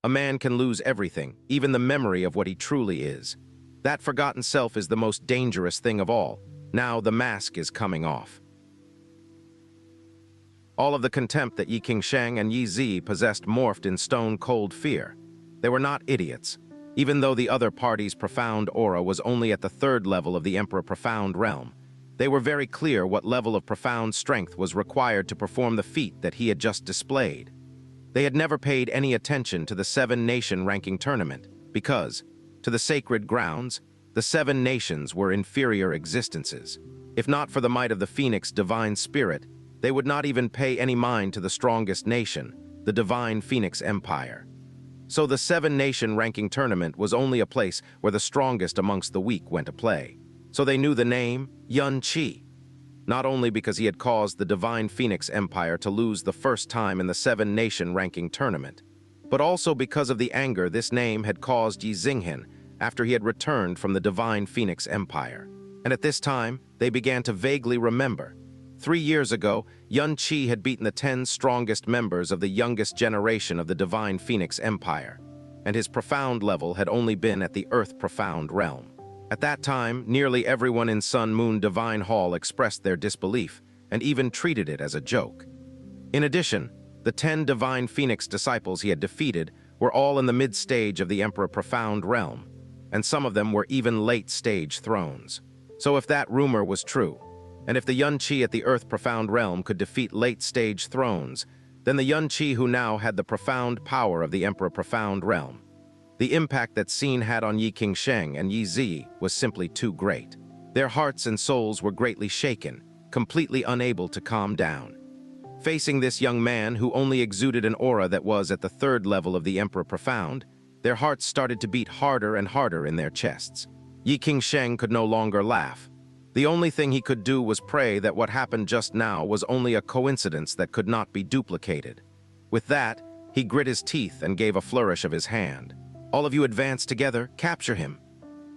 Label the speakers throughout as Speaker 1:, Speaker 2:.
Speaker 1: A man can lose everything, even the memory of what he truly is. That forgotten self is the most dangerous thing of all. Now the mask is coming off. All of the contempt that Qingsheng and Ye Ziyi possessed morphed in stone-cold fear. They were not idiots. Even though the other party's profound aura was only at the third level of the Emperor Profound realm, they were very clear what level of profound strength was required to perform the feat that he had just displayed. They had never paid any attention to the 7-nation ranking tournament because, to the sacred grounds, the 7 nations were inferior existences. If not for the might of the Phoenix divine spirit, they would not even pay any mind to the strongest nation, the divine Phoenix Empire. So the 7-nation ranking tournament was only a place where the strongest amongst the weak went to play. So they knew the name Yuan Qi, not only because he had caused the divine Phoenix Empire to lose the first time in the 7-nation ranking tournament, but also because of the anger this name had caused Ye Ziyi after he had returned from the divine Phoenix Empire. And at this time, they began to vaguely remember. 3 years ago, Yuan Qi had beaten the 10 strongest members of the youngest generation of the divine Phoenix Empire, and his profound level had only been at the Earth Profound realm. At that time, nearly everyone in Sun Moon Divine Hall expressed their disbelief and even treated it as a joke. In addition, the 10 divine Phoenix disciples he had defeated were all in the mid-stage of the Emperor Profound realm, and some of them were even late-stage thrones. So if that rumor was true, and if the Yuan Qi at the Earth Profound realm could defeat late-stage thrones, then the Yuan Qi who now had the profound power of the Emperor Profound realm, the impact that scene had on Qingsheng and Ye Ziyi was simply too great. Their hearts and souls were greatly shaken, completely unable to calm down. Facing this young man who only exuded an aura that was at the third level of the Emperor Profound, their hearts started to beat harder and harder in their chests. Qingsheng could no longer laugh. The only thing he could do was pray that what happened just now was only a coincidence that could not be duplicated. With that, he grit his teeth and gave a flourish of his hand. All of you advance together, capture him.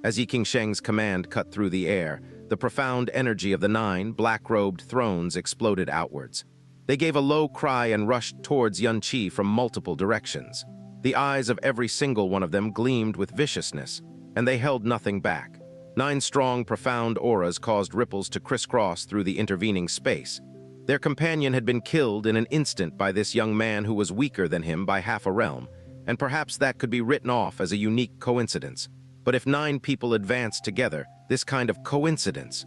Speaker 1: As Qingsheng's command cut through the air, the profound energy of the 9 black-robed thrones exploded outwards. They gave a low cry and rushed towards Yuan Qi from multiple directions. The eyes of every single one of them gleamed with viciousness, and they held nothing back. 9 strong, profound auras caused ripples to crisscross through the intervening space. Their companion had been killed in an instant by this young man who was weaker than him by half a realm, and perhaps that could be written off as a unique coincidence. But if 9 people advanced together, this kind of coincidence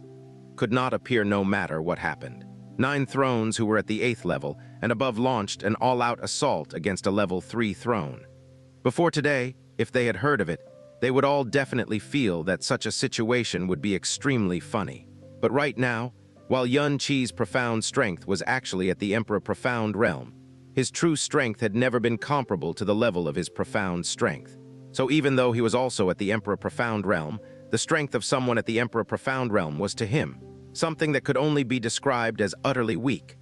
Speaker 1: could not appear no matter what happened. 9 thrones who were at the 8th level and above launched an all-out assault against a level 3 throne. Before today, if they had heard of it, they would all definitely feel that such a situation would be extremely funny. But right now, while Yuan Qi's profound strength was actually at the Emperor Profound realm, his true strength had never been comparable to the level of his profound strength. So even though he was also at the Emperor Profound realm, the strength of someone at the Emperor Profound realm was to him something that could only be described as utterly weak.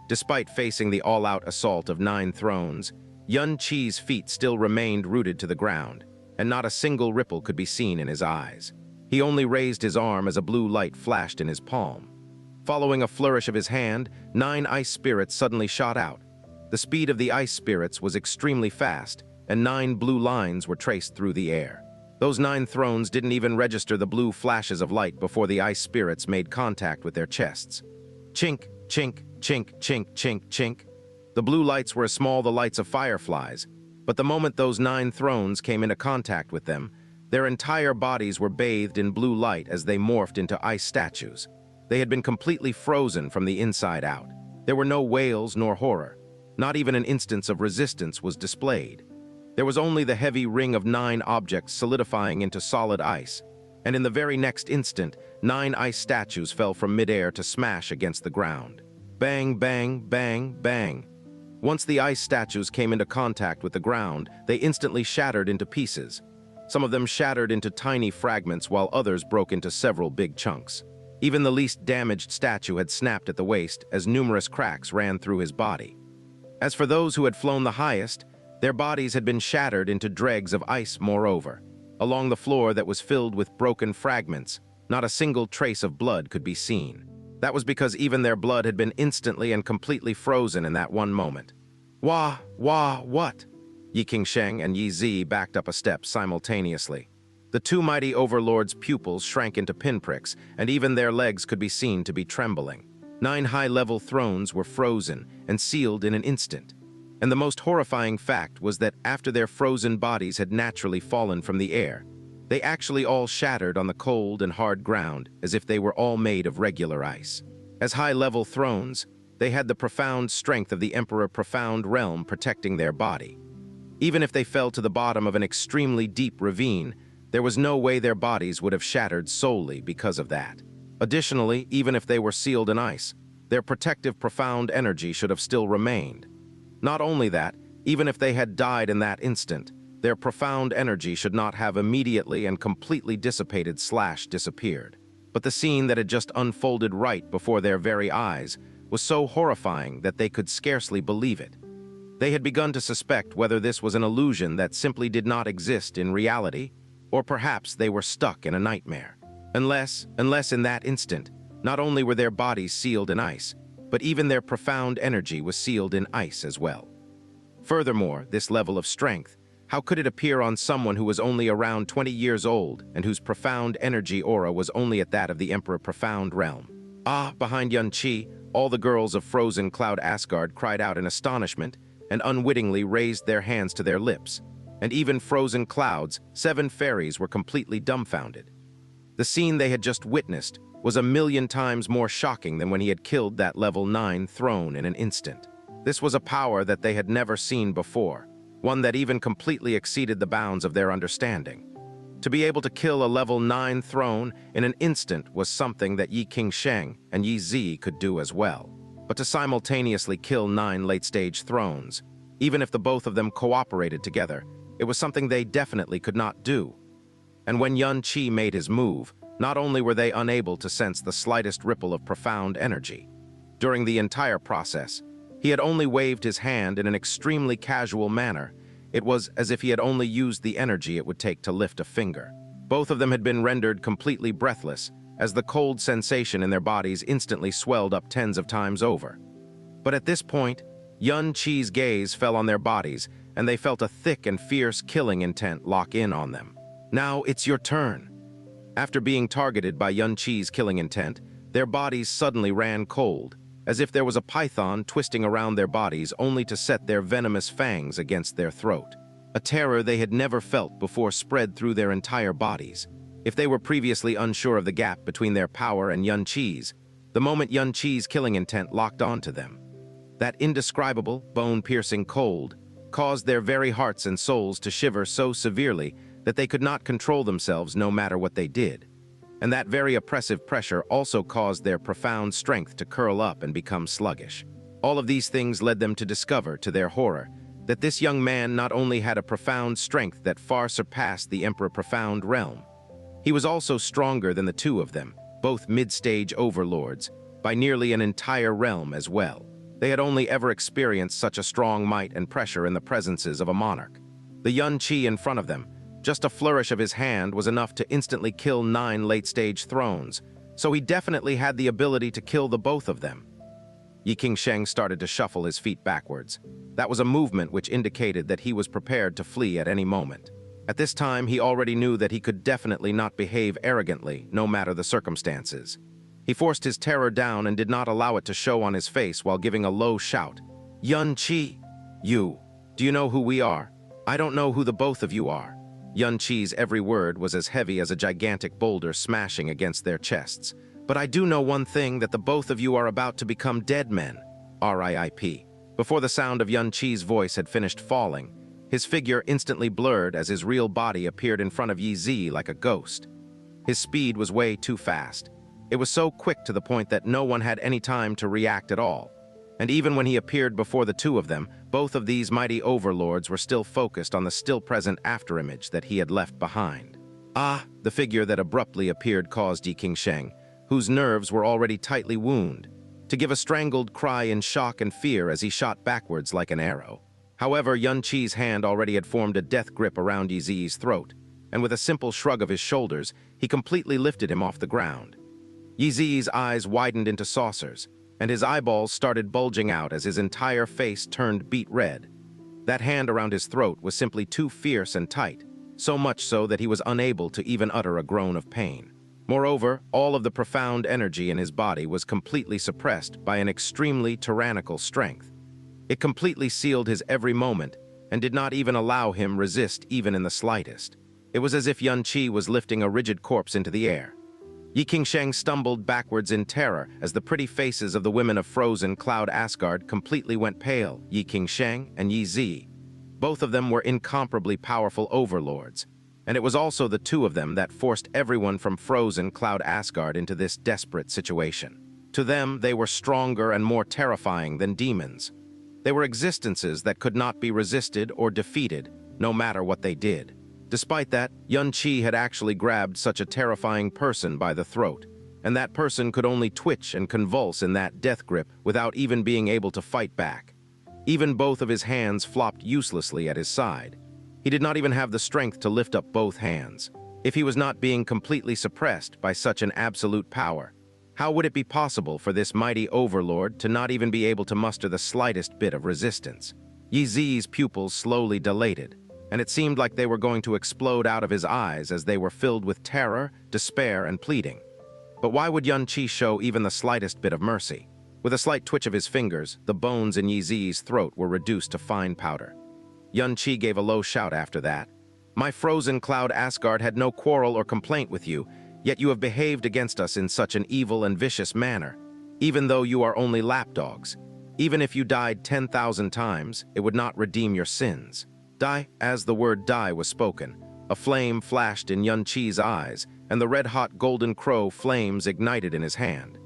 Speaker 1: Despite facing the all-out assault of 9 thrones, Yuan Qi's feet still remained rooted to the ground, and not a single ripple could be seen in his eyes. He only raised his arm as a blue light flashed in his palm. Following a flourish of his hand, 9 ice spirits suddenly shot out. The speed of the ice spirits was extremely fast, and 9 blue lines were traced through the air. Those 9 thrones didn't even register the blue flashes of light before the ice spirits made contact with their chests. Chink, chink, chink, chink, chink, chink. The blue lights were as small the lights of fireflies, but the moment those 9 thrones came into contact with them, their entire bodies were bathed in blue light as they morphed into ice statues. They had been completely frozen from the inside out. There were no wails nor horror. Not even an instance of resistance was displayed. There was only the heavy ring of 9 objects solidifying into solid ice, and in the very next instant, 9 ice statues fell from midair to smash against the ground. Bang, bang, bang, bang. Once the ice statues came into contact with the ground, they instantly shattered into pieces. Some of them shattered into tiny fragments while others broke into several big chunks. Even the least damaged statue had snapped at the waist as numerous cracks ran through his body. As for those who had flown the highest, their bodies had been shattered into dregs of ice moreover. Along the floor that was filled with broken fragments, not a single trace of blood could be seen. That was because even their blood had been instantly and completely frozen in that one moment. Wah, what? Qingsheng and Ye Ziyi backed up a step simultaneously. The two mighty overlords' pupils shrank into pinpricks, and even their legs could be seen to be trembling. 9 high-level thrones were frozen and sealed in an instant. And the most horrifying fact was that after their frozen bodies had naturally fallen from the air, they actually all shattered on the cold and hard ground as if they were all made of regular ice. As high-level thrones, they had the profound strength of the Emperor Profound Realm protecting their body. Even if they fell to the bottom of an extremely deep ravine, there was no way their bodies would have shattered solely because of that. Additionally, even if they were sealed in ice, their protective profound energy should have still remained. Not only that, even if they had died in that instant, their profound energy should not have immediately and completely dissipated/disappeared. But the scene that had just unfolded right before their very eyes was so horrifying that they could scarcely believe it. They had begun to suspect whether this was an illusion that simply did not exist in reality, or perhaps they were stuck in a nightmare. Unless in that instant, not only were their bodies sealed in ice, but even their profound energy was sealed in ice as well. Furthermore, this level of strength, how could it appear on someone who was only around 20 years old and whose profound energy aura was only at that of the Emperor Profound Realm? Behind Xianxia, all the girls of frozen Cloud Asgard cried out in astonishment and unwittingly raised their hands to their lips. And even frozen clouds, 7 fairies were completely dumbfounded. The scene they had just witnessed was 1,000,000 times more shocking than when he had killed that level 9 throne in an instant. This was a power that they had never seen before, one that even completely exceeded the bounds of their understanding. To be able to kill a level 9 throne in an instant was something that Qingsheng and Ye Ziyi could do as well. But to simultaneously kill 9 late-stage thrones, even if the both of them cooperated together, it was something they definitely could not do. And when Xianxia made his move, not only were they unable to sense the slightest ripple of profound energy. During the entire process, he had only waved his hand in an extremely casual manner. It was as if he had only used the energy it would take to lift a finger. Both of them had been rendered completely breathless, as the cold sensation in their bodies instantly swelled up tens of times over. But at this point, Xianxia's gaze fell on their bodies, and they felt a thick and fierce killing intent lock in on them. Now it's your turn. After being targeted by Xianxia's killing intent, their bodies suddenly ran cold, as if there was a python twisting around their bodies only to set their venomous fangs against their throat. A terror they had never felt before spread through their entire bodies. If they were previously unsure of the gap between their power and Xianxia's, the moment Xianxia's killing intent locked onto them, that indescribable, bone-piercing cold caused their very hearts and souls to shiver so severely that they could not control themselves no matter what they did. And that very oppressive pressure also caused their profound strength to curl up and become sluggish. All of these things led them to discover, to their horror, that this young man not only had a profound strength that far surpassed the Emperor Profound Realm, he was also stronger than the two of them, both mid-stage overlords, by nearly an entire realm as well. They had only ever experienced such a strong might and pressure in the presences of a monarch. The Xianxia in front of them, just a flourish of his hand was enough to instantly kill 9 late-stage thrones, so he definitely had the ability to kill the both of them. Qingsheng started to shuffle his feet backwards. That was a movement which indicated that he was prepared to flee at any moment. At this time, he already knew that he could definitely not behave arrogantly, no matter the circumstances. He forced his terror down and did not allow it to show on his face while giving a low shout. "Xianxia! Do you know who we are? I don't know who the both of you are." Xianxia's every word was as heavy as a gigantic boulder smashing against their chests. "But I do know one thing, that the both of you are about to become dead men. RIP. Before the sound of Xianxia's voice had finished falling, his figure instantly blurred as his real body appeared in front of Ye Ziyi like a ghost. His speed was way too fast. It was so quick to the point that no one had any time to react at all. And even when he appeared before the two of them, both of these mighty overlords were still focused on the still-present afterimage that he had left behind. The figure that abruptly appeared caused Qingsheng, whose nerves were already tightly wounded, to give a strangled cry in shock and fear as he shot backwards like an arrow. However, Xianxia's hand already had formed a death grip around Ye Ziyi's throat, and with a simple shrug of his shoulders, he completely lifted him off the ground. Ye Ziyi's eyes widened into saucers, and his eyeballs started bulging out as his entire face turned beet red. That hand around his throat was simply too fierce and tight, so much so that he was unable to even utter a groan of pain. Moreover, all of the profound energy in his body was completely suppressed by an extremely tyrannical strength. It completely sealed his every moment and did not even allow him resist even in the slightest. It was as if Xianxia was lifting a rigid corpse into the air. Ye Qingsheng stumbled backwards in terror as the pretty faces of the women of frozen Cloud Asgard completely went pale, Ye Qingsheng and Ye Ziyi. Both of them were incomparably powerful overlords, and it was also the two of them that forced everyone from frozen Cloud Asgard into this desperate situation. To them, they were stronger and more terrifying than demons. They were existences that could not be resisted or defeated, no matter what they did. Despite that, Xianxia had actually grabbed such a terrifying person by the throat, and that person could only twitch and convulse in that death grip without even being able to fight back. Even both of his hands flopped uselessly at his side. He did not even have the strength to lift up both hands. If he was not being completely suppressed by such an absolute power, how would it be possible for this mighty overlord to not even be able to muster the slightest bit of resistance? Ye Ziyi's pupils slowly dilated, and it seemed like they were going to explode out of his eyes as they were filled with terror, despair, and pleading. But why would Xianxia show even the slightest bit of mercy? With a slight twitch of his fingers, the bones in Ye Ziyi's throat were reduced to fine powder. Xianxia gave a low shout after that. "My frozen Cloud Asgard had no quarrel or complaint with you, yet you have behaved against us in such an evil and vicious manner, even though you are only lapdogs. Even if you died 10,000 times, it would not redeem your sins." Die. As the word die was spoken, a flame flashed in Xianxia's eyes, and the red-hot golden crow flames ignited in his hand.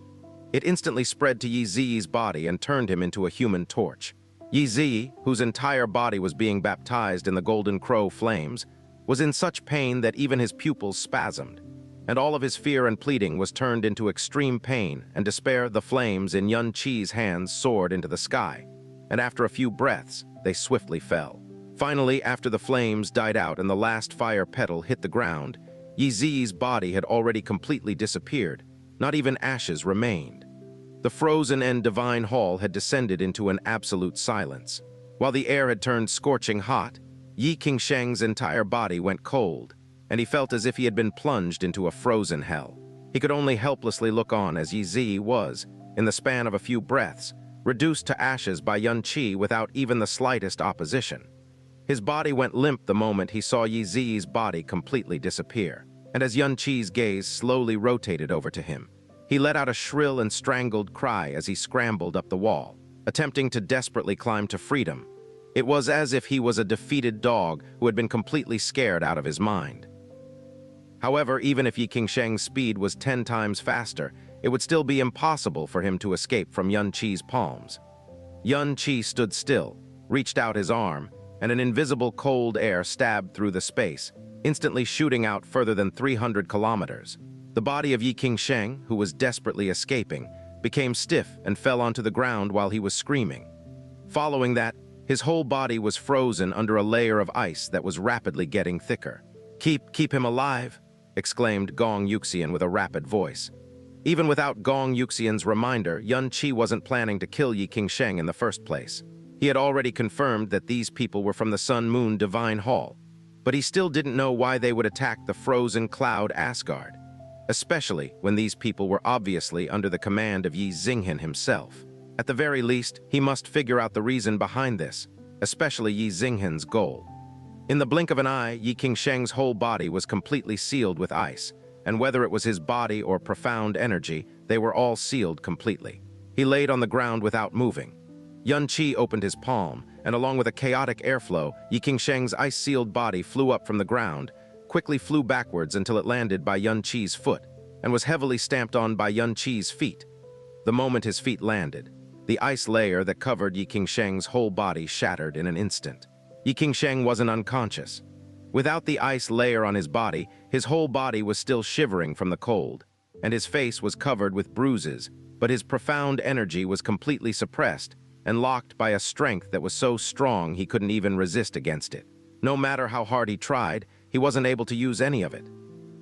Speaker 1: It instantly spread to Ye Ziyi's body and turned him into a human torch. Ye Ziyi, whose entire body was being baptized in the golden crow flames, was in such pain that even his pupils spasmed, and all of his fear and pleading was turned into extreme pain and despair. The flames in Xianxia's hands soared into the sky, and after a few breaths, they swiftly fell. Finally, after the flames died out and the last fire petal hit the ground, Ye Ziyi's body had already completely disappeared. Not even ashes remained. The frozen and divine hall had descended into an absolute silence. While the air had turned scorching hot, Ye Qingsheng's entire body went cold, and he felt as if he had been plunged into a frozen hell. He could only helplessly look on as Ye Ziyi was, in the span of a few breaths, reduced to ashes by Xianxia without even the slightest opposition. His body went limp the moment he saw Ye Ziyi's body completely disappear, and as Xianxia's gaze slowly rotated over to him, he let out a shrill and strangled cry as he scrambled up the wall, attempting to desperately climb to freedom. It was as if he was a defeated dog who had been completely scared out of his mind. However, even if Ye Qingsheng's speed was 10 times faster, it would still be impossible for him to escape from Xianxia's palms. Xianxia stood still, reached out his arm, and an invisible cold air stabbed through the space, instantly shooting out further than 300 kilometers. The body of Ye Qingsheng, who was desperately escaping, became stiff and fell onto the ground while he was screaming. Following that, his whole body was frozen under a layer of ice that was rapidly getting thicker. Keep him alive," exclaimed Gong Yuxian with a rapid voice. Even without Gong Yuxian's reminder, Xianxia wasn't planning to kill Ye Qingsheng in the first place. He had already confirmed that these people were from the Sun-Moon Divine Hall, but he still didn't know why they would attack the frozen Cloud Asgard, especially when these people were obviously under the command of Ye Ziyi himself. At the very least, he must figure out the reason behind this, especially Ye Ziyi's goal. In the blink of an eye, Ye Qingsheng's whole body was completely sealed with ice, and whether it was his body or profound energy, they were all sealed completely. He laid on the ground without moving. Xianxia opened his palm, and along with a chaotic airflow, Ye Qingsheng's ice-sealed body flew up from the ground, quickly flew backwards until it landed by Xianxia's foot, and was heavily stamped on by Xianxia's feet. The moment his feet landed, the ice layer that covered Ye Qingsheng's whole body shattered in an instant. Ye Qingsheng wasn't unconscious. Without the ice layer on his body, his whole body was still shivering from the cold, and his face was covered with bruises, but his profound energy was completely suppressed and locked by a strength that was so strong he couldn't even resist against it. No matter how hard he tried, he wasn't able to use any of it.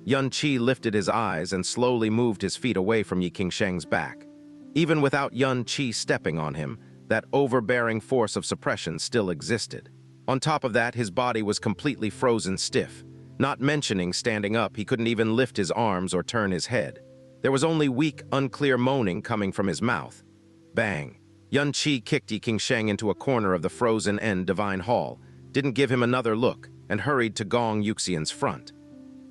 Speaker 1: Xianxia lifted his eyes and slowly moved his feet away from Ye Qingsheng's back. Even without Xianxia stepping on him, that overbearing force of suppression still existed. On top of that, his body was completely frozen stiff. Not mentioning standing up, he couldn't even lift his arms or turn his head. There was only weak, unclear moaning coming from his mouth. Bang! Xianxia kicked Ye Qingsheng into a corner of the frozen end divine hall, didn't give him another look, and hurried to Gong Yuxian's front.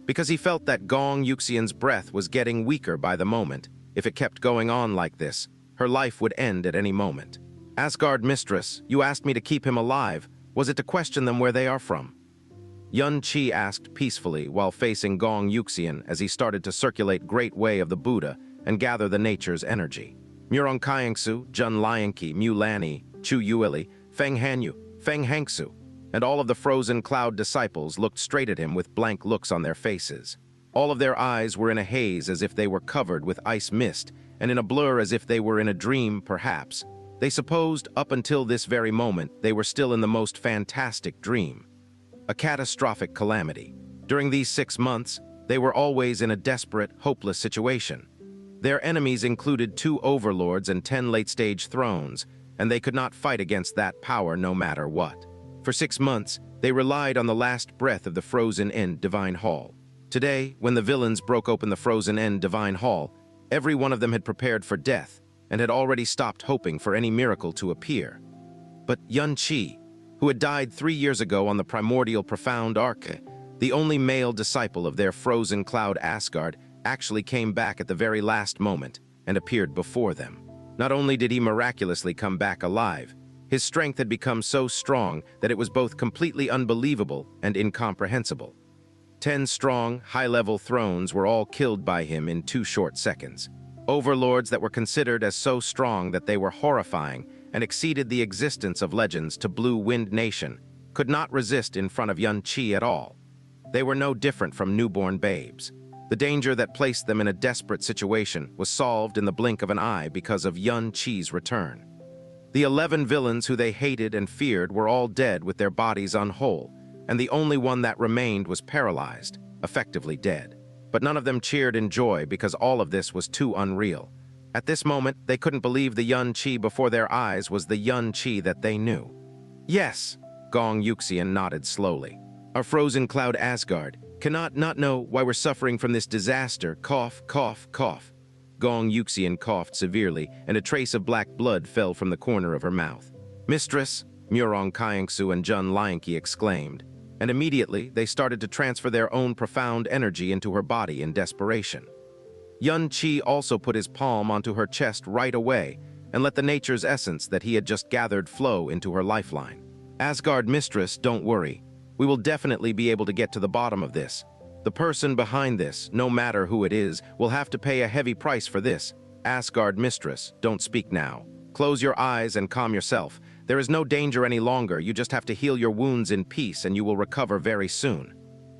Speaker 1: Because he felt that Gong Yuxian's breath was getting weaker by the moment. If it kept going on like this, her life would end at any moment. Asgard mistress, you asked me to keep him alive. Was it to question them where they are from? Xianxia asked peacefully while facing Gong Yuxian as he started to circulate Great Way of the Buddha and gather the nature's energy. Murong Kayangsu, Jun Lianqi, Mu Lani, Chu Yuili, Feng Hanyu, Feng Hangsu, and all of the frozen cloud disciples looked straight at him with blank looks on their faces. All of their eyes were in a haze as if they were covered with ice mist, and in a blur as if they were in a dream, perhaps. They supposed up until this very moment they were still in the most fantastic dream. A catastrophic calamity. During these 6 months, they were always in a desperate, hopeless situation. Their enemies included 2 overlords and 10 late-stage thrones, and they could not fight against that power no matter what. For 6 months, they relied on the last breath of the Frozen End Divine Hall. Today, when the villains broke open the Frozen End Divine Hall, every one of them had prepared for death and had already stopped hoping for any miracle to appear. But Xianxia, who had died 3 years ago on the primordial profound arc, the only male disciple of their frozen cloud Asgard, actually came back at the very last moment and appeared before them. Not only did he miraculously come back alive, his strength had become so strong that it was both completely unbelievable and incomprehensible. 10 strong, high-level thrones were all killed by him in 2 short seconds. Overlords that were considered as so strong that they were horrifying and exceeded the existence of legends to Blue Wind Nation, could not resist in front of Xianxia at all. They were no different from newborn babes. The danger that placed them in a desperate situation was solved in the blink of an eye because of Xianxia's return. The 11 villains who they hated and feared were all dead with their bodies unwhole, and the only one that remained was paralyzed, effectively dead. But none of them cheered in joy because all of this was too unreal. At this moment, they couldn't believe the Xianxia before their eyes was the Xianxia that they knew. Yes, Gong Yuxian nodded slowly. Our frozen cloud Asgard cannot not know why we're suffering from this disaster. Cough, cough, cough. Gong Yuxian coughed severely, and a trace of black blood fell from the corner of her mouth. Mistress, Murong Kayangsu and Jun Lianqi exclaimed, and immediately they started to transfer their own profound energy into her body in desperation. Xianxia also put his palm onto her chest right away and let the nature's essence that he had just gathered flow into her lifeline. Asgard mistress, don't worry. We will definitely be able to get to the bottom of this. The person behind this, no matter who it is, will have to pay a heavy price for this. Asgard mistress, don't speak now. Close your eyes and calm yourself. There is no danger any longer. You just have to heal your wounds in peace and you will recover very soon.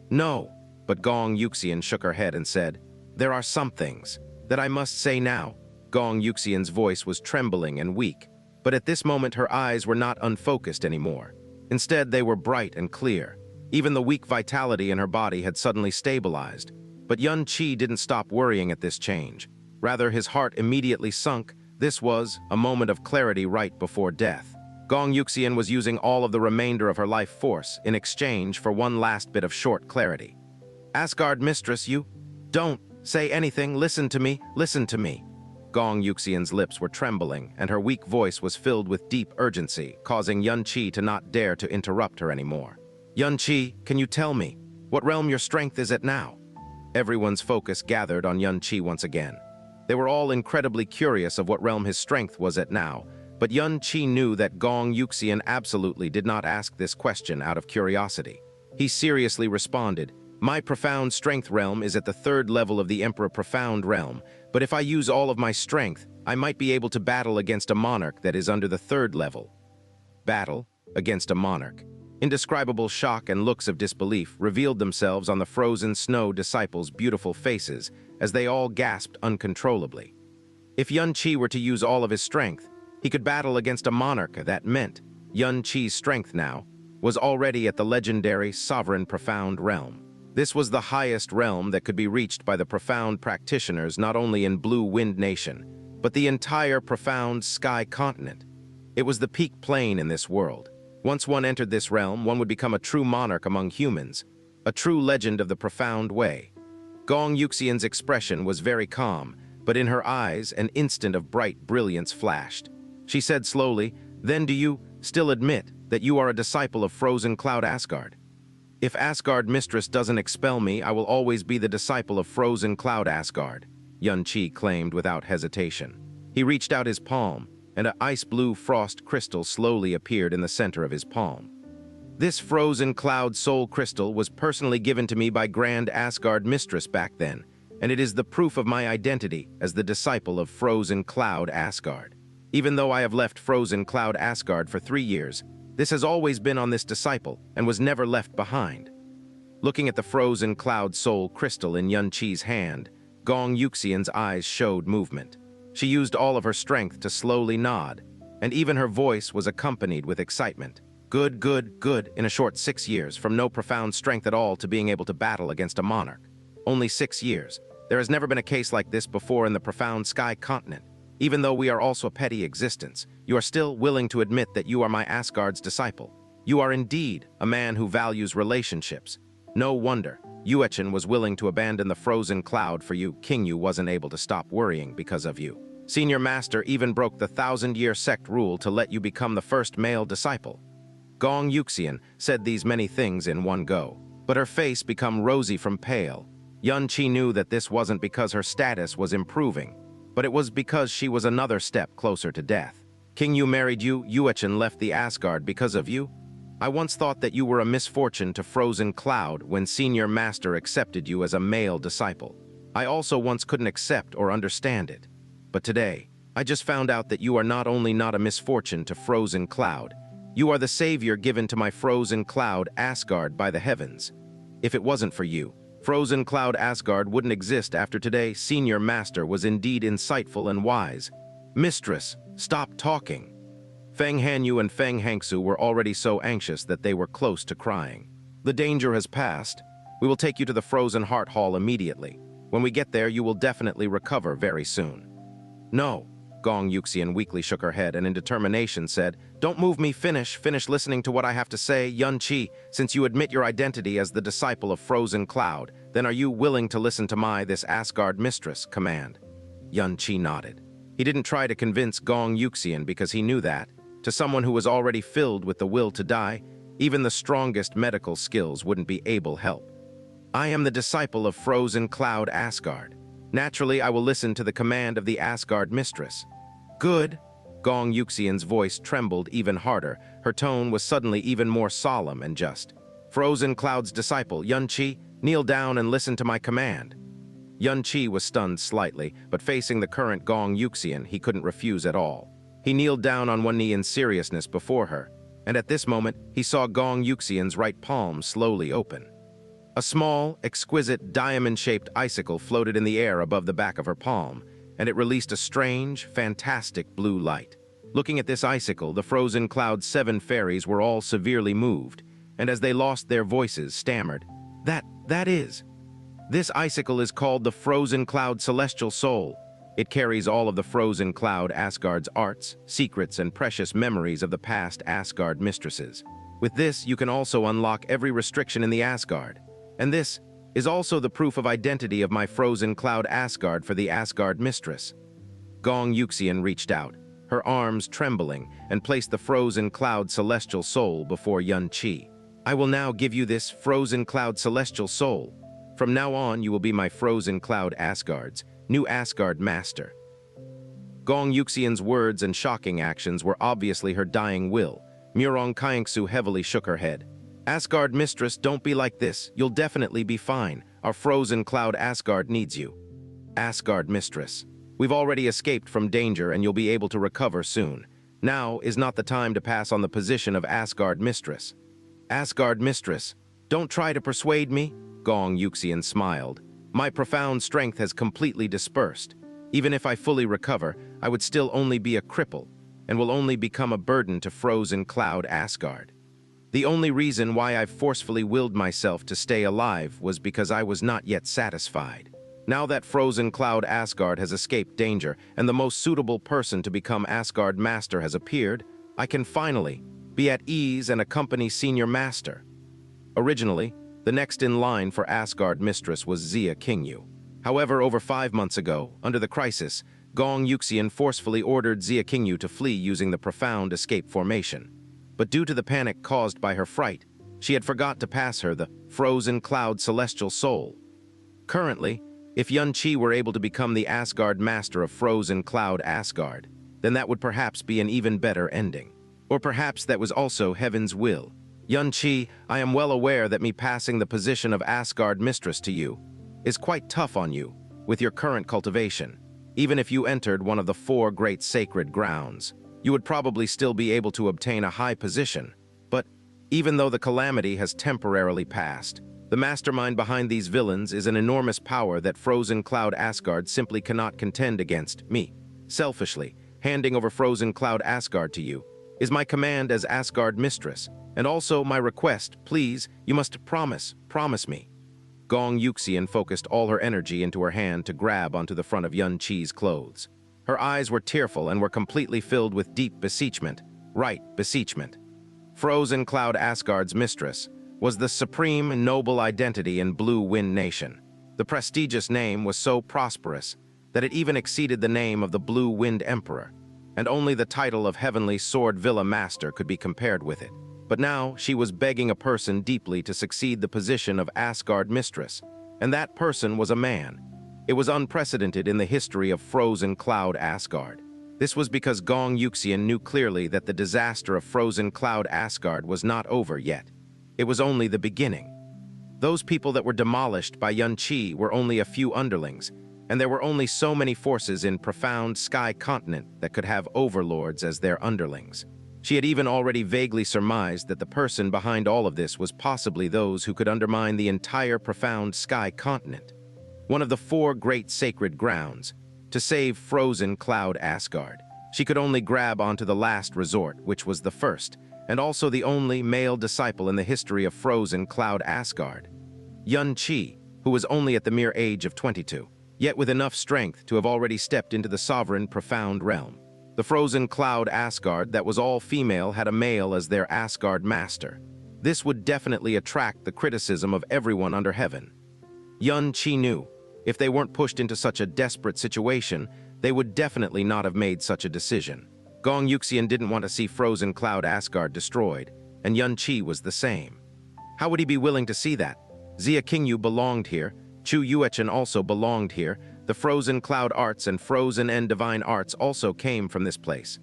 Speaker 1: No, but Gong Yuxian shook her head and said, there are some things that I must say now. Gong Yuxian's voice was trembling and weak, but at this moment her eyes were not unfocused anymore. Instead, they were bright and clear. Even the weak vitality in her body had suddenly stabilized. But Xianxia didn't stop worrying at this change. Rather, his heart immediately sunk. This was a moment of clarity right before death. Gong Yuxian was using all of the remainder of her life force in exchange for one last bit of short clarity. Asgard mistress, you don't say anything. Listen to me. Listen to me. Gong Yuxian's lips were trembling, and her weak voice was filled with deep urgency, causing Xianxia to not dare to interrupt her anymore. Xianxia, can you tell me what realm your strength is at now? Everyone's focus gathered on Xianxia once again. They were all incredibly curious of what realm his strength was at now, but Xianxia knew that Gong Yuxian absolutely did not ask this question out of curiosity. He seriously responded, my profound strength realm is at the 3rd level of the Emperor Profound Realm, but if I use all of my strength, I might be able to battle against a monarch that is under the 3rd level. Battle against a monarch. Indescribable shock and looks of disbelief revealed themselves on the frozen snow disciples' beautiful faces as they all gasped uncontrollably. If Xianxia were to use all of his strength, he could battle against a monarch. That meant Xianxia's strength now was already at the legendary Sovereign Profound Realm. This was the highest realm that could be reached by the profound practitioners not only in Blue Wind Nation, but the entire profound sky continent. It was the peak plane in this world. Once one entered this realm, one would become a true monarch among humans, a true legend of the profound way. Gong Yuxian's expression was very calm, but in her eyes an instant of bright brilliance flashed. She said slowly, "Then do you still admit that you are a disciple of Frozen Cloud Asgard?" "If Asgard Mistress doesn't expel me, I will always be the disciple of Frozen Cloud Asgard," Xianxia claimed without hesitation. He reached out his palm, and an ice-blue frost crystal slowly appeared in the center of his palm. "This Frozen Cloud Soul Crystal was personally given to me by Grand Asgard Mistress back then, and it is the proof of my identity as the disciple of Frozen Cloud Asgard. Even though I have left Frozen Cloud Asgard for 3 years, this has always been on this disciple and was never left behind." Looking at the Frozen Cloud Soul Crystal in Xianxia's hand, Gong Yuxian's eyes showed movement. She used all of her strength to slowly nod, and even her voice was accompanied with excitement. "Good, good, good. In a short 6 years, from no profound strength at all to being able to battle against a monarch. Only 6 years. There has never been a case like this before in the profound sky continent. Even though we are also a petty existence, you are still willing to admit that you are my Asgard's disciple. You are indeed a man who values relationships. No wonder Yuechen was willing to abandon the frozen cloud for you. King Yu wasn't able to stop worrying because of you. Senior Master even broke the 1,000-year sect rule to let you become the first male disciple." Gong Yuxian said these many things in one go, but her face became rosy from pale. Xianxia knew that this wasn't because her status was improving, but it was because she was another step closer to death. "King Yu married you, Yuechen left the Asgard because of you? I once thought that you were a misfortune to Frozen Cloud when Senior Master accepted you as a male disciple. I also once couldn't accept or understand it. But today, I just found out that you are not only not a misfortune to Frozen Cloud, you are the savior given to my Frozen Cloud Asgard by the heavens. If it wasn't for you, Frozen Cloud Asgard wouldn't exist after today. Senior Master was indeed insightful and wise. Mistress, stop talking." Feng Hanyu and Feng Hangsu were already so anxious that they were close to crying. "The danger has passed. We will take you to the Frozen Heart Hall immediately. When we get there, you will definitely recover very soon." "No." Gong Yuxian weakly shook her head and in determination said, "Don't move me. Finish listening to what I have to say. Xianxia, since you admit your identity as the disciple of Frozen Cloud, then are you willing to listen to this Asgard Mistress command?" Xianxia nodded. He didn't try to convince Gong Yuxian because he knew that, to someone who was already filled with the will to die, even the strongest medical skills wouldn't be able help. "I am the disciple of Frozen Cloud Asgard. Naturally, I will listen to the command of the Asgard Mistress." "Good." Gong Yuxian's voice trembled even harder. Her tone was suddenly even more solemn and just. "Frozen Cloud's disciple, Xianxia, kneel down and listen to my command." Xianxia was stunned slightly, but facing the current Gong Yuxian, he couldn't refuse at all. He kneeled down on one knee in seriousness before her, and at this moment, he saw Gong Yuxian's right palm slowly open. A small, exquisite, diamond-shaped icicle floated in the air above the back of her palm, and it released a strange, fantastic blue light. Looking at this icicle, the Frozen Cloud's 7 fairies were all severely moved, and as they lost their voices, stammered, That is. This icicle is called the Frozen Cloud Celestial Soul. It carries all of the Frozen Cloud Asgard's arts, secrets, and precious memories of the past Asgard mistresses. With this, you can also unlock every restriction in the Asgard. And this is also the proof of identity of my Frozen Cloud Asgard for the Asgard Mistress." Gong Yuxian reached out, her arms trembling, and placed the Frozen Cloud Celestial Soul before Xianxia. "I will now give you this Frozen Cloud Celestial Soul. From now on, you will be my Frozen Cloud Asgard's new Asgard Master." Gong Yuxian's words and shocking actions were obviously her dying will. Murong Qingsheng heavily shook her head. "Asgard Mistress, don't be like this. You'll definitely be fine. Our Frozen Cloud Asgard needs you." "Asgard Mistress, we've already escaped from danger and you'll be able to recover soon. Now is not the time to pass on the position of Asgard Mistress." "Asgard Mistress, don't try to persuade me." Gong Yuxian smiled. "My profound strength has completely dispersed. Even if I fully recover, I would still only be a cripple and will only become a burden to Frozen Cloud Asgard. The only reason why I've forcefully willed myself to stay alive was because I was not yet satisfied. Now that Frozen Cloud Asgard has escaped danger and the most suitable person to become Asgard Master has appeared, I can finally Be at ease and accompany Senior Master." Originally, the next in line for Asgard Mistress was Xia Qingyu. However, over 5 months ago, under the crisis, Gong Yuxian forcefully ordered Xia Qingyu to flee using the profound escape formation. But due to the panic caused by her fright, she had forgot to pass her the frozen cloud celestial soul. Currently, if Yun Qi were able to become the Asgard Master of Frozen Cloud Asgard, then that would perhaps be an even better ending. Or perhaps that was also Heaven's will. Yun Qi, I am well aware that me passing the position of Asgard Mistress to you is quite tough on you with your current cultivation. Even if you entered one of the 4 great sacred grounds, you would probably still be able to obtain a high position. But even though the calamity has temporarily passed, the mastermind behind these villains is an enormous power that Frozen Cloud Asgard simply cannot contend against. Me, selfishly, handing over Frozen Cloud Asgard to you is my command as Asgard Mistress, and also my request. Please, you must promise me. Gong Yuxian focused all her energy into her hand to grab onto the front of Yun Qi's clothes. Her eyes were tearful and were completely filled with deep beseechment. Right, beseechment. Frozen Cloud Asgard's mistress was the supreme and noble identity in Blue Wind Nation. The prestigious name was so prosperous that it even exceeded the name of the Blue Wind Emperor, and only the title of Heavenly Sword Villa Master could be compared with it. But now she was begging a person deeply to succeed the position of Asgard Mistress, and that person was a man. It was unprecedented in the history of Frozen Cloud Asgard. This was because Gong Yuxian knew clearly that the disaster of Frozen Cloud Asgard was not over yet. It was only the beginning. Those people that were demolished by Yun Qi were only a few underlings, and there were only so many forces in profound sky continent that could have overlords as their underlings. She had even already vaguely surmised that the person behind all of this was possibly those who could undermine the entire profound sky continent. One of the 4 great sacred grounds. To save Frozen Cloud Asgard, she could only grab onto the last resort, which was the first, and also the only male disciple in the history of Frozen Cloud Asgard. Yun Qi, who was only at the mere age of 22, yet with enough strength to have already stepped into the sovereign profound realm. The Frozen Cloud Asgard that was all female had a male as their Asgard master. This would definitely attract the criticism of everyone under heaven. Yun Qi knew, if they weren't pushed into such a desperate situation, they would definitely not have made such a decision. Gong Yuxian didn't want to see Frozen Cloud Asgard destroyed, and Yun Qi was the same. How would he be willing to see that? Xia Qingyu belonged here, Chu Yuechen also belonged here, the Frozen Cloud Arts and Frozen and Divine Arts also came from this place.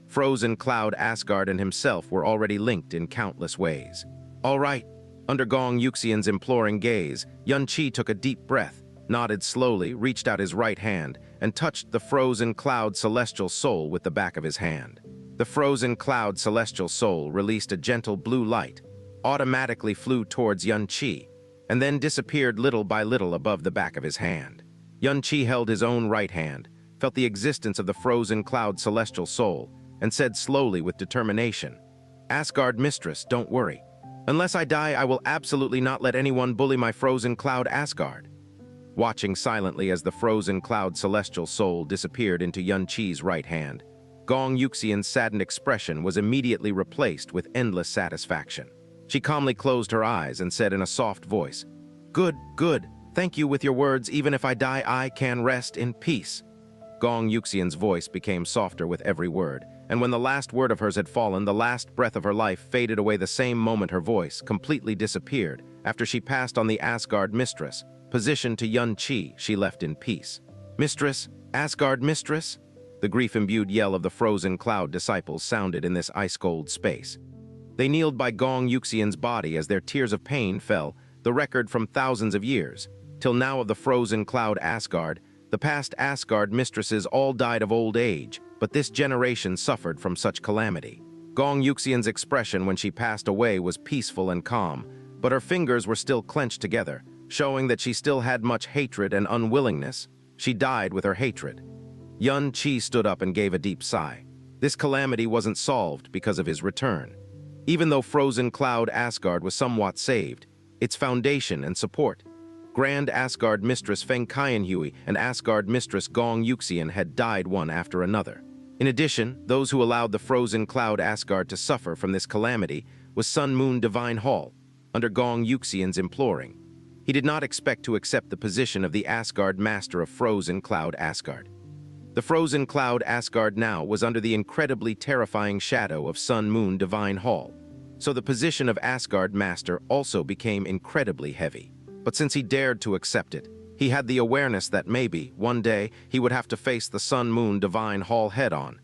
Speaker 1: Frozen Cloud Asgard and himself were already linked in countless ways. All right. Under Gong Yuxian's imploring gaze, Yun Qi took a deep breath, nodded slowly, reached out his right hand, and touched the Frozen Cloud Celestial Soul with the back of his hand. The Frozen Cloud Celestial Soul released a gentle blue light, automatically flew towards Yun Qi, and then disappeared little by little above the back of his hand. Yun Qi held his own right hand, felt the existence of the Frozen Cloud Celestial Soul, and said slowly with determination, "Asgard Mistress, don't worry. Unless I die, I will absolutely not let anyone bully my Frozen Cloud Asgard." Watching silently as the Frozen Cloud Celestial Soul disappeared into Yun Qi's right hand, Gong Yuxian's saddened expression was immediately replaced with endless satisfaction. She calmly closed her eyes and said in a soft voice, "Good, good. Thank you with your words. Even if I die, I can rest in peace." Gong Yuxian's voice became softer with every word, and when the last word of hers had fallen, the last breath of her life faded away the same moment her voice completely disappeared. After she passed on the Asgard Mistress, positioned to Yun Qi, she left in peace. "Mistress, Asgard Mistress?" The grief-imbued yell of the Frozen Cloud disciples sounded in this ice-cold space. They kneeled by Gong Yuxian's body as their tears of pain fell, the record from thousands of years. Till now of the Frozen Cloud Asgard, the past Asgard mistresses all died of old age, but this generation suffered from such calamity. Gong Yuxian's expression when she passed away was peaceful and calm, but her fingers were still clenched together, showing that she still had much hatred and unwillingness. She died with her hatred. Yun Qi stood up and gave a deep sigh. This calamity wasn't solved because of his return. Even though Frozen Cloud Asgard was somewhat saved, its foundation and support, Grand Asgard Mistress Feng Qianhui and Asgard Mistress Gong Yuxian had died one after another. In addition, those who allowed the frozen cloud Asgard to suffer from this calamity was Sun Moon Divine Hall, under Gong Yuxian's imploring. He did not expect to accept the position of the Asgard Master of Frozen Cloud Asgard. The Frozen Cloud Asgard now was under the incredibly terrifying shadow of Sun Moon Divine Hall, so the position of Asgard Master also became incredibly heavy. But since he dared to accept it, he had the awareness that maybe, one day, he would have to face the Sun Moon Divine Hall head-on.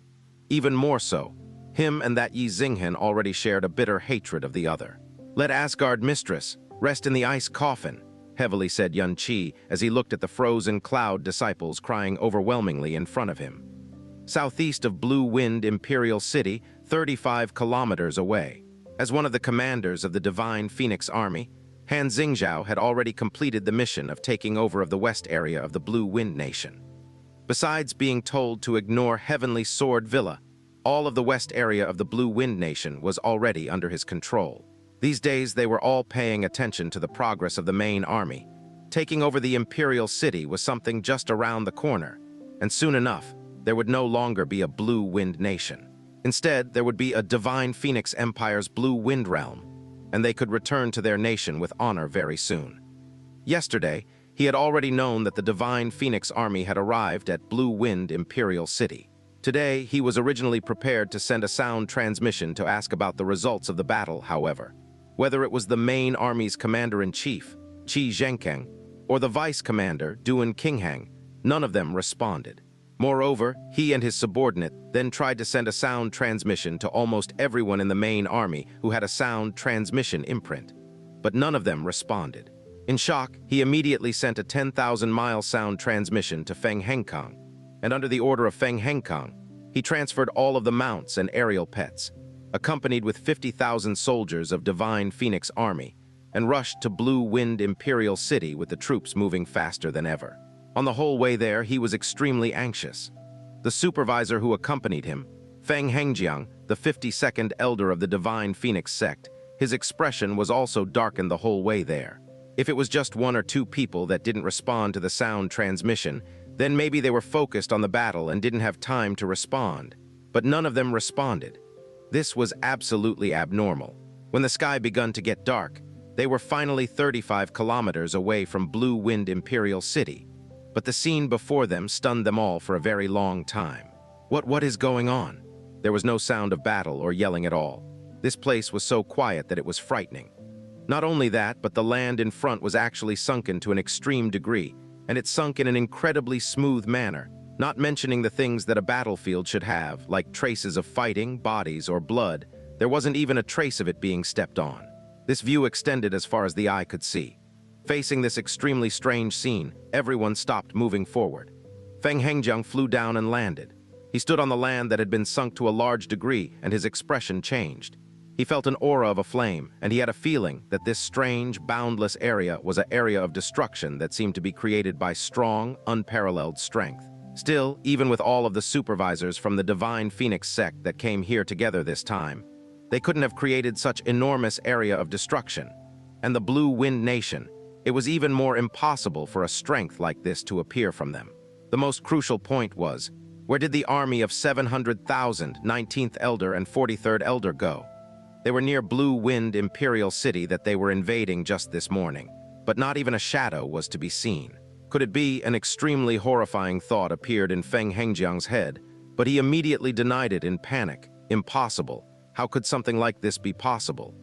Speaker 1: Even more so, him and that Ye Ziyi already shared a bitter hatred of the other. "Let Asgard Mistress rest in the ice coffin," heavily said Xianxia as he looked at the frozen cloud disciples crying overwhelmingly in front of him. Southeast of Blue Wind Imperial City, 35 kilometers away. As one of the commanders of the Divine Phoenix Army, Han Xingzhao had already completed the mission of taking over of the west area of the Blue Wind Nation. Besides being told to ignore Heavenly Sword Villa, all of the west area of the Blue Wind Nation was already under his control. These days they were all paying attention to the progress of the main army. Taking over the Imperial City was something just around the corner, and soon enough, there would no longer be a Blue Wind Nation. Instead, there would be a Divine Phoenix Empire's Blue Wind Realm, and they could return to their nation with honor very soon. Yesterday, he had already known that the Divine Phoenix Army had arrived at Blue Wind Imperial City. Today, he was originally prepared to send a sound transmission to ask about the results of the battle, however. Whether it was the main army's commander-in-chief, Qi Zhenkeng, or the vice-commander, Duan Qingsheng, none of them responded. Moreover, he and his subordinate then tried to send a sound transmission to almost everyone in the main army who had a sound transmission imprint, but none of them responded. In shock, he immediately sent a 10,000-mile sound transmission to Feng Hengkang, and under the order of Feng Hengkang, he transferred all of the mounts and aerial pets, accompanied with 50,000 soldiers of Divine Phoenix Army, and rushed to Blue Wind Imperial City with the troops moving faster than ever. On the whole way there, he was extremely anxious. The supervisor who accompanied him, Feng Hengjiang, the 52nd elder of the Divine Phoenix sect, his expression was also darkened the whole way there. If it was just one or two people that didn't respond to the sound transmission, then maybe they were focused on the battle and didn't have time to respond. But none of them responded. This was absolutely abnormal. When the sky began to get dark, they were finally 35 kilometers away from Blue Wind Imperial City. But the scene before them stunned them all for a very long time. What is going on? There was no sound of battle or yelling at all. This place was so quiet that it was frightening. Not only that, but the land in front was actually sunken to an extreme degree, and it sunk in an incredibly smooth manner, not mentioning the things that a battlefield should have, like traces of fighting, bodies, or blood. There wasn't even a trace of it being stepped on. This view extended as far as the eye could see. Facing this extremely strange scene, everyone stopped moving forward. Feng Hengjiang flew down and landed. He stood on the land that had been sunk to a large degree, and his expression changed. He felt an aura of a flame, and he had a feeling that this strange, boundless area was an area of destruction that seemed to be created by strong, unparalleled strength. Still, even with all of the supervisors from the Divine Phoenix sect that came here together this time, they couldn't have created such enormous area of destruction. And the Blue Wind Nation, it was even more impossible for a strength like this to appear from them. The most crucial point was, where did the army of 700,000 19th Elder and 43rd Elder go? They were near Blue Wind Imperial City that they were invading just this morning, but not even a shadow was to be seen. Could it be? An extremely horrifying thought appeared in Feng Hengjiang's head, but he immediately denied it in panic. Impossible. How could something like this be possible?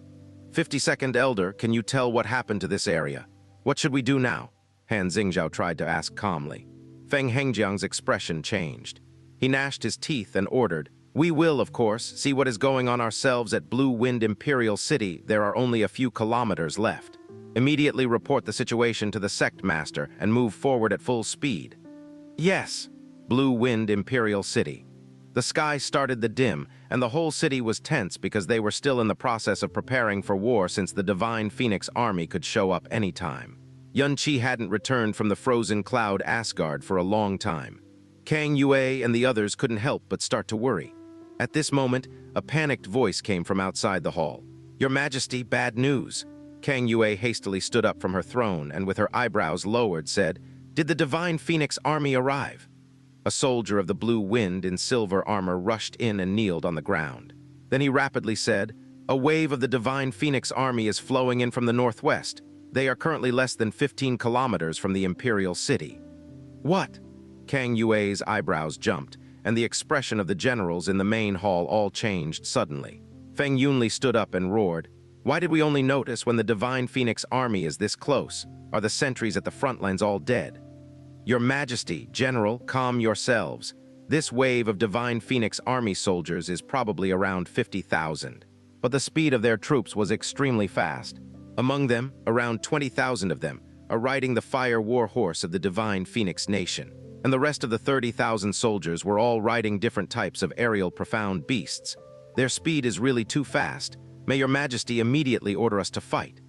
Speaker 1: 52nd Elder, can you tell what happened to this area? What should we do now? Han Xingzhao tried to ask calmly. Feng Hengjiang's expression changed. He gnashed his teeth and ordered, "We will, of course, see what is going on ourselves at Blue Wind Imperial City. There are only a few kilometers left. Immediately report the situation to the sect master and move forward at full speed." Yes. Blue Wind Imperial City. The sky started to dim, and the whole city was tense because they were still in the process of preparing for war since the Divine Phoenix Army could show up anytime. Xianxia hadn't returned from the frozen cloud Asgard for a long time. Kang Yue and the others couldn't help but start to worry. At this moment, a panicked voice came from outside the hall. "Your Majesty, bad news." Kang Yue hastily stood up from her throne and with her eyebrows lowered said, "Did the Divine Phoenix Army arrive?" A soldier of the blue wind in silver armor rushed in and kneeled on the ground. Then he rapidly said, "A wave of the divine phoenix army is flowing in from the northwest. They are currently less than 15 kilometers from the imperial city." "What?" Kang Yue's eyebrows jumped, and the expression of the generals in the main hall all changed suddenly. Feng Yunli stood up and roared, "Why did we only notice when the divine phoenix army is this close? Are the sentries at the front lines all dead?" "Your Majesty, General, calm yourselves. This wave of divine phoenix army soldiers is probably around 50,000. But the speed of their troops was extremely fast. Among them, around 20,000 of them are riding the fire war horse of the divine phoenix nation. And the rest of the 30,000 soldiers were all riding different types of aerial profound beasts. Their speed is really too fast. May your Majesty immediately order us to fight."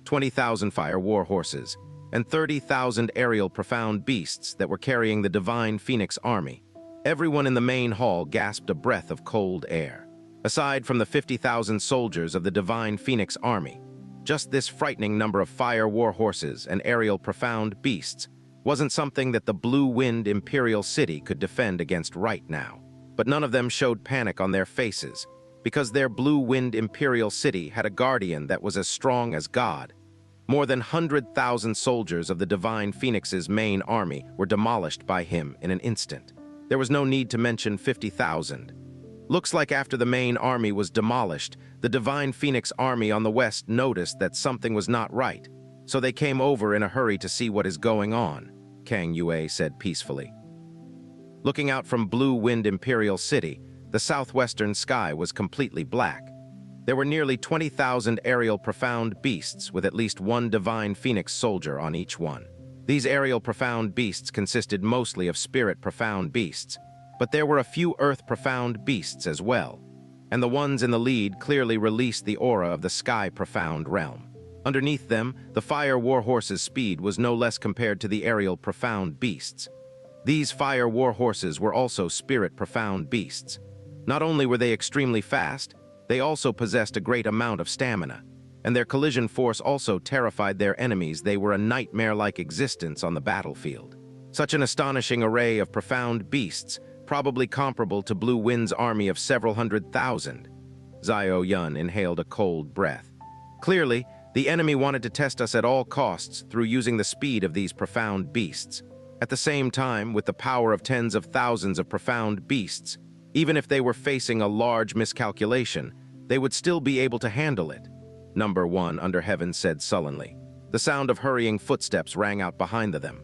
Speaker 1: 20,000 fire war horses and 30,000 aerial profound beasts that were carrying the divine phoenix army. Everyone in the main hall gasped a breath of cold air. Aside from the 50,000 soldiers of the divine phoenix army, just this frightening number of fire war horses and aerial profound beasts wasn't something that the Blue Wind Imperial City could defend against right now. But none of them showed panic on their faces, because their Blue Wind Imperial City had a guardian that was as strong as God. More than 100,000 soldiers of the Divine Phoenix's main army were demolished by him in an instant. There was no need to mention 50,000. Looks like after the main army was demolished, the Divine Phoenix army on the west noticed that something was not right, so they came over in a hurry to see what is going on, Kang Yue said peacefully. Looking out from Blue Wind Imperial City, the southwestern sky was completely black. There were nearly 20,000 aerial profound beasts with at least one divine phoenix soldier on each one. These aerial profound beasts consisted mostly of spirit profound beasts, but there were a few earth profound beasts as well, and the ones in the lead clearly released the aura of the sky profound realm. Underneath them, the fire war horse's speed was no less compared to the aerial profound beasts. These fire war horses were also spirit profound beasts. Not only were they extremely fast, they also possessed a great amount of stamina, and their collision force also terrified their enemies. They were a nightmare-like existence on the battlefield. Such an astonishing array of profound beasts, probably comparable to Blue Wind's army of several 100,000. Zhao Yun inhaled a cold breath. Clearly, the enemy wanted to test us at all costs through using the speed of these profound beasts. At the same time, with the power of tens of thousands of profound beasts, even if they were facing a large miscalculation, they would still be able to handle it. Number 1 under heaven said sullenly. The sound of hurrying footsteps rang out behind them.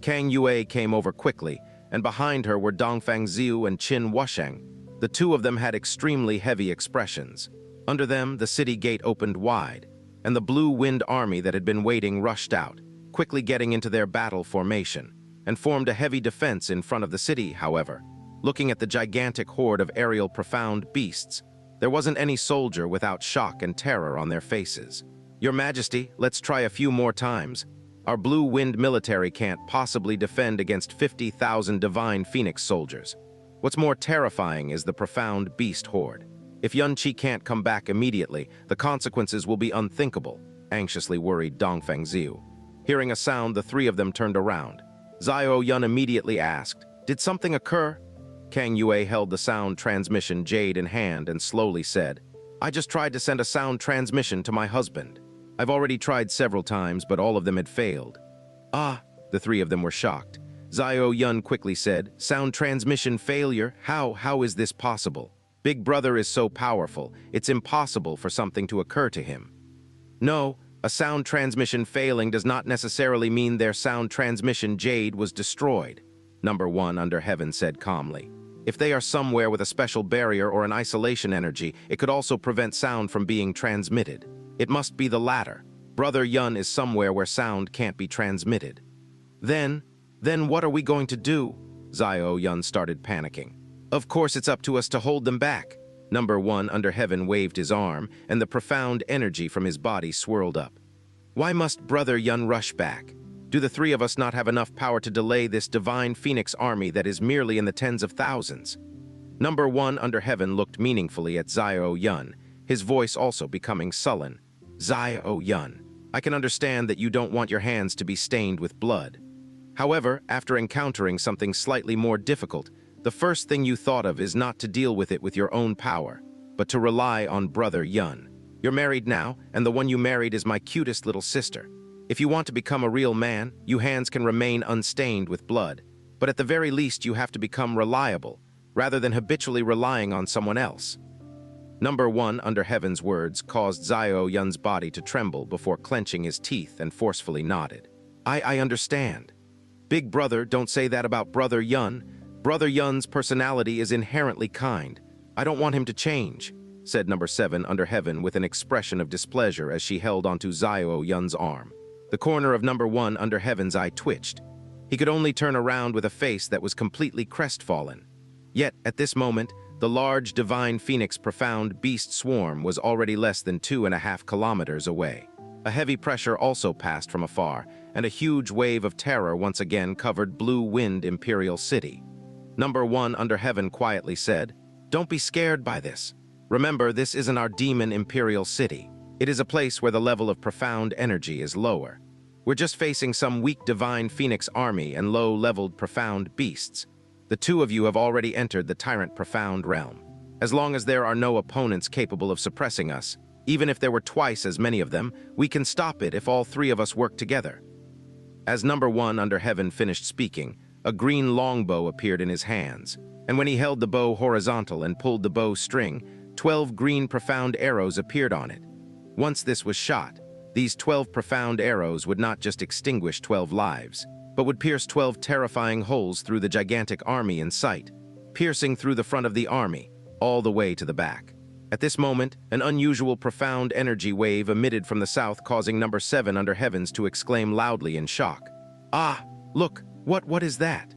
Speaker 1: Kang Yue came over quickly, and behind her were Dongfang Ziu and Qin Wusheng. The two of them had extremely heavy expressions. Under them, the city gate opened wide, and the Blue Wind army that had been waiting rushed out, quickly getting into their battle formation, and formed a heavy defense in front of the city. However, looking at the gigantic horde of aerial profound beasts, there wasn't any soldier without shock and terror on their faces. "Your Majesty, let's try a few more times. Our Blue Wind military can't possibly defend against 50,000 Divine Phoenix soldiers. What's more terrifying is the profound beast horde. If Yunqi can't come back immediately, the consequences will be unthinkable," anxiously worried Dongfeng Ziu. Hearing a sound, the three of them turned around. Zhao Yun immediately asked, "Did something occur?" Kang Yue held the sound transmission jade in hand and slowly said, "I just tried to send a sound transmission to my husband. I've already tried several times, but all of them had failed." "Ah," the three of them were shocked. Zhao Yun quickly said, "Sound transmission failure? How is this possible? Big Brother is so powerful, it's impossible for something to occur to him." "No, a sound transmission failing does not necessarily mean their sound transmission jade was destroyed," Number 1 under heaven said calmly. "If they are somewhere with a special barrier or an isolation energy, it could also prevent sound from being transmitted. It must be the latter. Brother Yun is somewhere where sound can't be transmitted." Then what are we going to do?" Zhao Yun started panicking. "Of course it's up to us to hold them back." Number 1 under heaven waved his arm, and the profound energy from his body swirled up. "Why must Brother Yun rush back? Do the three of us not have enough power to delay this Divine Phoenix army that is merely in the tens of thousands?" Number 1 under heaven looked meaningfully at Zhao Yun, his voice also becoming sullen. "Zhao Yun, I can understand that you don't want your hands to be stained with blood. However, after encountering something slightly more difficult, the first thing you thought of is not to deal with it with your own power, but to rely on Brother Yun. You're married now, and the one you married is my cutest little sister. If you want to become a real man, you hands can remain unstained with blood, but at the very least you have to become reliable, rather than habitually relying on someone else. Number 1 under Heaven's words caused Xiao Yun's body to tremble before clenching his teeth and forcefully nodded. I understand. Big brother, don't say that about Brother Yun. Brother Yun's personality is inherently kind. I don't want him to change, said Number 7 under Heaven with an expression of displeasure as she held onto Xiao Yun's arm. The corner of Number 1 under Heaven's eye twitched. He could only turn around with a face that was completely crestfallen. Yet, at this moment, the large divine phoenix profound beast swarm was already less than 2.5 kilometers away. A heavy pressure also passed from afar, and a huge wave of terror once again covered Blue Wind Imperial City. Number 1 under Heaven quietly said, "Don't be scared by this. Remember, this isn't our demon Imperial City. It is a place where the level of profound energy is lower. We're just facing some weak divine phoenix army and low-leveled profound beasts. The two of you have already entered the tyrant profound realm. As long as there are no opponents capable of suppressing us, even if there were twice as many of them, we can stop it if all three of us work together." As Number 1 under Heaven finished speaking, a green longbow appeared in his hands, and when he held the bow horizontal and pulled the bow string, 12 green profound arrows appeared on it. Once this was shot, these 12 profound arrows would not just extinguish 12 lives, but would pierce 12 terrifying holes through the gigantic army in sight, piercing through the front of the army, all the way to the back. At this moment, an unusual profound energy wave emitted from the south, causing Number 7 under Heavens to exclaim loudly in shock. "Ah, look, what is that?"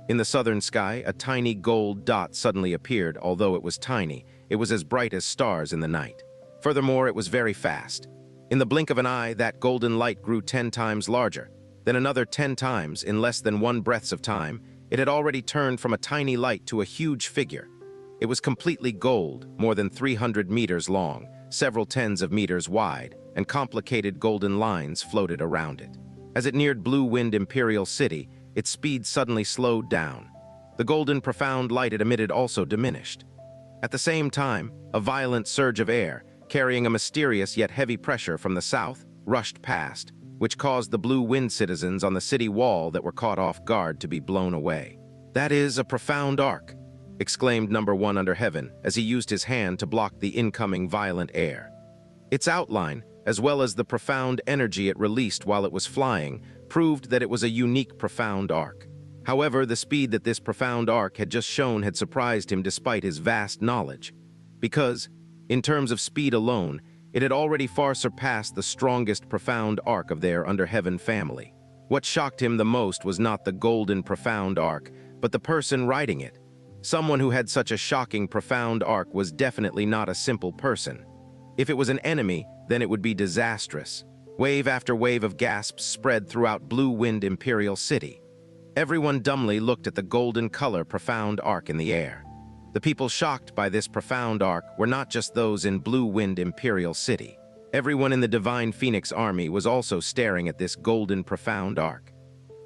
Speaker 1: In the southern sky, a tiny gold dot suddenly appeared. Although it was tiny, it was as bright as stars in the night. Furthermore, it was very fast. In the blink of an eye, that golden light grew 10 times larger. Then another 10 times, in less than 1 breath of time, it had already turned from a tiny light to a huge figure. It was completely gold, more than 300 meters long, several tens of meters wide, and complicated golden lines floated around it. As it neared Blue Wind Imperial City, its speed suddenly slowed down. The golden profound light it emitted also diminished. At the same time, a violent surge of air, carrying a mysterious yet heavy pressure from the south, rushed past, which caused the Blue Wind citizens on the city wall that were caught off guard to be blown away. "That is a profound arc," exclaimed Number 1 under Heaven as he used his hand to block the incoming violent air. Its outline, as well as the profound energy it released while it was flying, proved that it was a unique profound arc. However, the speed that this profound arc had just shown had surprised him despite his vast knowledge, because, in terms of speed alone, it had already far surpassed the strongest profound arc of their under Heaven family. What shocked him the most was not the golden profound arc, but the person riding it. Someone who had such a shocking profound arc was definitely not a simple person. If it was an enemy, then it would be disastrous. Wave after wave of gasps spread throughout Blue Wind Imperial City. Everyone dumbly looked at the golden color profound arc in the air. The people shocked by this profound arc were not just those in Blue Wind Imperial City. Everyone in the Divine Phoenix Army was also staring at this golden profound arc.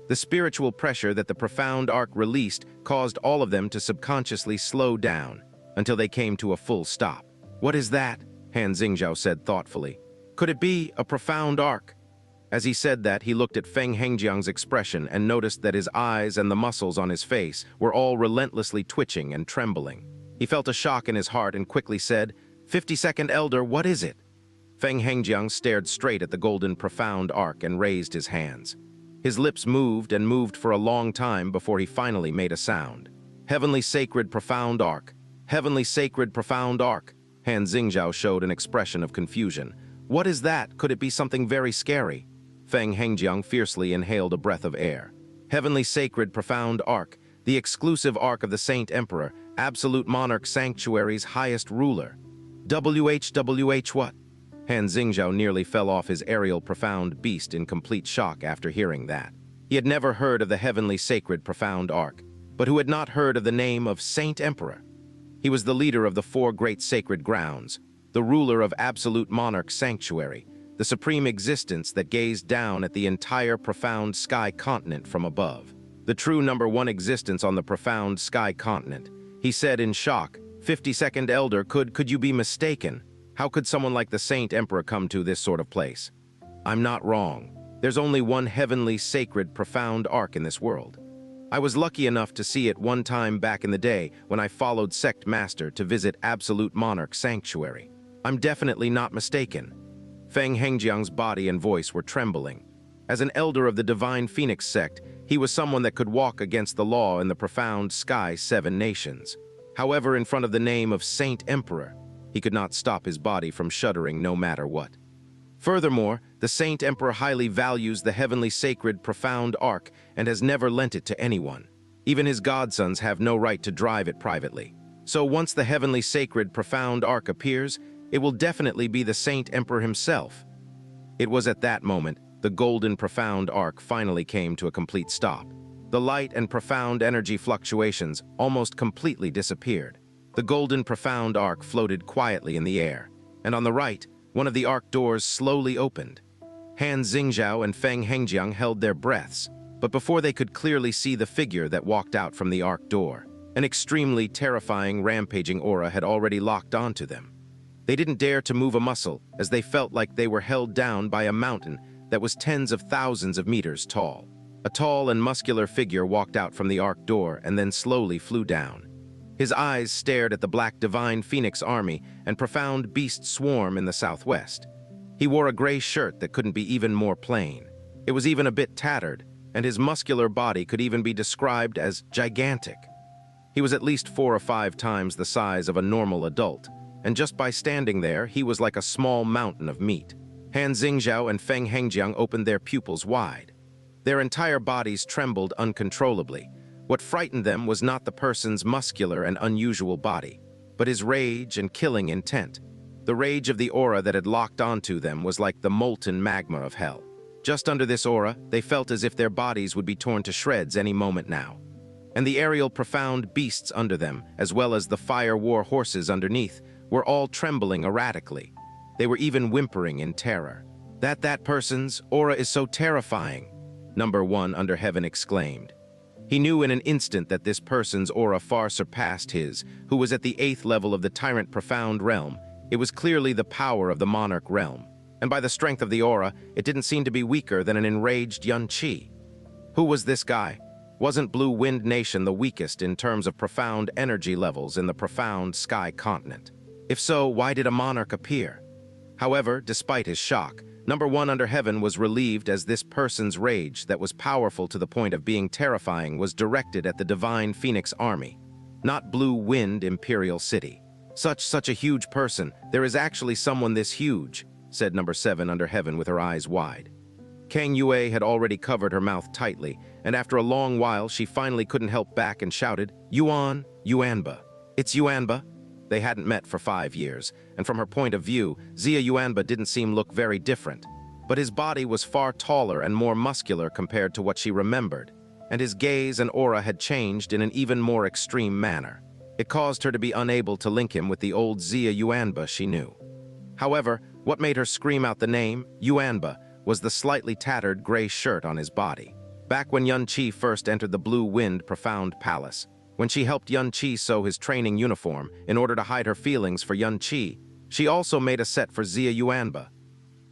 Speaker 1: The spiritual pressure that the profound arc released caused all of them to subconsciously slow down until they came to a full stop. "What is that?" Han Xingzhao said thoughtfully. "Could it be a profound arc?" As he said that, he looked at Feng Hengjiang's expression and noticed that his eyes and the muscles on his face were all relentlessly twitching and trembling. He felt a shock in his heart and quickly said, "52nd Elder, what is it?" Feng Hengjiang stared straight at the golden profound arc and raised his hands. His lips moved and moved for a long time before he finally made a sound. "Heavenly Sacred Profound Arc. Heavenly Sacred Profound Arc." Han Xingzhao showed an expression of confusion. "What is that? Could it be something very scary?" Feng Hengjiang fiercely inhaled a breath of air. "Heavenly Sacred Profound Arc, the exclusive arc of the Saint Emperor, Absolute Monarch Sanctuary's highest ruler." WHWH what? Han Xingzhao nearly fell off his aerial profound beast in complete shock after hearing that. He had never heard of the Heavenly Sacred Profound Arc, but who had not heard of the name of Saint Emperor? He was the leader of the 4 great sacred grounds, the ruler of Absolute Monarch Sanctuary, the supreme existence that gazed down at the entire profound sky continent from above. The true number one existence on the profound sky continent. He said in shock, 52nd Elder, could you be mistaken? How could someone like the Saint Emperor come to this sort of place? I'm not wrong. There's only one heavenly, sacred, profound arc in this world. I was lucky enough to see it one time back in the day when I followed Sect Master to visit Absolute Monarch Sanctuary. I'm definitely not mistaken. Feng Hengjiang's body and voice were trembling. As an elder of the Divine Phoenix sect, he was someone that could walk against the law in the profound sky 7 nations. However, in front of the name of Saint Emperor, he could not stop his body from shuddering no matter what. Furthermore, the Saint Emperor highly values the heavenly sacred profound arc and has never lent it to anyone. Even his godsons have no right to drive it privately. So once the heavenly sacred profound arc appears, it will definitely be the Saint Emperor himself. It was at that moment the golden profound arc finally came to a complete stop. The light and profound energy fluctuations almost completely disappeared. The golden profound arc floated quietly in the air, and on the right, one of the arc doors slowly opened. Han Xingzhao and Feng Hengjiang held their breaths, but before they could clearly see the figure that walked out from the arc door, an extremely terrifying, rampaging aura had already locked onto them. They didn't dare to move a muscle, as they felt like they were held down by a mountain that was tens of thousands of meters tall. A tall and muscular figure walked out from the arc door and then slowly flew down. His eyes stared at the black Divine Phoenix army and profound beast swarm in the southwest. He wore a gray shirt that couldn't be even more plain. It was even a bit tattered, and his muscular body could even be described as gigantic. He was at least 4 or 5 times the size of a normal adult, and just by standing there, he was like a small mountain of meat. Han Xingzhao and Feng Hengjiang opened their pupils wide. Their entire bodies trembled uncontrollably. What frightened them was not the person's muscular and unusual body, but his rage and killing intent. The rage of the aura that had locked onto them was like the molten magma of hell. Just under this aura, they felt as if their bodies would be torn to shreds any moment now. And the aerial profound beasts under them, as well as the fire war horses underneath, were all trembling erratically. They were even whimpering in terror. That person's aura is so terrifying, Number 1 under heaven exclaimed. He knew in an instant that this person's aura far surpassed his, who was at the 8th level of the Tyrant Profound Realm. It was clearly the power of the Monarch Realm, and by the strength of the aura, it didn't seem to be weaker than an enraged Xianxia. Who was this guy? Wasn't Blue Wind Nation the weakest in terms of profound energy levels in the profound sky continent? If so, why did a monarch appear? However, despite his shock, Number 1 under heaven was relieved as this person's rage that was powerful to the point of being terrifying was directed at the Divine Phoenix Army, not Blue Wind Imperial City. Such a huge person, there is actually someone this huge, said Number 7 under heaven with her eyes wide. Kang Yue had already covered her mouth tightly, and after a long while she finally couldn't help back and shouted, Yuanba. It's Yuanba. They hadn't met for 5 years, and from her point of view, Xia Yuanba didn't look very different. But his body was far taller and more muscular compared to what she remembered, and his gaze and aura had changed in an even more extreme manner. It caused her to be unable to link him with the old Xia Yuanba she knew. However, what made her scream out the name, Yuanba, was the slightly tattered gray shirt on his body. Back when Xianxia first entered the Blue Wind Profound Palace, when she helped Xianxia sew his training uniform in order to hide her feelings for Xianxia, she also made a set for Xia Yuanba.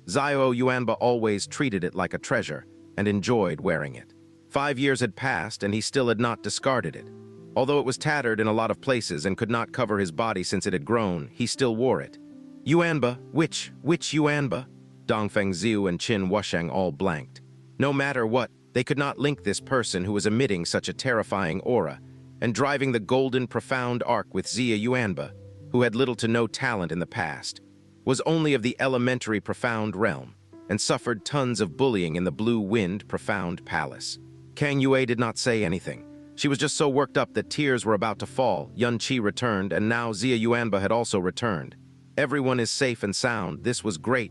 Speaker 1: Xiao Yuanba always treated it like a treasure and enjoyed wearing it. 5 years had passed and he still had not discarded it. Although it was tattered in a lot of places and could not cover his body since it had grown, he still wore it. Yuanba, which Yuanba? Dongfeng Ziu and Qin Wusheng all blanked. No matter what, they could not link this person who was emitting such a terrifying aura and driving the golden profound arc with Xia Yuanba, who had little to no talent in the past, was only of the elementary profound realm, and suffered tons of bullying in the Blue Wind Profound Palace. Kang Yue did not say anything. She was just so worked up that tears were about to fall. Xianxia returned, and now Xia Yuanba had also returned. Everyone is safe and sound. This was great.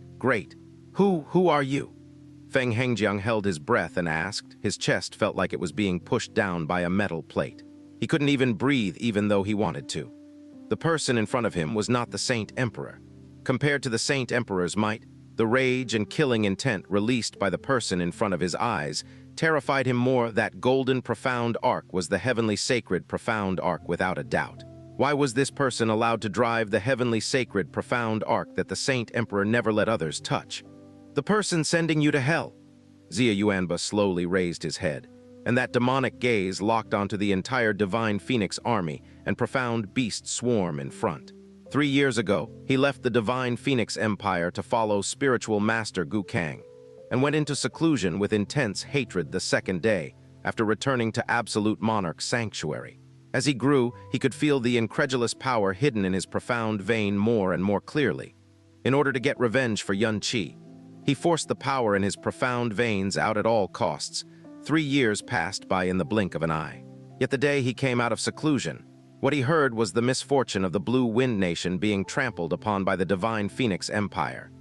Speaker 1: Who are you? Feng Hengjiang held his breath and asked. His chest felt like it was being pushed down by a metal plate. He couldn't even breathe even though he wanted to. The person in front of him was not the Saint Emperor. Compared to the Saint Emperor's might, The rage and killing intent released by the person in front of his eyes terrified him more. That golden profound arc was the heavenly sacred profound arc without a doubt. Why was this person allowed to drive the heavenly sacred profound arc that the Saint Emperor never let others touch? The person sending you to hell. Xia Yuanba slowly raised his head, and that demonic gaze locked onto the entire divine phoenix army and profound beast swarm in front. 3 years ago, he left the divine phoenix empire to follow spiritual master Gu Kang, and went into seclusion with intense hatred the second day after returning to absolute monarch's sanctuary. As he grew, he could feel the incredulous power hidden in his profound vein more and more clearly. In order to get revenge for Yun Qi, he forced the power in his profound veins out at all costs. 3 years passed by in the blink of an eye. Yet the day he came out of seclusion, what he heard was the misfortune of the Blue Wind Nation being trampled upon by the divine Phoenix Empire.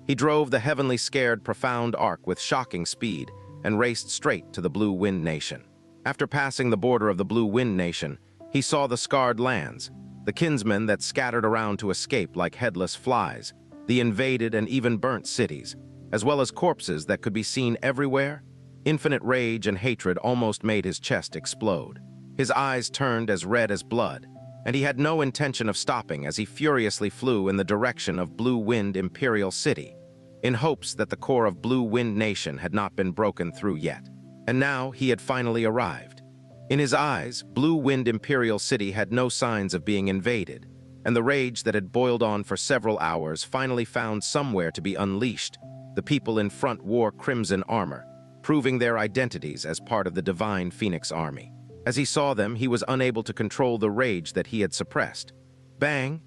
Speaker 1: He drove the heavenly scared profound arc with shocking speed and raced straight to the Blue Wind Nation. After passing the border of the Blue Wind Nation, he saw the scarred lands, the kinsmen that scattered around to escape like headless flies, the invaded and even burnt cities, as well as corpses that could be seen everywhere. Infinite rage and hatred almost made his chest explode. His eyes turned as red as blood, and he had no intention of stopping as he furiously flew in the direction of Blue Wind Imperial City, in hopes that the core of Blue Wind Nation had not been broken through yet. And now he had finally arrived. In his eyes, Blue Wind Imperial City had no signs of being invaded, and the rage that had boiled on for several hours finally found somewhere to be unleashed. The people in front wore crimson armor, proving their identities as part of the divine Phoenix army. As he saw them, he was unable to control the rage that he had suppressed. Bang!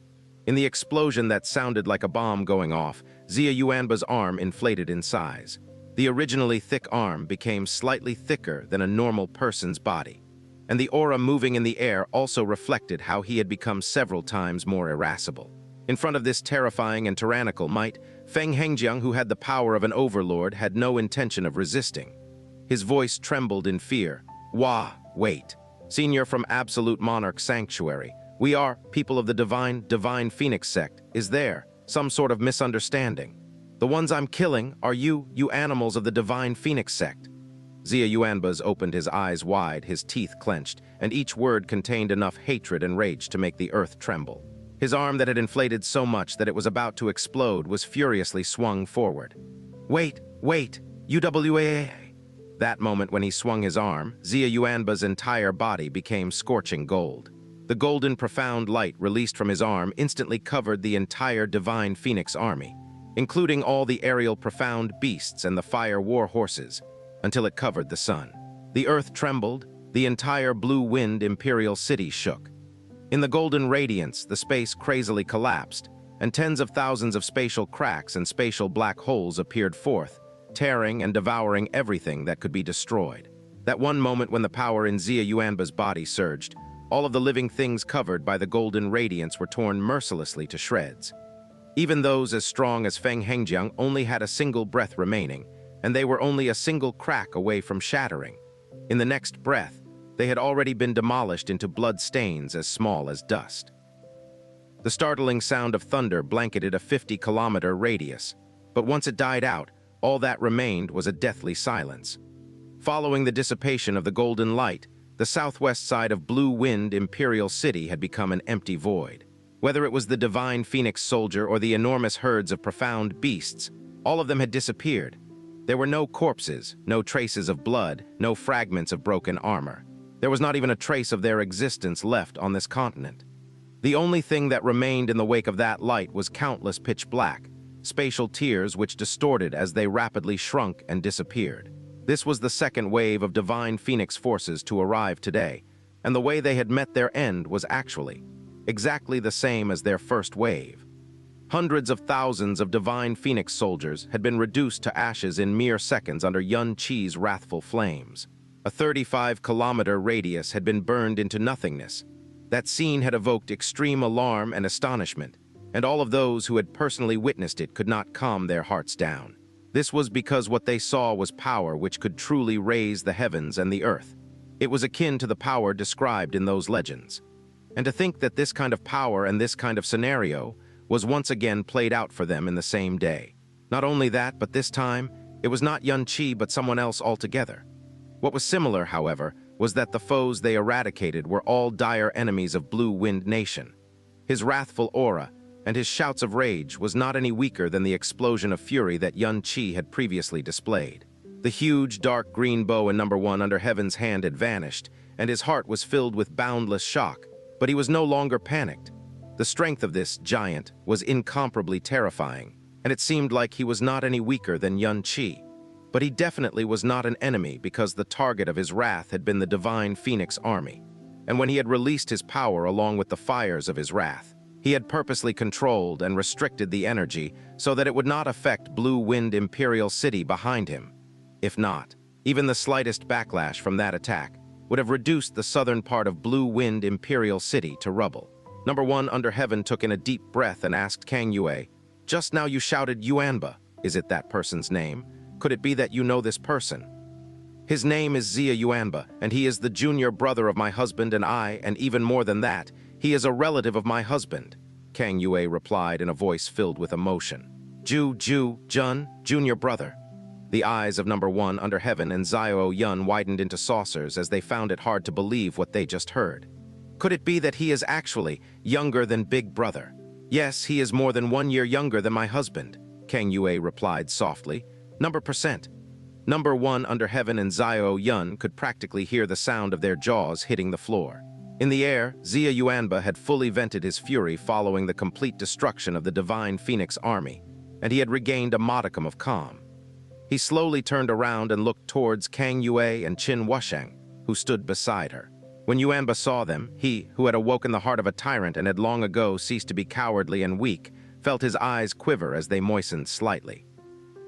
Speaker 1: In the explosion that sounded like a bomb going off, Xia Yuanba's arm inflated in size. The originally thick arm became slightly thicker than a normal person's body, and the aura moving in the air also reflected how he had become several times more irascible. In front of this terrifying and tyrannical might, Feng Hengjiang, who had the power of an overlord, had no intention of resisting. His voice trembled in fear. Wait. Senior from Absolute Monarch Sanctuary. We are people of the divine Phoenix sect. Is there some sort of misunderstanding? The ones I'm killing are you animals of the divine Phoenix sect. Xia Yuanbas opened his eyes wide, his teeth clenched, and each word contained enough hatred and rage to make the earth tremble. His arm that had inflated so much that it was about to explode was furiously swung forward. Wait, UWAA. That moment when he swung his arm, Xia Yuanba's entire body became scorching gold. The golden profound light released from his arm instantly covered the entire divine Phoenix army, including all the aerial profound beasts and the fire war horses, until it covered the sun. The earth trembled, the entire Blue Wind Imperial City shook. In the golden radiance, the space crazily collapsed, and tens of thousands of spatial cracks and spatial black holes appeared forth, tearing and devouring everything that could be destroyed. That one moment when the power in Xia Yuanba's body surged, all of the living things covered by the golden radiance were torn mercilessly to shreds. Even those as strong as Feng Hengjiang only had a single breath remaining, and they were only a single crack away from shattering. In the next breath, they had already been demolished into blood stains as small as dust. The startling sound of thunder blanketed a 50-kilometer radius, but once it died out, all that remained was a deathly silence. Following the dissipation of the golden light, the southwest side of Blue Wind Imperial City had become an empty void. Whether it was the divine Phoenix soldier or the enormous herds of profound beasts, all of them had disappeared. There were no corpses, no traces of blood, no fragments of broken armor. There was not even a trace of their existence left on this continent. The only thing that remained in the wake of that light was countless pitch black, spatial tears which distorted as they rapidly shrunk and disappeared. This was the second wave of divine Phoenix forces to arrive today, and the way they had met their end was actually exactly the same as their first wave. Hundreds of thousands of divine Phoenix soldiers had been reduced to ashes in mere seconds under Yun Qi's wrathful flames. A 35-kilometer radius had been burned into nothingness. That scene had evoked extreme alarm and astonishment, and all of those who had personally witnessed it could not calm their hearts down. This was because what they saw was power which could truly raise the heavens and the earth. It was akin to the power described in those legends. And to think that this kind of power and this kind of scenario was once again played out for them in the same day. Not only that, but this time, it was not Yun Qi but someone else altogether. What was similar, however, was that the foes they eradicated were all dire enemies of Blue Wind Nation. His wrathful aura and his shouts of rage was not any weaker than the explosion of fury that Yun Qi had previously displayed. The huge, dark green bow in number 1 under Heaven's hand had vanished, and his heart was filled with boundless shock, but he was no longer panicked. The strength of this giant was incomparably terrifying, and it seemed like he was not any weaker than Yun Qi. But he definitely was not an enemy because the target of his wrath had been the divine Phoenix army. And when he had released his power along with the fires of his wrath, he had purposely controlled and restricted the energy so that it would not affect Blue Wind Imperial City behind him. If not, even the slightest backlash from that attack would have reduced the southern part of Blue Wind Imperial City to rubble. Number 1 under Heaven took in a deep breath and asked Kang Yue, "Just now you shouted Yuanba. Is it that person's name? Could it be that you know this person?" "His name is Xia Yuanba, and he is the junior brother of my husband and I, and even more than that, he is a relative of my husband," Kang Yue replied in a voice filled with emotion. Jun, junior brother." The eyes of number 1 under Heaven and Xiao Yun widened into saucers as they found it hard to believe what they just heard. Could it be that he is actually younger than Big Brother? "Yes, he is more than 1 year younger than my husband," Kang Yue replied softly. "%." Number 1 under Heaven and Xiao Yun could practically hear the sound of their jaws hitting the floor. In the air, Xia Yuanba had fully vented his fury following the complete destruction of the divine Phoenix army, and he had regained a modicum of calm. He slowly turned around and looked towards Kang Yue and Qin Wusheng, who stood beside her. When Yuanba saw them, he, who had awoken the heart of a tyrant and had long ago ceased to be cowardly and weak, felt his eyes quiver as they moistened slightly.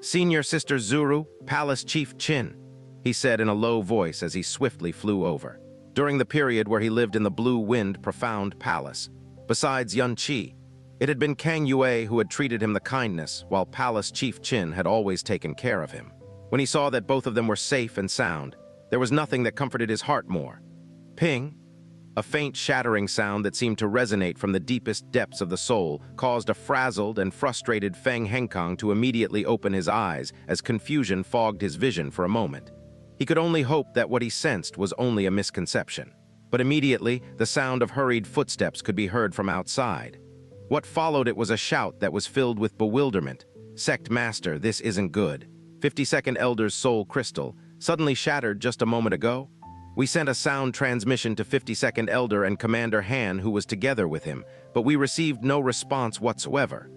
Speaker 1: "Senior Sister Zuru, Palace Chief Qin," he said in a low voice as he swiftly flew over. During the period where he lived in the Blue Wind Profound Palace, besides Yun Qi, it had been Kang Yue who had treated him the kindness, while Palace Chief Qin had always taken care of him. When he saw that both of them were safe and sound, there was nothing that comforted his heart more. Ping! A faint shattering sound that seemed to resonate from the deepest depths of the soul caused a frazzled and frustrated Feng Henkang to immediately open his eyes as confusion fogged his vision for a moment. He could only hope that what he sensed was only a misconception. But immediately, the sound of hurried footsteps could be heard from outside. What followed it was a shout that was filled with bewilderment. "Sect Master, this isn't good. 52nd Elder's soul crystal, suddenly shattered just a moment ago? We sent a sound transmission to 52nd Elder and Commander Han, who was together with him, but we received no response whatsoever."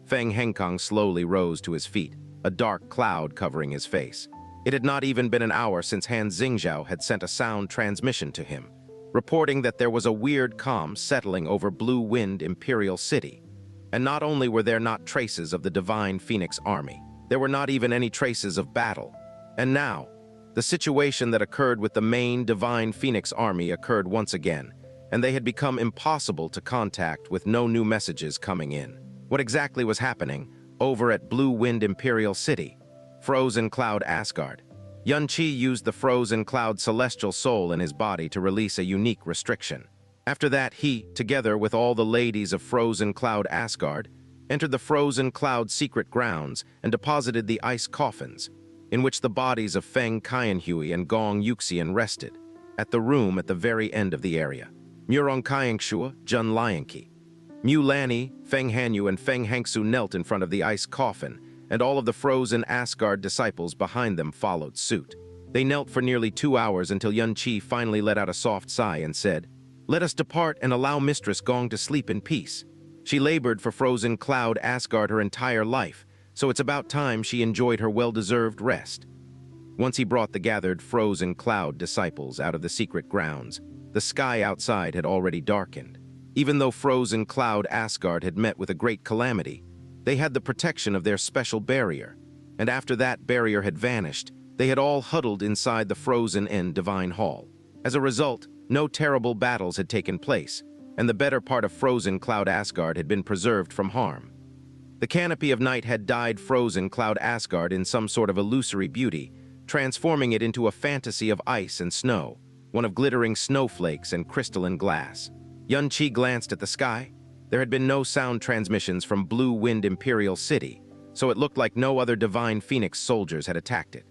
Speaker 1: Feng Henkang slowly rose to his feet, a dark cloud covering his face. It had not even been an hour since Han Xingzhao had sent a sound transmission to him, reporting that there was a weird calm settling over Blue Wind Imperial City. And not only were there not traces of the divine Phoenix army, there were not even any traces of battle. And now, the situation that occurred with the main divine Phoenix army occurred once again, and they had become impossible to contact with no new messages coming in. What exactly was happening over at Blue Wind Imperial City? Frozen Cloud Asgard. Yun Qi used the Frozen Cloud Celestial Soul in his body to release a unique restriction. After that, he, together with all the ladies of Frozen Cloud Asgard, entered the Frozen Cloud secret grounds and deposited the ice coffins, in which the bodies of Feng Qianhui and Gong Yuxian rested, at the room at the very end of the area. Murong Qiangshua, Jun Lianqi. Mu Lani, Feng Hanyu, and Feng Hangsu knelt in front of the ice coffin, and all of the Frozen Asgard disciples behind them followed suit. They knelt for nearly 2 hours until Yun Qi finally let out a soft sigh and said, "Let us depart and allow Mistress Gong to sleep in peace. She labored for Frozen Cloud Asgard her entire life, so it's about time she enjoyed her well-deserved rest." Once he brought the gathered Frozen Cloud disciples out of the secret grounds, the sky outside had already darkened. Even though Frozen Cloud Asgard had met with a great calamity, they had the protection of their special barrier, and after that barrier had vanished, they had all huddled inside the Frozen End Divine Hall. As a result, no terrible battles had taken place, and the better part of Frozen Cloud Asgard had been preserved from harm. The canopy of night had dyed Frozen Cloud Asgard in some sort of illusory beauty, transforming it into a fantasy of ice and snow, one of glittering snowflakes and crystalline glass. Yun Qi glanced at the sky. There had been no sound transmissions from Blue Wind Imperial City, so it looked like no other divine phoenix soldiers had attacked it.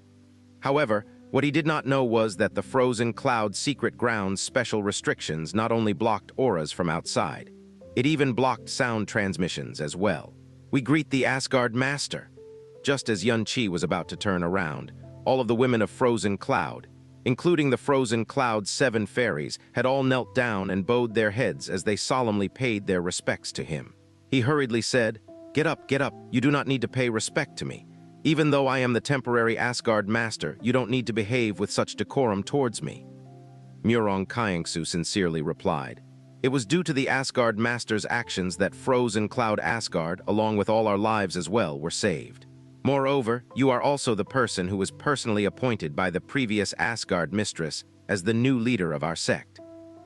Speaker 1: However, what he did not know was that the frozen cloud's secret ground's special restrictions not only blocked auras from outside, it even blocked sound transmissions as well. "We greet the Asgard Master." Just as Xianxia was about to turn around, all of the women of Frozen Cloud, including the Frozen Cloud's 7 fairies, had all knelt down and bowed their heads as they solemnly paid their respects to him. He hurriedly said, get up, you do not need to pay respect to me. Even though I am the temporary Asgard Master, you don't need to behave with such decorum towards me." Qingsheng sincerely replied, "It was due to the Asgard Master's actions that Frozen Cloud Asgard, along with all our lives as well, were saved. Moreover, you are also the person who was personally appointed by the previous Asgard Mistress as the new leader of our sect.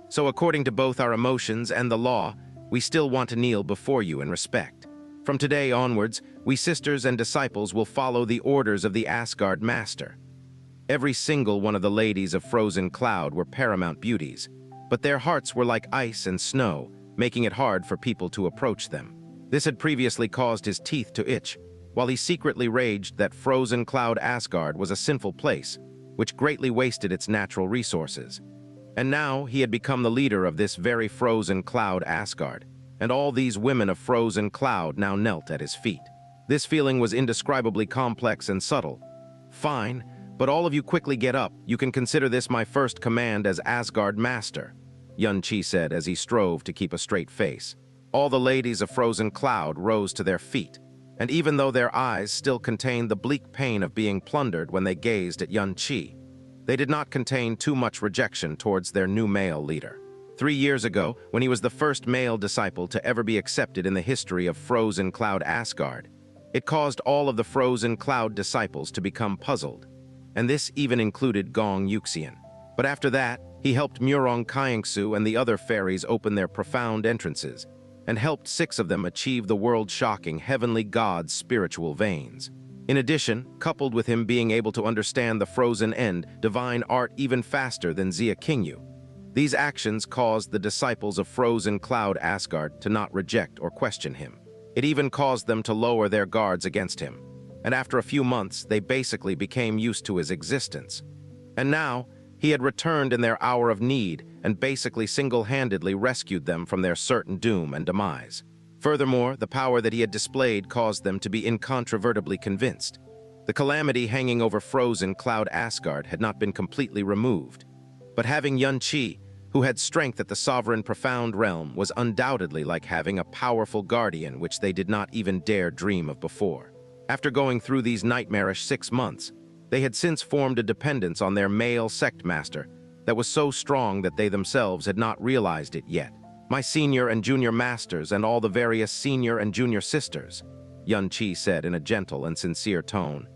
Speaker 1: So according to both our emotions and the law, we still want to kneel before you in respect. From today onwards, we sisters and disciples will follow the orders of the Asgard Master." Every single one of the ladies of Frozen Cloud were paramount beauties, but their hearts were like ice and snow, making it hard for people to approach them. This had previously caused his teeth to itch, while he secretly raged that Frozen Cloud Asgard was a sinful place, which greatly wasted its natural resources. And now he had become the leader of this very Frozen Cloud Asgard, and all these women of Frozen Cloud now knelt at his feet. This feeling was indescribably complex and subtle. "Fine, but all of you quickly get up. You can consider this my first command as Asgard Master," Xianxia said as he strove to keep a straight face. All the ladies of Frozen Cloud rose to their feet, and even though their eyes still contained the bleak pain of being plundered when they gazed at Xianxia, they did not contain too much rejection towards their new male leader. 3 years ago, when he was the first male disciple to ever be accepted in the history of Frozen Cloud Asgard, it caused all of the Frozen Cloud disciples to become puzzled, and this even included Gong Yuxian. But after that, he helped Qingsheng and the other fairies open their profound entrances, and helped 6 of them achieve the world-shocking heavenly god's spiritual veins. In addition, coupled with him being able to understand the frozen end divine art even faster than Xianxia, these actions caused the disciples of Frozen Cloud Asgard to not reject or question him. It even caused them to lower their guards against him, and after a few months, they basically became used to his existence. And now, he had returned in their hour of need and basically single-handedly rescued them from their certain doom and demise. Furthermore, the power that he had displayed caused them to be incontrovertibly convinced. The calamity hanging over Frozen Cloud Asgard had not been completely removed, but having Xianxia, who had strength at the sovereign profound realm, was undoubtedly like having a powerful guardian which they did not even dare dream of before. After going through these nightmarish 6 months, they had since formed a dependence on their male sect master that was so strong that they themselves had not realized it yet. "My senior and junior masters and all the various senior and junior sisters," Xianxia said in a gentle and sincere tone.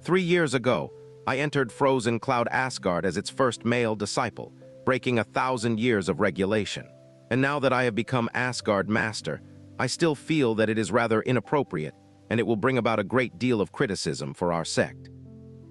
Speaker 1: 3 years ago, I entered Frozen Cloud Asgard as its first male disciple, breaking 1,000 years of regulation. And now that I have become Asgard Master, I still feel that it is rather inappropriate, and it will bring about a great deal of criticism for our sect.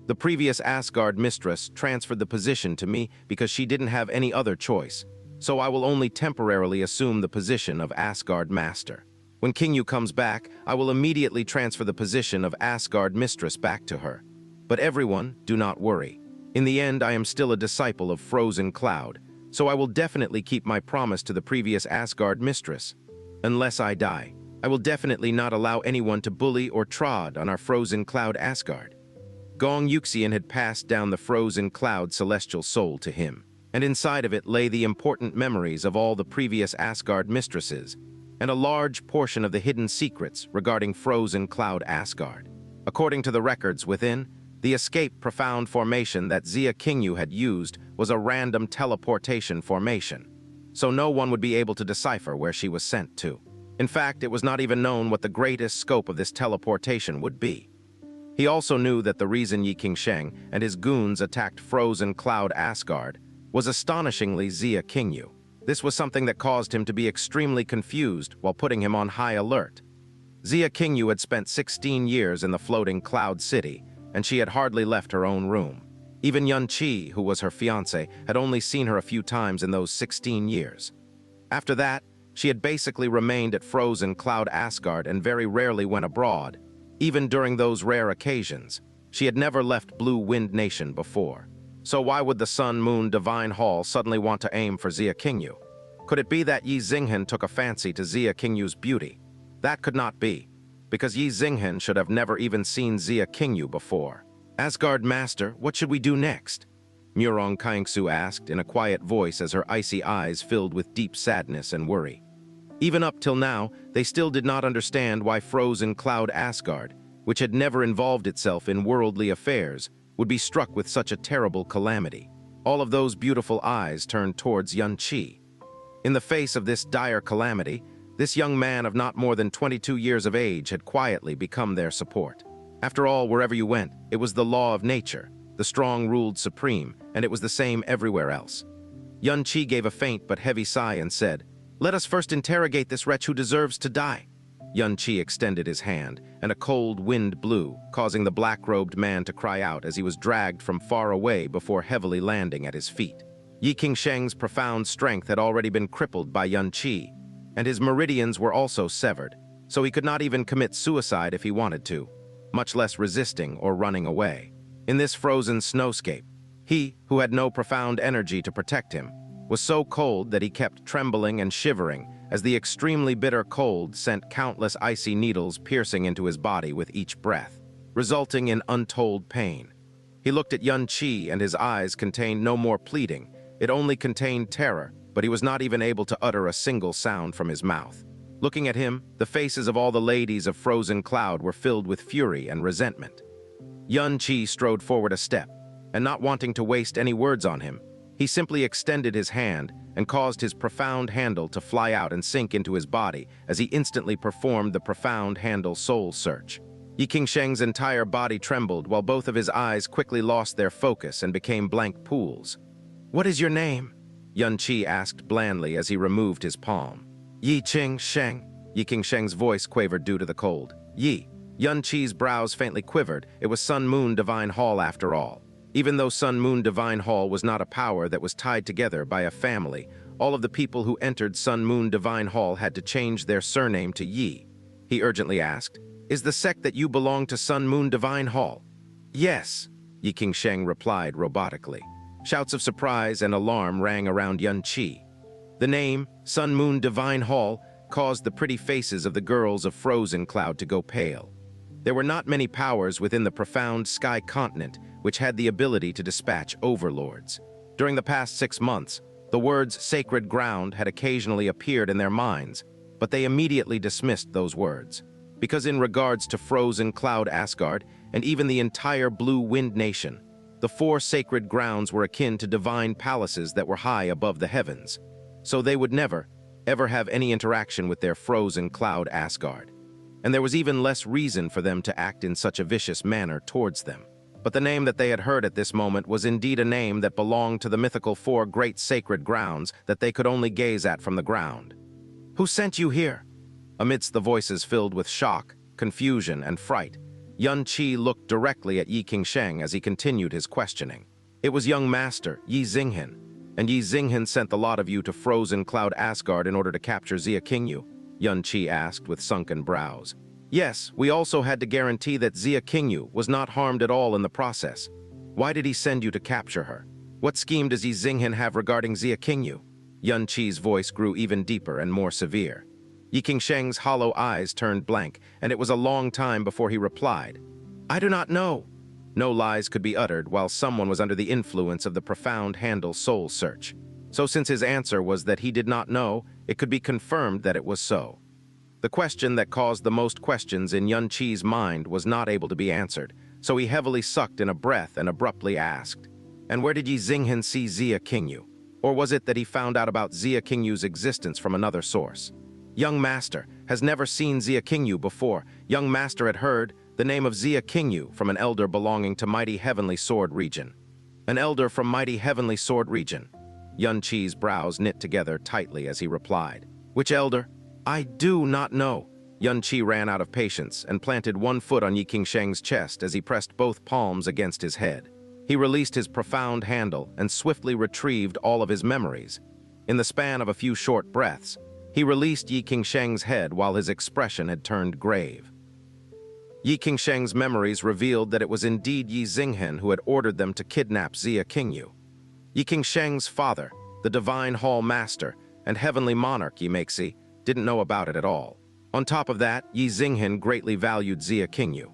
Speaker 1: The previous Asgard Mistress transferred the position to me because she didn't have any other choice, so I will only temporarily assume the position of Asgard Master. When Qingyu comes back, I will immediately transfer the position of Asgard Mistress back to her. But everyone, do not worry. In the end, I am still a disciple of Frozen Cloud, so I will definitely keep my promise to the previous Asgard Mistress. Unless I die, I will definitely not allow anyone to bully or trod on our Frozen Cloud Asgard." Gong Yuxian had passed down the Frozen Cloud celestial soul to him, and inside of it lay the important memories of all the previous Asgard mistresses, and a large portion of the hidden secrets regarding Frozen Cloud Asgard. According to the records within, the escape profound formation that Xianxia had used was a random teleportation formation, so no one would be able to decipher where she was sent to. In fact, it was not even known what the greatest scope of this teleportation would be. He also knew that the reason Qingsheng and his goons attacked Frozen Cloud Asgard was astonishingly Xianxia. This was something that caused him to be extremely confused while putting him on high alert. Xianxia had spent 16 years in the floating cloud city, and she had hardly left her own room. Even Xianxia, who was her fiancé, had only seen her a few times in those 16 years. After that, she had basically remained at Frozen Cloud Asgard and very rarely went abroad, even during those rare occasions. She had never left Blue Wind Nation before. So why would the Sun Moon Divine Hall suddenly want to aim for Xia Qingyu? Could it be that Ye Xinghen took a fancy to Xia Qingyu's beauty? That could not be, because Ye Xinghen should have never even seen Xia Qingyu before. Asgard Master, what should we do next? Murong Qiangsu asked in a quiet voice as her icy eyes filled with deep sadness and worry. Even up till now, they still did not understand why frozen cloud Asgard, which had never involved itself in worldly affairs, would be struck with such a terrible calamity. All of those beautiful eyes turned towards Xianxia. In the face of this dire calamity, this young man of not more than 22 years of age had quietly become their support. After all, wherever you went, it was the law of nature. The strong ruled supreme, and it was the same everywhere else. Xianxia gave a faint but heavy sigh and said, "Let us first interrogate this wretch who deserves to die." Xianxia extended his hand, and a cold wind blew, causing the black-robed man to cry out as he was dragged from far away before heavily landing at his feet. Yi Qingsheng's profound strength had already been crippled by Xianxia, and his meridians were also severed, so he could not even commit suicide if he wanted to, much less resisting or running away. In this frozen snowscape, he, who had no profound energy to protect him, was so cold that he kept trembling and shivering as the extremely bitter cold sent countless icy needles piercing into his body with each breath, resulting in untold pain. He looked at Xianxia and his eyes contained no more pleading, it only contained terror, but he was not even able to utter a single sound from his mouth. Looking at him, the faces of all the ladies of Frozen Cloud were filled with fury and resentment. Xianxia strode forward a step, and not wanting to waste any words on him, he simply extended his hand and caused his profound handle to fly out and sink into his body as he instantly performed the profound handle soul search. Yi Qingsheng's entire body trembled while both of his eyes quickly lost their focus and became blank pools. "What is your name?" Xianxia asked blandly as he removed his palm. "Yi Qingsheng." Yi Qingsheng's voice quavered due to the cold. "Yi." Xianxia's brows faintly quivered. It was Sun Moon Divine Hall after all. Even though Sun Moon Divine Hall was not a power that was tied together by a family, all of the people who entered Sun Moon Divine Hall had to change their surname to Yi. He urgently asked, "Is the sect that you belong to Sun Moon Divine Hall?" "Yes," Yi Qingsheng replied robotically. Shouts of surprise and alarm rang around Xianxia. The name, Sun Moon Divine Hall, caused the pretty faces of the girls of Frozen Cloud to go pale. There were not many powers within the profound sky continent which had the ability to dispatch overlords. During the past 6 months, the words sacred ground had occasionally appeared in their minds, but they immediately dismissed those words. Because in regards to Frozen Cloud Asgard, and even the entire Blue Wind Nation, the 4 sacred grounds were akin to divine palaces that were high above the heavens, so they would never, ever have any interaction with their Frozen Cloud Asgard. And there was even less reason for them to act in such a vicious manner towards them. But the name that they had heard at this moment was indeed a name that belonged to the mythical 4 great sacred grounds that they could only gaze at from the ground. "Who sent you here?" Amidst the voices filled with shock, confusion, and fright, Xianxia looked directly at Yi Qingsheng as he continued his questioning. "It was young master, Ye Xinghen, and Ye Xinghen sent the lot of you to Frozen Cloud Asgard in order to capture Xia Qingyu?" Xianxia asked with sunken brows. "Yes, we also had to guarantee that Xia Qingyu was not harmed at all in the process. Why did he send you to capture her? What scheme does Ye Xinghen have regarding Xia Qingyu?" Xianxia's voice grew even deeper and more severe. Yi Qingsheng's hollow eyes turned blank, and it was a long time before he replied. "I do not know." No lies could be uttered while someone was under the influence of the profound handle soul search. So since his answer was that he did not know, it could be confirmed that it was so. The question that caused the most questions in Xianxia's mind was not able to be answered, so he heavily sucked in a breath and abruptly asked, "And where did Ye Xinghen see Xia Qingyu? Or was it that he found out about Xia Qingyu's existence from another source?" Young Master has never seen Xia Qingyu before. Young Master had heard the name of Xia Qingyu from an elder belonging to Mighty Heavenly Sword region. An elder from Mighty Heavenly Sword region. Xianxia's brows knit together tightly as he replied, "Which elder? I do not know." Xianxia ran out of patience and planted one foot on Yi Qingsheng's chest as he pressed both palms against his head. He released his profound handle and swiftly retrieved all of his memories. In the span of a few short breaths, he released Yi Qingsheng's head while his expression had turned grave. Qingsheng's memories revealed that it was indeed Ye Ziyi who had ordered them to kidnap Xianxia Cultivation. Qingsheng's father, the divine hall master and heavenly monarch Ye Ziyi, didn't know about it at all. On top of that, Ye Ziyi greatly valued Xianxia Cultivation.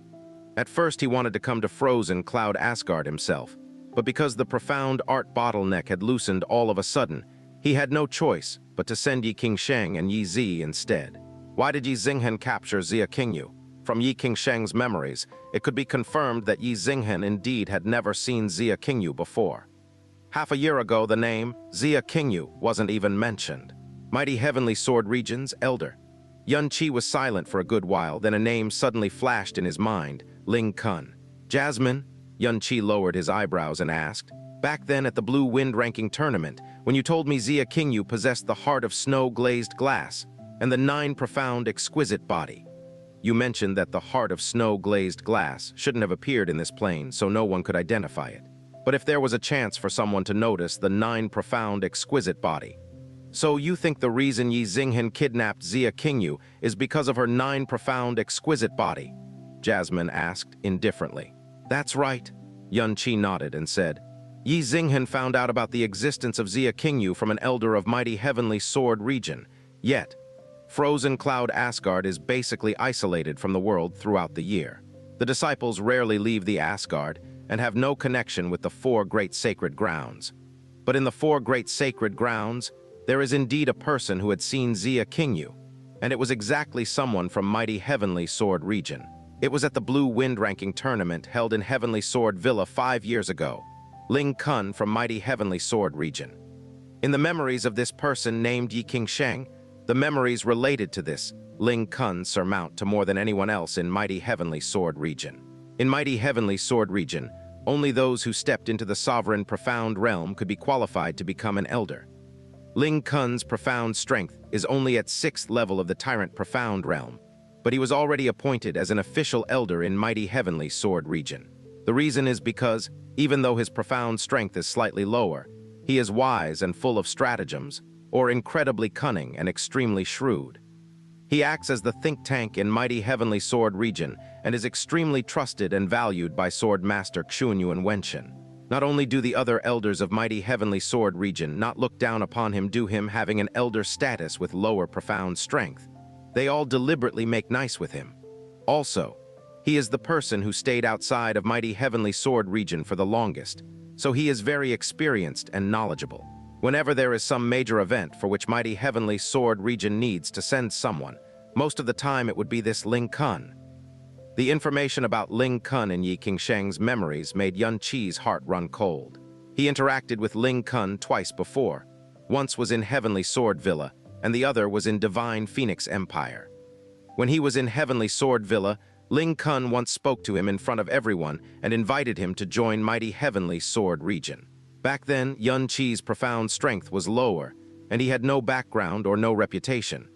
Speaker 1: At first he wanted to come to Frozen Cloud Asgard himself, but because the profound art bottleneck had loosened all of a sudden, he had no choice but to send Qingsheng and Ye Ziyi instead. Why did Ye Ziyi capture Xianxia Cultivation? From Qingsheng's memories, it could be confirmed that Ye Ziyi indeed had never seen Xianxia Cultivation before. Half a year ago, the name Xianxia Cultivation wasn't even mentioned. Mighty Heavenly Sword Region's elder. Yunqi was silent for a good while, then a name suddenly flashed in his mind, Ling Kun. Jasmine? Yunqi lowered his eyebrows and asked, "Back then at the Blue Wind Ranking Tournament, when you told me Xianxia Cultivation possessed the heart of snow-glazed glass and the 9 profound exquisite body. You mentioned that the heart of snow-glazed glass shouldn't have appeared in this plane so no one could identify it. But if there was a chance for someone to notice the 9 profound exquisite body. So you think the reason Ye Ziyi kidnapped Xianxia Cultivation is because of her 9 profound exquisite body?" Jasmine asked indifferently. "That's right." Yunqi nodded and said, "Ye Ziyi found out about the existence of Xianxia Cultivation from an elder of Mighty Heavenly Sword region. Yet, Frozen Cloud Asgard is basically isolated from the world throughout the year. The disciples rarely leave the Asgard and have no connection with the 4 great sacred grounds. But in the 4 great sacred grounds, there is indeed a person who had seen Xianxia Cultivation, and it was exactly someone from Mighty Heavenly Sword region. It was at the Blue Wind Ranking Tournament held in Heavenly Sword Villa 5 years ago. Ling Kun from Mighty Heavenly Sword region. In the memories of this person named Qingsheng, the memories related to this Ling Kun surmount to more than anyone else in Mighty Heavenly Sword region. In Mighty Heavenly Sword region, only those who stepped into the sovereign profound realm could be qualified to become an elder. Ling Kun's profound strength is only at 6th level of the Tyrant Profound Realm, but he was already appointed as an official elder in Mighty Heavenly Sword region. The reason is because, even though his profound strength is slightly lower, he is wise and full of stratagems, or incredibly cunning and extremely shrewd. He acts as the think tank in Mighty Heavenly Sword region and is extremely trusted and valued by Sword Master Xuanyuan Wenshin. Not only do the other elders of Mighty Heavenly Sword region not look down upon him due him having an elder status with lower profound strength, they all deliberately make nice with him. Also, he is the person who stayed outside of Mighty Heavenly Sword region for the longest, so he is very experienced and knowledgeable. Whenever there is some major event for which Mighty Heavenly Sword region needs to send someone, most of the time it would be this Ling Kun. The information about Ling Kun and Qingsheng's memories made Yunqi's heart run cold. He interacted with Ling Kun twice before. Once was in Heavenly Sword Villa, and the other was in Divine Phoenix Empire. When he was in Heavenly Sword Villa, Ling Kun once spoke to him in front of everyone and invited him to join Mighty Heavenly Sword region. Back then, Yunqi's profound strength was lower, and he had no background or no reputation.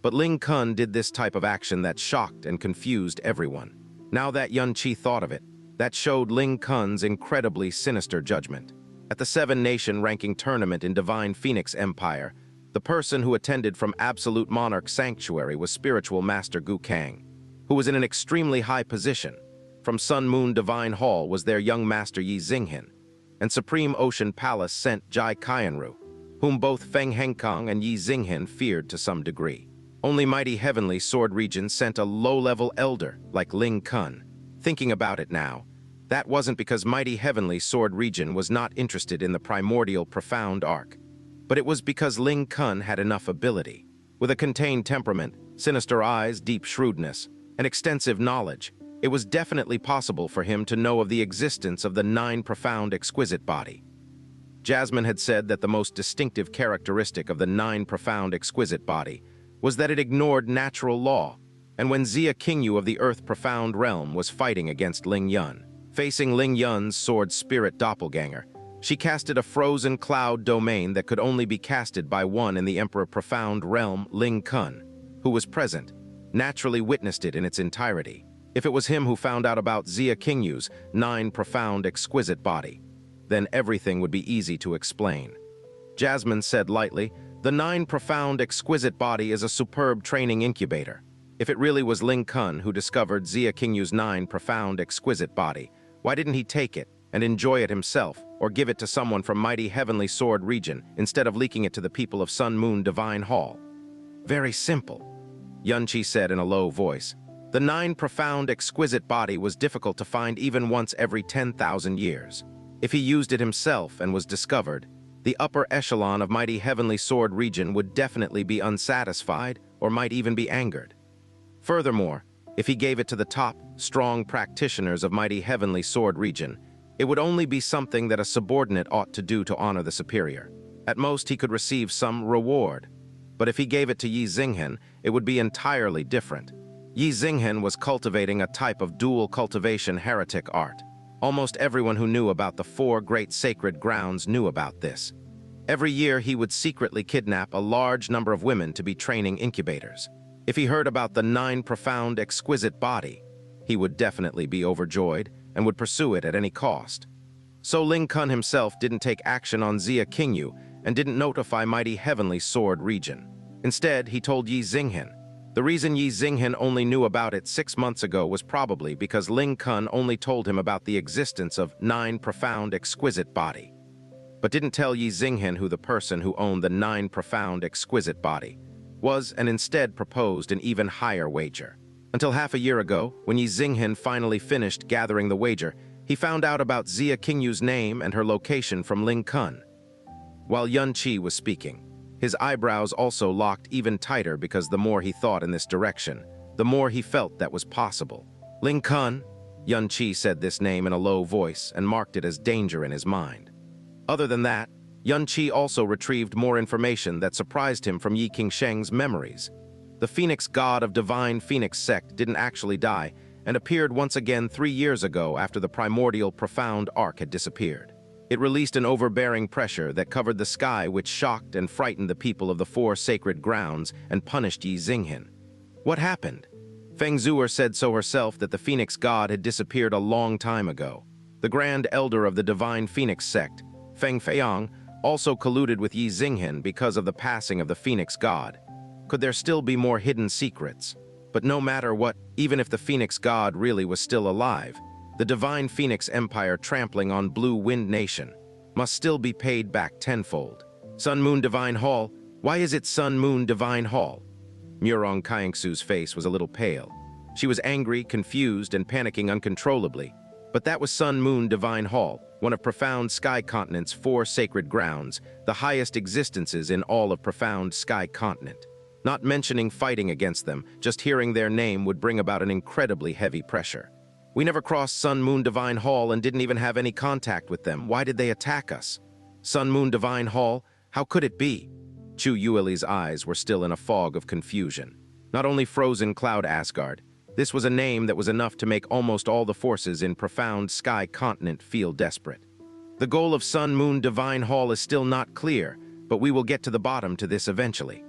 Speaker 1: But Ling Kun did this type of action that shocked and confused everyone. Now that Yunqi thought of it, that showed Ling Kun's incredibly sinister judgment. At the 7-nation ranking tournament in Divine Phoenix Empire, the person who attended from Absolute Monarch Sanctuary was Spiritual Master Gu Kang, who was in an extremely high position. From Sun Moon Divine Hall was their young master Ye Ziyi, and Supreme Ocean Palace sent Jai Qianru, whom both Feng Hengkang and Ye Ziyi feared to some degree. Only Mighty Heavenly Sword region sent a low-level elder like Ling Kun. Thinking about it now, that wasn't because Mighty Heavenly Sword region was not interested in the primordial profound arc, but it was because Ling Kun had enough ability. With a contained temperament, sinister eyes, deep shrewdness, and extensive knowledge, it was definitely possible for him to know of the existence of the 9 profound exquisite body. Jasmine had said that the most distinctive characteristic of the 9 profound exquisite body was that it ignored natural law, and when Xianxia Cultivation of the Earth Profound Realm was fighting against Ling Yun, facing Ling Yun's sword spirit doppelganger, she casted a frozen cloud domain that could only be casted by one in the Emperor Profound Realm, Ling Kun, who was present, naturally witnessed it in its entirety. If it was him who found out about Xianxia Cultivation's 9 profound exquisite body, then everything would be easy to explain. Jasmine said lightly, "The 9 profound exquisite body is a superb training incubator. If it really was Ling Kun who discovered Xia Qingyu's 9 profound, exquisite body, why didn't he take it and enjoy it himself, or give it to someone from mighty Heavenly Sword region instead of leaking it to the people of Sun Moon Divine Hall? Very simple, Xianxia said in a low voice. The 9 profound, exquisite body was difficult to find even once every 10,000 years. If he used it himself and was discovered, the upper echelon of mighty Heavenly Sword region would definitely be unsatisfied or might even be angered. Furthermore, if he gave it to the top, strong practitioners of mighty Heavenly Sword region, it would only be something that a subordinate ought to do to honor the superior. At most, he could receive some reward. But if he gave it to Ye Ziyi, it would be entirely different. Ye Ziyi was cultivating a type of dual cultivation heretic art. Almost everyone who knew about the 4 great sacred grounds knew about this. Every year, he would secretly kidnap a large number of women to be training incubators. If he heard about the 9 profound, exquisite body, he would definitely be overjoyed and would pursue it at any cost. So Ling Kun himself didn't take action on Xia Qingyu and didn't notify mighty Heavenly Sword region. Instead, he told Ye Ziyi. The reason Ye Ziyi only knew about it 6 months ago was probably because Ling Kun only told him about the existence of 9 profound, exquisite body, but didn't tell Ye Ziyi who the person who owned the 9 profound, exquisite body was, and instead proposed an even higher wager. Until half a year ago, when Ye Ziyi finally finished gathering the wager, he found out about Xia Qingyu's name and her location from Ling Kun. While Xianxia was speaking, his eyebrows also locked even tighter because the more he thought in this direction, the more he felt that was possible. Ling Kun, Xianxia said this name in a low voice and marked it as danger in his mind. Other than that, Xianxia also retrieved more information that surprised him from Yi Qingsheng's memories. The Phoenix God of Divine Phoenix sect didn't actually die and appeared once again 3 years ago after the primordial profound arc had disappeared. It released an overbearing pressure that covered the sky, which shocked and frightened the people of the 4 sacred grounds and punished Ye Ziyi. What happened? Feng Zuer said so herself that the Phoenix God had disappeared a long time ago. The Grand Elder of the Divine Phoenix sect, Feng Feiyang, also colluded with Ye Ziyi because of the passing of the Phoenix God. Could there still be more hidden secrets? But no matter what, even if the Phoenix God really was still alive, the Divine Phoenix Empire trampling on Blue Wind Nation must still be paid back tenfold. Sun Moon Divine Hall? Why is it Sun Moon Divine Hall? Murong Kaiengsu's face was a little pale. She was angry, confused, and panicking uncontrollably. But that was Sun Moon Divine Hall, one of Profound Sky Continent's 4 sacred grounds, the highest existences in all of Profound Sky Continent. Not mentioning fighting against them, just hearing their name would bring about an incredibly heavy pressure. We never crossed Sun Moon Divine Hall and didn't even have any contact with them. Why did they attack us? Sun Moon Divine Hall? How could it be? Chu Yueli's eyes were still in a fog of confusion. Not only Frozen Cloud Asgard, this was a name that was enough to make almost all the forces in Profound Sky Continent feel desperate. The goal of Sun Moon Divine Hall is still not clear, but we will get to the bottom to this eventually.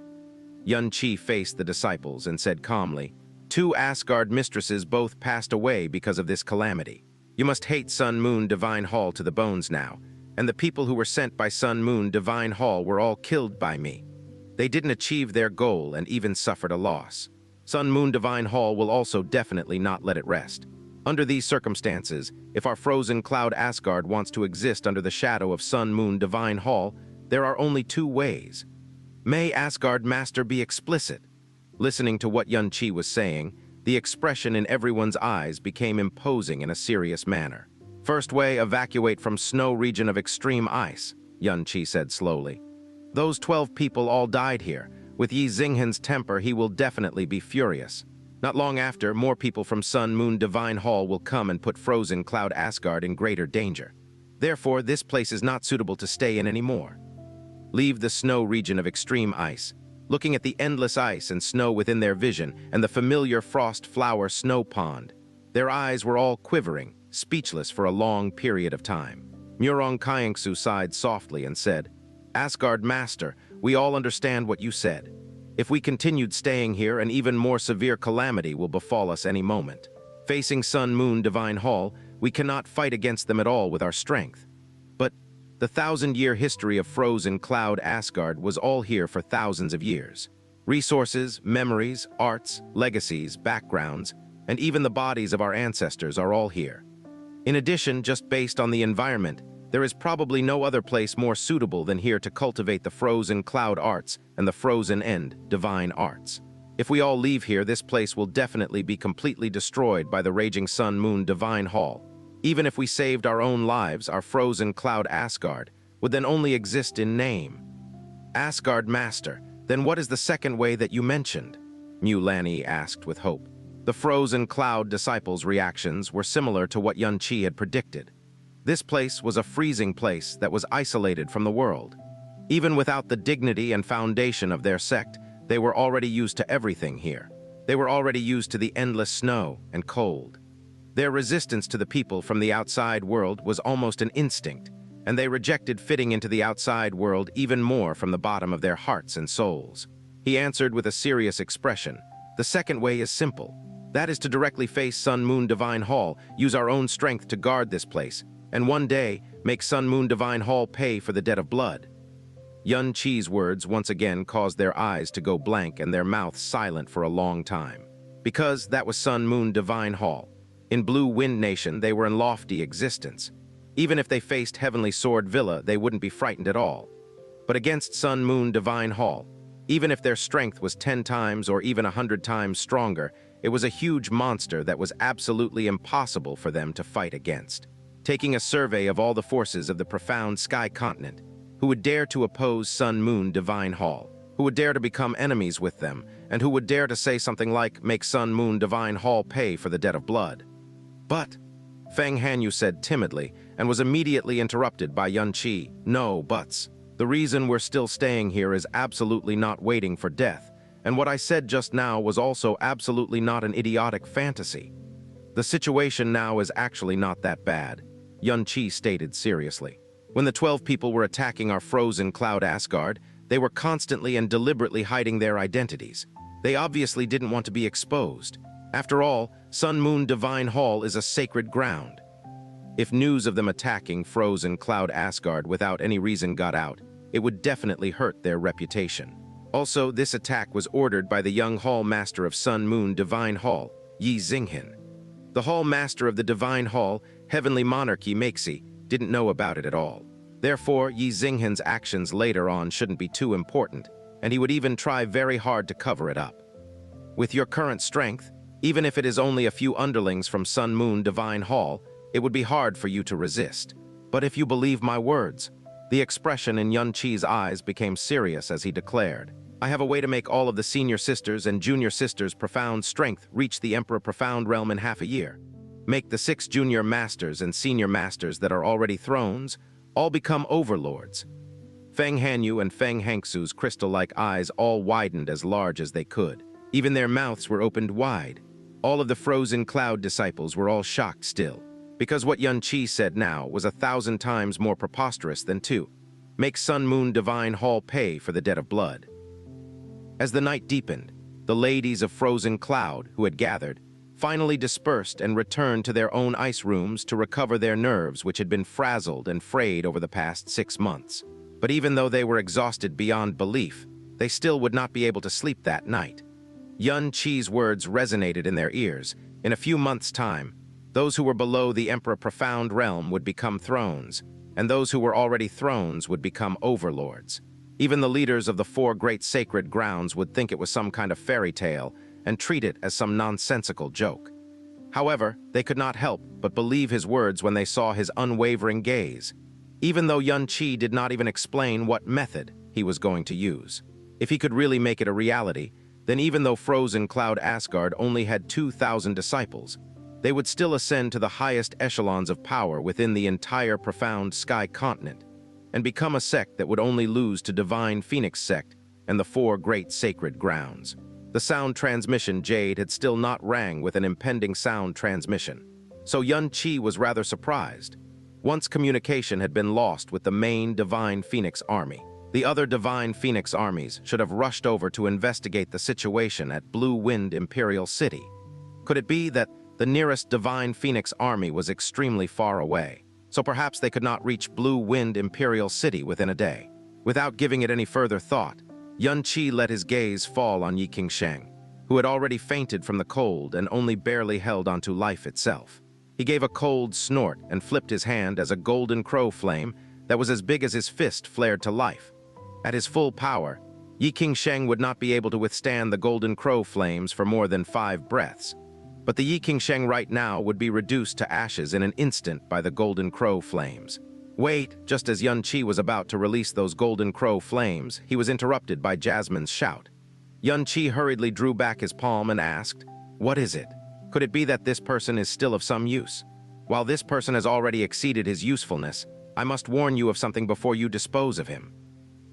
Speaker 1: Xianxia faced the disciples and said calmly, 2 Asgard mistresses both passed away because of this calamity. You must hate Sun Moon Divine Hall to the bones now, and the people who were sent by Sun Moon Divine Hall were all killed by me. They didn't achieve their goal and even suffered a loss. Sun Moon Divine Hall will also definitely not let it rest. Under these circumstances, if our Frozen Cloud Asgard wants to exist under the shadow of Sun Moon Divine Hall, there are only 2 ways. May Asgard Master be explicit. Listening to what Xianxia was saying, the expression in everyone's eyes became imposing in a serious manner. First way, evacuate from snow region of extreme ice, Xianxia said slowly. Those 12 people all died here. With Ye Ziyi's temper, he will definitely be furious. Not long after, more people from Sun Moon Divine Hall will come and put Frozen Cloud Asgard in greater danger. Therefore, this place is not suitable to stay in anymore. Leave the snow region of extreme ice. Looking at the endless ice and snow within their vision and the familiar frost flower snow pond, their eyes were all quivering, speechless for a long period of time. Murong Kaiengsu sighed softly and said, Asgard Master, we all understand what you said. If we continued staying here, an even more severe calamity will befall us any moment. Facing Sun Moon Divine Hall, we cannot fight against them at all with our strength. But the 1,000-year history of Frozen Cloud Asgard was all here for thousands of years. Resources, memories, arts, legacies, backgrounds, and even the bodies of our ancestors are all here. In addition, just based on the environment, there is probably no other place more suitable than here to cultivate the frozen cloud arts and the frozen end divine arts. If we all leave here, this place will definitely be completely destroyed by the raging sun-moon divine hall. Even if we saved our own lives, our frozen cloud Asgard would then only exist in name. Asgard Master, then what is the second way that you mentioned? Mulaney asked with hope. The frozen cloud disciples' reactions were similar to what Xianxia had predicted. This place was a freezing place that was isolated from the world. Even without the dignity and foundation of their sect, they were already used to everything here. They were already used to the endless snow and cold. Their resistance to the people from the outside world was almost an instinct, and they rejected fitting into the outside world even more from the bottom of their hearts and souls. He answered with a serious expression. The second way is simple. That is to directly face Sun-Moon Divine Hall, use our own strength to guard this place, and one day make Sun-Moon Divine Hall pay for the debt of blood. Xianxia's words once again caused their eyes to go blank and their mouths silent for a long time. Because that was Sun-Moon Divine Hall. In Blue Wind Nation, they were in lofty existence. Even if they faced Heavenly Sword Villa, they wouldn't be frightened at all. But against Sun-Moon Divine Hall, even if their strength was 10 times or even 100 times stronger, it was a huge monster that was absolutely impossible for them to fight against. Taking a survey of all the forces of the profound sky continent, who would dare to oppose Sun-Moon Divine Hall, who would dare to become enemies with them, and who would dare to say something like, make Sun-Moon Divine Hall pay for the debt of blood. But, Feng Hanyu said timidly, and was immediately interrupted by Xianxia. No buts. The reason we're still staying here is absolutely not waiting for death, and what I said just now was also absolutely not an idiotic fantasy. The situation now is actually not that bad, Xianxia stated seriously. When the 12 people were attacking our frozen cloud Asgard, they were constantly and deliberately hiding their identities. They obviously didn't want to be exposed. After all, Sun-Moon Divine Hall is a sacred ground. If news of them attacking frozen cloud Asgard without any reason got out, it would definitely hurt their reputation. Also, this attack was ordered by the young Hall Master of Sun-Moon Divine Hall, Ye Ziyi. The Hall Master of the Divine Hall, Heavenly Monarchy Meixi, didn't know about it at all. Therefore, Ye Ziyi's actions later on shouldn't be too important, and he would even try very hard to cover it up. With your current strength, even if it is only a few underlings from Sun-Moon Divine Hall, it would be hard for you to resist. But if you believe my words, the expression in Xianxia's eyes became serious as he declared, I have a way to make all of the senior sisters and junior sisters' profound strength reach the Emperor Profound Realm in half a year. Make the 6 junior masters and senior masters that are already thrones all become overlords. Feng Hanyu and Feng Hangsu's crystal-like eyes all widened as large as they could. Even their mouths were opened wide. All of the frozen cloud disciples were all shocked still, because what Xianxia said now was 1,000 times more preposterous than to make Sun-Moon Divine Hall pay for the debt of blood. As the night deepened, the ladies of Frozen Cloud, who had gathered, finally dispersed and returned to their own ice rooms to recover their nerves, which had been frazzled and frayed over the past 6 months. But even though they were exhausted beyond belief, they still would not be able to sleep that night. Xianxia's words resonated in their ears. In a few months' time, those who were below the Emperor Profound Realm would become thrones, and those who were already thrones would become overlords. Even the leaders of the 4 great sacred grounds would think it was some kind of fairy tale and treat it as some nonsensical joke. However, they could not help but believe his words when they saw his unwavering gaze, even though Xianxia did not even explain what method he was going to use. If he could really make it a reality, then even though Frozen Cloud Asgard only had 2,000 disciples, they would still ascend to the highest echelons of power within the entire profound sky continent, and become a sect that would only lose to Divine Phoenix Sect and the 4 great sacred grounds. The sound transmission jade had still not rang with an impending sound transmission, so Xianxia was rather surprised. Once communication had been lost with the main Divine Phoenix army, the other Divine Phoenix armies should have rushed over to investigate the situation at Blue Wind Imperial City. Could it be that the nearest Divine Phoenix army was extremely far away, so perhaps they could not reach Blue Wind Imperial City within a day? Without giving it any further thought, Yun Qi let his gaze fall on Yi Qingsheng, who had already fainted from the cold and only barely held onto life itself. He gave a cold snort and flipped his hand as a golden crow flame that was as big as his fist flared to life. At his full power, Yi Qingsheng would not be able to withstand the golden crow flames for more than 5 breaths. But the Yi Qingsheng right now would be reduced to ashes in an instant by the golden crow flames. Wait, just as Yun Qi was about to release those golden crow flames, he was interrupted by Jasmine's shout. Yun Qi hurriedly drew back his palm and asked, "What is it? Could it be that this person is still of some use? While this person has already exceeded his usefulness, I must warn you of something before you dispose of him."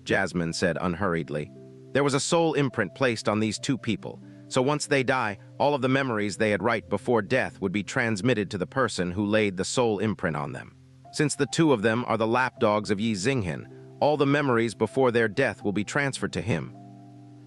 Speaker 1: Jasmine said unhurriedly. There was a soul imprint placed on these 2 people, so once they die, all of the memories they had right before death would be transmitted to the person who laid the soul imprint on them. Since the 2 of them are the lapdogs of Ye Ziyi, all the memories before their death will be transferred to him.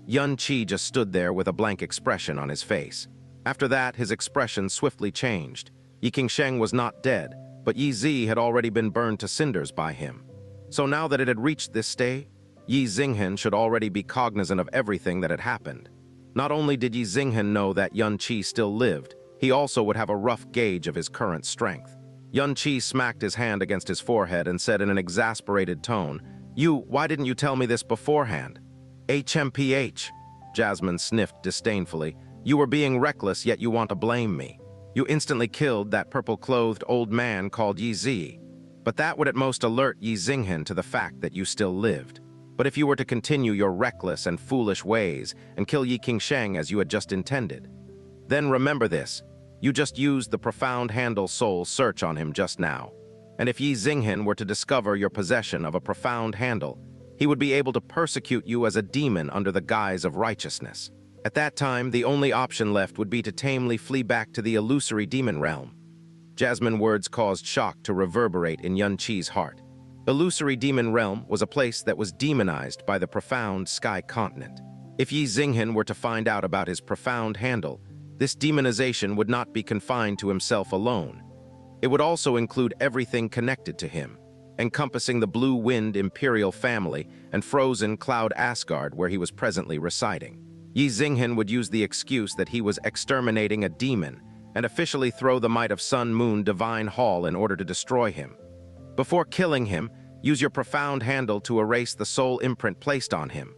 Speaker 1: Yun Qi just stood there with a blank expression on his face. After that, his expression swiftly changed. Yi Qingsheng was not dead, but Ye Ziyi had already been burned to cinders by him. So now that it had reached this stage, Ye Ziyi should already be cognizant of everything that had happened. Not only did Ye Ziyi know that Yun Qi still lived, he also would have a rough gauge of his current strength. Yun Qi smacked his hand against his forehead and said in an exasperated tone, Why didn't you tell me this beforehand?" "HMPH," Jasmine sniffed disdainfully. "You were being reckless, yet you want to blame me. You instantly killed that purple-clothed old man called Ye Ziyi. But that would at most alert Ye Ziyi to the fact that you still lived. But if you were to continue your reckless and foolish ways and kill Yi Qingsheng as you had just intended, then remember this, you just used the profound handle soul search on him just now. And if Ye Ziyi were to discover your possession of a profound handle, he would be able to persecute you as a demon under the guise of righteousness. At that time, the only option left would be to tamely flee back to the illusory demon realm." Jasmine's words caused shock to reverberate in Yun Qi's heart. Illusory demon realm was a place that was demonized by the profound sky continent. If Ye Ziyi were to find out about his profound handle, this demonization would not be confined to himself alone. It would also include everything connected to him, encompassing the Blue Wind Imperial family and Frozen Cloud Asgard where he was presently residing. Ye Ziyi would use the excuse that he was exterminating a demon and officially throw the might of Sun Moon Divine Hall in order to destroy him. Before killing him, use your profound handle to erase the soul imprint placed on him,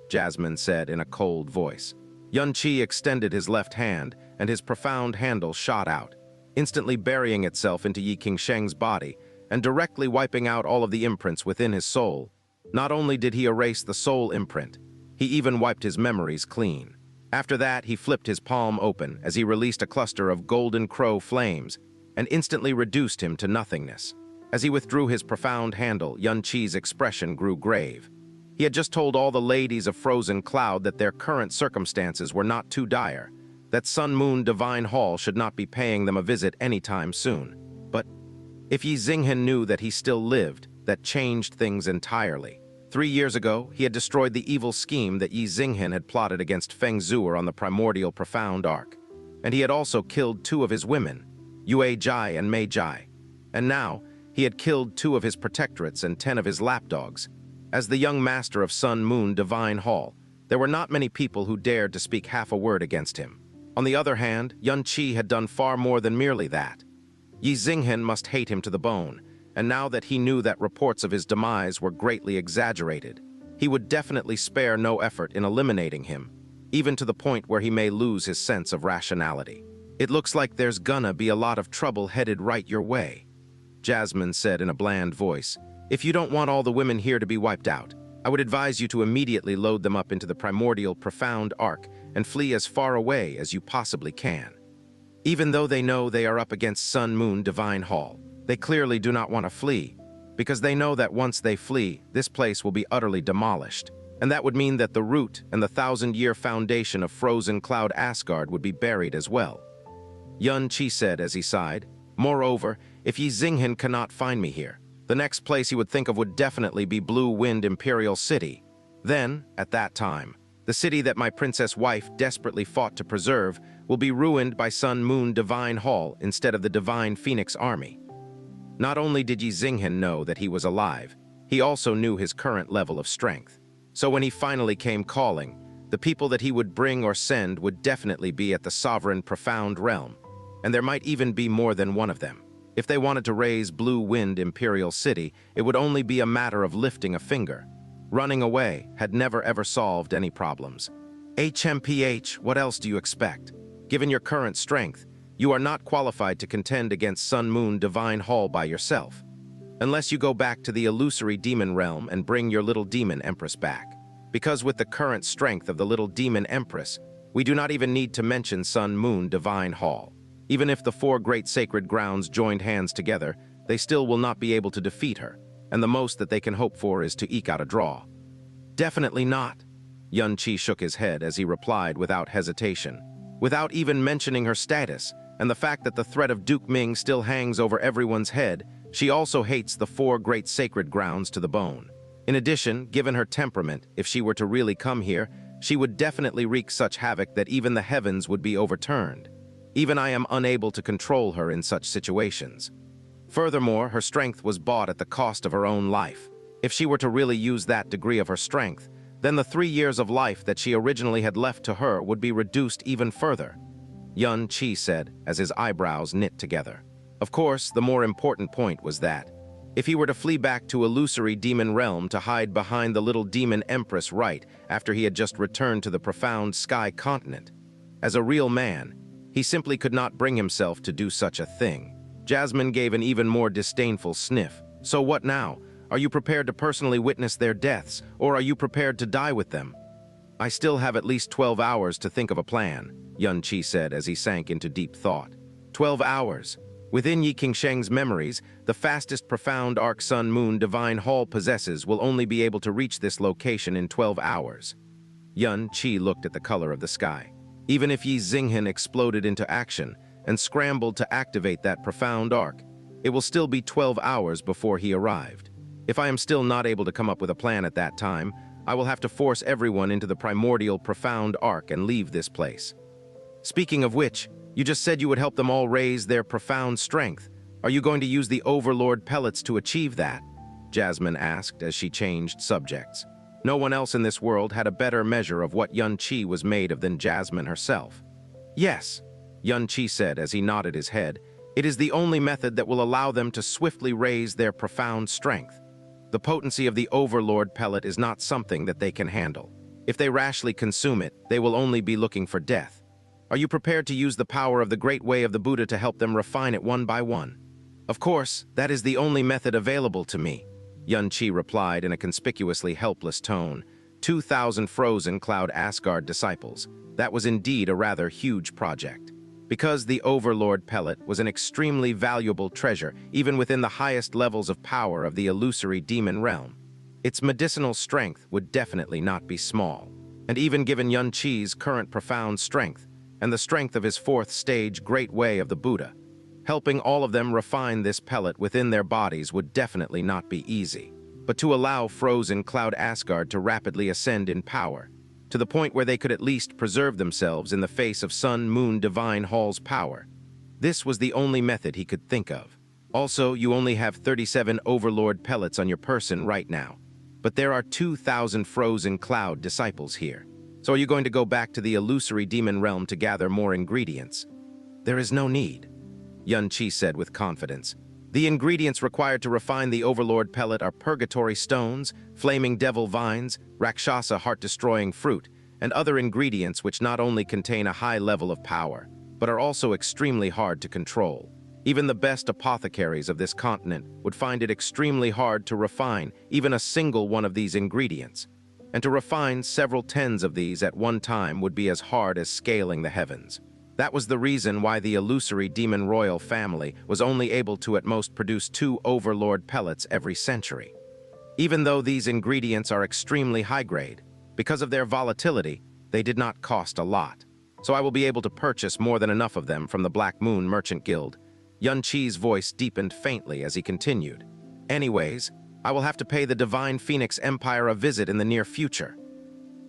Speaker 1: Jasmine said in a cold voice. Yun Qi extended his left hand, and his profound handle shot out, instantly burying itself into Yi Qingsheng's body and directly wiping out all of the imprints within his soul. Not only did he erase the soul imprint, he even wiped his memories clean. After that, he flipped his palm open as he released a cluster of golden crow flames and instantly reduced him to nothingness. As he withdrew his profound handle, Yun Qi's expression grew grave. He had just told all the ladies of Frozen Cloud that their current circumstances were not too dire, that Sun Moon Divine Hall should not be paying them a visit anytime soon. But if Ye Ziyi knew that he still lived, that changed things entirely. 3 years ago, he had destroyed the evil scheme that Ye Ziyi had plotted against Feng Zuer on the primordial profound arc. And he had also killed 2 of his women, Yue Jai and Mei Jai. And now, he had killed 2 of his protectorates and 10 of his lapdogs. As the young master of Sun Moon Divine Hall, there were not many people who dared to speak half a word against him. On the other hand, Yun Qi had done far more than merely that. Ye Ziyi must hate him to the bone, and now that he knew that reports of his demise were greatly exaggerated, he would definitely spare no effort in eliminating him, even to the point where he may lose his sense of rationality. "It looks like there's gonna be a lot of trouble headed right your way," Jasmine said in a bland voice. "If you don't want all the women here to be wiped out, I would advise you to immediately load them up into the primordial profound arc and flee as far away as you possibly can." Even though they know they are up against Sun Moon Divine Hall, they clearly do not want to flee, because they know that once they flee, this place will be utterly demolished, and that would mean that the root and the 1,000-year foundation of Frozen Cloud Asgard would be buried as well. Yun Qi said as he sighed, "Moreover, if Ye Ziyi cannot find me here, the next place he would think of would definitely be Blue Wind Imperial City. Then, at that time, the city that my princess wife desperately fought to preserve will be ruined by Sun Moon Divine Hall instead of the Divine Phoenix Army." Not only did Ye Ziyi know that he was alive, he also knew his current level of strength. So when he finally came calling, the people that he would bring or send would definitely be at the sovereign profound realm, and there might even be more than one of them. If they wanted to raise Blue Wind Imperial City, it would only be a matter of lifting a finger. Running away had never ever solved any problems. HMPH, what else do you expect? Given your current strength, you are not qualified to contend against Sun Moon Divine Hall by yourself, unless you go back to the illusory demon realm and bring your little demon empress back. Because with the current strength of the little demon empress, we do not even need to mention Sun Moon Divine Hall. Even if the 4 great sacred grounds joined hands together, they still will not be able to defeat her, and the most that they can hope for is to eke out a draw. Definitely not. Yun-Chi shook his head as he replied without hesitation, without even mentioning her status, and the fact that the threat of Duke Ming still hangs over everyone's head. She also hates the 4 great sacred grounds to the bone. In addition, given her temperament, if she were to really come here, she would definitely wreak such havoc that even the heavens would be overturned. Even I am unable to control her in such situations. Furthermore, her strength was bought at the cost of her own life. If she were to really use that degree of her strength, then the 3 years of life that she originally had left to her would be reduced even further. Yun-Chi said as his eyebrows knit together. Of course, the more important point was that if he were to flee back to illusory demon realm to hide behind the little demon empress right after he had just returned to the profound sky continent, as a real man, he simply could not bring himself to do such a thing. Jasmine gave an even more disdainful sniff. So what now? Are you prepared to personally witness their deaths, or are you prepared to die with them? I still have at least 12 hours to think of a plan, Yun-Chi said as he sank into deep thought. 12 hours. Within Yi Qingsheng's memories, the fastest profound arc Sun Moon Divine Hall possesses will only be able to reach this location in 12 hours. Yun-Chi looked at the color of the sky. Even if Yi Xinghan exploded into action and scrambled to activate that profound arc, it will still be 12 hours before he arrived. If I am still not able to come up with a plan at that time, I will have to force everyone into the primordial profound arc and leave this place. Speaking of which, you just said you would help them all raise their profound strength. Are you going to use the Overlord pellets to achieve that? Jasmine asked as she changed subjects. No one else in this world had a better measure of what Yun-Chi was made of than Jasmine herself. Yes, Yun-Chi said as he nodded his head. It is the only method that will allow them to swiftly raise their profound strength. The potency of the Overlord pellet is not something that they can handle. If they rashly consume it, they will only be looking for death. Are you prepared to use the power of the Great Way of the Buddha to help them refine it one by one? Of course, that is the only method available to me, Yun-Chi replied in a conspicuously helpless tone. 2,000 frozen Cloud Asgard disciples. That was indeed a rather huge project. Because the Overlord pellet was an extremely valuable treasure, even within the highest levels of power of the illusory demon realm, its medicinal strength would definitely not be small. And even given Yun-Chi's current profound strength, and the strength of his 4th stage Great Way of the Buddha, helping all of them refine this pellet within their bodies would definitely not be easy. But to allow frozen Cloud Asgard to rapidly ascend in power, to the point where they could at least preserve themselves in the face of Sun Moon Divine Hall's power, this was the only method he could think of. Also, you only have 37 Overlord pellets on your person right now, but there are 2,000 frozen Cloud disciples here. So are you going to go back to the illusory demon realm to gather more ingredients? There is no need, Yun-Chi said with confidence. The ingredients required to refine the Overlord pellet are purgatory stones, flaming devil vines, Rakshasa heart-destroying fruit, and other ingredients which not only contain a high level of power, but are also extremely hard to control. Even the best apothecaries of this continent would find it extremely hard to refine even a single one of these ingredients. And to refine several tens of these at one time would be as hard as scaling the heavens. That was the reason why the illusory demon royal family was only able to at most produce 2 Overlord pellets every century. Even though these ingredients are extremely high grade, because of their volatility, they did not cost a lot. So I will be able to purchase more than enough of them from the Black Moon Merchant Guild. Yun-Chi's voice deepened faintly as he continued. Anyways, I will have to pay the Divine Phoenix Empire a visit in the near future.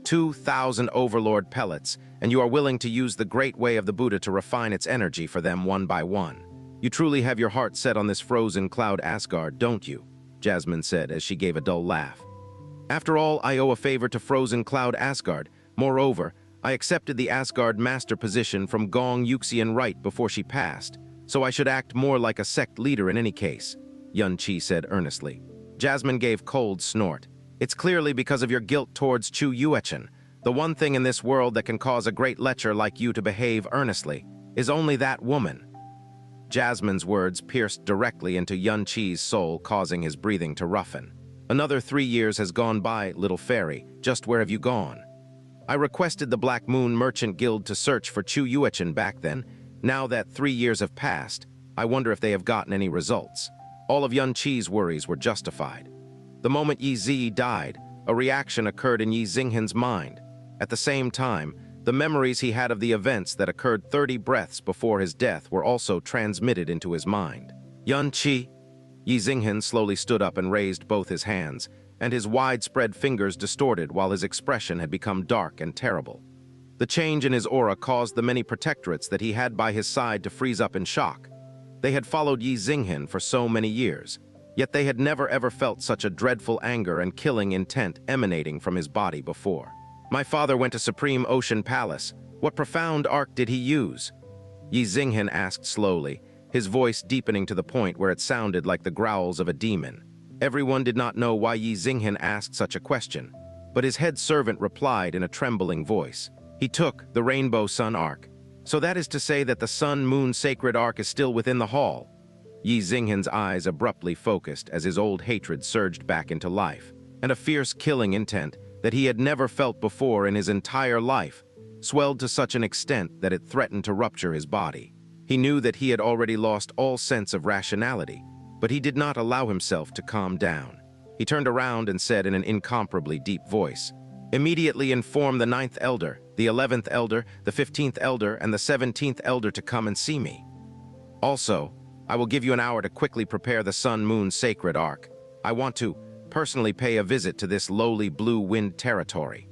Speaker 1: 2,000 Overlord pellets, and you are willing to use the Great Way of the Buddha to refine its energy for them one by one. You truly have your heart set on this frozen Cloud Asgard, don't you? Jasmine said as she gave a dull laugh. After all, I owe a favor to Frozen Cloud Asgard. Moreover, I accepted the Asgard master position from Gong Yuxian right before she passed, so I should act more like a sect leader in any case, Yun-Chi said earnestly. Jasmine gave cold snort. It's clearly because of your guilt towards Chu Yuechen. The one thing in this world that can cause a great lecher like you to behave earnestly is only that woman. Jasmine's words pierced directly into Yun-Chi's soul, causing his breathing to roughen. Another 3 years has gone by, little fairy. Just where have you gone? I requested the Black Moon Merchant Guild to search for Chu Yuechen back then. Now that 3 years have passed, I wonder if they have gotten any results. All of Yun-Chi's worries were justified. The moment Ye Ziyi died, a reaction occurred in Ye Zinghen's mind. At the same time, the memories he had of the events that occurred 30 breaths before his death were also transmitted into his mind. Yun-Chi. Ye Zinghen slowly stood up and raised both his hands, and his widespread fingers distorted while his expression had become dark and terrible. The change in his aura caused the many protectorates that he had by his side to freeze up in shock. They had followed Ye Zinghen for so many years, yet they had never ever felt such a dreadful anger and killing intent emanating from his body before. My father went to Supreme Ocean Palace. What profound arc did he use? Ye Zinghen asked slowly, his voice deepening to the point where it sounded like the growls of a demon. Everyone did not know why Ye Zinghen asked such a question, but his head servant replied in a trembling voice. He took the Rainbow Sun Arc. So that is to say that the Sun-Moon Sacred Arc is still within the hall. Ye Zinghen's eyes abruptly focused as his old hatred surged back into life, and a fierce killing intent that he had never felt before in his entire life swelled to such an extent that it threatened to rupture his body. He knew that he had already lost all sense of rationality, but he did not allow himself to calm down. He turned around and said in an incomparably deep voice, "Immediately inform the 9th Elder, the 11th Elder, the 15th Elder, and the 17th Elder to come and see me. Also, I will give you an hour to quickly prepare the Sun-Moon Sacred Arc. I want to personally pay a visit to this lowly Blue Wind territory."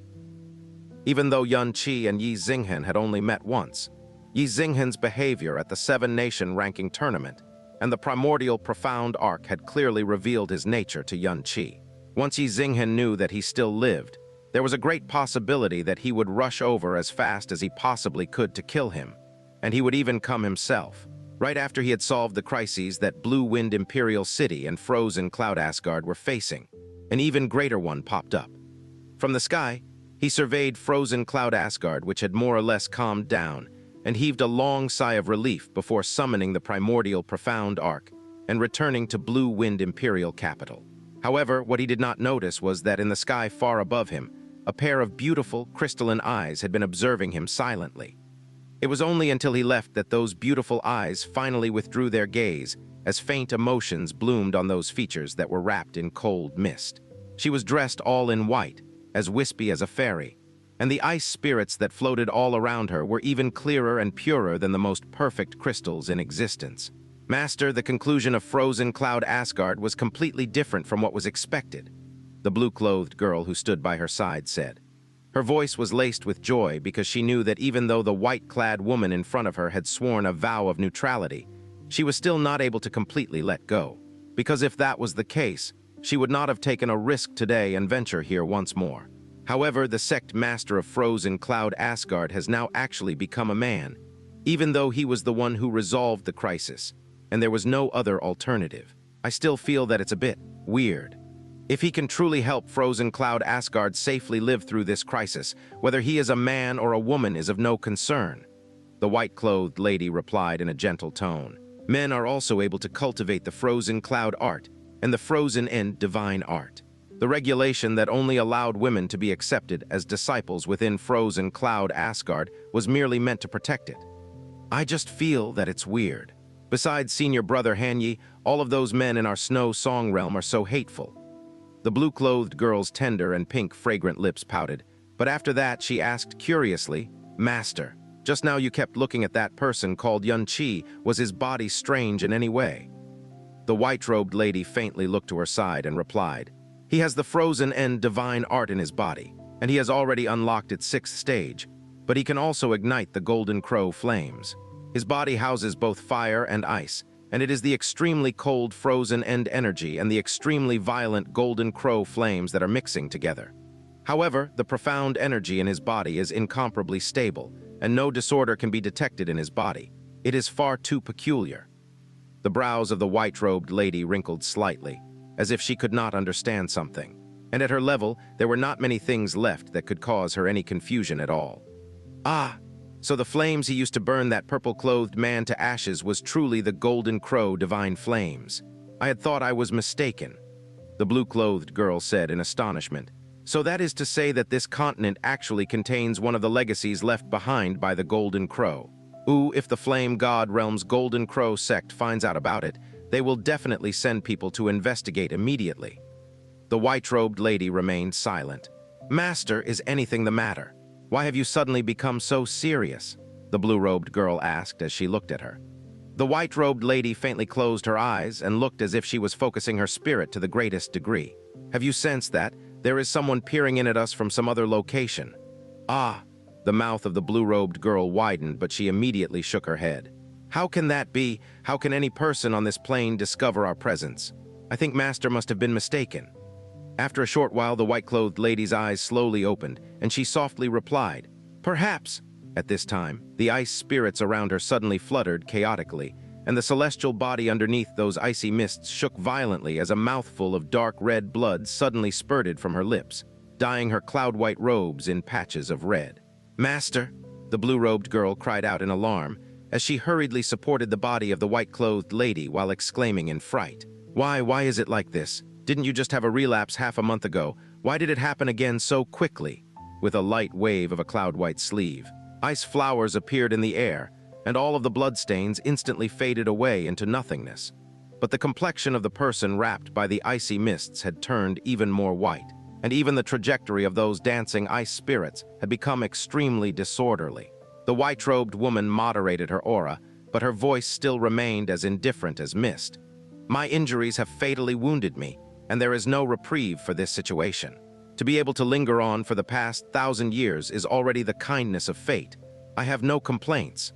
Speaker 1: Even though Yun-Chi and Ye Zinghen had only met once, Ye Zinghen's behavior at the Seven-Nation ranking tournament and the primordial profound arc had clearly revealed his nature to Yun-Chi. Once Ye Zinghen knew that he still lived, there was a great possibility that he would rush over as fast as he possibly could to kill him, and he would even come himself. Right after he had solved the crises that Blue Wind Imperial City and Frozen Cloud Asgard were facing, an even greater one popped up. From the sky, he surveyed Frozen Cloud Asgard, which had more or less calmed down, and heaved a long sigh of relief before summoning the primordial profound arc and returning to Blue Wind Imperial Capital. However, what he did not notice was that in the sky far above him, a pair of beautiful, crystalline eyes had been observing him silently. It was only until he left that those beautiful eyes finally withdrew their gaze as faint emotions bloomed on those features that were wrapped in cold mist. She was dressed all in white, as wispy as a fairy, and the ice spirits that floated all around her were even clearer and purer than the most perfect crystals in existence. Master, the conclusion of Frozen Cloud Asgard was completely different from what was expected, the blue-clothed girl who stood by her side said. Her voice was laced with joy because she knew that even though the white-clad woman in front of her had sworn a vow of neutrality, she was still not able to completely let go. Because if that was the case, she would not have taken a risk today and venture here once more. However, the sect master of Frozen Cloud Asgard has now actually become a man, even though he was the one who resolved the crisis, and there was no other alternative. I still feel that it's a bit weird. If he can truly help Frozen Cloud Asgard safely live through this crisis, whether he is a man or a woman is of no concern. The white-clothed lady replied in a gentle tone. Men are also able to cultivate the Frozen Cloud art and the Frozen and Divine art. The regulation that only allowed women to be accepted as disciples within Frozen Cloud Asgard was merely meant to protect it. I just feel that it's weird. Besides senior brother Hanyi, all of those men in our Snow Song realm are so hateful. The blue-clothed girl's tender and pink fragrant lips pouted, but after that she asked curiously, "Master, just now you kept looking at that person called Yun-Chi. Was his body strange in any way?" The white-robed lady faintly looked to her side and replied, "He has the Frozen and Divine art in his body, and he has already unlocked its 6th stage, but he can also ignite the Golden Crow flames. His body houses both fire and ice, and it is the extremely cold frozen end energy and the extremely violent golden crow flames that are mixing together. However, the profound energy in his body is incomparably stable, and no disorder can be detected in his body. It is far too peculiar. The brows of the white-robed lady wrinkled slightly, as if she could not understand something, and at her level there were not many things left that could cause her any confusion at all. Ah, so the flames he used to burn that purple-clothed man to ashes was truly the golden crow divine flames. I had thought I was mistaken, the blue-clothed girl said in astonishment. So that is to say that this continent actually contains one of the legacies left behind by the golden crow. Ooh, if the Flame God Realm's golden crow sect finds out about it, they will definitely send people to investigate immediately. The white-robed lady remained silent. Master, is anything the matter? Why have you suddenly become so serious? The blue-robed girl asked as she looked at her. The white-robed lady faintly closed her eyes and looked as if she was focusing her spirit to the greatest degree. Have you sensed that? There is someone peering in at us from some other location. Ah, the mouth of the blue-robed girl widened, but she immediately shook her head. How can that be? How can any person on this plane discover our presence? I think Master must have been mistaken. After a short while, the white-clothed lady's eyes slowly opened, and she softly replied, Perhaps. At this time, the ice spirits around her suddenly fluttered chaotically, and the celestial body underneath those icy mists shook violently as a mouthful of dark red blood suddenly spurted from her lips, dyeing her cloud-white robes in patches of red. Master, the blue-robed girl cried out in alarm, as she hurriedly supported the body of the white-clothed lady while exclaiming in fright. Why is it like this? Didn't you just have a relapse half a month ago? Why did it happen again so quickly? With a light wave of a cloud-white sleeve, ice flowers appeared in the air, and all of the bloodstains instantly faded away into nothingness. But the complexion of the person wrapped by the icy mists had turned even more white, and even the trajectory of those dancing ice spirits had become extremely disorderly. The white-robed woman moderated her aura, but her voice still remained as indifferent as mist. My injuries have fatally wounded me, and there is no reprieve for this situation. To be able to linger on for the past 1,000 years is already the kindness of fate. I have no complaints.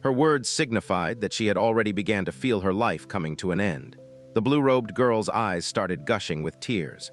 Speaker 1: Her words signified that she had already began to feel her life coming to an end. The blue-robed girl's eyes started gushing with tears.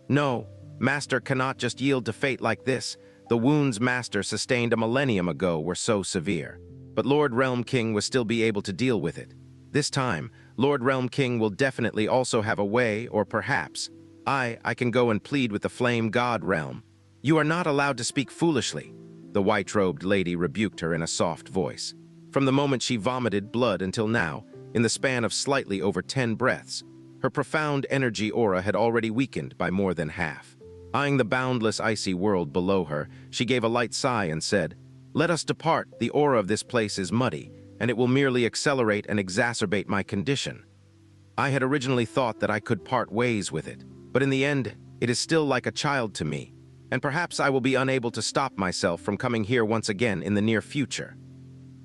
Speaker 1: No, Master cannot just yield to fate like this. The wounds Master sustained a millennium ago were so severe. But Lord Realm King will still be able to deal with it. This time, Lord Realm King will definitely also have a way, or perhaps, I can go and plead with the Flame God Realm. You are not allowed to speak foolishly, the white-robed lady rebuked her in a soft voice. From the moment she vomited blood until now, in the span of slightly over 10 breaths, her profound energy aura had already weakened by more than half. Eyeing the boundless icy world below her, she gave a light sigh and said, Let us depart, the aura of this place is muddy, and it will merely accelerate and exacerbate my condition. I had originally thought that I could part ways with it, but in the end, it is still like a child to me, and perhaps I will be unable to stop myself from coming here once again in the near future.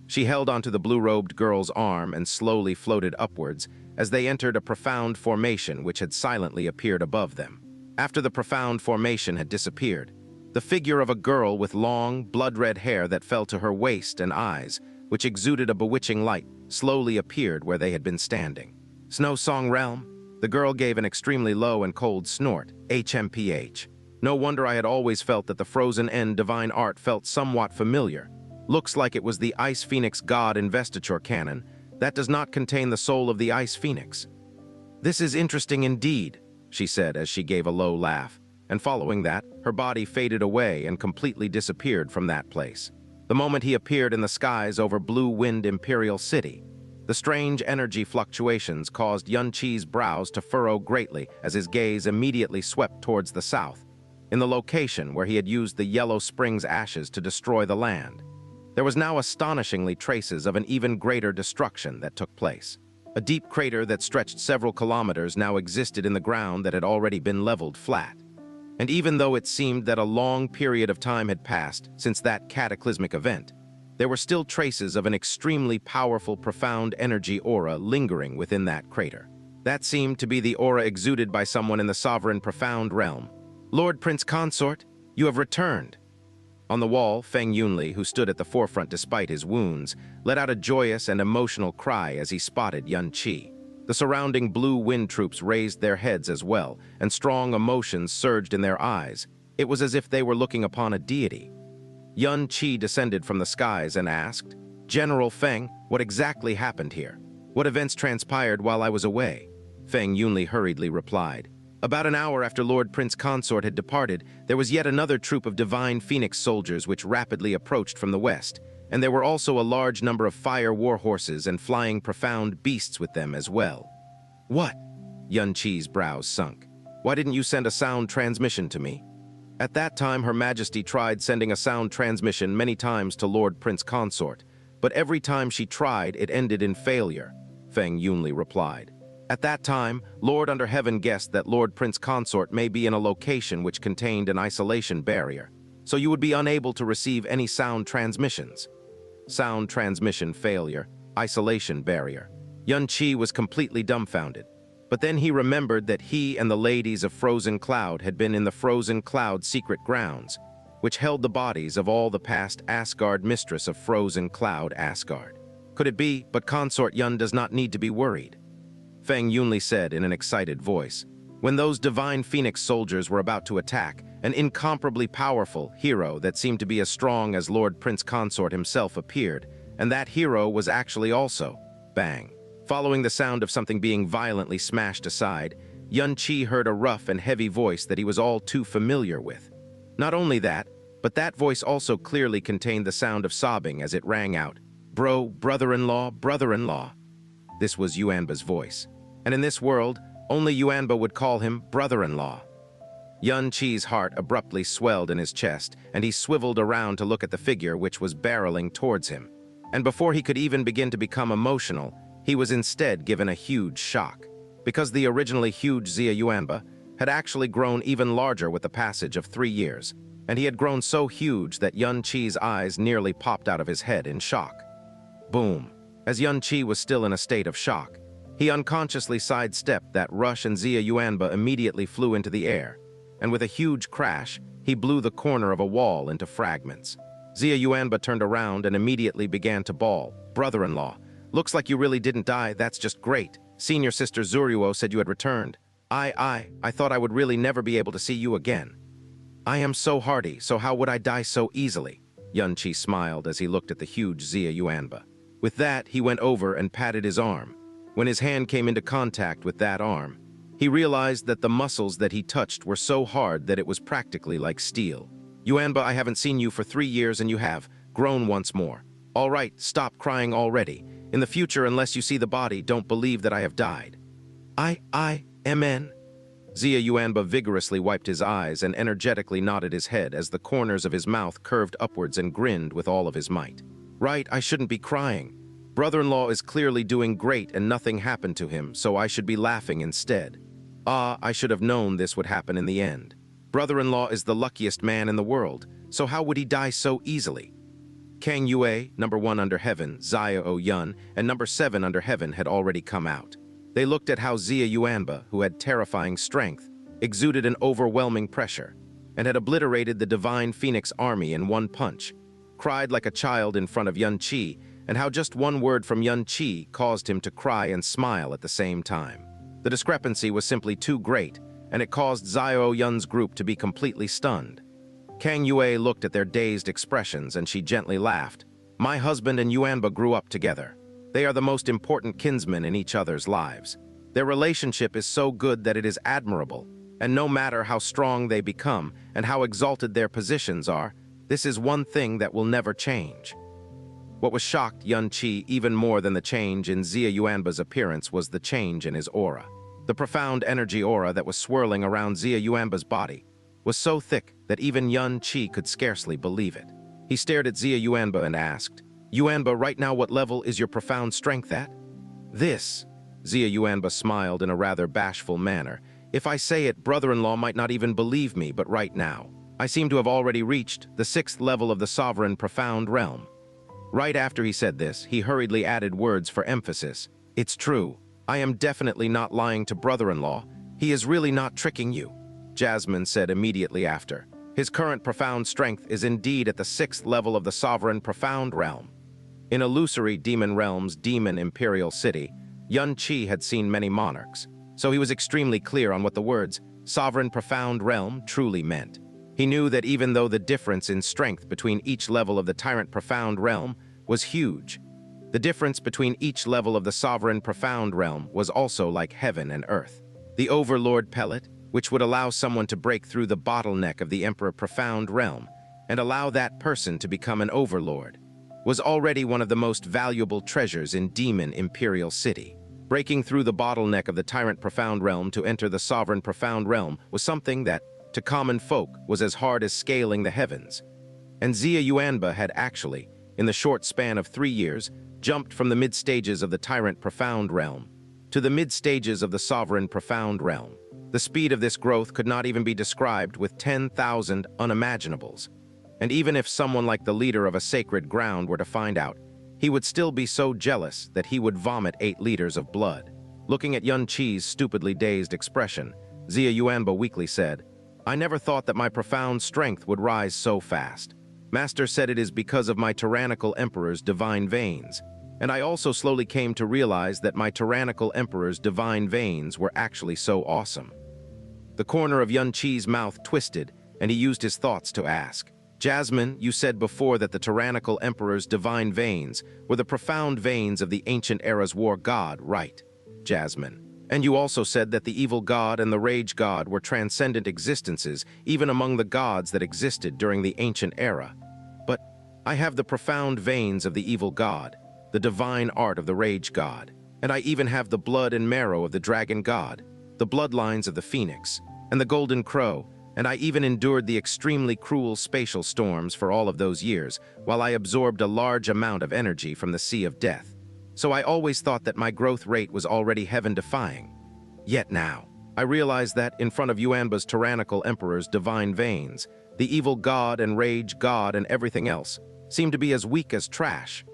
Speaker 1: She held onto the blue-robed girl's arm and slowly floated upwards as they entered a profound formation which had silently appeared above them. After the profound formation had disappeared, the figure of a girl with long, blood-red hair that fell to her waist and eyes, which exuded a bewitching light, slowly appeared where they had been standing. Snow Song Realm? The girl gave an extremely low and cold snort, HMPH. No wonder I had always felt that the frozen end divine art felt somewhat familiar. Looks like it was the Ice Phoenix God investiture canon. That does not contain the soul of the Ice Phoenix. This is interesting indeed, she said as she gave a low laugh, and following that, her body faded away and completely disappeared from that place. The moment he appeared in the skies over Blue Wind Imperial City, the strange energy fluctuations caused Yun Qi's brows to furrow greatly as his gaze immediately swept towards the south, in the location where he had used the Yellow Springs ashes to destroy the land. There was now astonishingly traces of an even greater destruction that took place. A deep crater that stretched several kilometers now existed in the ground that had already been leveled flat. And even though it seemed that a long period of time had passed since that cataclysmic event, there were still traces of an extremely powerful, profound energy aura lingering within that crater. That seemed to be the aura exuded by someone in the sovereign profound realm. Lord Prince Consort, you have returned. On the wall, Feng Yunli, who stood at the forefront despite his wounds, let out a joyous and emotional cry as he spotted Yun Qi. The surrounding blue wind troops raised their heads as well, and strong emotions surged in their eyes. It was as if they were looking upon a deity. Yun Qi descended from the skies and asked, "General Feng, what exactly happened here? What events transpired while I was away?" Feng Yunli hurriedly replied, "About an hour after Lord Prince Consort had departed, there was yet another troop of divine phoenix soldiers which rapidly approached from the west, and there were also a large number of fire war horses and flying profound beasts with them as well." "What?" Yun Qi's brows sunk. "Why didn't you send a sound transmission to me?" At that time, Her Majesty tried sending a sound transmission many times to Lord Prince Consort, but every time she tried, it ended in failure, Feng Yunli replied. At that time, Lord Under Heaven guessed that Lord Prince Consort may be in a location which contained an isolation barrier, so you would be unable to receive any sound transmissions. Sound transmission failure, isolation barrier. Yun Qi was completely dumbfounded. But then he remembered that he and the ladies of Frozen Cloud had been in the Frozen Cloud secret grounds, which held the bodies of all the past Asgard mistress of Frozen Cloud Asgard. Could it be? But Consort Yun does not need to be worried. Feng Yunli said in an excited voice. When those divine phoenix soldiers were about to attack, an incomparably powerful hero that seemed to be as strong as Lord Prince Consort himself appeared, and that hero was actually also bang. Following the sound of something being violently smashed aside, Yun Qi heard a rough and heavy voice that he was all too familiar with. Not only that, but that voice also clearly contained the sound of sobbing as it rang out, "Bro, brother-in-law, brother-in-law." This was Yuanba's voice, and in this world, only Yuanba would call him brother-in-law. Yun Qi's heart abruptly swelled in his chest, and he swiveled around to look at the figure which was barreling towards him. And before he could even begin to become emotional, he was instead given a huge shock, because the originally huge Xia Yuanba had actually grown even larger with the passage of 3 years, and he had grown so huge that Yun Qi's eyes nearly popped out of his head in shock. Boom! As Yun Qi was still in a state of shock, he unconsciously sidestepped that rush and Xia Yuanba immediately flew into the air, and with a huge crash, he blew the corner of a wall into fragments. Xia Yuanba turned around and immediately began to bawl. "Brother-in-law, looks like you really didn't die, that's just great. Senior Sister Zuruo said you had returned. I thought I would really never be able to see you again. I am so hardy, so how would I die so easily?" Yun Qi smiled as he looked at the huge Xia Yuanba. With that, he went over and patted his arm. When his hand came into contact with that arm, he realized that the muscles that he touched were so hard that it was practically like steel. "Yuanba, I haven't seen you for 3 years and you have grown once more. All right, stop crying already. In the future, unless you see the body, don't believe that I have died." Amen. Xia Yuanba vigorously wiped his eyes and energetically nodded his head as the corners of his mouth curved upwards and grinned with all of his might. "Right, I shouldn't be crying. Brother-in-law is clearly doing great and nothing happened to him, so I should be laughing instead. I should have known this would happen in the end. Brother-in-law is the luckiest man in the world, so how would he die so easily?" Kang Yue, number 1 under heaven, Xiao Yun, and number 7 under heaven had already come out. They looked at how Xia Yuanba, who had terrifying strength, exuded an overwhelming pressure, and had obliterated the divine phoenix army in one punch, cried like a child in front of Yun Qi, and how just one word from Yun Qi caused him to cry and smile at the same time. The discrepancy was simply too great, and it caused Xiao Yun's group to be completely stunned. Kang Yue looked at their dazed expressions and she gently laughed. "My husband and Yuanba grew up together. They are the most important kinsmen in each other's lives. Their relationship is so good that it is admirable, and no matter how strong they become and how exalted their positions are, this is one thing that will never change." What was shocked Yun Qi even more than the change in Xia Yuanba's appearance was the change in his aura. The profound energy aura that was swirling around Xia Yuanba's body was so thick that even Yun Qi could scarcely believe it. He stared at Xia Yuanba and asked, "Yuanba, right now what level is your profound strength at?" "This," Xia Yuanba smiled in a rather bashful manner. "If I say it, brother-in-law might not even believe me, but right now, I seem to have already reached the 6th level of the sovereign profound realm." Right after he said this, he hurriedly added words for emphasis. "It's true. I am definitely not lying to brother-in-law. He is really not tricking you," Jasmine said immediately after. His current profound strength is indeed at the 6th level of the sovereign profound realm. In illusory demon realm's demon imperial city, Yun Qi had seen many monarchs, so he was extremely clear on what the words sovereign profound realm truly meant. He knew that even though the difference in strength between each level of the tyrant profound realm was huge, the difference between each level of the sovereign profound realm was also like heaven and earth. The overlord pellet, which would allow someone to break through the bottleneck of the emperor profound realm and allow that person to become an overlord, was already one of the most valuable treasures in demon imperial city. Breaking through the bottleneck of the tyrant profound realm to enter the sovereign profound realm was something that, to common folk, was as hard as scaling the heavens. And Xia Yuanba had actually, in the short span of 3 years, jumped from the mid-stages of the tyrant profound realm to the mid-stages of the sovereign profound realm. The speed of this growth could not even be described with 10,000 unimaginables. And even if someone like the leader of a sacred ground were to find out, he would still be so jealous that he would vomit 8 liters of blood. Looking at Yun Qi's stupidly dazed expression, Xia Yuanba weakly said, "I never thought that my profound strength would rise so fast. Master said it is because of my tyrannical emperor's divine veins, and I also slowly came to realize that my tyrannical emperor's divine veins were actually so awesome." The corner of Yun Qi's mouth twisted, and he used his thoughts to ask, "Jasmine, you said before that the tyrannical emperor's divine veins were the profound veins of the ancient era's war god, right, Jasmine? And you also said that the evil god and the rage god were transcendent existences even among the gods that existed during the ancient era. But I have the profound veins of the evil god, the divine art of the rage god, and I even have the blood and marrow of the dragon god, the bloodlines of the phoenix, and the golden crow, and I even endured the extremely cruel spatial storms for all of those years, while I absorbed a large amount of energy from the Sea of Death. So I always thought that my growth rate was already heaven-defying. Yet now, I realize that, in front of Yuanba's tyrannical emperor's divine veins, the evil god and rage god and everything else seem to be as weak as trash."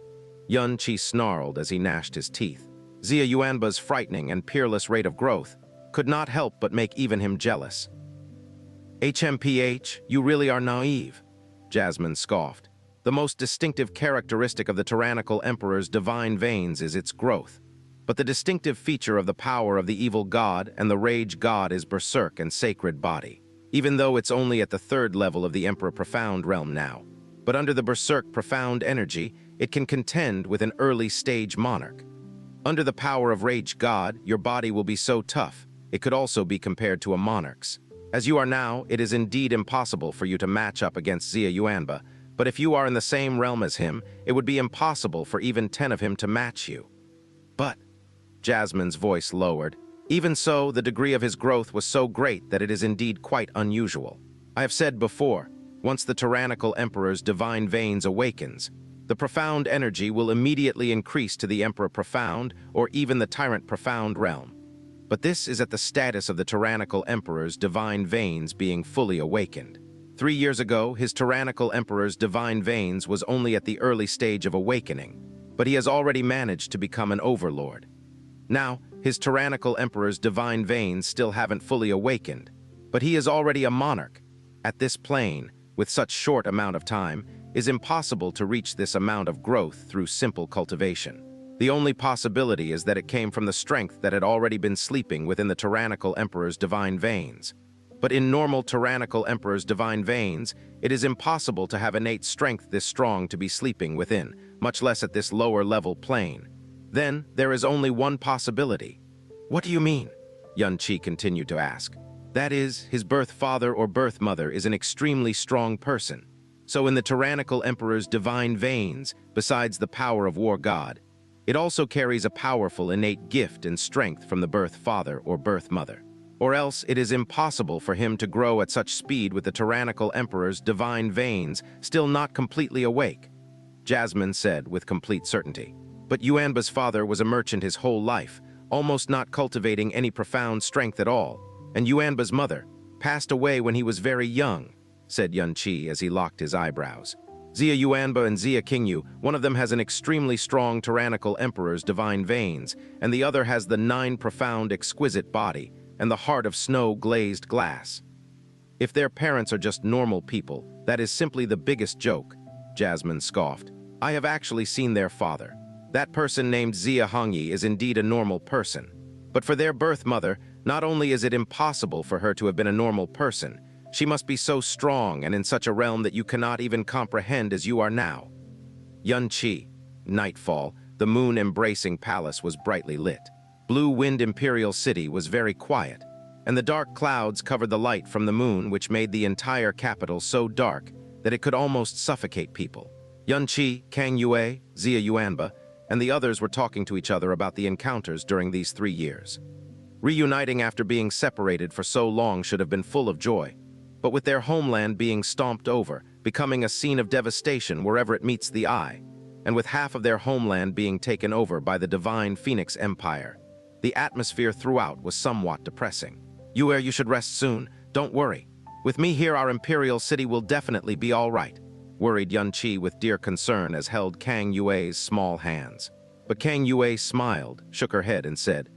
Speaker 1: Yun Qi snarled as he gnashed his teeth. Xia Yuanba's frightening and peerless rate of growth could not help but make even him jealous. "HMPH, you really are naive," Jasmine scoffed. "The most distinctive characteristic of the tyrannical emperor's divine veins is its growth. But the distinctive feature of the power of the evil god and the rage god is berserk and sacred body, even though it's only at the 3rd level of the emperor profound realm now. But under the berserk profound energy, it can contend with an early stage monarch. Under the power of rage god, your body will be so tough, it could also be compared to a monarch's. As you are now, it is indeed impossible for you to match up against Xia Yuanba, but if you are in the same realm as him, it would be impossible for even 10 of him to match you." "But," Jasmine's voice lowered, "even so, the degree of his growth was so great that it is indeed quite unusual. I have said before, once the tyrannical emperor's divine veins awakens, the profound energy will immediately increase to the emperor profound or even the tyrant profound realm. But this is at the status of the tyrannical emperor's divine veins being fully awakened. 3 years ago, his tyrannical emperor's divine veins was only at the early stage of awakening, but he has already managed to become an overlord. Now, his tyrannical emperor's divine veins still haven't fully awakened, but he is already a monarch. At this plane, with such short amount of time, is impossible to reach this amount of growth through simple cultivation. The only possibility is that it came from the strength that had already been sleeping within the tyrannical emperor's divine veins. But in normal tyrannical emperor's divine veins, it is impossible to have innate strength this strong to be sleeping within, much less at this lower level plane. Then there is only one possibility." "What do you mean?" Yun Qi continued to ask. "That is, his birth father or birth mother is an extremely strong person. So in the tyrannical emperor's divine veins, besides the power of war god, it also carries a powerful innate gift and strength from the birth father or birth mother. Or else it is impossible for him to grow at such speed with the tyrannical emperor's divine veins still not completely awake," Jasmine said with complete certainty. "But Yuanba's father was a merchant his whole life, almost not cultivating any profound strength at all, and Yuanba's mother passed away when he was very young," said Yun Qi as he locked his eyebrows. "Xia Yuanba and Xia Qingyu, one of them has an extremely strong tyrannical emperor's divine veins, and the other has the 9 profound exquisite body, and the heart of snow-glazed glass." If their parents are just normal people, that is simply the biggest joke, Jasmine scoffed. I have actually seen their father. That person named Xia Hongyi is indeed a normal person. But for their birth mother, not only is it impossible for her to have been a normal person, she must be so strong and in such a realm that you cannot even comprehend as you are now. Yunqi. Nightfall, the moon-embracing palace was brightly lit. Blue Wind Imperial City was very quiet, and the dark clouds covered the light from the moon, which made the entire capital so dark that it could almost suffocate people. Yunqi, Kang Yue, Xia Yuanba, and the others were talking to each other about the encounters during these 3 years. Reuniting after being separated for so long should have been full of joy, but with their homeland being stomped over, becoming a scene of devastation wherever it meets the eye, and with half of their homeland being taken over by the divine Phoenix Empire, the atmosphere throughout was somewhat depressing. Yue, you should rest soon. Don't worry. With me here, our imperial city will definitely be all right, worried Yunqi with dear concern as held Kang Yue's small hands. But Kang Yue smiled, shook her head, and said,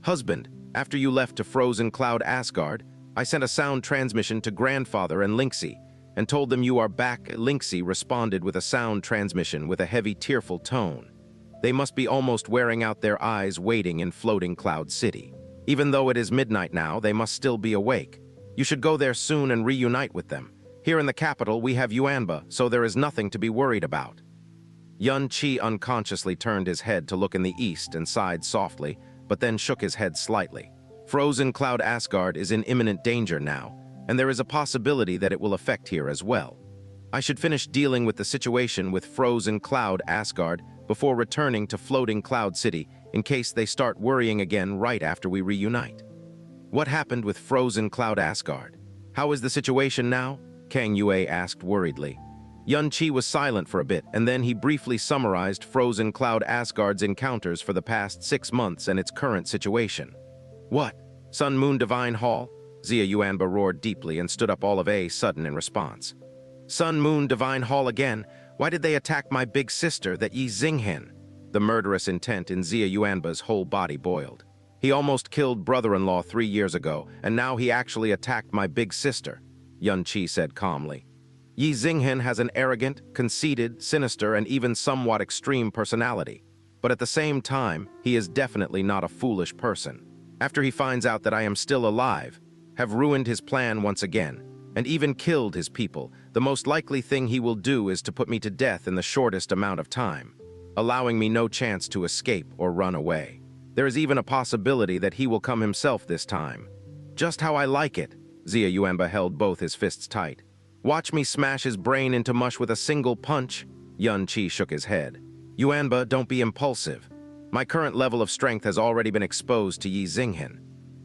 Speaker 1: Husband, after you left to Frozen Cloud Asgard, I sent a sound transmission to Grandfather and Lingxi, and told them you are back. Lingxi responded with a sound transmission with a heavy, tearful tone. They must be almost wearing out their eyes waiting in Floating Cloud City. Even though it is midnight now, they must still be awake. You should go there soon and reunite with them. Here in the capital, we have Yuanba, so there is nothing to be worried about. Yunqi unconsciously turned his head to look in the east and sighed softly, but then shook his head slightly. Frozen Cloud Asgard is in imminent danger now, and there is a possibility that it will affect here as well. I should finish dealing with the situation with Frozen Cloud Asgard before returning to Floating Cloud City in case they start worrying again right after we reunite. What happened with Frozen Cloud Asgard? How is the situation now? Kang Yue asked worriedly. Yunqi was silent for a bit, and then he briefly summarized Frozen Cloud Asgard's encounters for the past 6 months and its current situation. What? Sun Moon Divine Hall? Xia Yuanba roared deeply and stood up all of a sudden in response. Sun Moon Divine Hall again? Why did they attack my big sister, that Ye Ziyi? The murderous intent in Xia Yuanba's whole body boiled. He almost killed brother-in-law 3 years ago, and now he actually attacked my big sister, Yunqi said calmly. Ye Ziyi has an arrogant, conceited, sinister, and even somewhat extreme personality. But at the same time, he is definitely not a foolish person. After he finds out that I am still alive, have ruined his plan once again, and even killed his people, the most likely thing he will do is to put me to death in the shortest amount of time, allowing me no chance to escape or run away. There is even a possibility that he will come himself this time. Just how I like it. Xia Yuanba held both his fists tight. Watch me smash his brain into mush with a single punch. Yunqi shook his head. Yuanba, don't be impulsive. My current level of strength has already been exposed to Ye Ziyi.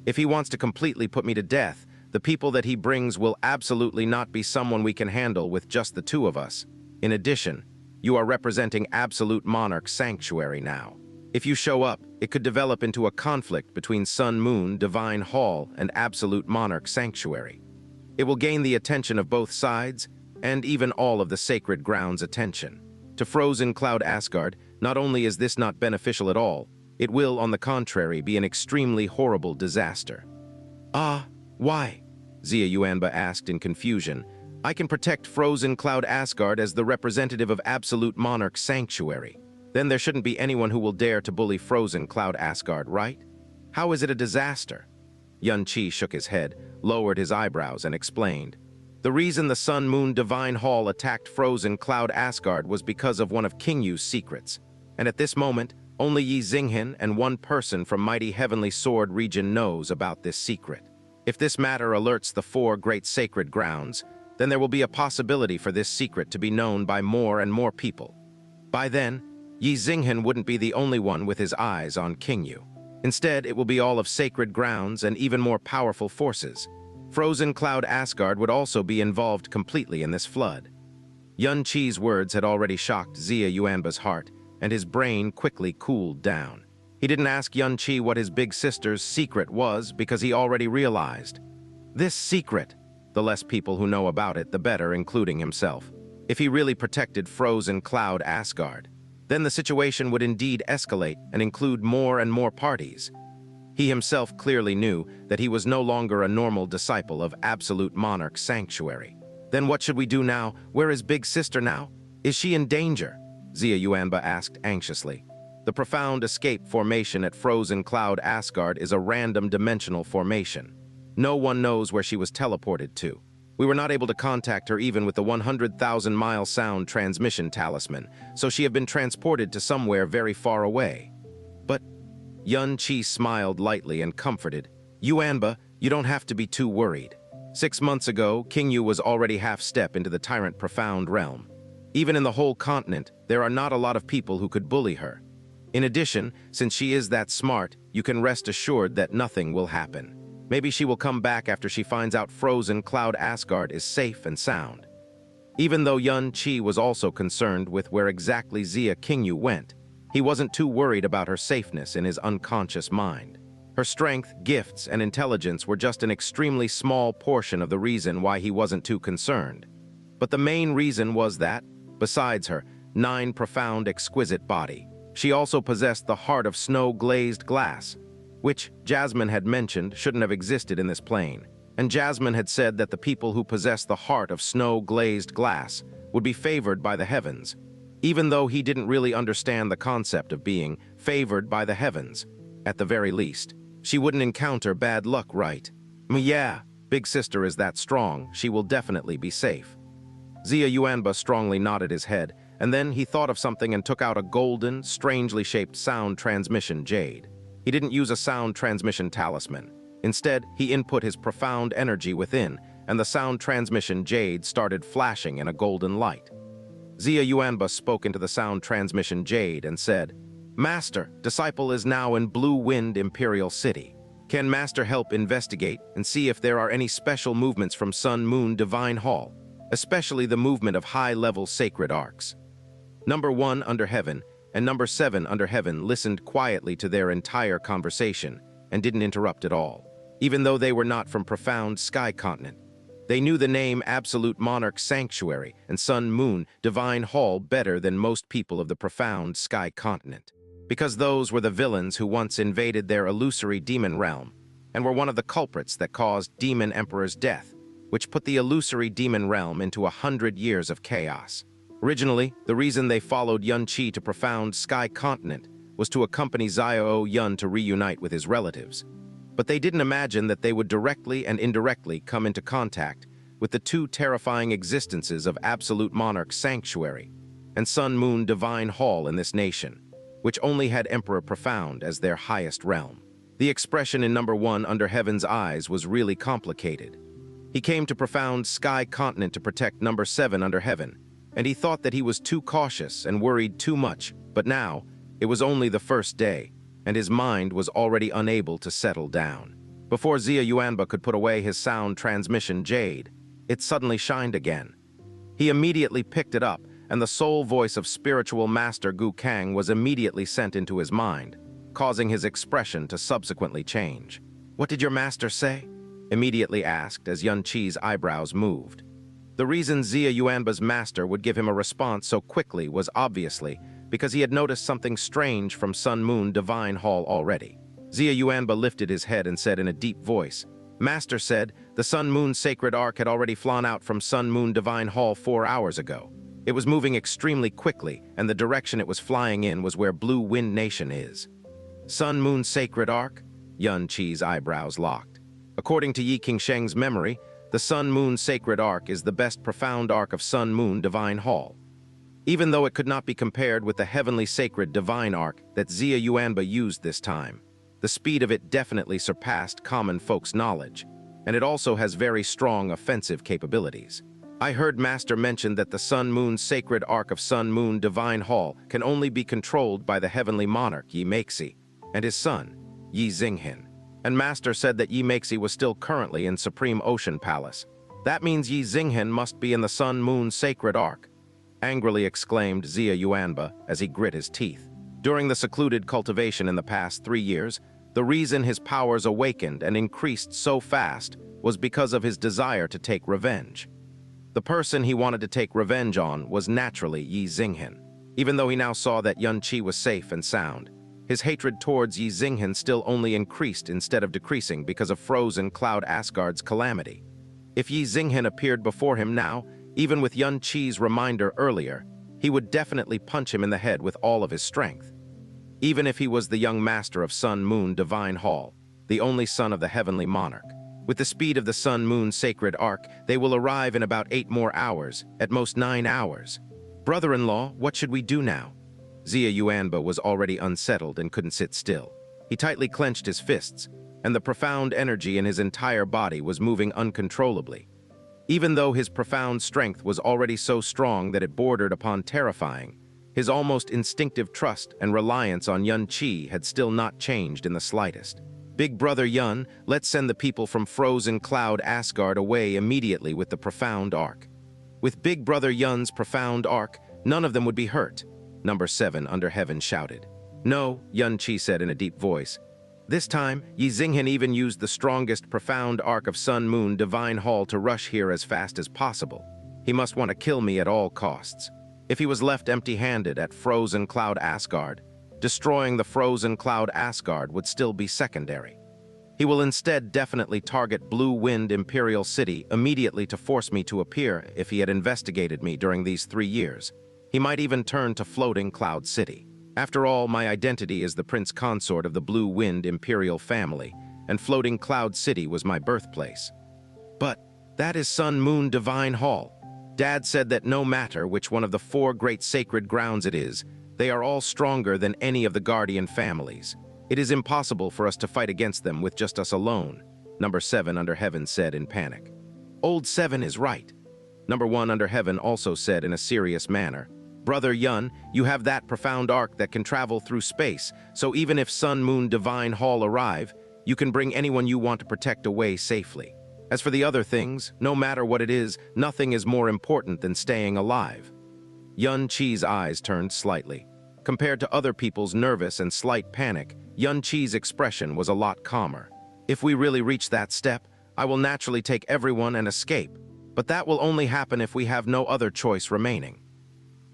Speaker 1: If he wants to completely put me to death, the people that he brings will absolutely not be someone we can handle with just the 2 of us. In addition, you are representing Absolute Monarch Sanctuary now. If you show up, it could develop into a conflict between Sun Moon Divine Hall and Absolute Monarch Sanctuary. It will gain the attention of both sides, and even all of the sacred ground's attention. To Frozen Cloud Asgard, not only is this not beneficial at all, it will, on the contrary, be an extremely horrible disaster. Ah, why? Xia Yuanba asked in confusion. I can protect Frozen Cloud Asgard as the representative of Absolute Monarch Sanctuary. Then there shouldn't be anyone who will dare to bully Frozen Cloud Asgard, right? How is it a disaster? Yunqi shook his head, lowered his eyebrows, and explained. The reason the Sun Moon Divine Hall attacked Frozen Cloud Asgard was because of one of King Yu's secrets. And at this moment, only Ye Ziyi and one person from Mighty Heavenly Sword region knows about this secret. If this matter alerts the 4 great sacred grounds, then there will be a possibility for this secret to be known by more and more people. By then, Ye Ziyi wouldn't be the only one with his eyes on King Yu. Instead, it will be all of sacred grounds and even more powerful forces. Frozen Cloud Asgard would also be involved completely in this flood. Yunqi's words had already shocked Xia Yuanba's heart, and his brain quickly cooled down. He didn't ask Yunqi what his big sister's secret was because he already realized. This secret, the less people who know about it, the better, including himself. If he really protected Frozen Cloud Asgard, then the situation would indeed escalate and include more and more parties. He himself clearly knew that he was no longer a normal disciple of absolute monarch sanctuary. Then what should we do now? Where is Big Sister now? Is she in danger? Xia Yuanba asked anxiously. The profound escape formation at Frozen Cloud Asgard is a random dimensional formation. No one knows where she was teleported to. We were not able to contact her even with the 100,000-mile sound transmission talisman, so she had been transported to somewhere very far away. But Yun Qi smiled lightly and comforted. Yuanba, you don't have to be too worried. 6 months ago, King Yu was already half-step into the tyrant profound realm. Even in the whole continent, there are not a lot of people who could bully her. In addition, since she is that smart, you can rest assured that nothing will happen. Maybe she will come back after she finds out Frozen Cloud Asgard is safe and sound. Even though Yun Qi was also concerned with where exactly Xia Qingyu went, he wasn't too worried about her safeness in his unconscious mind. Her strength, gifts, and intelligence were just an extremely small portion of the reason why he wasn't too concerned. But the main reason was that, besides her profound, exquisite body, she also possessed the heart of snow-glazed glass, which Jasmine had mentioned shouldn't have existed in this plane. And Jasmine had said that the people who possess the heart of snow-glazed glass would be favored by the heavens, even though he didn't really understand the concept of being favored by the heavens. At the very least, she wouldn't encounter bad luck, right? Yeah, Big Sister is that strong, she will definitely be safe. Xia Yuanba strongly nodded his head, and then he thought of something and took out a golden, strangely shaped sound transmission jade. He didn't use a sound transmission talisman. Instead, he input his profound energy within, and the sound transmission jade started flashing in a golden light. Xia Yuanba spoke into the sound transmission jade and said, Master, disciple is now in Blue Wind Imperial City. Can Master help investigate and see if there are any special movements from Sun Moon Divine Hall, especially the movement of high-level sacred arcs? Number 1 under Heaven and Number 7 under Heaven listened quietly to their entire conversation and didn't interrupt at all, even though they were not from profound sky continent. They knew the name Absolute Monarch Sanctuary and Sun Moon Divine Hall better than most people of the profound sky continent, because those were the villains who once invaded their illusory demon realm and were one of the culprits that caused Demon Emperor's death, which put the illusory demon realm into 100 years of chaos. Originally, the reason they followed Yun Qi to profound sky continent was to accompany Xiao Yun to reunite with his relatives. But they didn't imagine that they would directly and indirectly come into contact with the two terrifying existences of Absolute Monarch Sanctuary and Sun Moon Divine Hall in this nation, which only had Emperor Profound as their highest realm. The expression in Number 1 under Heaven's eyes was really complicated. He came to profound sky continent to protect Number 7 under Heaven, and he thought that he was too cautious and worried too much, but now, it was only the first day, and his mind was already unable to settle down. Before Xia Yuanba could put away his sound transmission jade, it suddenly shined again. He immediately picked it up, and the soul voice of spiritual master Gu Kang was immediately sent into his mind, causing his expression to subsequently change. "What did your master say?" immediately asked as Yun Qi's eyebrows moved. The reason Xia Yuanba's master would give him a response so quickly was obviously because he had noticed something strange from Sun Moon Divine Hall already. Xia Yuanba lifted his head and said in a deep voice, "Master said the Sun Moon Sacred Ark had already flown out from Sun Moon Divine Hall 4 hours ago. It was moving extremely quickly, and the direction it was flying in was where Blue Wind Nation is." Sun Moon Sacred Ark? Yun Qi's eyebrows locked. According to Yi Qingsheng's memory, the Sun Moon Sacred Ark is the best profound arc of Sun Moon Divine Hall. Even though it could not be compared with the heavenly sacred divine arc that Xia Yuanba used this time, the speed of it definitely surpassed common folks' knowledge, and it also has very strong offensive capabilities. I heard Master mention that the Sun Moon Sacred Arc of Sun Moon Divine Hall can only be controlled by the heavenly monarch Yi Meixi and his son, Yi Xinghin. And Master said that Yi Meixi was still currently in Supreme Ocean Palace. That means Yi Xinghin must be in the Sun Moon Sacred Arc, angrily exclaimed Xia Yuanba as he grit his teeth. During the secluded cultivation in the past 3 years, the reason his powers awakened and increased so fast was because of his desire to take revenge. The person he wanted to take revenge on was naturally Yi Xinghin. Even though he now saw that Yun Qi was safe and sound, His hatred towards Ye Ziyi still only increased instead of decreasing because of frozen Cloud Asgard's calamity. If Ye Ziyi appeared before him now, even with Yun Qi's reminder earlier, he would definitely punch him in the head with all of his strength. Even if he was the young master of Sun-Moon Divine Hall, the only son of the heavenly monarch. With the speed of the Sun-Moon Sacred Arc, they will arrive in about 8 more hours, at most 9 hours. Brother-in-law, what should we do now? Xianxia was already unsettled and couldn't sit still. He tightly clenched his fists, and the profound energy in his entire body was moving uncontrollably. Even though his profound strength was already so strong that it bordered upon terrifying, his almost instinctive trust and reliance on Yun Qi had still not changed in the slightest. Big Brother Yun, let's send the people from Frozen Cloud Asgard away immediately with the profound arc. With Big Brother Yun's profound arc, none of them would be hurt. Number 7 under heaven shouted. No, Yun Qi said in a deep voice. This time, Ye Ziyi even used the strongest profound arc of Sun-Moon Divine Hall to rush here as fast as possible. He must want to kill me at all costs. If he was left empty-handed at Frozen Cloud Asgard, destroying the Frozen Cloud Asgard would still be secondary. He will instead definitely target Blue Wind Imperial City immediately to force me to appear if he had investigated me during these 3 years. He might even turn to Floating Cloud City. After all, my identity is the prince consort of the Blue Wind Imperial family, and Floating Cloud City was my birthplace. But that is Sun-Moon Divine Hall. Dad said that no matter which one of the 4 great sacred grounds it is, they are all stronger than any of the guardian families. It is impossible for us to fight against them with just us alone, Number 7 under heaven said in panic. Old 7 is right. Number 1 under heaven also said in a serious manner, Brother Yun, you have that profound arc that can travel through space, so even if Sun-Moon Divine Hall arrive, you can bring anyone you want to protect away safely. As for the other things, no matter what it is, nothing is more important than staying alive. Yun Qi's eyes turned slightly. Compared to other people's nervous and slight panic, Yun Qi's expression was a lot calmer. If we really reach that step, I will naturally take everyone and escape, but that will only happen if we have no other choice remaining.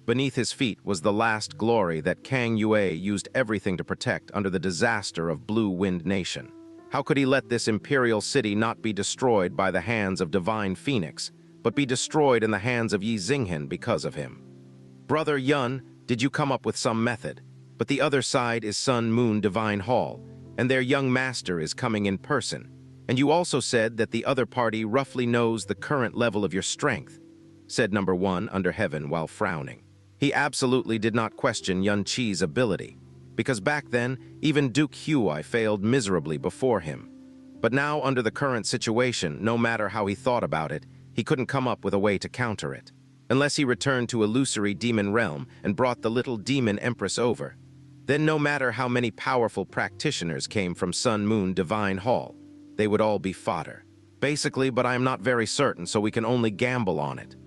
Speaker 1: Beneath his feet was the last glory that Kang Yue used everything to protect under the disaster of Blue Wind Nation. How could he let this imperial city not be destroyed by the hands of Divine Phoenix, but be destroyed in the hands of Ye Ziyi because of him? Brother Yun, did you come up with some method? But the other side is Sun-Moon Divine Hall, and their young master is coming in person. And you also said that the other party roughly knows the current level of your strength, said Number 1 under heaven while frowning. He absolutely did not question Yun Qi's ability, because back then, even Duke Huai failed miserably before him. But now, under the current situation, no matter how he thought about it, he couldn't come up with a way to counter it. Unless he returned to illusory demon realm and brought the little demon empress over. Then no matter how many powerful practitioners came from Sun-Moon Divine Hall, they would all be fodder. Basically, but I am not very certain, so we can only gamble on it.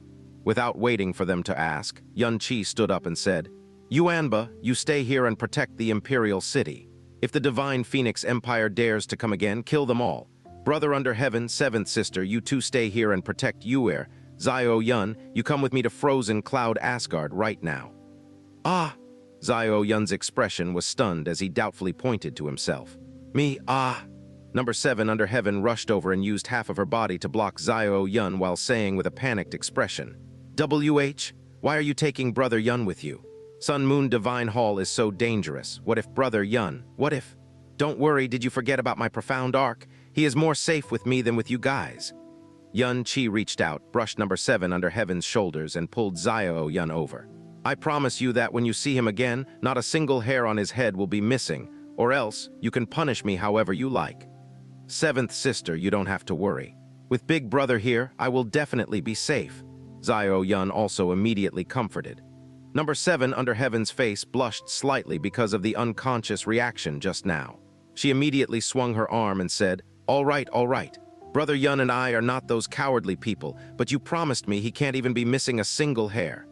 Speaker 1: Without waiting for them to ask, Yun Qi stood up and said, Yuanba, you stay here and protect the Imperial City. If the Divine Phoenix Empire dares to come again, kill them all. Brother under heaven, 7th sister, you two stay here and protect Yuer. Xiao Yun, you come with me to Frozen Cloud Asgard right now. Ah! Xiao Yun's expression was stunned as he doubtfully pointed to himself. Me, ah! Number 7 under heaven rushed over and used half of her body to block Xiao Yun while saying with a panicked expression, WH, why are you taking Brother Yun with you? Sun-Moon Divine Hall is so dangerous. What if Brother Yun? What if? Don't worry, did you forget about my profound arc? He is more safe with me than with you guys. Yun Qi reached out, brushed Number 7 under heaven's shoulders and pulled Xiao Yun over. I promise you that when you see him again, not a single hair on his head will be missing, or else you can punish me however you like. 7th sister, you don't have to worry. With Big Brother here, I will definitely be safe. Xiao Yun also immediately comforted. Number 7 under heaven's face blushed slightly because of the unconscious reaction just now. She immediately swung her arm and said, all right. Brother Yun and I are not those cowardly people, but you promised me he can't even be missing a single hair.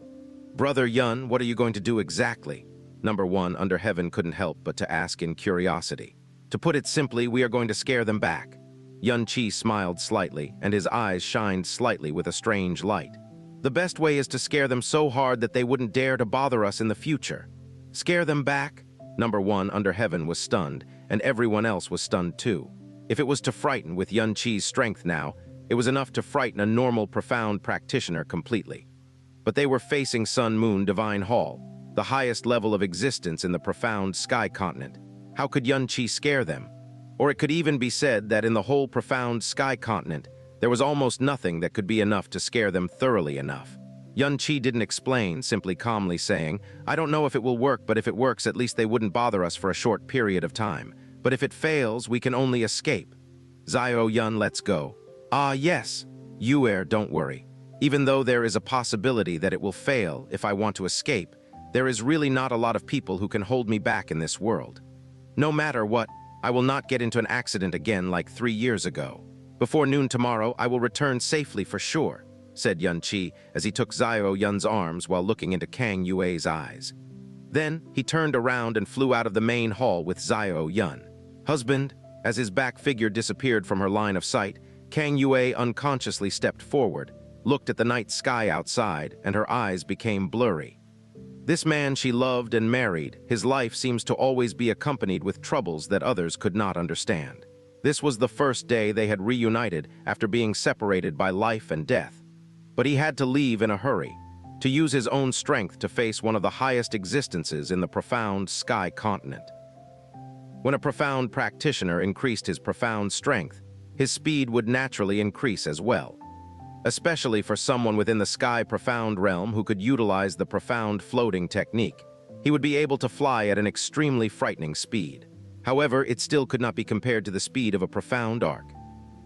Speaker 1: Brother Yun, what are you going to do exactly? Number 1 under heaven couldn't help but to ask in curiosity. To put it simply, we are going to scare them back. Yun Qi smiled slightly, and his eyes shined slightly with a strange light. The best way is to scare them so hard that they wouldn't dare to bother us in the future. Scare them back? Number 1 under heaven was stunned, and everyone else was stunned too. If it was to frighten with Xianxia's strength now, it was enough to frighten a normal profound practitioner completely. But they were facing Sun Moon Divine Hall, the highest level of existence in the profound sky continent. How could Xianxia scare them? Or it could even be said that in the whole profound sky continent, there was almost nothing that could be enough to scare them thoroughly enough. Xianxia didn't explain, simply calmly saying, "I don't know if it will work, but if it works, at least they wouldn't bother us for a short period of time. But if it fails, we can only escape. Zio Yun, let's go." "Ah, yes. Yuer, don't worry. Even though there is a possibility that it will fail if I want to escape, there is really not a lot of people who can hold me back in this world. No matter what, I will not get into an accident again like 3 years ago. Before noon tomorrow, I will return safely for sure," said Xianxia as he took Zio Yun's arms while looking into Kang Yue's eyes. Then he turned around and flew out of the main hall with Zio Yun. "Husband," as his back figure disappeared from her line of sight, Kang Yue unconsciously stepped forward, looked at the night sky outside, and her eyes became blurry. This man she loved and married, his life seems to always be accompanied with troubles that others could not understand. This was the first day they had reunited after being separated by life and death. But he had to leave in a hurry, to use his own strength to face one of the highest existences in the profound sky continent. When a profound practitioner increased his profound strength, his speed would naturally increase as well. Especially for someone within the sky profound realm who could utilize the profound floating technique. He would be able to fly at an extremely frightening speed. However, it still could not be compared to the speed of a profound arc.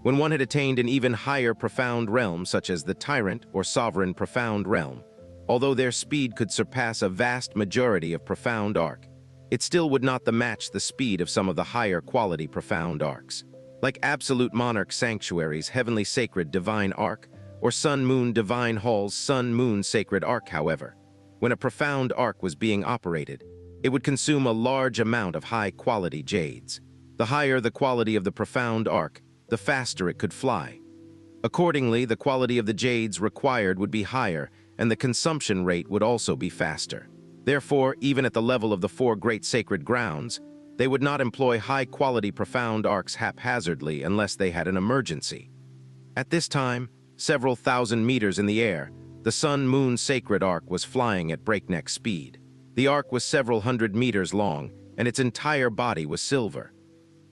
Speaker 1: When one had attained an even higher profound realm, such as the tyrant or sovereign profound realm, although their speed could surpass a vast majority of profound arc, it still would not match the speed of some of the higher quality profound arcs. Like Absolute Monarch Sanctuary's Heavenly Sacred Divine Arc, or Sun Moon Divine Hall's Sun Moon Sacred Arc, however, when a profound arc was being operated, it would consume a large amount of high-quality jades. The higher the quality of the profound arc, the faster it could fly. Accordingly, the quality of the jades required would be higher, and the consumption rate would also be faster. Therefore, even at the level of the 4 great sacred grounds, they would not employ high-quality profound arcs haphazardly unless they had an emergency. At this time, several thousand meters in the air, the Sun Moon Sacred Arc was flying at breakneck speed. The arc was several hundred meters long, and its entire body was silver.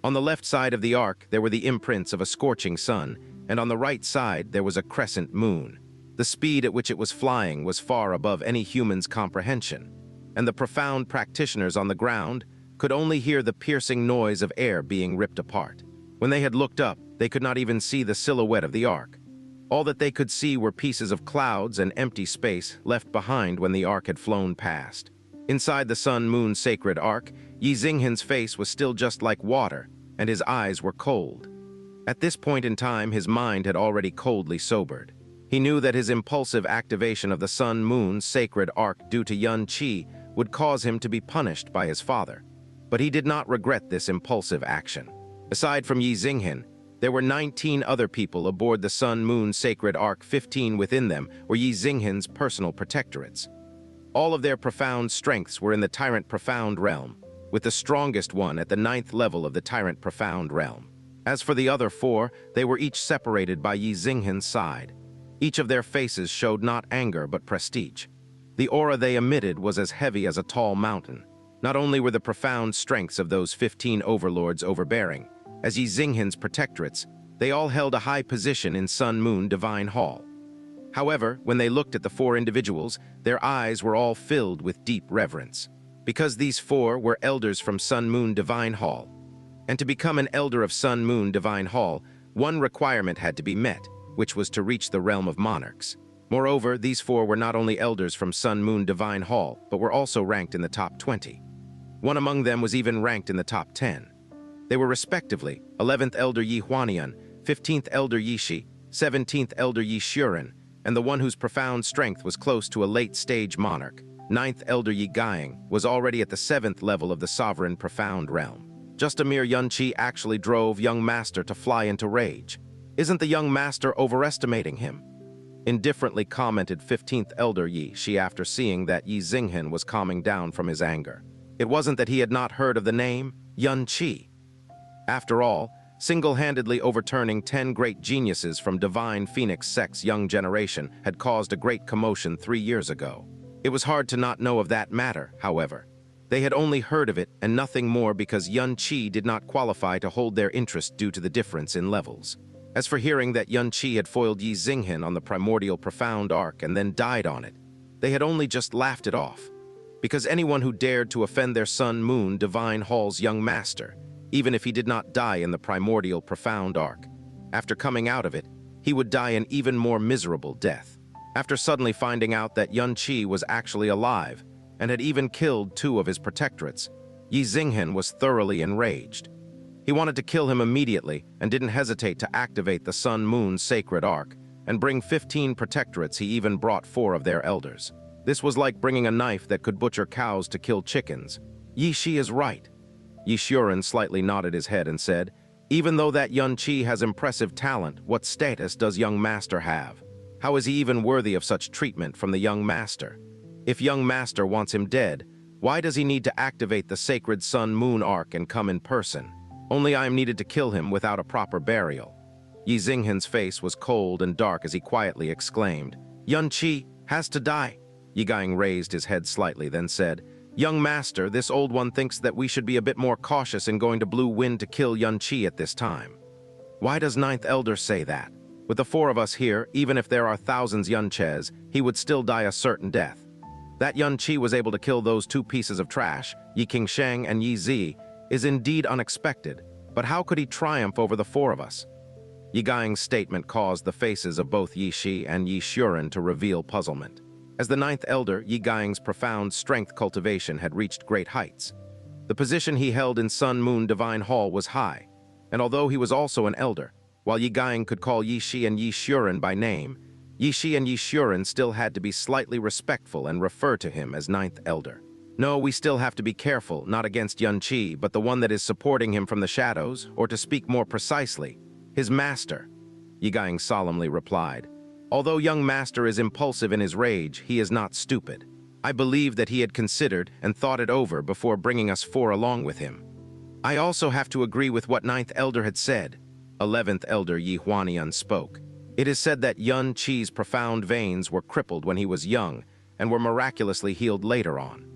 Speaker 1: On the left side of the arc, there were the imprints of a scorching sun, and on the right side, there was a crescent moon. The speed at which it was flying was far above any human's comprehension, and the profound practitioners on the ground could only hear the piercing noise of air being ripped apart. When they had looked up, they could not even see the silhouette of the arc. All that they could see were pieces of clouds and empty space left behind when the arc had flown past. Inside the Sun Moon Sacred Arc, Ye Zinghen's face was still just like water, and his eyes were cold. At this point in time, his mind had already coldly sobered. He knew that his impulsive activation of the Sun Moon Sacred Arc due to Xianxia would cause him to be punished by his father. But he did not regret this impulsive action. Aside from Ye Zinghen, there were 19 other people aboard the Sun Moon Sacred Arc. 15 within them were Ye Zinghen's personal protectorates. All of their profound strengths were in the Tyrant Profound Realm, with the strongest one at the 9th level of the Tyrant Profound Realm. As for the other 4, they were each separated by Ye Zinghen's side. Each of their faces showed not anger but prestige. The aura they emitted was as heavy as a tall mountain. Not only were the profound strengths of those 15 overlords overbearing, as Ye Zinghen's protectorates, they all held a high position in Sun Moon Divine Hall. However, when they looked at the 4 individuals, their eyes were all filled with deep reverence. Because these 4 were elders from Sun Moon Divine Hall. And to become an elder of Sun Moon Divine Hall, one requirement had to be met, which was to reach the realm of monarchs. Moreover, these 4 were not only elders from Sun Moon Divine Hall, but were also ranked in the top 20. One among them was even ranked in the top 10. They were respectively 11th Elder Yi Huanian, 15th Elder Yi Shi, 17th Elder Yi Shuren, and the one whose profound strength was close to a late-stage monarch, 9th Elder Yi Gaiang, was already at the 7th level of the Sovereign Profound Realm. Just a mere Xianxia actually drove young master to fly into rage. Isn't the young master overestimating him? Indifferently commented 15th Elder Yi Shi after seeing that Ye Zinghen was calming down from his anger. It wasn't that he had not heard of the name Xianxia. After all, single-handedly overturning 10 great geniuses from Divine Phoenix sect's young generation had caused a great commotion 3 years ago. It was hard to not know of that matter, however. They had only heard of it and nothing more because Xianxia did not qualify to hold their interest due to the difference in levels. As for hearing that Xianxia had foiled Ye Ziyi on the primordial profound arc and then died on it, they had only just laughed it off. Because anyone who dared to offend their Sun Moon Divine Hall's young master, even if he did not die in the primordial profound arc, after coming out of it, he would die an even more miserable death. After suddenly finding out that Xianxia was actually alive and had even killed 2 of his protectorates, Ye Ziyi was thoroughly enraged. He wanted to kill him immediately and didn't hesitate to activate the Sun Moon sacred arc and bring 15 protectorates. He even brought 4 of their elders. This was like bringing a knife that could butcher cows to kill chickens. Ye Shi is right. Ye Xuren slightly nodded his head and said, even though that Xianxia has impressive talent, what status does young master have? How is he even worthy of such treatment from the young master? If young master wants him dead, why does he need to activate the sacred Sun Moon arc and come in person? Only I am needed to kill him without a proper burial. Ye Ziyi's face was cold and dark as he quietly exclaimed, Xianxia has to die. Ye Ziyi raised his head slightly, then said, young master, this old one thinks that we should be a bit more cautious in going to Blue Wind to kill Xianxia at this time. Why does Ninth Elder say that? With the 4 of us here, even if there are thousands Xianxias, he would still die a certain death. That Xianxia was able to kill those 2 pieces of trash, Qingsheng and Ye Ziyi, is indeed unexpected, but how could he triumph over the 4 of us? Ye Ziyi's statement caused the faces of both Ye Shi and Ye Xuren to reveal puzzlement. As the 9th Elder, Ye Ziyi's profound strength cultivation had reached great heights. The position he held in Sun Moon Divine Hall was high, and although he was also an elder, while Ye Ziyi could call Ye Shi and Ye Xuren by name, Ye Shi and Ye Xuren still had to be slightly respectful and refer to him as 9th Elder. No, we still have to be careful, not against Xianxia, but the one that is supporting him from the shadows, or to speak more precisely, his master, Ye Ziyi solemnly replied. Although young master is impulsive in his rage, he is not stupid. I believe that he had considered and thought it over before bringing us 4 along with him. I also have to agree with what 9th Elder had said. 11th Elder Ye Huanian spoke. It is said that Xianxia's profound veins were crippled when he was young and were miraculously healed later on.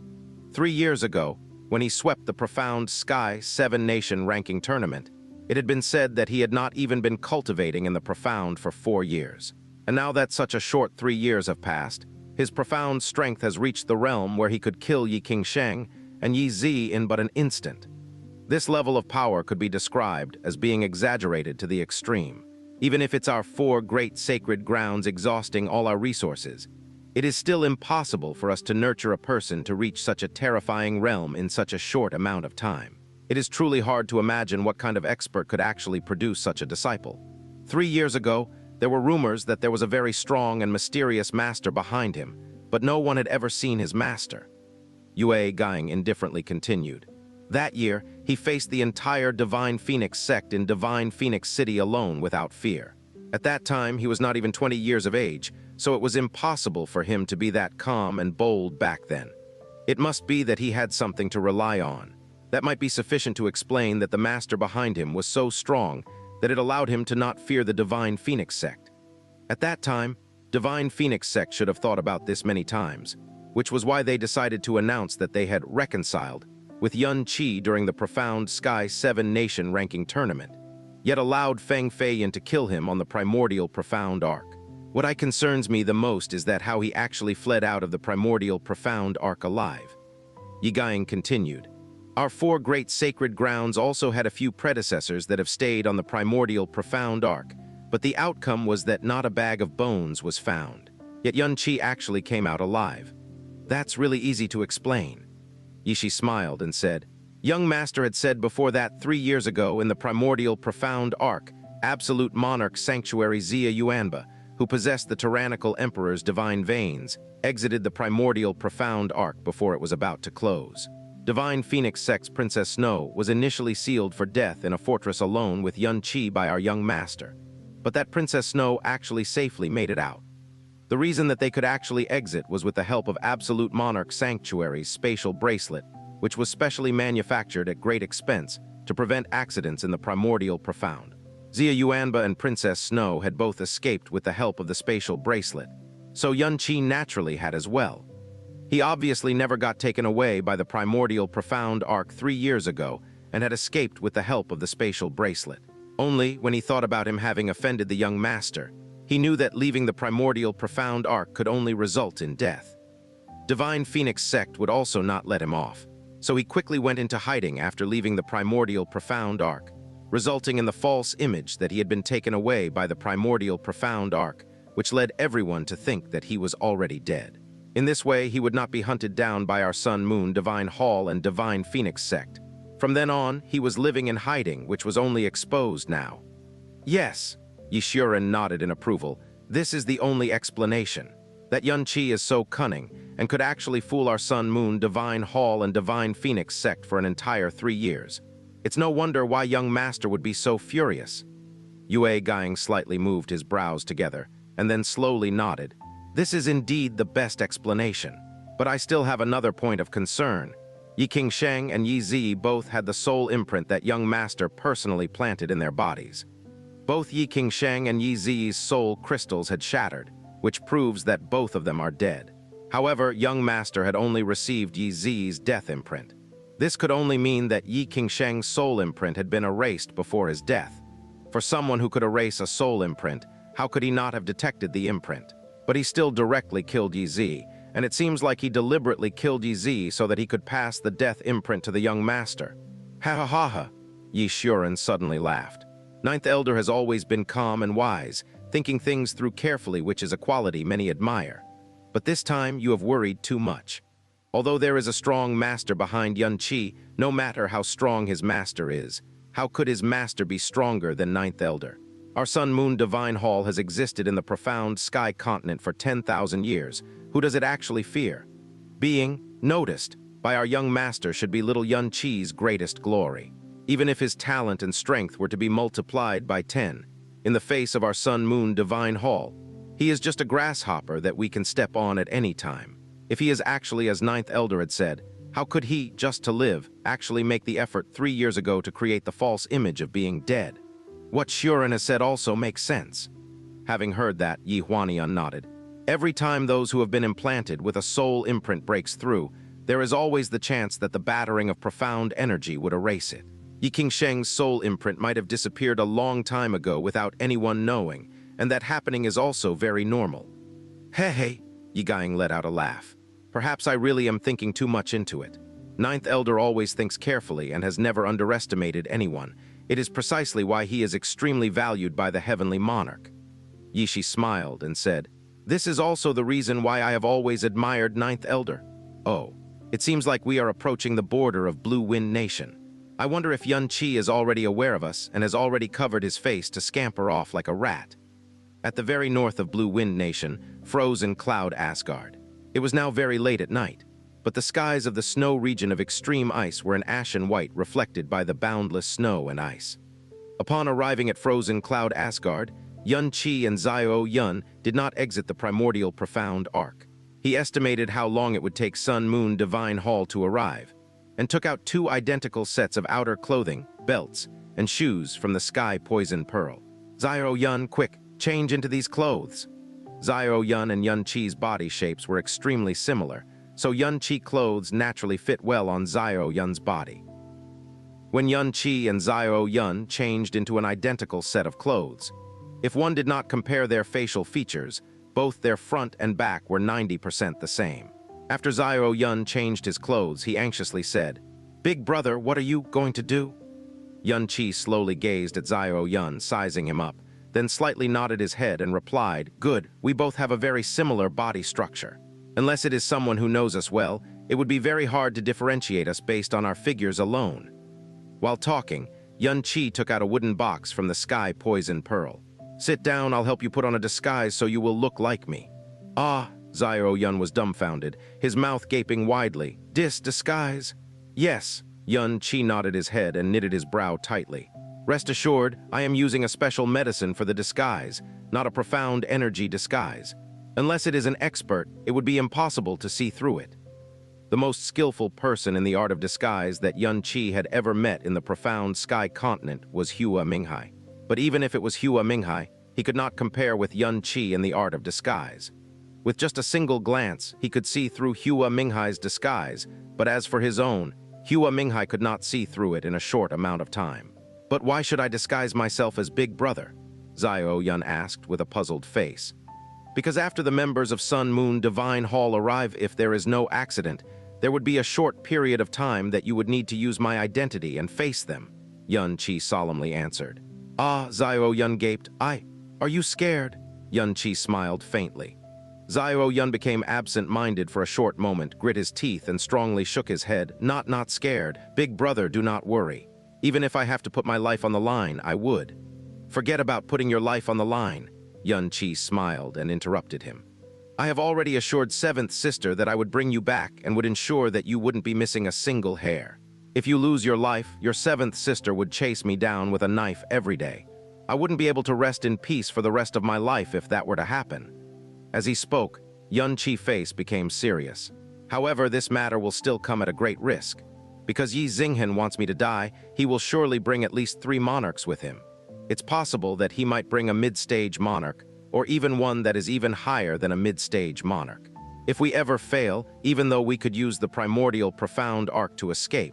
Speaker 1: 3 years ago, when he swept the profound Sky 7-Nation ranking tournament, it had been said that he had not even been cultivating in the profound for 4 years. And now that such a short 3 years have passed, his profound strength has reached the realm where he could kill Ye Qingsheng and Ye Ziyi in but an instant. This level of power could be described as being exaggerated to the extreme. Even if it's our 4 great sacred grounds exhausting all our resources, it is still impossible for us to nurture a person to reach such a terrifying realm in such a short amount of time. It is truly hard to imagine what kind of expert could actually produce such a disciple. 3 years ago, there were rumors that there was a very strong and mysterious master behind him, but no one had ever seen his master. Ye Ziyi indifferently continued. That year, he faced the entire Divine Phoenix sect in Divine Phoenix City alone without fear. At that time, he was not even 20 years of age, so it was impossible for him to be that calm and bold back then. It must be that he had something to rely on. That might be sufficient to explain that the master behind him was so strong that it allowed him to not fear the Divine Phoenix sect. At that time, Divine Phoenix sect should have thought about this many times, which was why they decided to announce that they had reconciled with Xianxia during the profound Sky 7-Nation ranking tournament, yet allowed Feng Feiyan to kill him on the primordial profound arc. What concerns me the most is that how he actually fled out of the primordial profound arc alive. Ye Ziyi continued. Our 4 great sacred grounds also had a few predecessors that have stayed on the primordial profound arc, but the outcome was that not a bag of bones was found. Yet Xianxia actually came out alive. That's really easy to explain. Ye Shi smiled and said, young master had said before that 3 years ago in the primordial profound arc, absolute monarch sanctuary Xia Yuanba, who possessed the tyrannical emperor's divine veins, exited the primordial profound arc before it was about to close. Divine Phoenix sect's Princess Snow was initially sealed for death in a fortress alone with Xianxia by our young master, but that Princess Snow actually safely made it out. The reason that they could actually exit was with the help of Absolute Monarch Sanctuary's spatial bracelet, which was specially manufactured at great expense to prevent accidents in the primordial profound. Xia Yuanba and Princess Snow had both escaped with the help of the spatial bracelet, so Yunqi naturally had as well. He obviously never got taken away by the primordial profound arc 3 years ago and had escaped with the help of the spatial bracelet. Only, when he thought about him having offended the young master, he knew that leaving the primordial profound arc could only result in death. Divine Phoenix sect would also not let him off, so he quickly went into hiding after leaving the primordial profound arc, resulting in the false image that he had been taken away by the primordial profound arc, which led everyone to think that he was already dead. In this way, he would not be hunted down by our Sun Moon Divine Hall and Divine Phoenix sect. From then on, he was living in hiding, which was only exposed now. Yes, Yishuren nodded in approval. This is the only explanation. That Yunqi is so cunning and could actually fool our Sun Moon Divine Hall and Divine Phoenix sect for an entire 3 years. It's no wonder why young master would be so furious. Yue Gang slightly moved his brows together and then slowly nodded. This is indeed the best explanation, but I still have another point of concern. Qingsheng and Ye Ziyi both had the soul imprint that young master personally planted in their bodies. Both Qingsheng and Ye Ziyi's soul crystals had shattered, which proves that both of them are dead. However, young master had only received Ye Ziyi's death imprint. This could only mean that Qingsheng's soul imprint had been erased before his death. For someone who could erase a soul imprint, how could he not have detected the imprint? But he still directly killed Ye Ziyi, and it seems like he deliberately killed Ye Ziyi so that he could pass the death imprint to the young master. Ha ha ha ha, Yishuren suddenly laughed. Ninth Elder has always been calm and wise, thinking things through carefully, which is a quality many admire. But this time you have worried too much. Although there is a strong master behind Yunqi, no matter how strong his master is, how could his master be stronger than Ninth Elder? Our Sun Moon Divine Hall has existed in the profound sky continent for 10,000 years. Who does it actually fear? Being noticed by our young master should be little Yunqi's greatest glory. Even if his talent and strength were to be multiplied by 10, in the face of our Sun Moon Divine Hall, he is just a grasshopper that we can step on at any time. If he is actually, as Ninth Elder had said, how could he, just to live, actually make the effort 3 years ago to create the false image of being dead? What Shuren has said also makes sense. Having heard that, Yi Huanian nodded. Every time those who have been implanted with a soul imprint breaks through, there is always the chance that the battering of profound energy would erase it. Qingsheng's soul imprint might have disappeared a long time ago without anyone knowing, and that happening is also very normal. Hey, Yigang let out a laugh. Perhaps I really am thinking too much into it. Ninth Elder always thinks carefully and has never underestimated anyone. It is precisely why he is extremely valued by the Heavenly Monarch. Yishi smiled and said, This is also the reason why I have always admired Ninth Elder. Oh, it seems like we are approaching the border of Blue Wind Nation. I wonder if Yunqi is already aware of us and has already covered his face to scamper off like a rat. At the very north of Blue Wind Nation, frozen cloud Asgard. It was now very late at night, but the skies of the snow region of extreme ice were an ashen white reflected by the boundless snow and ice. Upon arriving at frozen cloud Asgard, Yunqi and Zio Yun did not exit the primordial profound arc. He estimated how long it would take Sun Moon Divine Hall to arrive, and took out 2 identical sets of outer clothing, belts, and shoes from the sky poison pearl. Zio Yun, quick, change into these clothes. Zio Yun and Yunqi's body shapes were extremely similar, so Yunqi clothes naturally fit well on Zio Yun's body. When Yunqi and Zio Yun changed into an identical set of clothes, if one did not compare their facial features, both their front and back were 90% the same. After Zio Yun changed his clothes, he anxiously said, Big brother, what are you going to do? Yunqi slowly gazed at Zio Yun, sizing him up, then slightly nodded his head and replied, Good, we both have a very similar body structure. Unless it is someone who knows us well, it would be very hard to differentiate us based on our figures alone. While talking, Yunqi took out a wooden box from the sky poison pearl. Sit down, I'll help you put on a disguise so you will look like me. Ah, Zio Yun was dumbfounded, his mouth gaping widely. Disguise? Yes, Yunqi nodded his head and knitted his brow tightly. Rest assured, I am using a special medicine for the disguise, not a profound energy disguise. Unless it is an expert, it would be impossible to see through it. the most skillful person in the art of disguise that Xianxia had ever met in the profound sky continent was Hua Minghai. But even if it was Hua Minghai, he could not compare with Xianxia in the art of disguise. With just a single glance, he could see through Hua Minghai's disguise, but as for his own, Hua Minghai could not see through it in a short amount of time. "But why should I disguise myself as Big Brother?" Xiao Yun asked with a puzzled face. "Because after the members of Sun Moon Divine Hall arrive, if there is no accident, there would be a short period of time that you would need to use my identity and face them," Xianxia solemnly answered. "Ah," Xiao Yun gaped. Are you scared?" Xianxia smiled faintly. Xiao Yun became absent-minded for a short moment, grit his teeth, and strongly shook his head. Not scared. Big Brother, do not worry. Even if I have to put my life on the line, I would." "Forget about putting your life on the line," Xianxia smiled and interrupted him. "I have already assured Seventh Sister that I would bring you back and would ensure that you wouldn't be missing a single hair. If you lose your life, your Seventh Sister would chase me down with a knife every day. I wouldn't be able to rest in peace for the rest of my life if that were to happen." As he spoke, Xianxia's face became serious. "However, this matter will still come at a great risk. Because Ye Ziyi wants me to die, he will surely bring at least 3 monarchs with him. It's possible that he might bring a mid-stage monarch, or even one that is even higher than a mid-stage monarch. If we ever fail, even though we could use the primordial profound arc to escape,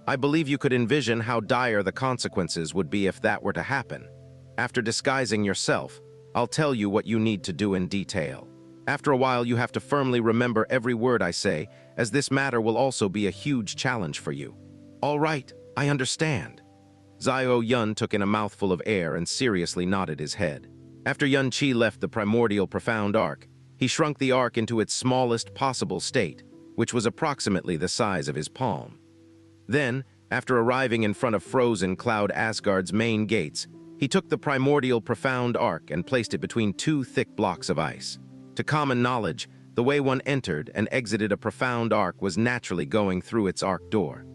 Speaker 1: I believe you could envision how dire the consequences would be if that were to happen. After disguising yourself, I'll tell you what you need to do in detail. After a while, you have to firmly remember every word I say, as this matter will also be a huge challenge for you." "All right, I understand." Xiao Yun took in a mouthful of air and seriously nodded his head. After Xianxia left the primordial profound arc, he shrunk the arc into its smallest possible state, which was approximately the size of his palm. Then, after arriving in front of frozen Cloud Asgard's main gates, he took the primordial profound arc and placed it between 2 thick blocks of ice. To common knowledge, the way one entered and exited a profound arc was naturally going through its arc door.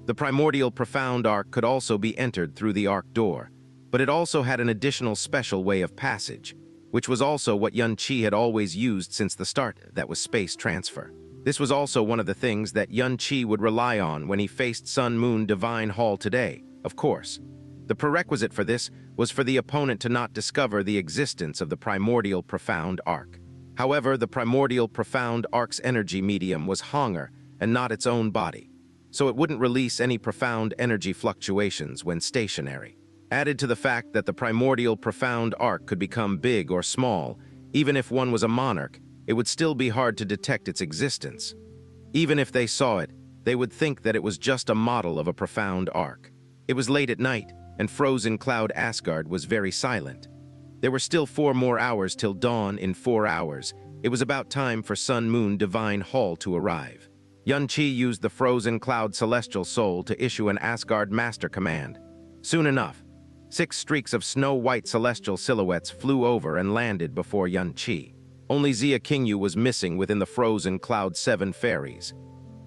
Speaker 1: The primordial profound arc could also be entered through the arc door, but it also had an additional special way of passage, which was also what Xianxia had always used since the start, that was space transfer. This was also one of the things that Xianxia would rely on when he faced Sun Moon Divine Hall today, of course. The prerequisite for this was for the opponent to not discover the existence of the primordial profound arc. However, the primordial profound arc's energy medium was Honger and not its own body, so it wouldn't release any profound energy fluctuations when stationary. Added to the fact that the primordial profound arc could become big or small, even if one was a monarch, it would still be hard to detect its existence. Even if they saw it, they would think that it was just a model of a profound arc. It was late at night, and frozen Cloud Asgard was very silent. There were still 4 more hours till dawn. In 4 hours, it was about time for Sun Moon Divine Hall to arrive. Xianxia used the frozen Cloud Celestial Soul to issue an Asgard Master Command. Soon enough, 6 streaks of snow-white celestial silhouettes flew over and landed before Xianxia. Only Xia Qingyu was missing within the frozen Cloud 7 fairies.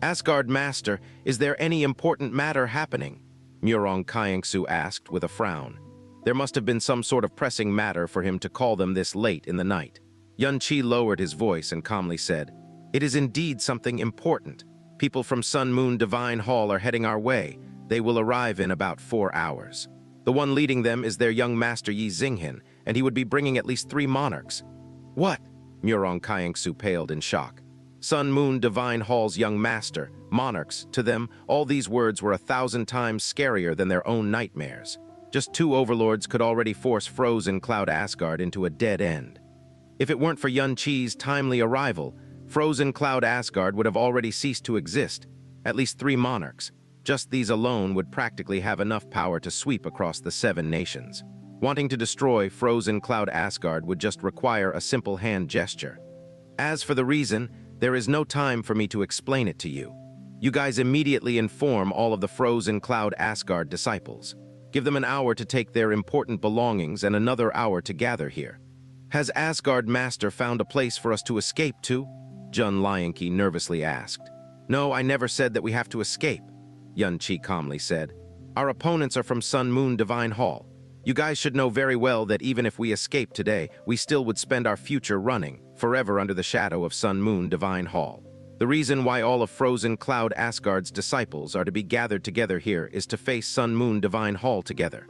Speaker 1: "Asgard Master, is there any important matter happening?" Murong Qiangsu asked with a frown. There must have been some sort of pressing matter for him to call them this late in the night. Xianxia lowered his voice and calmly said, "It is indeed something important. People from Sun Moon Divine Hall are heading our way. They will arrive in about 4 hours. The one leading them is their young master Ye Ziyi, and he would be bringing at least 3 monarchs." "What?" Murong Qiangsu paled in shock. Sun Moon Divine Hall's young master, monarchs, to them, all these words were 1,000 times scarier than their own nightmares. Just 2 overlords could already force frozen Cloud Asgard into a dead end. If it weren't for Xianxia's timely arrival, frozen Cloud Asgard would have already ceased to exist. At least 3 monarchs. Just these alone would practically have enough power to sweep across the 7 nations. Wanting to destroy frozen Cloud Asgard would just require a simple hand gesture. As for the reason, there is no time for me to explain it to you. You guys immediately inform all of the frozen Cloud Asgard disciples. Give them an hour to take their important belongings and another hour to gather here. "Has Asgard Master found a place for us to escape to?" Jun Lianqi nervously asked. "No, I never said that we have to escape," Xianxia calmly said. "Our opponents are from Sun Moon Divine Hall. You guys should know very well that even if we escape today, we still would spend our future running, forever under the shadow of Sun Moon Divine Hall. The reason why all of Frozen Cloud Asgard's disciples are to be gathered together here is to face Sun Moon Divine Hall together.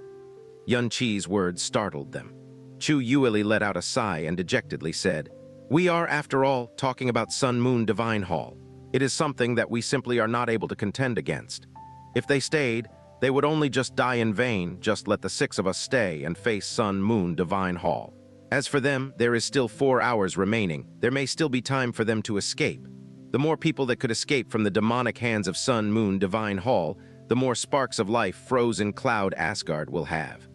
Speaker 1: Xianxia's words startled them. Chu Yuili let out a sigh and dejectedly said, "We are, after all, talking about Sun Moon Divine Hall. It is something that we simply are not able to contend against. If they stayed, they would only just die in vain. Just let the 6 of us stay and face Sun Moon Divine Hall. As for them, there is still 4 hours remaining. There may still be time for them to escape. The more people that could escape from the demonic hands of Sun Moon Divine Hall, the more sparks of life Frozen Cloud Asgard will have."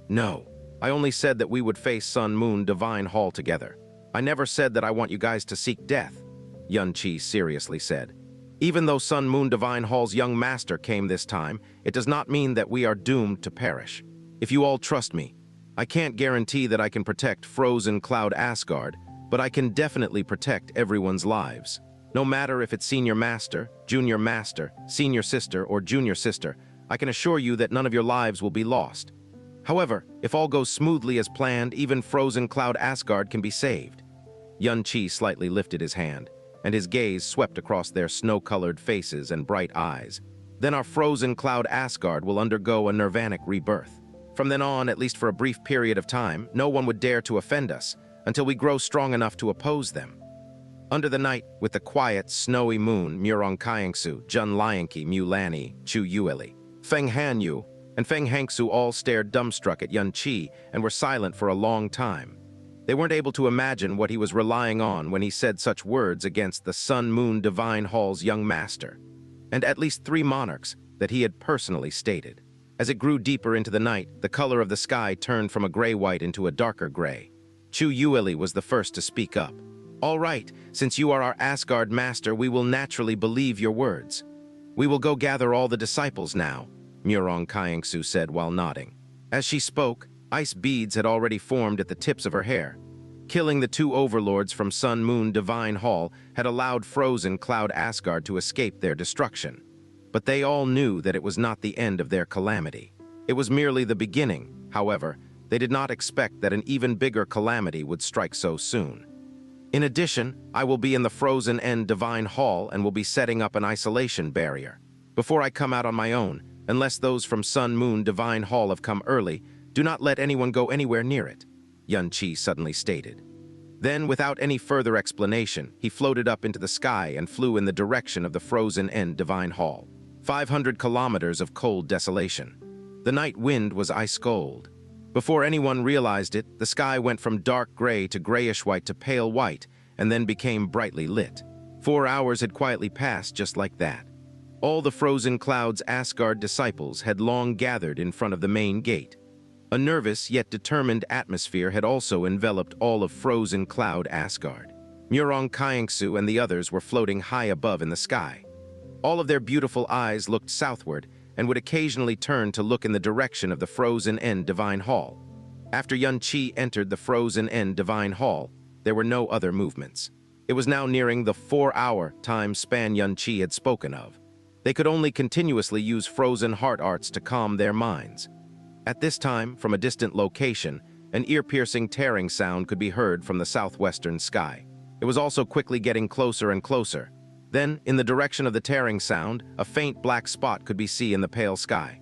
Speaker 1: "No, I only said that we would face Sun Moon Divine Hall together. I never said that I want you guys to seek death," Xianxia seriously said. "Even though Sun Moon Divine Hall's young master came this time, it does not mean that we are doomed to perish. If you all trust me, I can't guarantee that I can protect Frozen Cloud Asgard, but I can definitely protect everyone's lives. No matter if it's senior master, junior master, senior sister, or junior sister, I can assure you that none of your lives will be lost. However, if all goes smoothly as planned, even Frozen Cloud Asgard can be saved." Xianxia slightly lifted his hand, and his gaze swept across their snow-colored faces and bright eyes. "Then our Frozen Cloud Asgard will undergo a nirvanic rebirth. From then on, at least for a brief period of time, no one would dare to offend us until we grow strong enough to oppose them." Under the night, with the quiet, snowy moon, Murong Kayingsu, Jun Lianqi, Mu Lani, Chu Yuili, Feng Hanyu, and Feng Hangsu all stared dumbstruck at Xianxia and were silent for a long time. They weren't able to imagine what he was relying on when he said such words against the Sun Moon Divine Hall's young master, and at least 3 monarchs that he had personally stated. As it grew deeper into the night, the color of the sky turned from a gray-white into a darker gray. Chu Yuili was the first to speak up. "All right, since you are our Asgard master, we will naturally believe your words. We will go gather all the disciples now," Murong Kayingsu said while nodding. As she spoke, ice beads had already formed at the tips of her hair. Killing the 2 overlords from Sun Moon Divine Hall had allowed Frozen Cloud Asgard to escape their destruction. But they all knew that it was not the end of their calamity. It was merely the beginning. However, they did not expect that an even bigger calamity would strike so soon. "In addition, I will be in the Frozen End Divine Hall and will be setting up an isolation barrier. Before I come out on my own, unless those from Sun Moon Divine Hall have come early, do not let anyone go anywhere near it," Xianxia suddenly stated. Then, without any further explanation, he floated up into the sky and flew in the direction of the Frozen End Divine Hall. 500 kilometers of cold desolation. The night wind was ice cold. Before anyone realized it, the sky went from dark gray to grayish-white to pale white, and then became brightly lit. 4 hours had quietly passed just like that. All the Frozen Cloud's Asgard disciples had long gathered in front of the main gate. A nervous yet determined atmosphere had also enveloped all of Frozen Cloud Asgard. Murong Kayingsu and the others were floating high above in the sky. All of their beautiful eyes looked southward, and would occasionally turn to look in the direction of the Frozen End Divine Hall. After Xianxia entered the Frozen End Divine Hall, there were no other movements. It was now nearing the 4-hour time span Xianxia had spoken of. They could only continuously use frozen heart arts to calm their minds. At this time, from a distant location, an ear-piercing tearing sound could be heard from the southwestern sky. It was also quickly getting closer and closer. Then, in the direction of the tearing sound, a faint black spot could be seen in the pale sky.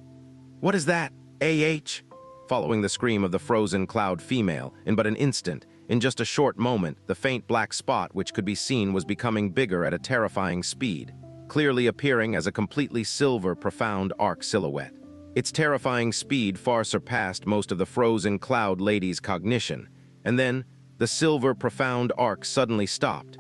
Speaker 1: "What is that? AH?" Following the scream of the frozen cloud female, in but an instant, in just a short moment, the faint black spot which could be seen was becoming bigger at a terrifying speed, clearly appearing as a completely silver profound arc silhouette. Its terrifying speed far surpassed most of the frozen cloud lady's cognition, and then the silver profound arc suddenly stopped.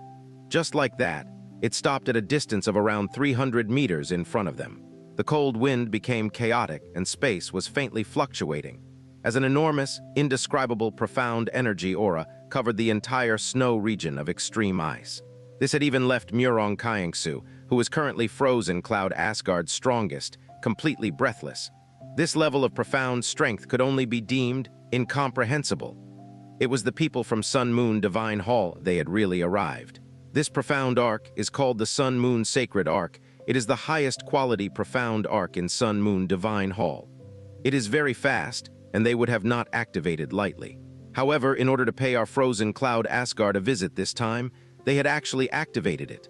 Speaker 1: Just like that, it stopped at a distance of around 300 meters in front of them. The cold wind became chaotic and space was faintly fluctuating, as an enormous, indescribable, profound energy aura covered the entire snow region of extreme ice. This had even left Murong Kayingsu, who was currently Frozen Cloud Asgard's strongest, completely breathless. This level of profound strength could only be deemed incomprehensible. It was the people from Sun Moon Divine Hall. They had really arrived. This profound arc is called the Sun Moon Sacred Arc. It is the highest quality profound arc in Sun Moon Divine Hall. It is very fast, and they would have not activated lightly. However, in order to pay our Frozen Cloud Asgard a visit this time, they had actually activated it.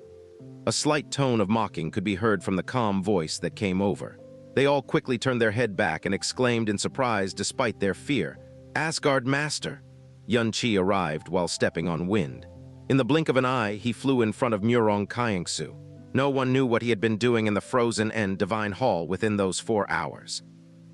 Speaker 1: A slight tone of mocking could be heard from the calm voice that came over. They all quickly turned their head back and exclaimed in surprise despite their fear, "Asgard Master!" Xianxia arrived while stepping on wind. In the blink of an eye, he flew in front of Murong Qingsheng. No one knew what he had been doing in the frozen and divine hall within those 4 hours.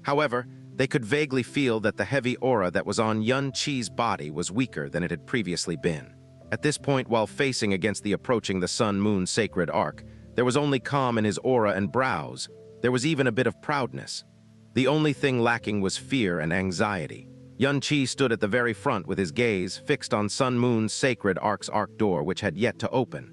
Speaker 1: However, they could vaguely feel that the heavy aura that was on Xianxia's body was weaker than it had previously been. At this point, while facing against the approaching the Sun-Moon sacred arc, there was only calm in his aura and brows. There was even a bit of proudness. The only thing lacking was fear and anxiety. Xianxia stood at the very front with his gaze fixed on Sun-Moon's sacred arc's arc door, which had yet to open.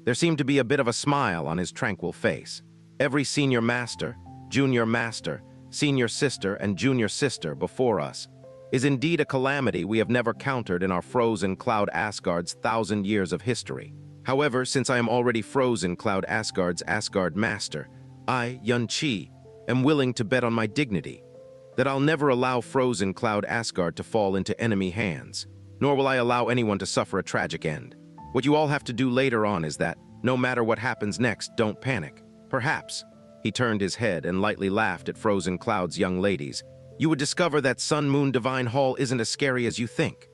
Speaker 1: There seemed to be a bit of a smile on his tranquil face. Every senior master, junior master, senior sister, and junior sister before us is indeed a calamity we have never countered in our frozen cloud Asgard's 1,000 years of history. However, since I am already frozen cloud Asgard's Asgard master, I, Xianxia, am willing to bet on my dignity that I'll never allow frozen cloud Asgard to fall into enemy hands, nor will I allow anyone to suffer a tragic end. What you all have to do later on is that, no matter what happens next, don't panic. Perhaps, he turned his head and lightly laughed at Frozen Cloud's young ladies, you would discover that Sun-Moon Divine Hall isn't as scary as you think.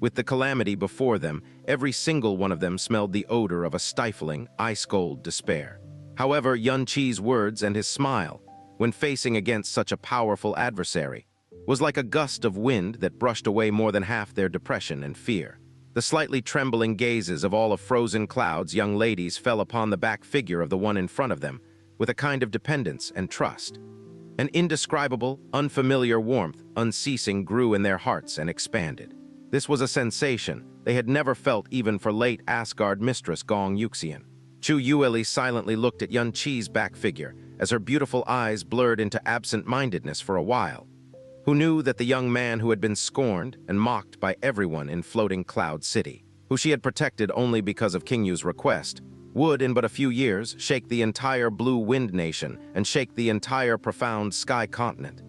Speaker 1: With the calamity before them, every single one of them smelled the odor of a stifling, ice-cold despair. However, Xianxia's words and his smile, when facing against such a powerful adversary, was like a gust of wind that brushed away more than half their depression and fear. The slightly trembling gazes of all of Frozen Cloud's young ladies fell upon the back figure of the one in front of them, with a kind of dependence and trust. An indescribable, unfamiliar warmth, unceasing, grew in their hearts and expanded. This was a sensation they had never felt even for late Asgard mistress Gong Yuxian. Chu Yueli silently looked at Xianxia's back figure as her beautiful eyes blurred into absent-mindedness for a while. Who knew that the young man who had been scorned and mocked by everyone in Floating Cloud City, who she had protected only because of King Yu's request, would, in but a few years, shake the entire Blue Wind Nation and shake the entire profound Sky Continent.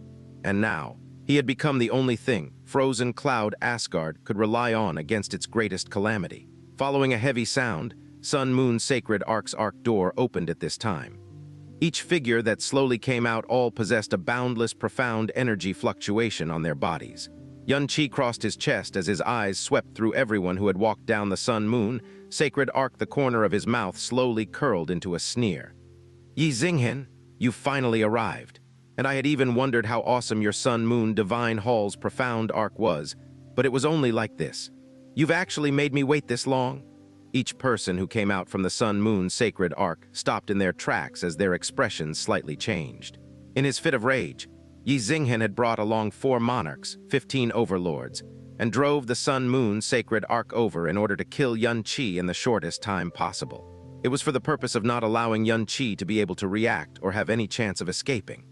Speaker 1: And now, he had become the only thing Frozen Cloud Asgard could rely on against its greatest calamity. Following a heavy sound, Sun-Moon Sacred Arc's arc door opened at this time. Each figure that slowly came out all possessed a boundless, profound energy fluctuation on their bodies. Xianxia crossed his chest as his eyes swept through everyone who had walked down the Sun-Moon Sacred Arc. The corner of his mouth slowly curled into a sneer. Ye Ziyi, you finally arrived. And I had even wondered how awesome your Sun-Moon Divine Hall's profound arc was, but it was only like this. You've actually made me wait this long? Each person who came out from the Sun-Moon Sacred Arc stopped in their tracks as their expressions slightly changed. In his fit of rage, Ye Ziyi had brought along 4 monarchs, 15 overlords, and drove the Sun-Moon Sacred Arc over in order to kill Xianxia in the shortest time possible. It was for the purpose of not allowing Xianxia to be able to react or have any chance of escaping.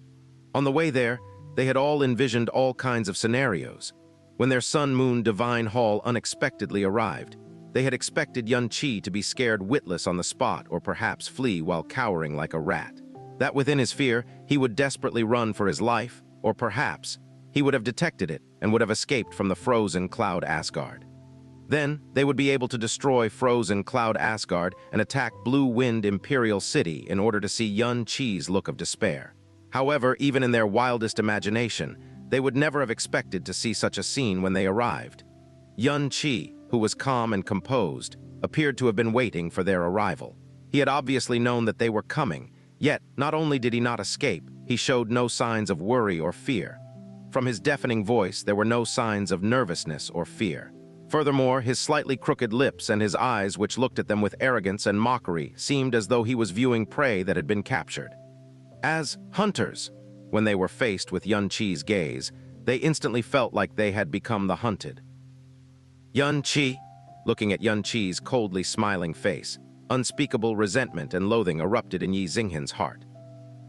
Speaker 1: On the way there, they had all envisioned all kinds of scenarios. When their Sun-Moon Divine Hall unexpectedly arrived, they had expected Xianxia to be scared witless on the spot or perhaps flee while cowering like a rat. That within his fear, he would desperately run for his life, or perhaps he would have detected it and would have escaped from the frozen cloud Asgard. Then, they would be able to destroy frozen cloud Asgard and attack Blue Wind Imperial City in order to see Xianxia's look of despair. However, even in their wildest imagination, they would never have expected to see such a scene when they arrived. Xianxia, who was calm and composed, appeared to have been waiting for their arrival. He had obviously known that they were coming, yet not only did he not escape, he showed no signs of worry or fear. From his deafening voice, there were no signs of nervousness or fear. Furthermore, his slightly crooked lips and his eyes, which looked at them with arrogance and mockery, seemed as though he was viewing prey that had been captured. As hunters, when they were faced with Xianxia's gaze, they instantly felt like they had become the hunted. Xianxia, looking at Xianxia's coldly smiling face, unspeakable resentment and loathing erupted in Ye Ziyi's heart.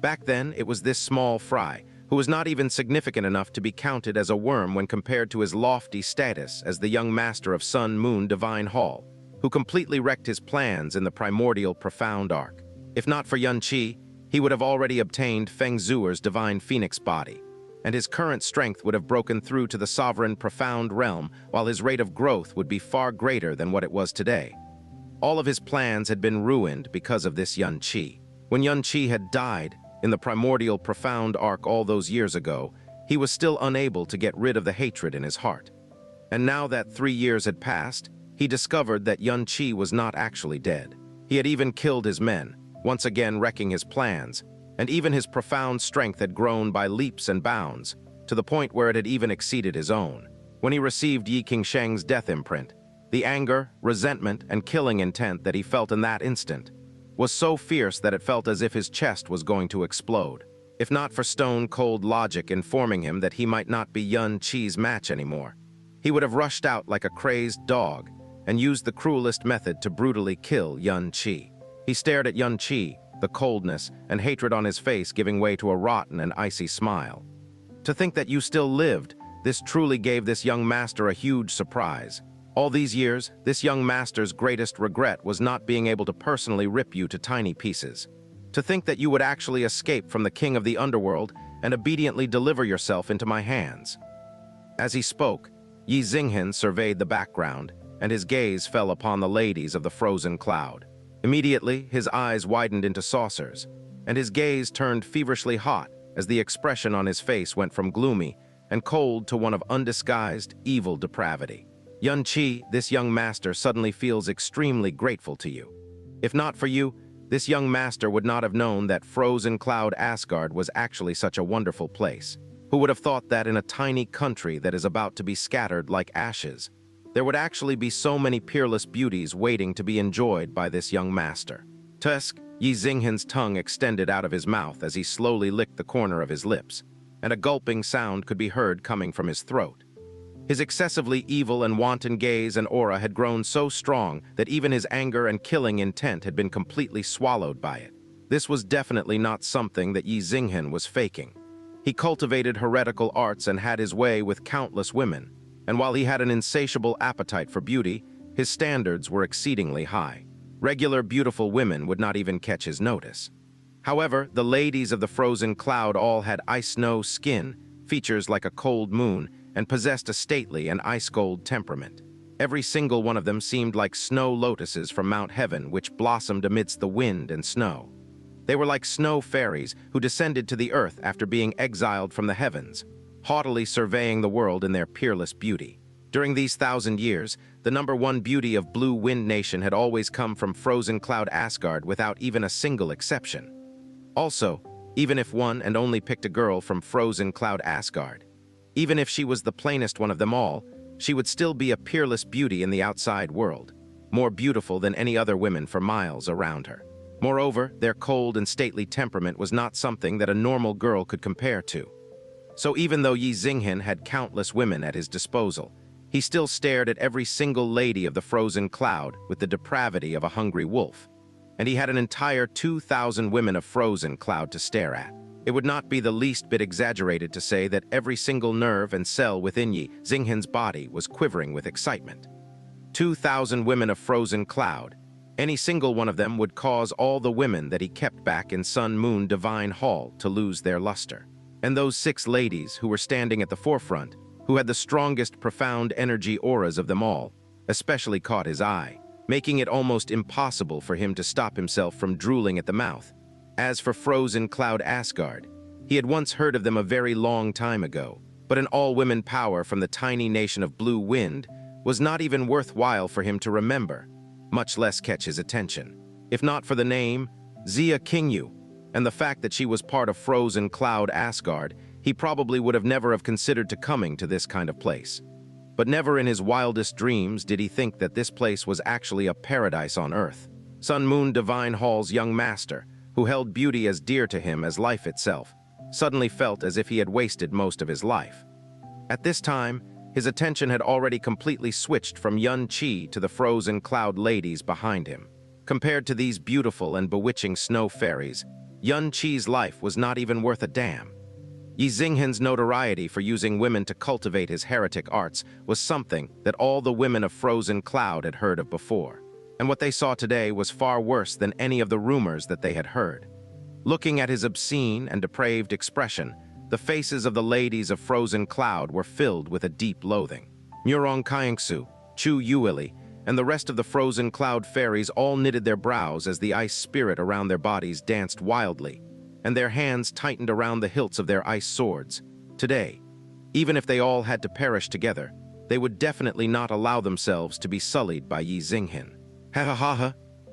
Speaker 1: Back then, it was this small fry, who was not even significant enough to be counted as a worm when compared to his lofty status as the young master of Sun-Moon Divine Hall, who completely wrecked his plans in the primordial profound arc. If not for Xianxia, he would have already obtained Feng Zuer's divine phoenix body, and his current strength would have broken through to the sovereign profound realm, while his rate of growth would be far greater than what it was today. All of his plans had been ruined because of this Xianxia. When Xianxia had died in the primordial profound arc all those years ago, he was still unable to get rid of the hatred in his heart. And now that 3 years had passed, he discovered that Xianxia was not actually dead. He had even killed his men, once again wrecking his plans, and even his profound strength had grown by leaps and bounds, to the point where it had even exceeded his own. When he received Yi Qingsheng's death imprint, the anger, resentment, and killing intent that he felt in that instant was so fierce that it felt as if his chest was going to explode. If not for stone-cold logic informing him that he might not be Xianxia's match anymore, he would have rushed out like a crazed dog and used the cruelest method to brutally kill Xianxia. He stared at Xianxia, the coldness and hatred on his face giving way to a rotten and icy smile. To think that you still lived, this truly gave this young master a huge surprise. All these years, this young master's greatest regret was not being able to personally rip you to tiny pieces. To think that you would actually escape from the king of the underworld and obediently deliver yourself into my hands. As he spoke, Ye Ziyi surveyed the background, and his gaze fell upon the ladies of the frozen cloud. Immediately, his eyes widened into saucers, and his gaze turned feverishly hot as the expression on his face went from gloomy and cold to one of undisguised, evil depravity. Xianxia, this young master suddenly feels extremely grateful to you. If not for you, this young master would not have known that frozen cloud Asgard was actually such a wonderful place. Who would have thought that in a tiny country that is about to be scattered like ashes, there would actually be so many peerless beauties waiting to be enjoyed by this young master. Tusk, Ye Ziyi's tongue extended out of his mouth as he slowly licked the corner of his lips, and a gulping sound could be heard coming from his throat. His excessively evil and wanton gaze and aura had grown so strong that even his anger and killing intent had been completely swallowed by it. This was definitely not something that Ye Ziyi was faking. He cultivated heretical arts and had his way with countless women, and while he had an insatiable appetite for beauty, his standards were exceedingly high. Regular beautiful women would not even catch his notice. However, the ladies of the frozen cloud all had ice-snow skin, features like a cold moon, and possessed a stately and ice-cold temperament. Every single one of them seemed like snow lotuses from Mount Heaven which blossomed amidst the wind and snow. They were like snow fairies who descended to the earth after being exiled from the heavens, haughtily surveying the world in their peerless beauty. During these 1,000 years, the #1 beauty of Blue Wind Nation had always come from frozen cloud Asgard without even a single exception. Also, even if one and only picked a girl from frozen cloud Asgard, even if she was the plainest one of them all, she would still be a peerless beauty in the outside world, more beautiful than any other women for miles around her. Moreover, their cold and stately temperament was not something that a normal girl could compare to. So even though Ye Ziyi had countless women at his disposal, he still stared at every single lady of the frozen cloud with the depravity of a hungry wolf. And he had an entire 2,000 women of frozen cloud to stare at. It would not be the least bit exaggerated to say that every single nerve and cell within Ye Ziyi's body was quivering with excitement. 2,000 women of frozen cloud. Any single one of them would cause all the women that he kept back in Sun Moon Divine Hall to lose their luster. And those 6 ladies who were standing at the forefront, who had the strongest profound energy auras of them all, especially caught his eye, making it almost impossible for him to stop himself from drooling at the mouth. As for frozen cloud Asgard, he had once heard of them a very long time ago, but an all-women power from the tiny nation of Blue Wind was not even worthwhile for him to remember, much less catch his attention. If not for the name, Xianxia, and the fact that she was part of frozen cloud Asgard, he probably would have never have considered to coming to this kind of place. But never in his wildest dreams did he think that this place was actually a paradise on earth. Sun Moon Divine Hall's young master, who held beauty as dear to him as life itself, suddenly felt as if he had wasted most of his life. At this time, his attention had already completely switched from Xianxia to the frozen cloud ladies behind him. Compared to these beautiful and bewitching snow fairies, Xianxia's life was not even worth a damn. Ye Ziyi's notoriety for using women to cultivate his heretic arts was something that all the women of frozen cloud had heard of before. And what they saw today was far worse than any of the rumors that they had heard. Looking at his obscene and depraved expression, the faces of the ladies of frozen cloud were filled with a deep loathing. Murong Kaiengsu, Chu Yuili, and the rest of the frozen cloud fairies all knitted their brows as the ice spirit around their bodies danced wildly, and their hands tightened around the hilts of their ice swords. Today, even if they all had to perish together, they would definitely not allow themselves to be sullied by Ye Ziyi. Ha ha ha ha.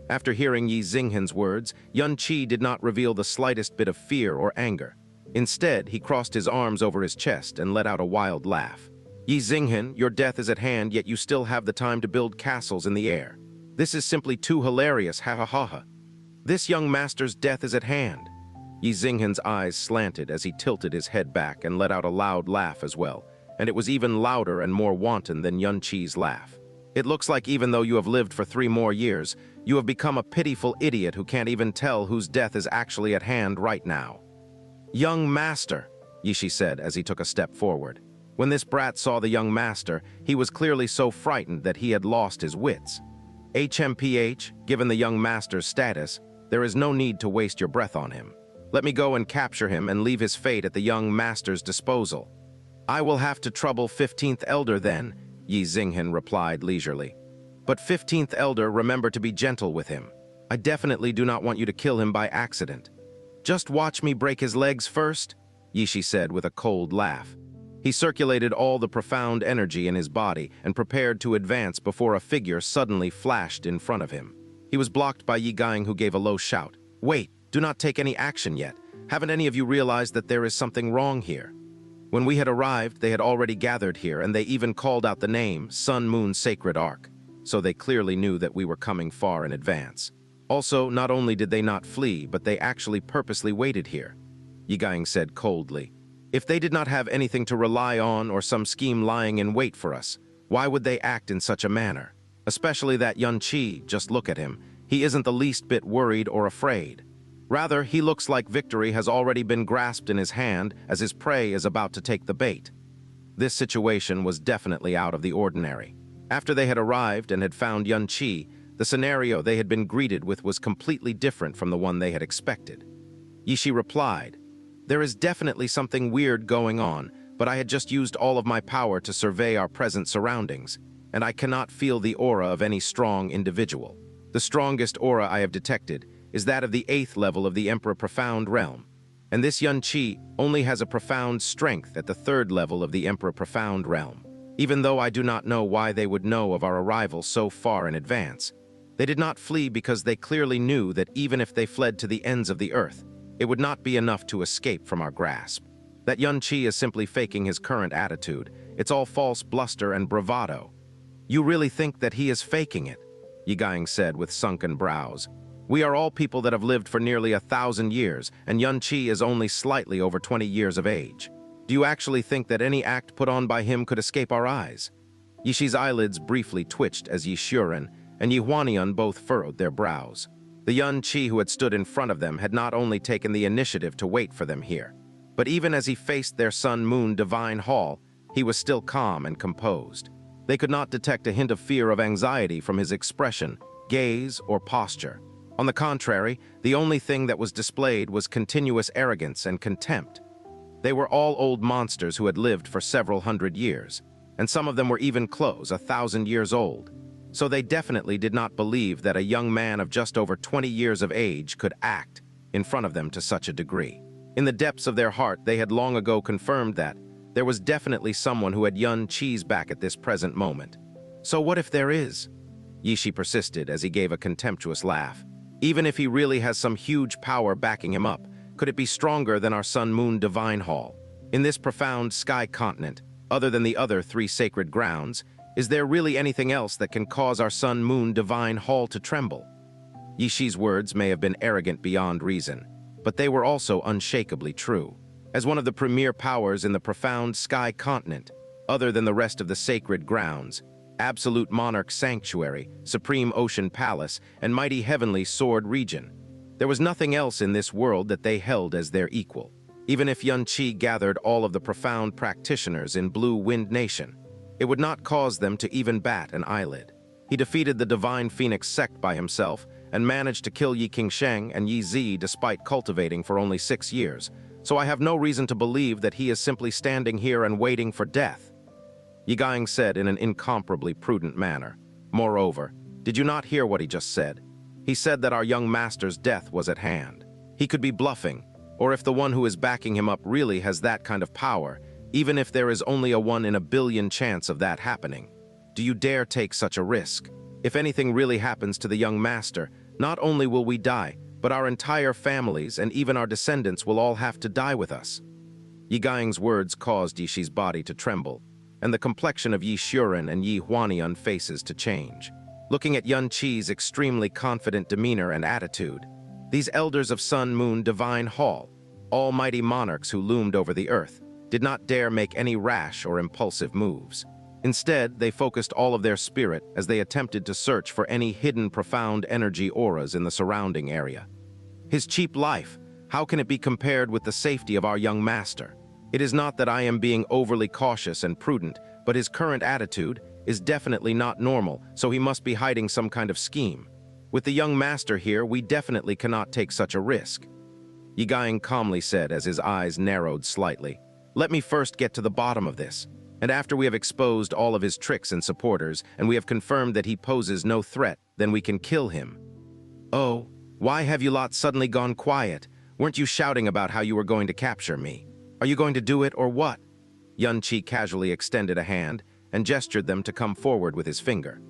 Speaker 1: After hearing Ye Ziyi's words, Xianxia did not reveal the slightest bit of fear or anger. Instead, he crossed his arms over his chest and let out a wild laugh. Ye Ziyi, your death is at hand, yet you still have the time to build castles in the air. This is simply too hilarious, ha ha ha ha. This young master's death is at hand. Ye Ziyi's eyes slanted as he tilted his head back and let out a loud laugh as well, and it was even louder and more wanton than Xianxia's laugh. It looks like even though you have lived for 3 more years, you have become a pitiful idiot who can't even tell whose death is actually at hand right now. Young master, Yishi said as he took a step forward. When this brat saw the young master, he was clearly so frightened that he had lost his wits. HMPH, given the young master's status, there is no need to waste your breath on him. Let me go and capture him and leave his fate at the young master's disposal. I will have to trouble 15th Elder then, Ye Ziyi replied leisurely. But 15th Elder, remember to be gentle with him. I definitely do not want you to kill him by accident. Just watch me break his legs first, Yishi said with a cold laugh. He circulated all the profound energy in his body and prepared to advance before a figure suddenly flashed in front of him. He was blocked by Ye Ziyi, who gave a low shout. Wait, do not take any action yet. Haven't any of you realized that there is something wrong here? When we had arrived, they had already gathered here, and they even called out the name, Sun Moon Sacred Ark. So they clearly knew that we were coming far in advance. Also, not only did they not flee, but they actually purposely waited here, Ye Ziyi said coldly. If they did not have anything to rely on or some scheme lying in wait for us, why would they act in such a manner? Especially that Xianxia, just look at him. He isn't the least bit worried or afraid. Rather, he looks like victory has already been grasped in his hand as his prey is about to take the bait. This situation was definitely out of the ordinary. After they had arrived and had found Xianxia, the scenario they had been greeted with was completely different from the one they had expected. Yishi replied, There is definitely something weird going on, but I had just used all of my power to survey our present surroundings, and I cannot feel the aura of any strong individual. The strongest aura I have detected is that of the 8th level of the Emperor Profound Realm, and this Xianxia only has a profound strength at the 3rd level of the Emperor Profound Realm. Even though I do not know why they would know of our arrival so far in advance, they did not flee because they clearly knew that even if they fled to the ends of the earth, it would not be enough to escape from our grasp. That Xianxia is simply faking his current attitude. It's all false bluster and bravado. You really think that he is faking it? Ye Ziyi said with sunken brows. We are all people that have lived for nearly 1,000 years, and Xianxia is only slightly over 20 years of age. Do you actually think that any act put on by him could escape our eyes? Yishi's eyelids briefly twitched as Ye Shuren and Ye Huanian both furrowed their brows. The Xianxia who had stood in front of them had not only taken the initiative to wait for them here, but even as he faced their Sun Moon Divine Hall, he was still calm and composed. They could not detect a hint of fear or anxiety from his expression, gaze, or posture. On the contrary, the only thing that was displayed was continuous arrogance and contempt. They were all old monsters who had lived for several hundred years, and some of them were even close, 1,000 years old. So they definitely did not believe that a young man of just over 20 years of age could act in front of them to such a degree. In the depths of their heart, they had long ago confirmed that there was definitely someone who had Xianxia's back at this present moment. So what if there is? Yishi persisted as he gave a contemptuous laugh. Even if he really has some huge power backing him up, could it be stronger than our Sun Moon Divine Hall? In this profound sky continent, other than the other 3 sacred grounds, is there really anything else that can cause our Sun Moon Divine Hall to tremble? Yishi's words may have been arrogant beyond reason, but they were also unshakably true. As one of the premier powers in the profound sky continent, other than the rest of the sacred grounds, Absolute Monarch Sanctuary, Supreme Ocean Palace, and Mighty Heavenly Sword Region, there was nothing else in this world that they held as their equal. Even if Xianxia gathered all of the profound practitioners in Blue Wind Nation, it would not cause them to even bat an eyelid. He defeated the Divine Phoenix sect by himself and managed to kill Qingsheng and Ye Ziyi despite cultivating for only 6 years, so I have no reason to believe that he is simply standing here and waiting for death. Ye Ziyi said in an incomparably prudent manner. Moreover, did you not hear what he just said? He said that our young master's death was at hand. He could be bluffing, or if the one who is backing him up really has that kind of power, even if there is only a 1 in a billion chance of that happening. Do you dare take such a risk? If anything really happens to the young master, not only will we die, but our entire families and even our descendants will all have to die with us. Ye Guiying's words caused Ye Shi's body to tremble, and the complexion of Ye Xuren and Ye Huanian faces to change. Looking at Yun Qi's extremely confident demeanor and attitude, these elders of Sun Moon Divine Hall, almighty monarchs who loomed over the earth, did not dare make any rash or impulsive moves. Instead, they focused all of their spirit as they attempted to search for any hidden profound energy auras in the surrounding area. His cheap life, how can it be compared with the safety of our young master? It is not that I am being overly cautious and prudent, but his current attitude is definitely not normal, so he must be hiding some kind of scheme. With the young master here, we definitely cannot take such a risk. Ye Guiying calmly said as his eyes narrowed slightly. Let me first get to the bottom of this, and after we have exposed all of his tricks and supporters, and we have confirmed that he poses no threat, then we can kill him. Oh, why have you lot suddenly gone quiet? Weren't you shouting about how you were going to capture me? Are you going to do it or what? Yun Qi casually extended a hand and gestured them to come forward with his finger.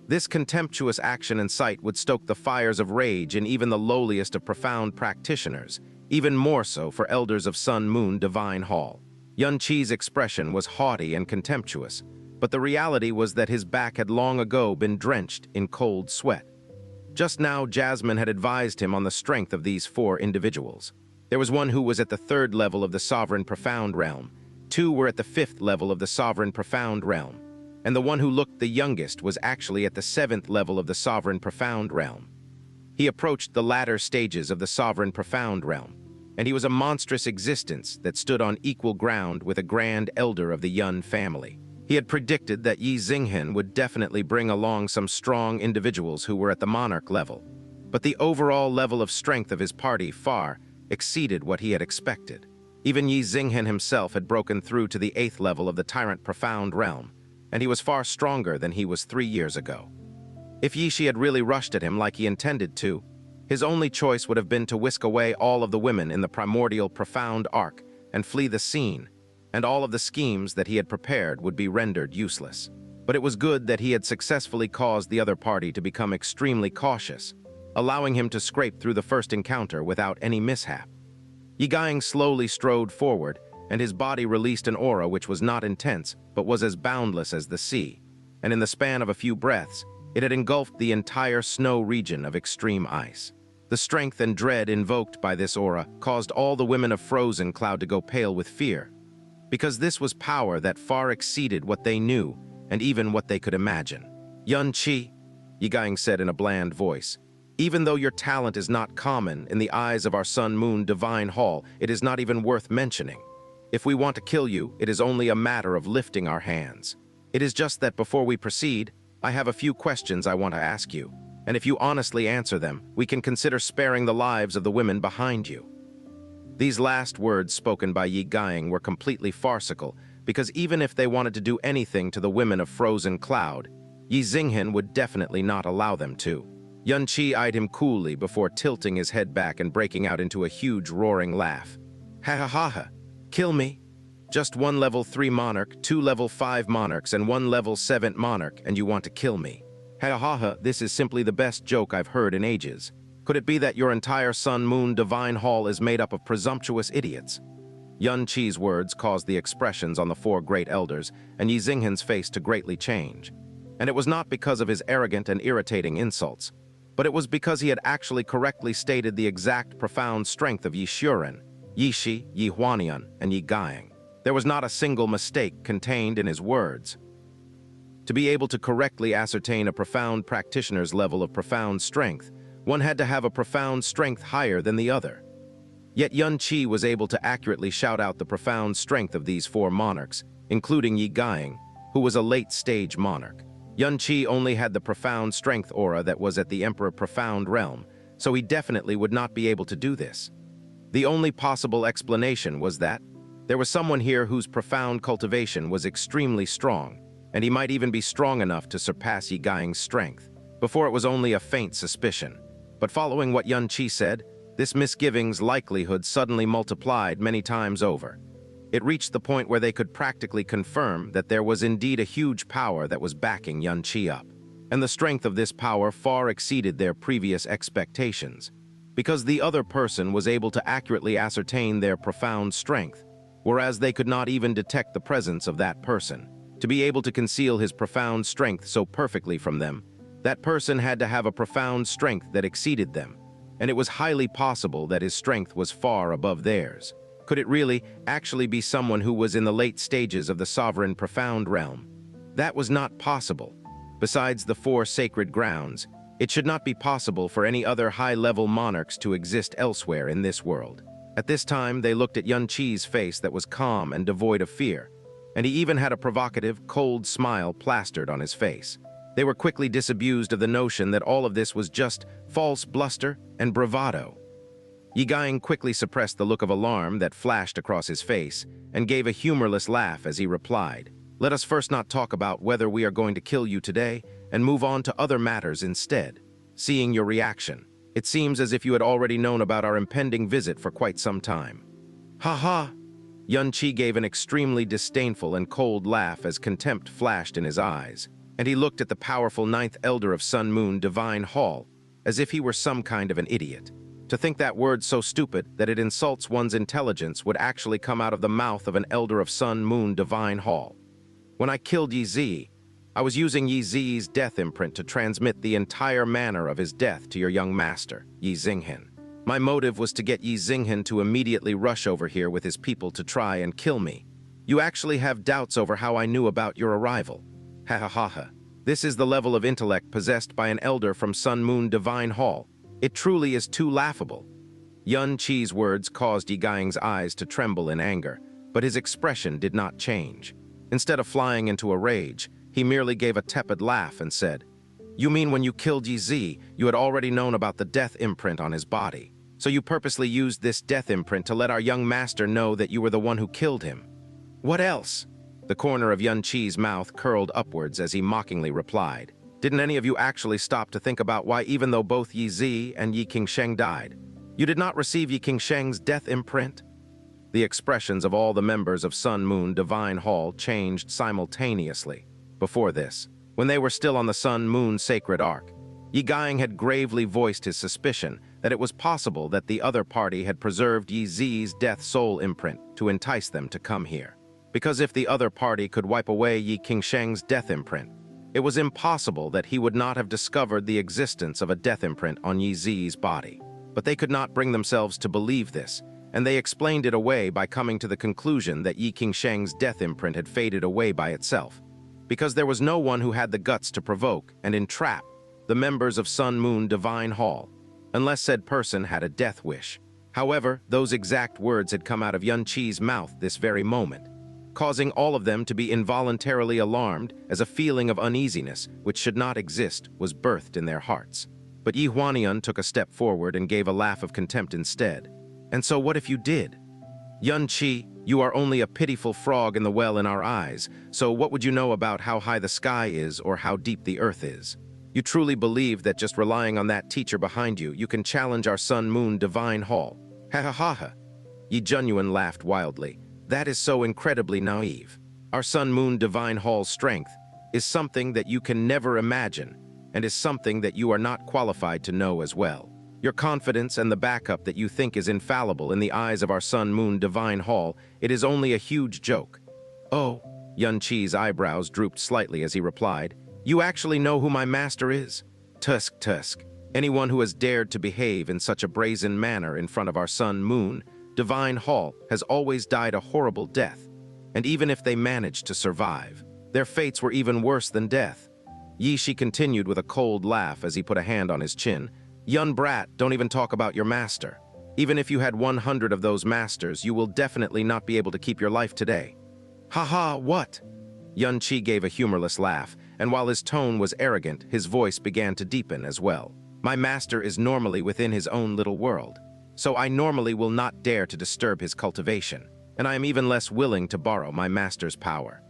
Speaker 1: This contemptuous action and sight would stoke the fires of rage in even the lowliest of profound practitioners, even more so for elders of Sun Moon Divine Hall. Yun Qi's expression was haughty and contemptuous, but the reality was that his back had long ago been drenched in cold sweat. Just now, Jasmine had advised him on the strength of these 4 individuals. There was one who was at the 3rd level of the Sovereign Profound Realm, 2 were at the 5th level of the Sovereign Profound Realm, and the one who looked the youngest was actually at the 7th level of the Sovereign Profound Realm. He approached the latter stages of the Sovereign Profound Realm, and he was a monstrous existence that stood on equal ground with a grand elder of the Yun family. He had predicted that Ye Ziyi would definitely bring along some strong individuals who were at the monarch level, but the overall level of strength of his party far exceeded what he had expected. Even Ye Ziyi himself had broken through to the 8th level of the Tyrant Profound Realm, and he was far stronger than he was 3 years ago. If Ye Shi had really rushed at him like he intended to, his only choice would have been to whisk away all of the women in the primordial profound arc and flee the scene, and all of the schemes that he had prepared would be rendered useless. But it was good that he had successfully caused the other party to become extremely cautious, allowing him to scrape through the first encounter without any mishap. Ye Guiying slowly strode forward, and his body released an aura which was not intense, but was as boundless as the sea, and in the span of a few breaths, it had engulfed the entire snow region of extreme ice. The strength and dread invoked by this aura caused all the women of Frozen Cloud to go pale with fear, because this was power that far exceeded what they knew and even what they could imagine. Yun Qi, Ye Guiying said in a bland voice, even though your talent is not common in the eyes of our Sun Moon Divine Hall, it is not even worth mentioning. If we want to kill you, it is only a matter of lifting our hands. It is just that before we proceed, I have a few questions I want to ask you, and if you honestly answer them, we can consider sparing the lives of the women behind you. These last words spoken by Ye Guiying were completely farcical, because even if they wanted to do anything to the women of Frozen Cloud, Ye Ziyi would definitely not allow them to. Yun Qi eyed him coolly before tilting his head back and breaking out into a huge roaring laugh. Ha ha ha ha! Kill me? Just 1 level 3 monarch, 2 level 5 monarchs, and 1 level 7 monarch, and you want to kill me? Ha ha ha, this is simply the best joke I've heard in ages. Could it be that your entire Sun Moon Divine Hall is made up of presumptuous idiots? Yun Qi's words caused the expressions on the 4 great elders and Ye Ziyi's face to greatly change. And it was not because of his arrogant and irritating insults, but it was because he had actually correctly stated the exact profound strength of Ye Xuren, Ye Shi, Ye Huanian, and Ye Guiying. There was not a single mistake contained in his words. To be able to correctly ascertain a profound practitioner's level of profound strength, one had to have a profound strength higher than the other. Yet Yun Qi was able to accurately shout out the profound strength of these 4 monarchs, including Ye Guiying, who was a late-stage monarch. Yun Qi only had the profound strength aura that was at the Emperor Profound Realm, so he definitely would not be able to do this. The only possible explanation was that there was someone here whose profound cultivation was extremely strong, and he might even be strong enough to surpass Ye Ziying's strength. Before it was only a faint suspicion. But following what Xianxia said, this misgiving's likelihood suddenly multiplied many times over. It reached the point where they could practically confirm that there was indeed a huge power that was backing Xianxia up. And the strength of this power far exceeded their previous expectations, because the other person was able to accurately ascertain their profound strength, whereas they could not even detect the presence of that person. To be able to conceal his profound strength so perfectly from them, that person had to have a profound strength that exceeded them, and it was highly possible that his strength was far above theirs. Could it really, actually be someone who was in the late stages of the sovereign profound realm? That was not possible. Besides the 4 sacred grounds, it should not be possible for any other high-level monarchs to exist elsewhere in this world. At this time, they looked at Xianxia's face that was calm and devoid of fear, and he even had a provocative, cold smile plastered on his face. They were quickly disabused of the notion that all of this was just false bluster and bravado. Ye Ziying quickly suppressed the look of alarm that flashed across his face and gave a humorless laugh as he replied, "Let us first not talk about whether we are going to kill you today and move on to other matters instead. Seeing your reaction, it seems as if you had already known about our impending visit for quite some time." "Ha ha!" Xianxia gave an extremely disdainful and cold laugh as contempt flashed in his eyes, and he looked at the powerful 9th Elder of Sun Moon Divine Hall as if he were some kind of an idiot. To think that word so stupid that it insults one's intelligence would actually come out of the mouth of an Elder of Sun Moon Divine Hall. When I killed Ye Ziyi, I was using Ye Ziyi's death imprint to transmit the entire manner of his death to your young master, Ye Ziyi. My motive was to get Ye Ziyi to immediately rush over here with his people to try and kill me. You actually have doubts over how I knew about your arrival. Ha ha ha ha. This is the level of intellect possessed by an elder from Sun Moon Divine Hall. It truly is too laughable. Xianxia's words caused Ye Ziying's eyes to tremble in anger, but his expression did not change. Instead of flying into a rage, he merely gave a tepid laugh and said, "You mean when you killed Ye Ziyi, you had already known about the death imprint on his body? So you purposely used this death imprint to let our young master know that you were the one who killed him? What else?" The corner of Xianxia's mouth curled upwards as he mockingly replied, "Didn't any of you actually stop to think about why, even though both Ye Ziyi and Ye Qingsheng died, you did not receive Ye Qingsheng's death imprint?" The expressions of all the members of Sun Moon Divine Hall changed simultaneously. Before this, when they were still on the Sun Moon Sacred Ark, Ye Ziying had gravely voiced his suspicion that it was possible that the other party had preserved Ye Ziyi's death soul imprint to entice them to come here. Because if the other party could wipe away Ye Qingsheng's death imprint, it was impossible that he would not have discovered the existence of a death imprint on Ye Ziyi's body. But they could not bring themselves to believe this, and they explained it away by coming to the conclusion that Ye Qingsheng's death imprint had faded away by itself, because there was no one who had the guts to provoke and entrap the members of Sun Moon Divine Hall, unless said person had a death wish. However, those exact words had come out of Xianxia's mouth this very moment, causing all of them to be involuntarily alarmed as a feeling of uneasiness, which should not exist, was birthed in their hearts. But Yi Huanian took a step forward and gave a laugh of contempt instead. "And so what if you did? Xianxia, you are only a pitiful frog in the well in our eyes, so what would you know about how high the sky is or how deep the earth is? You truly believe that just relying on that teacher behind you, you can challenge our Sun Moon Divine Hall? Ha ha ha ha." Ye Genuine laughed wildly. "That is so incredibly naive. Our Sun Moon Divine Hall's strength is something that you can never imagine, and is something that you are not qualified to know as well. Your confidence and the backup that you think is infallible in the eyes of our Sun Moon Divine Hall, it is only a huge joke." "Oh," Xianxia's eyebrows drooped slightly as he replied, "You actually know who my master is? Tusk tusk. Anyone who has dared to behave in such a brazen manner in front of our Sun Moon Divine Hall has always died a horrible death, and even if they managed to survive, their fates were even worse than death." Yishi continued with a cold laugh as he put a hand on his chin. "Young brat, don't even talk about your master. Even if you had 100 of those masters, you will definitely not be able to keep your life today." "Ha ha, what?" Xianxia gave a humorless laugh, and while his tone was arrogant, his voice began to deepen as well. "My master is normally within his own little world, so I normally will not dare to disturb his cultivation, and I am even less willing to borrow my master's power."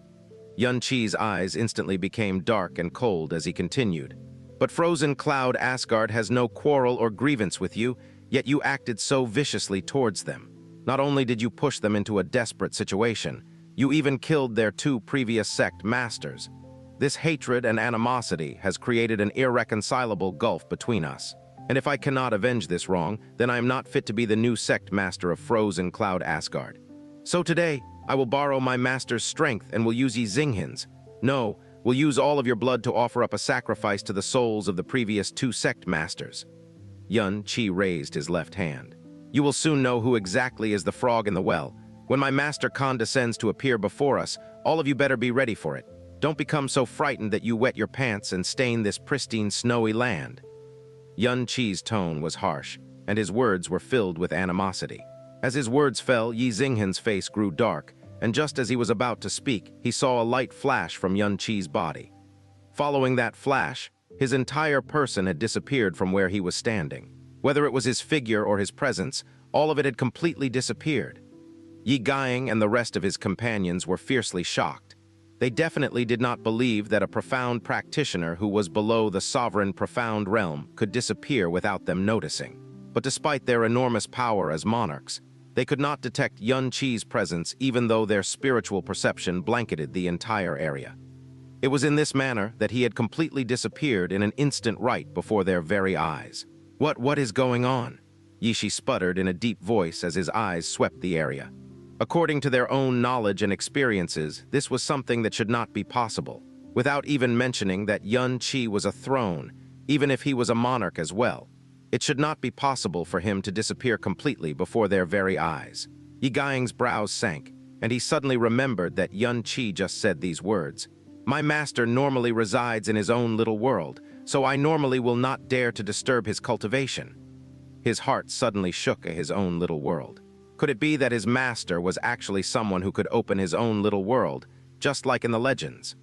Speaker 1: Xianxi's eyes instantly became dark and cold as he continued. But Frozen Cloud Asgard has no quarrel or grievance with you, yet you acted so viciously towards them. Not only did you push them into a desperate situation, you even killed their 2 previous sect masters. This hatred and animosity has created an irreconcilable gulf between us. And if I cannot avenge this wrong, then I am not fit to be the new sect master of Frozen Cloud Asgard. So today, I will borrow my master's strength and will use Ye Zinghin's. No, will use all of your blood to offer up a sacrifice to the souls of the previous 2 sect masters. Xianxia raised his left hand. You will soon know who exactly is the frog in the well. When my master condescends to appear before us, all of you better be ready for it. Don't become so frightened that you wet your pants and stain this pristine snowy land. Xianxi's tone was harsh, and his words were filled with animosity. As his words fell, Ye Zinghin's face grew dark, and just as he was about to speak, he saw a light flash from Xianxi's body. Following that flash, his entire person had disappeared from where he was standing. Whether it was his figure or his presence, all of it had completely disappeared. Ye Ziyi and the rest of his companions were fiercely shocked. They definitely did not believe that a profound practitioner who was below the sovereign profound realm could disappear without them noticing. But despite their enormous power as monarchs, they could not detect Xianxi's presence even though their spiritual perception blanketed the entire area. It was in this manner that he had completely disappeared in an instant right before their very eyes. What is going on? Yishi sputtered in a deep voice as his eyes swept the area. According to their own knowledge and experiences, this was something that should not be possible, without even mentioning that Xianxia was a throne, even if he was a monarch as well. It should not be possible for him to disappear completely before their very eyes. Ye Ziying's brows sank, and he suddenly remembered that Xianxia just said these words. My master normally resides in his own little world, so I normally will not dare to disturb his cultivation. His heart suddenly shook at his own little world. Could it be that his master was actually someone who could open his own little world, just like in the legends?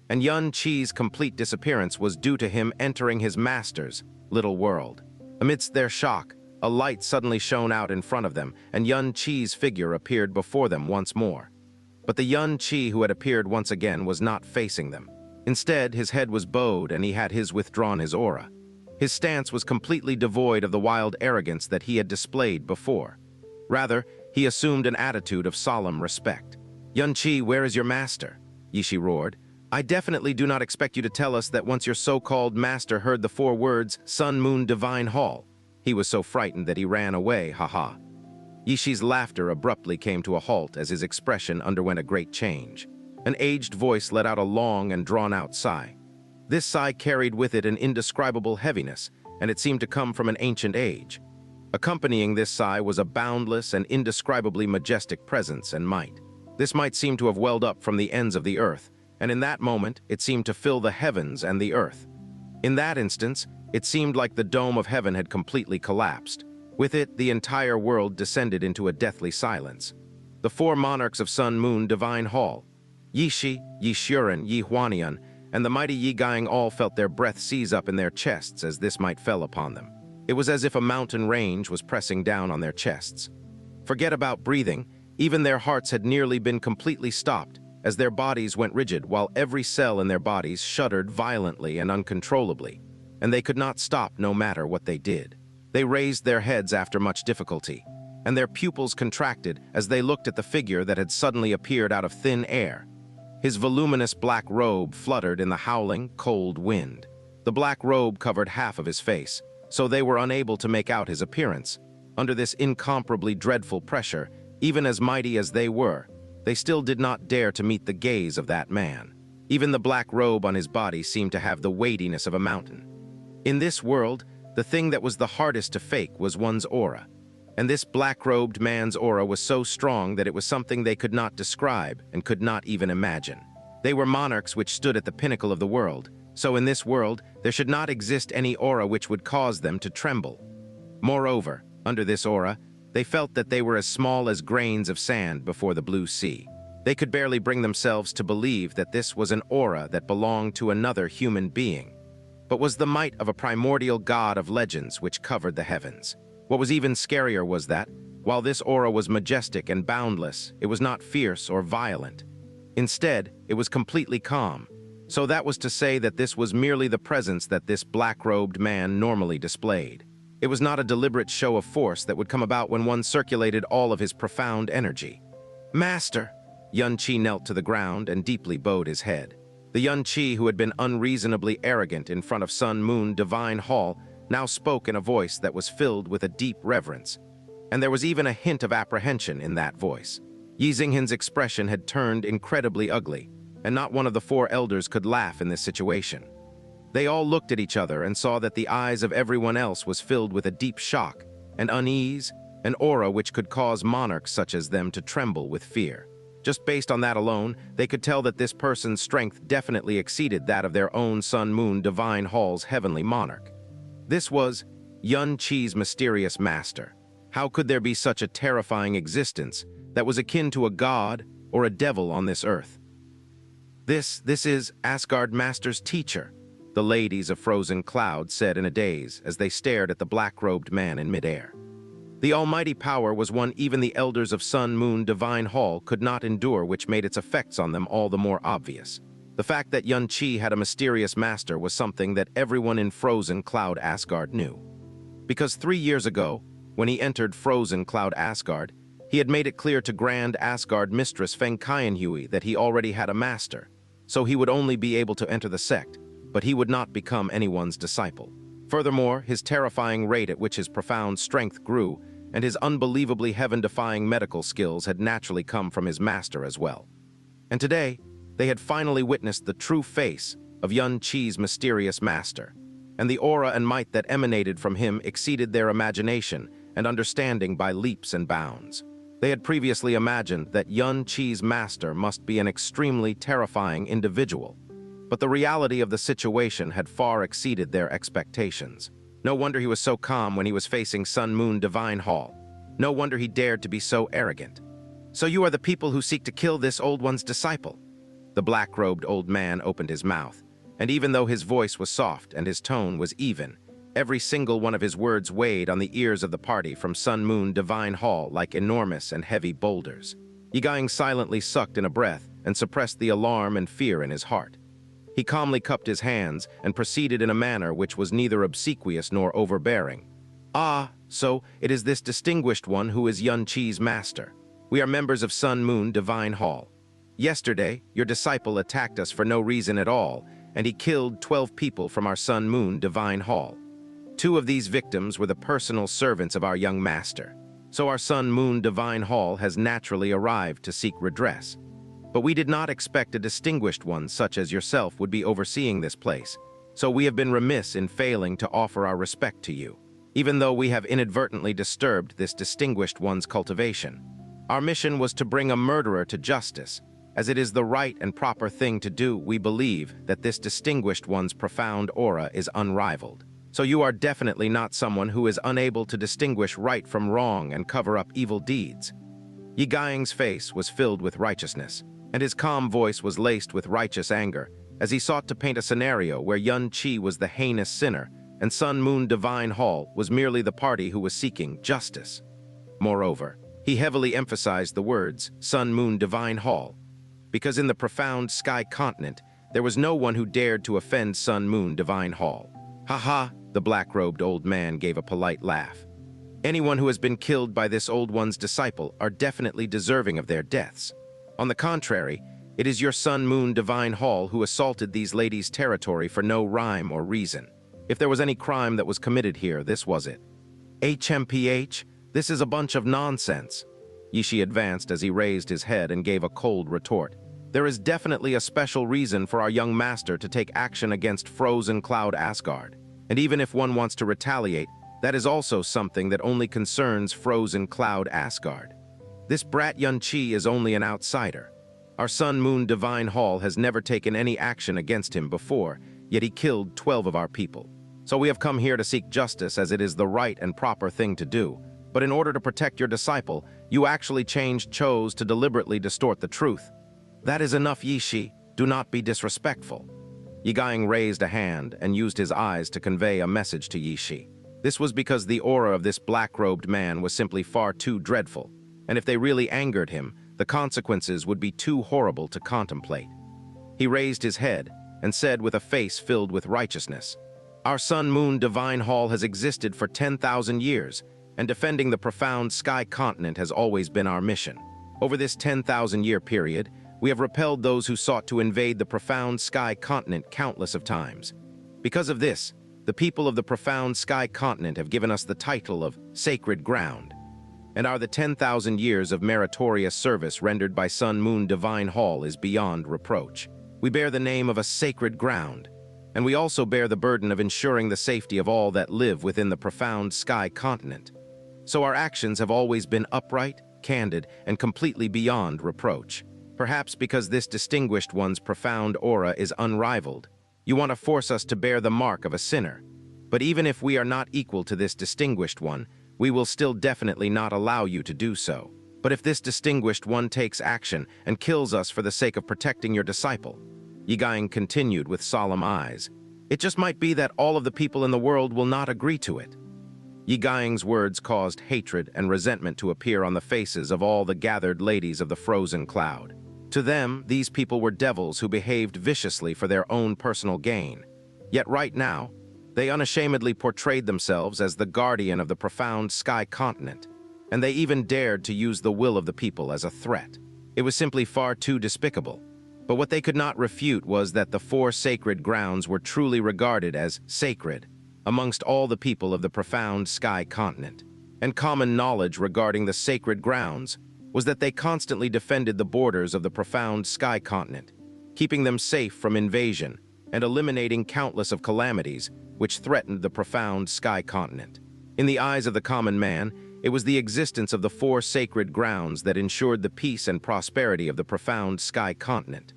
Speaker 1: And Xianxi's complete disappearance was due to him entering his master's little world. Amidst their shock, a light suddenly shone out in front of them, and Xianxi's figure appeared before them once more. But the Xianxia who had appeared once again was not facing them. Instead, his head was bowed and he had withdrawn his aura. His stance was completely devoid of the wild arrogance that he had displayed before. Rather, he assumed an attitude of solemn respect. Xianxia, where is your master? Yishi roared. I definitely do not expect you to tell us that once your so-called master heard the 4 words, Sun, Moon, Divine Hall. He was so frightened that he ran away, haha. Yishi's laughter abruptly came to a halt as his expression underwent a great change. An aged voice let out a long and drawn-out sigh. This sigh carried with it an indescribable heaviness, and it seemed to come from an ancient age. Accompanying this sigh was a boundless and indescribably majestic presence and might. This might seem to have welled up from the ends of the earth, and in that moment it seemed to fill the heavens and the earth. In that instance, it seemed like the dome of heaven had completely collapsed. With it, the entire world descended into a deathly silence. The 4 monarchs of Sun, Moon, Divine Hall, Yishi, Ye Shuren, Ye Huanian, and the mighty Ye Ziyi all felt their breath seize up in their chests as this might fell upon them. It was as if a mountain range was pressing down on their chests. Forget about breathing, even their hearts had nearly been completely stopped as their bodies went rigid while every cell in their bodies shuddered violently and uncontrollably, and they could not stop no matter what they did. They raised their heads after much difficulty, and their pupils contracted as they looked at the figure that had suddenly appeared out of thin air. His voluminous black robe fluttered in the howling, cold wind. The black robe covered half of his face, so they were unable to make out his appearance. Under this incomparably dreadful pressure, even as mighty as they were, they still did not dare to meet the gaze of that man. Even the black robe on his body seemed to have the weightiness of a mountain. In this world, the thing that was the hardest to fake was one's aura. And this black-robed man's aura was so strong that it was something they could not describe and could not even imagine. They were monarchs which stood at the pinnacle of the world, so in this world, there should not exist any aura which would cause them to tremble. Moreover, under this aura, they felt that they were as small as grains of sand before the blue sea. They could barely bring themselves to believe that this was an aura that belonged to another human being, but was the might of a primordial god of legends which covered the heavens. What was even scarier was that, while this aura was majestic and boundless, it was not fierce or violent. Instead, it was completely calm. So that was to say that this was merely the presence that this black-robed man normally displayed. It was not a deliberate show of force that would come about when one circulated all of his profound energy. "Master!" Xianxia knelt to the ground and deeply bowed his head. The Xianxia who had been unreasonably arrogant in front of Sun Moon Divine Hall now spoke in a voice that was filled with a deep reverence. And there was even a hint of apprehension in that voice. Ye Zinghin's expression had turned incredibly ugly, and not one of the four elders could laugh in this situation. They all looked at each other and saw that the eyes of everyone else was filled with a deep shock, an unease, an aura which could cause monarchs such as them to tremble with fear. Just based on that alone, they could tell that this person's strength definitely exceeded that of their own Sun Moon Divine Hall's heavenly monarch. This was Xianxia's mysterious master. How could there be such a terrifying existence that was akin to a god or a devil on this earth? This is Asgard Master's teacher, the ladies of Frozen Cloud said in a daze as they stared at the black-robed man in midair. The almighty power was one even the elders of Sun Moon Divine Hall could not endure, which made its effects on them all the more obvious. The fact that Xianxia had a mysterious master was something that everyone in Frozen Cloud Asgard knew. Because 3 years ago, when he entered Frozen Cloud Asgard, he had made it clear to Grand Asgard Mistress Feng Qianhui that he already had a master, so he would only be able to enter the sect, but he would not become anyone's disciple. Furthermore, his terrifying rate at which his profound strength grew and his unbelievably heaven-defying medical skills had naturally come from his master as well. And today, they had finally witnessed the true face of Xianxia's mysterious master, and the aura and might that emanated from him exceeded their imagination and understanding by leaps and bounds. They had previously imagined that Xianxia's master must be an extremely terrifying individual, but the reality of the situation had far exceeded their expectations. No wonder he was so calm when he was facing Sun Moon Divine Hall. No wonder he dared to be so arrogant. "So you are the people who seek to kill this old one's disciple?" The black-robed old man opened his mouth, and even though his voice was soft and his tone was even, every single one of his words weighed on the ears of the party from Sun Moon Divine Hall like enormous and heavy boulders. Ye Ziyi silently sucked in a breath and suppressed the alarm and fear in his heart. He calmly cupped his hands and proceeded in a manner which was neither obsequious nor overbearing. "Ah, so it is this distinguished one who is Xianxia's master. We are members of Sun Moon Divine Hall. Yesterday, your disciple attacked us for no reason at all, and he killed 12 people from our Sun Moon Divine Hall. 2 of these victims were the personal servants of our young master. So our Sun Moon Divine Hall has naturally arrived to seek redress. But we did not expect a distinguished one such as yourself would be overseeing this place, so we have been remiss in failing to offer our respect to you, even though we have inadvertently disturbed this distinguished one's cultivation. Our mission was to bring a murderer to justice. As it is the right and proper thing to do, we believe that this distinguished one's profound aura is unrivaled. So you are definitely not someone who is unable to distinguish right from wrong and cover up evil deeds." Ye Ziying's face was filled with righteousness, and his calm voice was laced with righteous anger as he sought to paint a scenario where Xianxia was the heinous sinner and Sun Moon Divine Hall was merely the party who was seeking justice. Moreover, he heavily emphasized the words Sun Moon Divine Hall, because in the profound sky continent, there was no one who dared to offend Sun Moon Divine Hall. "Ha ha," the black-robed old man gave a polite laugh. "Anyone who has been killed by this old one's disciple are definitely deserving of their deaths. On the contrary, it is your Sun Moon Divine Hall who assaulted these ladies' territory for no rhyme or reason. If there was any crime that was committed here, this was it." "HMPH, this is a bunch of nonsense." Yishi advanced as he raised his head and gave a cold retort. "There is definitely a special reason for our young master to take action against Frozen Cloud Asgard. And even if one wants to retaliate, that is also something that only concerns Frozen Cloud Asgard. This brat Xianxia is only an outsider. Our Sun Moon Divine Hall has never taken any action against him before, yet he killed 12 of our people. So we have come here to seek justice as it is the right and proper thing to do. But in order to protect your disciple, you actually chose to deliberately distort the truth. That is enough, Yishi. Do not be disrespectful." Ye Ziyi raised a hand and used his eyes to convey a message to Yishi. This was because the aura of this black-robed man was simply far too dreadful, and if they really angered him, the consequences would be too horrible to contemplate. He raised his head and said with a face filled with righteousness, "Our Sun-Moon Divine Hall has existed for 10,000 years, and defending the profound sky continent has always been our mission. Over this 10,000-year period, we have repelled those who sought to invade the profound sky continent countless of times. Because of this, the people of the profound sky continent have given us the title of Sacred Ground, and the 10,000 years of meritorious service rendered by Sun-Moon Divine Hall is beyond reproach. We bear the name of a sacred ground, and we also bear the burden of ensuring the safety of all that live within the profound sky continent. So our actions have always been upright, candid, and completely beyond reproach. Perhaps because this distinguished one's profound aura is unrivaled, you want to force us to bear the mark of a sinner. But even if we are not equal to this distinguished one, we will still definitely not allow you to do so. But if this distinguished one takes action and kills us for the sake of protecting your disciple," Ye Ziyi continued with solemn eyes, "it just might be that all of the people in the world will not agree to it." Ye Ziyi's words caused hatred and resentment to appear on the faces of all the gathered ladies of the frozen cloud. To them, these people were devils who behaved viciously for their own personal gain. Yet right now, they unashamedly portrayed themselves as the guardian of the profound sky continent, and they even dared to use the will of the people as a threat. It was simply far too despicable. But what they could not refute was that the 4 sacred grounds were truly regarded as sacred amongst all the people of the profound sky continent. And common knowledge regarding the sacred grounds was that they constantly defended the borders of the profound sky continent, keeping them safe from invasion and eliminating countless of calamities which threatened the profound sky continent. In the eyes of the common man, it was the existence of the 4 sacred grounds that ensured the peace and prosperity of the profound sky continent.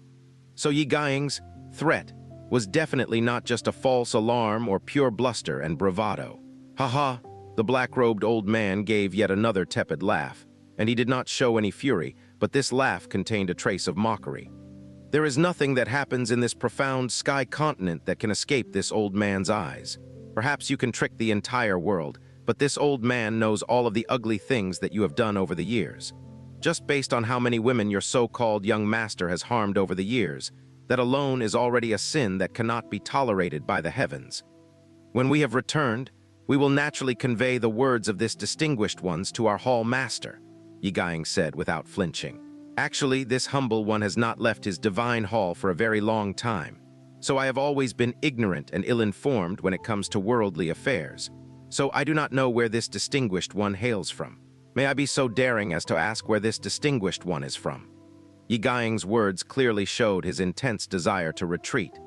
Speaker 1: So Ye Ziyi's threat was definitely not just a false alarm or pure bluster and bravado. "Ha-ha," the black-robed old man gave yet another tepid laugh, and he did not show any fury, but this laugh contained a trace of mockery. "There is nothing that happens in this profound sky continent that can escape this old man's eyes. Perhaps you can trick the entire world, but this old man knows all of the ugly things that you have done over the years. Just based on how many women your so-called young master has harmed over the years, that alone is already a sin that cannot be tolerated by the heavens. When we have returned, we will naturally convey the words of this distinguished ones to our hall master," Ye Ziyi said without flinching. "Actually, this humble one has not left his divine hall for a very long time, so I have always been ignorant and ill-informed when it comes to worldly affairs. So I do not know where this distinguished one hails from. May I be so daring as to ask where this distinguished one is from?" Ye Ziyi's words clearly showed his intense desire to retreat.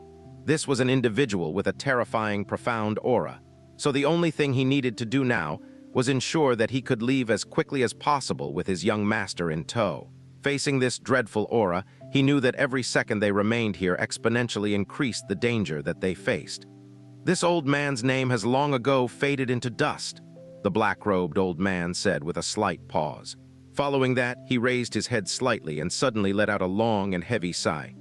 Speaker 1: This was an individual with a terrifying, profound aura, so the only thing he needed to do now was ensure that he could leave as quickly as possible with his young master in tow. Facing this dreadful aura, he knew that every second they remained here exponentially increased the danger that they faced. "This old man's name has long ago faded into dust," the black-robed old man said with a slight pause. Following that, he raised his head slightly and suddenly let out a long and heavy sigh.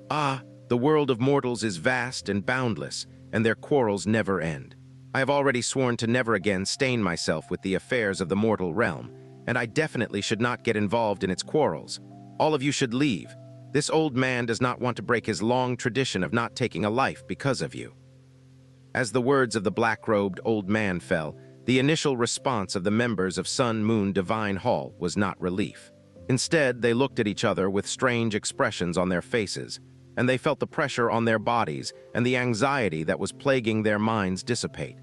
Speaker 1: "Ah, the world of mortals is vast and boundless, and their quarrels never end. I have already sworn to never again stain myself with the affairs of the mortal realm, and I definitely should not get involved in its quarrels. All of you should leave. This old man does not want to break his long tradition of not taking a life because of you." As the words of the black-robed old man fell, the initial response of the members of Sun-Moon Divine Hall was not relief. Instead, they looked at each other with strange expressions on their faces, and they felt the pressure on their bodies and the anxiety that was plaguing their minds dissipate.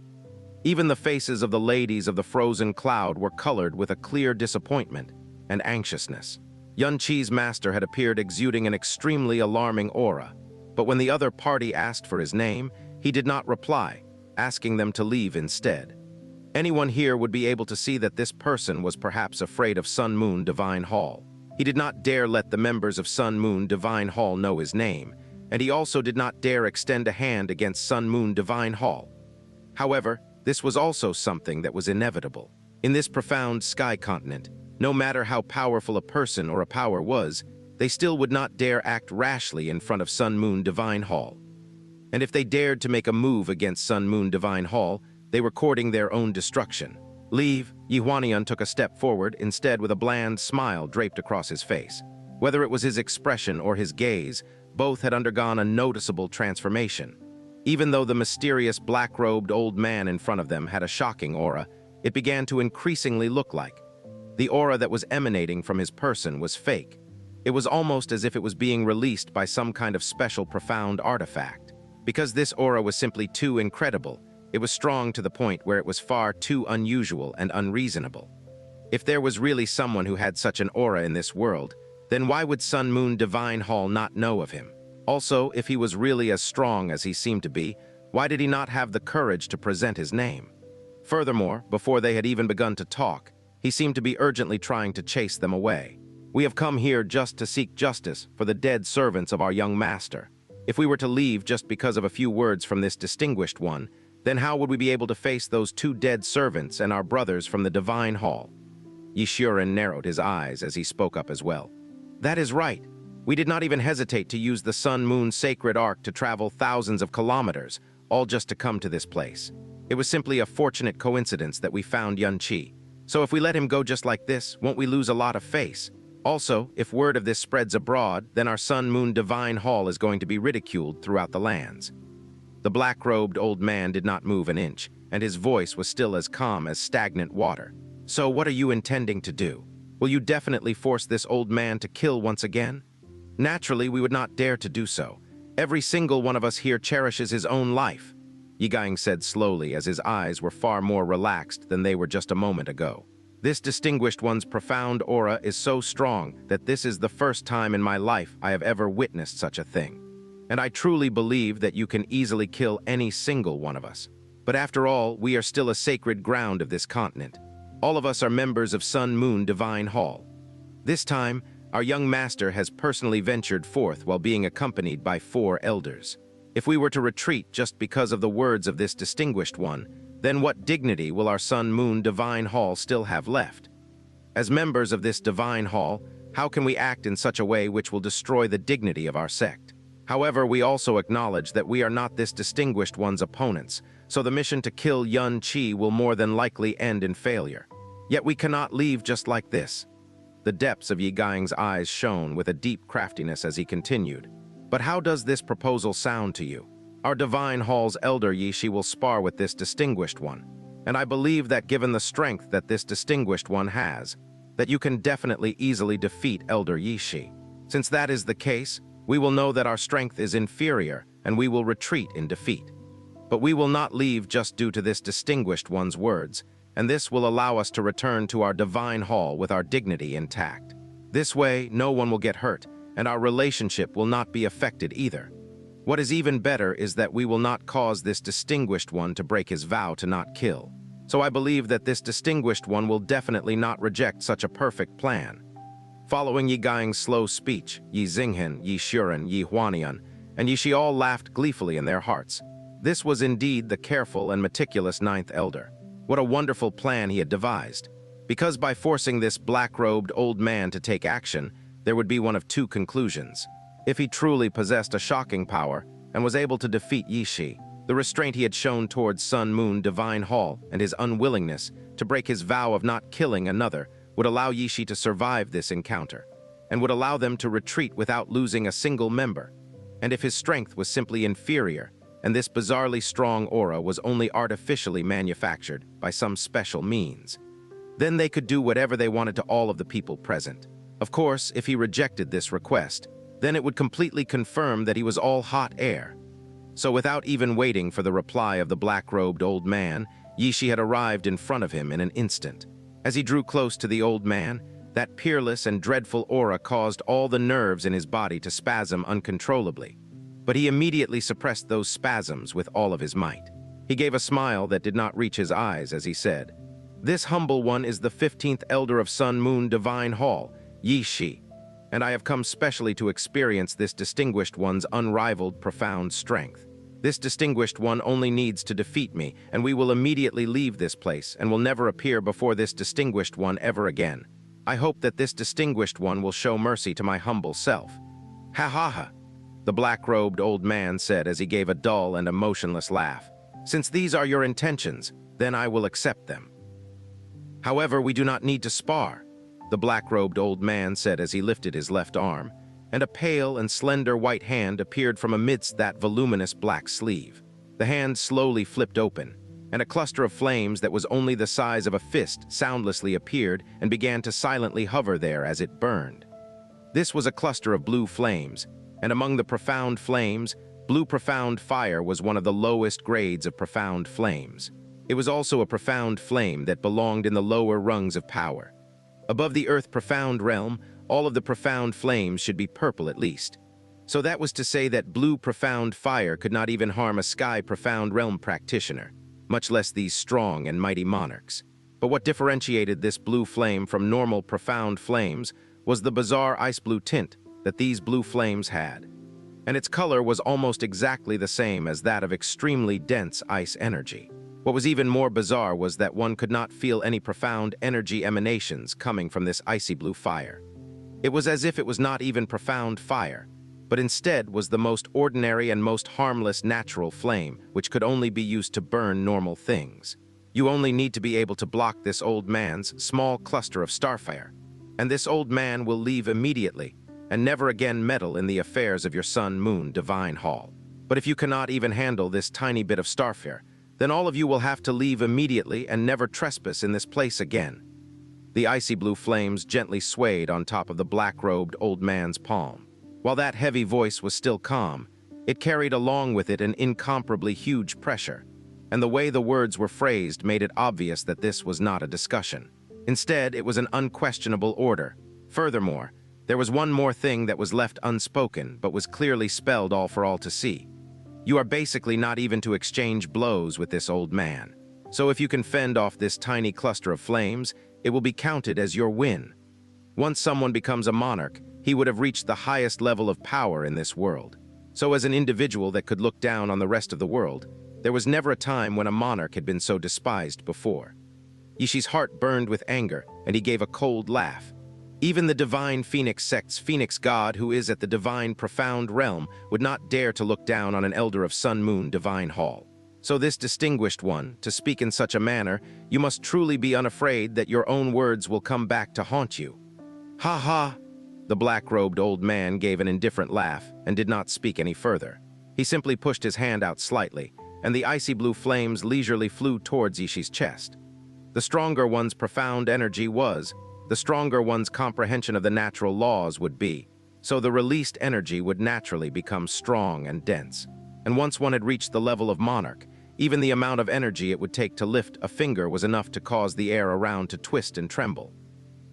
Speaker 1: Even the faces of the ladies of the frozen cloud were colored with a clear disappointment and anxiousness. Xianxia's master had appeared exuding an extremely alarming aura, but when the other party asked for his name, he did not reply, asking them to leave instead. Anyone here would be able to see that this person was perhaps afraid of Sun-Moon Divine Hall. He did not dare let the members of Sun-Moon Divine Hall know his name, and he also did not dare extend a hand against Sun-Moon Divine Hall. However, this was also something that was inevitable. In this profound sky continent, no matter how powerful a person or a power was, they still would not dare act rashly in front of Sun-Moon Divine Hall. And if they dared to make a move against Sun-Moon Divine Hall, they were courting their own destruction. Leave, Ye Huanian took a step forward, instead with a bland smile draped across his face. Whether it was his expression or his gaze, both had undergone a noticeable transformation. Even though the mysterious black-robed old man in front of them had a shocking aura, it began to increasingly look like. The aura that was emanating from his person was fake. It was almost as if it was being released by some kind of special profound artifact. Because this aura was simply too incredible, it was strong to the point where it was far too unusual and unreasonable. If there was really someone who had such an aura in this world, then why would Sun Moon Divine Hall not know of him? Also, if he was really as strong as he seemed to be, why did he not have the courage to present his name? Furthermore, before they had even begun to talk, he seemed to be urgently trying to chase them away. We have come here just to seek justice for the dead servants of our young master. If we were to leave just because of a few words from this distinguished one, then how would we be able to face those two dead servants and our brothers from the Divine Hall? Yishuren narrowed his eyes as he spoke up as well. That is right. We did not even hesitate to use the Sun-Moon Sacred Arc to travel thousands of kilometers, all just to come to this place. It was simply a fortunate coincidence that we found Yun Qi. So if we let him go just like this, won't we lose a lot of face? Also, if word of this spreads abroad, then our Sun-Moon Divine Hall is going to be ridiculed throughout the lands. The black-robed old man did not move an inch, and his voice was still as calm as stagnant water. So what are you intending to do? Will you definitely force this old man to kill once again? Naturally, we would not dare to do so. Every single one of us here cherishes his own life, Yigang said slowly as his eyes were far more relaxed than they were just a moment ago. This distinguished one's profound aura is so strong that this is the first time in my life I have ever witnessed such a thing. And I truly believe that you can easily kill any single one of us. But after all, we are still a sacred ground of this continent. All of us are members of Sun Moon Divine Hall. This time, our young master has personally ventured forth while being accompanied by 4 elders. If we were to retreat just because of the words of this distinguished one, then what dignity will our Sun Moon Divine Hall still have left? As members of this Divine Hall, how can we act in such a way which will destroy the dignity of our sect? However, we also acknowledge that we are not this distinguished one's opponents, so the mission to kill Yun Qi will more than likely end in failure. Yet we cannot leave just like this. The depths of Yigang's eyes shone with a deep craftiness as he continued. But how does this proposal sound to you? Our Divine Hall's elder Yishi will spar with this distinguished one, and I believe that given the strength that this distinguished one has, that you can definitely easily defeat Elder Yishi. Since that is the case, we will know that our strength is inferior, and we will retreat in defeat. But we will not leave just due to this distinguished one's words, and this will allow us to return to our Divine Hall with our dignity intact. This way, no one will get hurt, and our relationship will not be affected either. What is even better is that we will not cause this distinguished one to break his vow to not kill. So I believe that this distinguished one will definitely not reject such a perfect plan. Following Yigang's slow speech, Yi Xinghen, Yi Shuren, Yi Huanian, and Yishi all laughed gleefully in their hearts. This was indeed the careful and meticulous 9th elder. What a wonderful plan he had devised. Because by forcing this black-robed old man to take action, there would be one of 2 conclusions. If he truly possessed a shocking power and was able to defeat Yishi, the restraint he had shown towards Sun Moon Divine Hall and his unwillingness to break his vow of not killing another would allow Yishi to survive this encounter, and would allow them to retreat without losing a single member. And if his strength was simply inferior, and this bizarrely strong aura was only artificially manufactured by some special means, then they could do whatever they wanted to all of the people present. Of course, if he rejected this request, then it would completely confirm that he was all hot air. So without even waiting for the reply of the black-robed old man, Yishi had arrived in front of him in an instant. As he drew close to the old man, that peerless and dreadful aura caused all the nerves in his body to spasm uncontrollably. But he immediately suppressed those spasms with all of his might. He gave a smile that did not reach his eyes as he said, "This humble one is the 15th elder of Sun Moon Divine Hall, Yishi, and I have come specially to experience this distinguished one's unrivaled profound strength. This distinguished one only needs to defeat me, and we will immediately leave this place and will never appear before this distinguished one ever again. I hope that this distinguished one will show mercy to my humble self." "Ha ha ha," the black-robed old man said as he gave a dull and emotionless laugh. "Since these are your intentions, then I will accept them." However, we do not need to spar, the black-robed old man said as he lifted his left arm, and a pale and slender white hand appeared from amidst that voluminous black sleeve. The hand slowly flipped open, and a cluster of flames that was only the size of a fist soundlessly appeared and began to silently hover there as it burned. This was a cluster of blue flames, and among the profound flames, blue profound fire was one of the lowest grades of profound flames. It was also a profound flame that belonged in the lower rungs of power. Above the earth profound realm, all of the profound flames should be purple at least. So that was to say that blue profound fire could not even harm a sky profound realm practitioner, much less these strong and mighty monarchs. But what differentiated this blue flame from normal profound flames was the bizarre ice blue tint that these blue flames had. And its color was almost exactly the same as that of extremely dense ice energy. What was even more bizarre was that one could not feel any profound energy emanations coming from this icy blue fire. It was as if it was not even profound fire, but instead was the most ordinary and most harmless natural flame, which could only be used to burn normal things. You only need to be able to block this old man's small cluster of starfire, and this old man will leave immediately and never again meddle in the affairs of your sun-moon divine hall. But if you cannot even handle this tiny bit of starfire, then all of you will have to leave immediately and never trespass in this place again. The icy blue flames gently swayed on top of the black-robed old man's palm. While that heavy voice was still calm, it carried along with it an incomparably huge pressure, and the way the words were phrased made it obvious that this was not a discussion. Instead, it was an unquestionable order. Furthermore, there was one more thing that was left unspoken but was clearly spelled all for all to see. You are basically not even to exchange blows with this old man. So if you can fend off this tiny cluster of flames, it will be counted as your win. Once someone becomes a monarch, he would have reached the highest level of power in this world. So as an individual that could look down on the rest of the world, there was never a time when a monarch had been so despised before. Yishi's heart burned with anger, and he gave a cold laugh. Even the divine Phoenix sect's Phoenix god, who is at the divine profound realm, would not dare to look down on an elder of Sun-Moon divine hall. So this distinguished one, to speak in such a manner, you must truly be unafraid that your own words will come back to haunt you. Ha ha! The black-robed old man gave an indifferent laugh and did not speak any further. He simply pushed his hand out slightly, and the icy blue flames leisurely flew towards Yishi's chest. The stronger one's profound energy was, the stronger one's comprehension of the natural laws would be, so the released energy would naturally become strong and dense. And once one had reached the level of monarch, even the amount of energy it would take to lift a finger was enough to cause the air around to twist and tremble.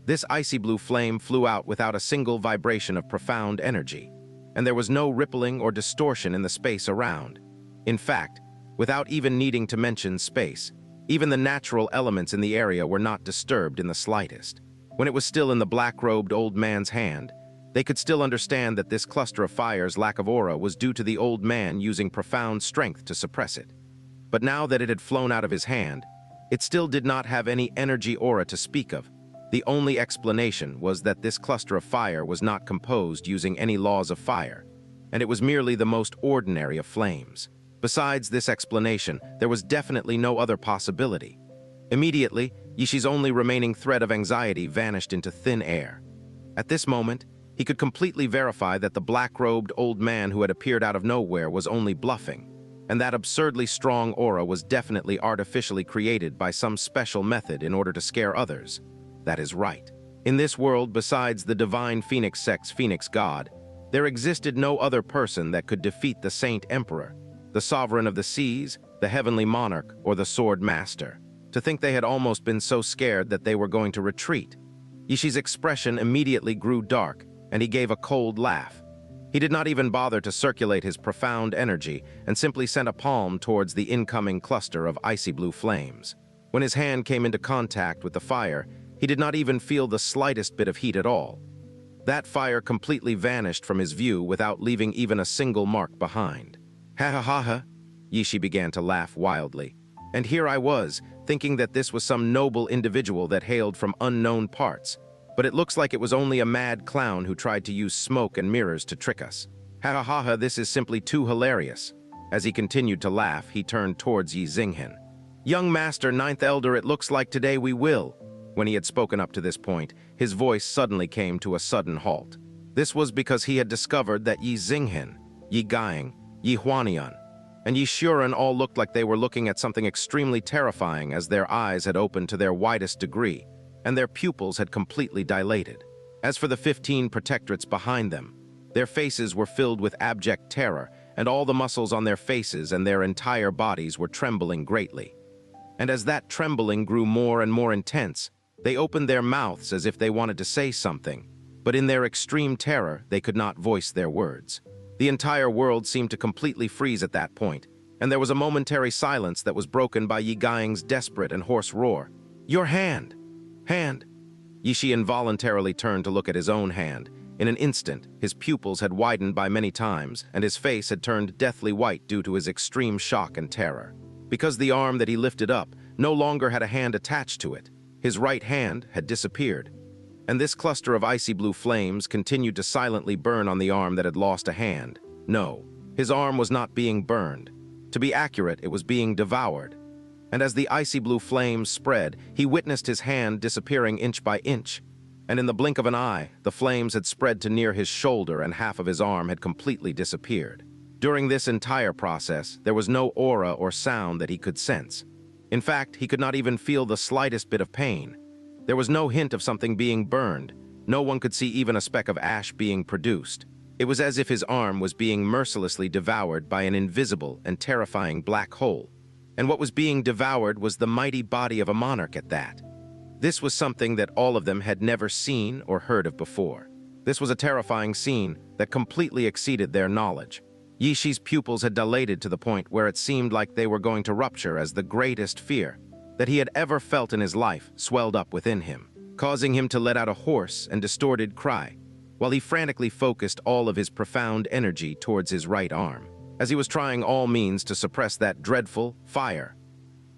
Speaker 1: This icy blue flame flew out without a single vibration of profound energy, and there was no rippling or distortion in the space around. In fact, without even needing to mention space, even the natural elements in the area were not disturbed in the slightest. When it was still in the black-robed old man's hand, they could still understand that this cluster of fire's lack of aura was due to the old man using profound strength to suppress it. But now that it had flown out of his hand, it still did not have any energy aura to speak of. The only explanation was that this cluster of fire was not composed using any laws of fire, and it was merely the most ordinary of flames. Besides this explanation, there was definitely no other possibility. Immediately, Yishi's only remaining thread of anxiety vanished into thin air. At this moment, he could completely verify that the black-robed old man who had appeared out of nowhere was only bluffing, and that absurdly strong aura was definitely artificially created by some special method in order to scare others. That is right. In this world, besides the divine Phoenix sect's Phoenix god, there existed no other person that could defeat the Saint Emperor, the sovereign of the seas, the heavenly monarch, or the sword master. To think they had almost been so scared that they were going to retreat. Yishi's expression immediately grew dark, and he gave a cold laugh. He did not even bother to circulate his profound energy and simply sent a palm towards the incoming cluster of icy blue flames. When his hand came into contact with the fire, he did not even feel the slightest bit of heat at all. That fire completely vanished from his view without leaving even a single mark behind. Ha ha ha ha, Yishi began to laugh wildly. And here I was, thinking that this was some noble individual that hailed from unknown parts, but it looks like it was only a mad clown who tried to use smoke and mirrors to trick us. Ha ha ha ha, this is simply too hilarious. As he continued to laugh, he turned towards Ye Ziyi. Young master, ninth elder, it looks like today we will. When he had spoken up to this point, his voice suddenly came to a sudden halt. This was because he had discovered that Ye Zinghen, Ye Guiying, Ye Huanian, and Ye Shuren all looked like they were looking at something extremely terrifying, as their eyes had opened to their widest degree, and their pupils had completely dilated. As for the 15 protectorates behind them, their faces were filled with abject terror, and all the muscles on their faces and their entire bodies were trembling greatly. And as that trembling grew more and more intense, they opened their mouths as if they wanted to say something, but in their extreme terror, they could not voice their words. The entire world seemed to completely freeze at that point, and there was a momentary silence that was broken by Ye Guiying's desperate and hoarse roar. "Your hand! Hand!" Ye Shi involuntarily turned to look at his own hand. In an instant, his pupils had widened by many times, and his face had turned deathly white due to his extreme shock and terror. Because the arm that he lifted up no longer had a hand attached to it, his right hand had disappeared. And this cluster of icy blue flames continued to silently burn on the arm that had lost a hand. No, his arm was not being burned. To be accurate, it was being devoured. And as the icy blue flames spread, he witnessed his hand disappearing inch by inch. And in the blink of an eye, the flames had spread to near his shoulder and half of his arm had completely disappeared. During this entire process, there was no aura or sound that he could sense. In fact, he could not even feel the slightest bit of pain. There was no hint of something being burned. No one could see even a speck of ash being produced. It was as if his arm was being mercilessly devoured by an invisible and terrifying black hole. And what was being devoured was the mighty body of a monarch at that. This was something that all of them had never seen or heard of before. This was a terrifying scene that completely exceeded their knowledge. Ye Shi's pupils had dilated to the point where it seemed like they were going to rupture as the greatest fear that he had ever felt in his life swelled up within him, causing him to let out a hoarse and distorted cry, while he frantically focused all of his profound energy towards his right arm, as he was trying all means to suppress that dreadful fire.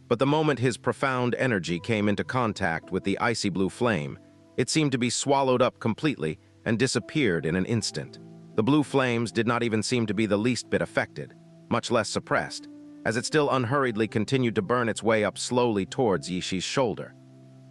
Speaker 1: But the moment his profound energy came into contact with the icy blue flame, it seemed to be swallowed up completely and disappeared in an instant. The blue flames did not even seem to be the least bit affected, much less suppressed, as it still unhurriedly continued to burn its way up slowly towards Ye Shi's shoulder.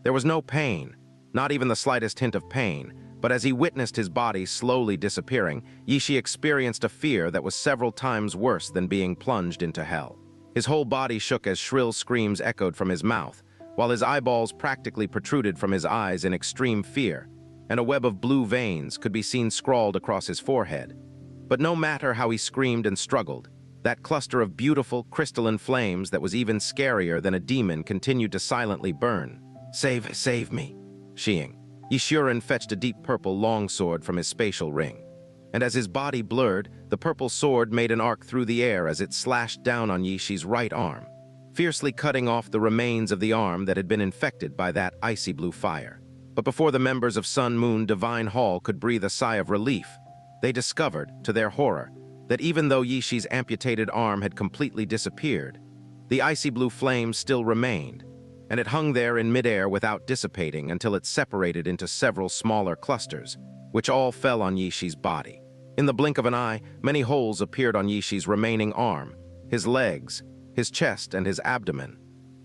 Speaker 1: There was no pain, not even the slightest hint of pain, but as he witnessed his body slowly disappearing, Ye Shi experienced a fear that was several times worse than being plunged into hell. His whole body shook as shrill screams echoed from his mouth, while his eyeballs practically protruded from his eyes in extreme fear, and a web of blue veins could be seen scrawled across his forehead. But no matter how he screamed and struggled, that cluster of beautiful, crystalline flames that was even scarier than a demon continued to silently burn. Save me, Xiang. Ye Shuren fetched a deep purple longsword from his spatial ring, and as his body blurred, the purple sword made an arc through the air as it slashed down on Ye Shi's right arm, fiercely cutting off the remains of the arm that had been infected by that icy blue fire. But before the members of Sun Moon Divine Hall could breathe a sigh of relief, they discovered, to their horror, that even though Ye Shi's amputated arm had completely disappeared, the icy blue flame still remained, and it hung there in midair without dissipating until it separated into several smaller clusters, which all fell on Ye Shi's body. In the blink of an eye, many holes appeared on Ye Shi's remaining arm, his legs, his chest, and his abdomen.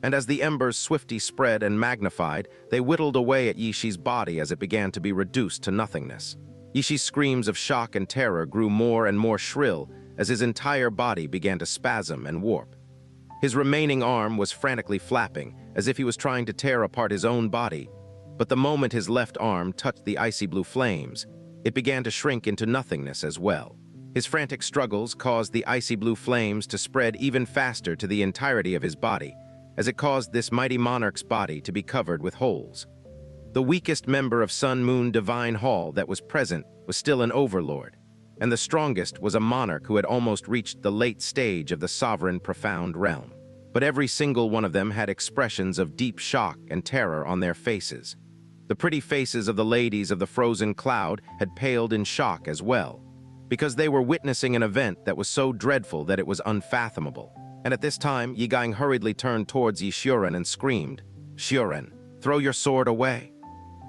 Speaker 1: And as the embers swiftly spread and magnified, they whittled away at Ye Shi's body as it began to be reduced to nothingness. Ye Shi's screams of shock and terror grew more and more shrill as his entire body began to spasm and warp. His remaining arm was frantically flapping, as if he was trying to tear apart his own body, but the moment his left arm touched the icy blue flames, it began to shrink into nothingness as well. His frantic struggles caused the icy blue flames to spread even faster to the entirety of his body, as it caused this mighty monarch's body to be covered with holes. The weakest member of Sun Moon Divine Hall that was present was still an overlord, and the strongest was a monarch who had almost reached the late stage of the sovereign profound realm. But every single one of them had expressions of deep shock and terror on their faces. The pretty faces of the ladies of the frozen cloud had paled in shock as well, because they were witnessing an event that was so dreadful that it was unfathomable. And at this time, Ye Guiying hurriedly turned towards Ye Shuren and screamed, "Shuren, throw your sword away."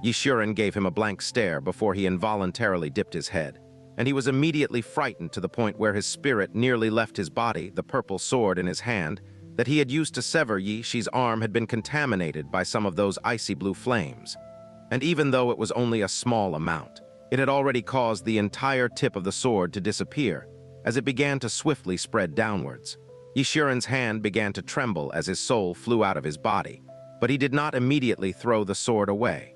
Speaker 1: Ye Shuren gave him a blank stare before he involuntarily dipped his head, and he was immediately frightened to the point where his spirit nearly left his body, the purple sword in his hand, that he had used to sever Ye Shi's arm had been contaminated by some of those icy blue flames. And even though it was only a small amount, it had already caused the entire tip of the sword to disappear as it began to swiftly spread downwards. Yishuren's hand began to tremble as his soul flew out of his body, but he did not immediately throw the sword away.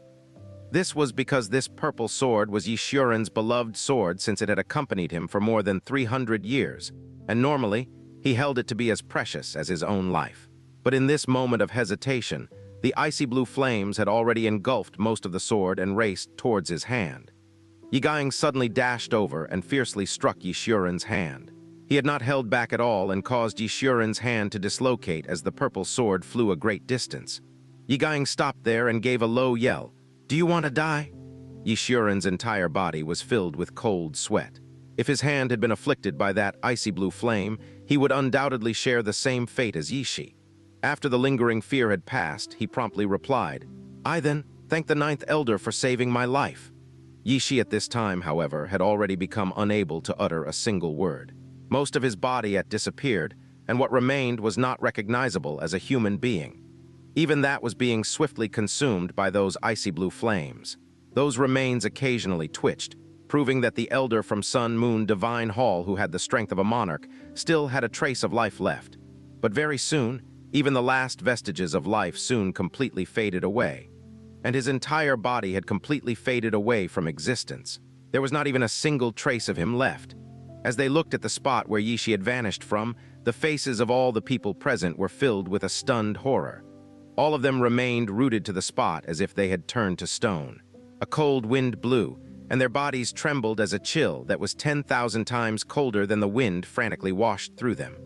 Speaker 1: This was because this purple sword was Yishuren's beloved sword since it had accompanied him for more than 300 years, and normally, he held it to be as precious as his own life. But in this moment of hesitation, the icy blue flames had already engulfed most of the sword and raced towards his hand. Yigang suddenly dashed over and fiercely struck Yishuren's hand. He had not held back at all and caused Yishuren's hand to dislocate as the purple sword flew a great distance. Yigang stopped there and gave a low yell. "Do you want to die?" Yishuren's entire body was filled with cold sweat. If his hand had been afflicted by that icy blue flame, he would undoubtedly share the same fate as Ye Shi. After the lingering fear had passed, he promptly replied, "I then thank the ninth elder for saving my life." Ye Shi at this time, however, had already become unable to utter a single word. Most of his body had disappeared, and what remained was not recognizable as a human being. Even that was being swiftly consumed by those icy blue flames. Those remains occasionally twitched, proving that the elder from Sun Moon Divine Hall who had the strength of a monarch still had a trace of life left. But very soon, even the last vestiges of life soon completely faded away, and his entire body had completely faded away from existence. There was not even a single trace of him left. As they looked at the spot where Ye Shi had vanished from, the faces of all the people present were filled with a stunned horror. All of them remained rooted to the spot as if they had turned to stone. A cold wind blew, and their bodies trembled as a chill that was 10,000 times colder than the wind frantically washed through them.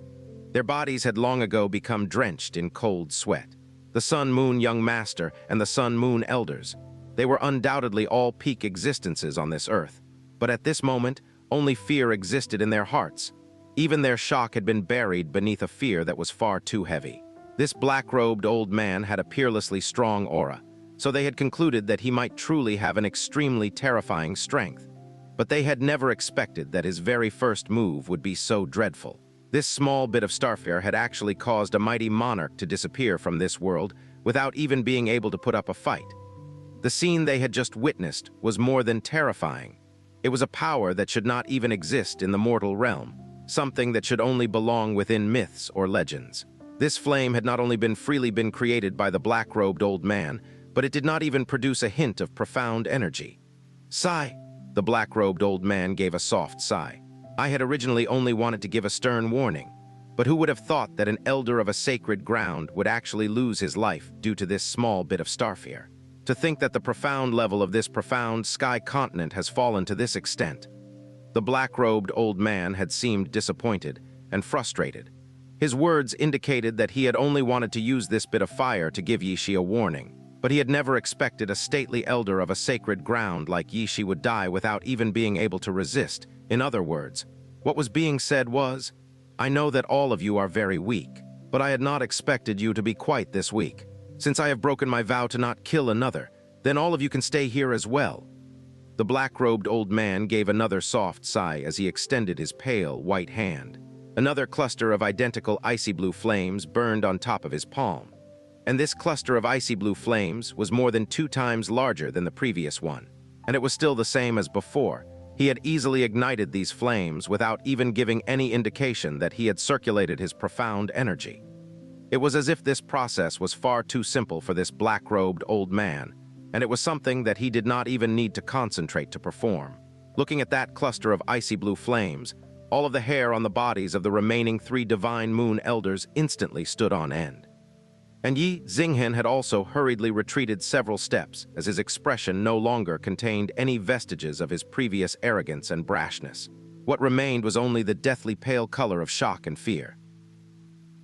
Speaker 1: Their bodies had long ago become drenched in cold sweat. The Sun Moon Young Master and the Sun Moon Elders, they were undoubtedly all peak existences on this earth. But at this moment, only fear existed in their hearts. Even their shock had been buried beneath a fear that was far too heavy. This black-robed old man had a peerlessly strong aura, so they had concluded that he might truly have an extremely terrifying strength. But they had never expected that his very first move would be so dreadful. This small bit of starfire had actually caused a mighty monarch to disappear from this world without even being able to put up a fight. The scene they had just witnessed was more than terrifying. It was a power that should not even exist in the mortal realm, something that should only belong within myths or legends. This flame had not only freely been created by the black-robed old man, but it did not even produce a hint of profound energy. "Sigh." The black-robed old man gave a soft sigh. "I had originally only wanted to give a stern warning, but who would have thought that an elder of a sacred ground would actually lose his life due to this small bit of starfire? To think that the profound level of this profound sky continent has fallen to this extent." The black-robed old man had seemed disappointed and frustrated. His words indicated that he had only wanted to use this bit of fire to give Ye Shi a warning, but he had never expected a stately elder of a sacred ground like Ye Shi would die without even being able to resist. In other words, what was being said was, "I know that all of you are very weak, but I had not expected you to be quite this weak. Since I have broken my vow to not kill another, then all of you can stay here as well." The black-robed old man gave another soft sigh as he extended his pale, white hand. Another cluster of identical icy blue flames burned on top of his palm. And this cluster of icy blue flames was more than 2 times larger than the previous one. And it was still the same as before. He had easily ignited these flames without even giving any indication that he had circulated his profound energy. It was as if this process was far too simple for this black-robed old man, and it was something that he did not even need to concentrate to perform. Looking at that cluster of icy blue flames, all of the hair on the bodies of the remaining 3 Divine Moon Elders instantly stood on end. And Ye Ziyi had also hurriedly retreated several steps, as his expression no longer contained any vestiges of his previous arrogance and brashness. What remained was only the deathly pale color of shock and fear.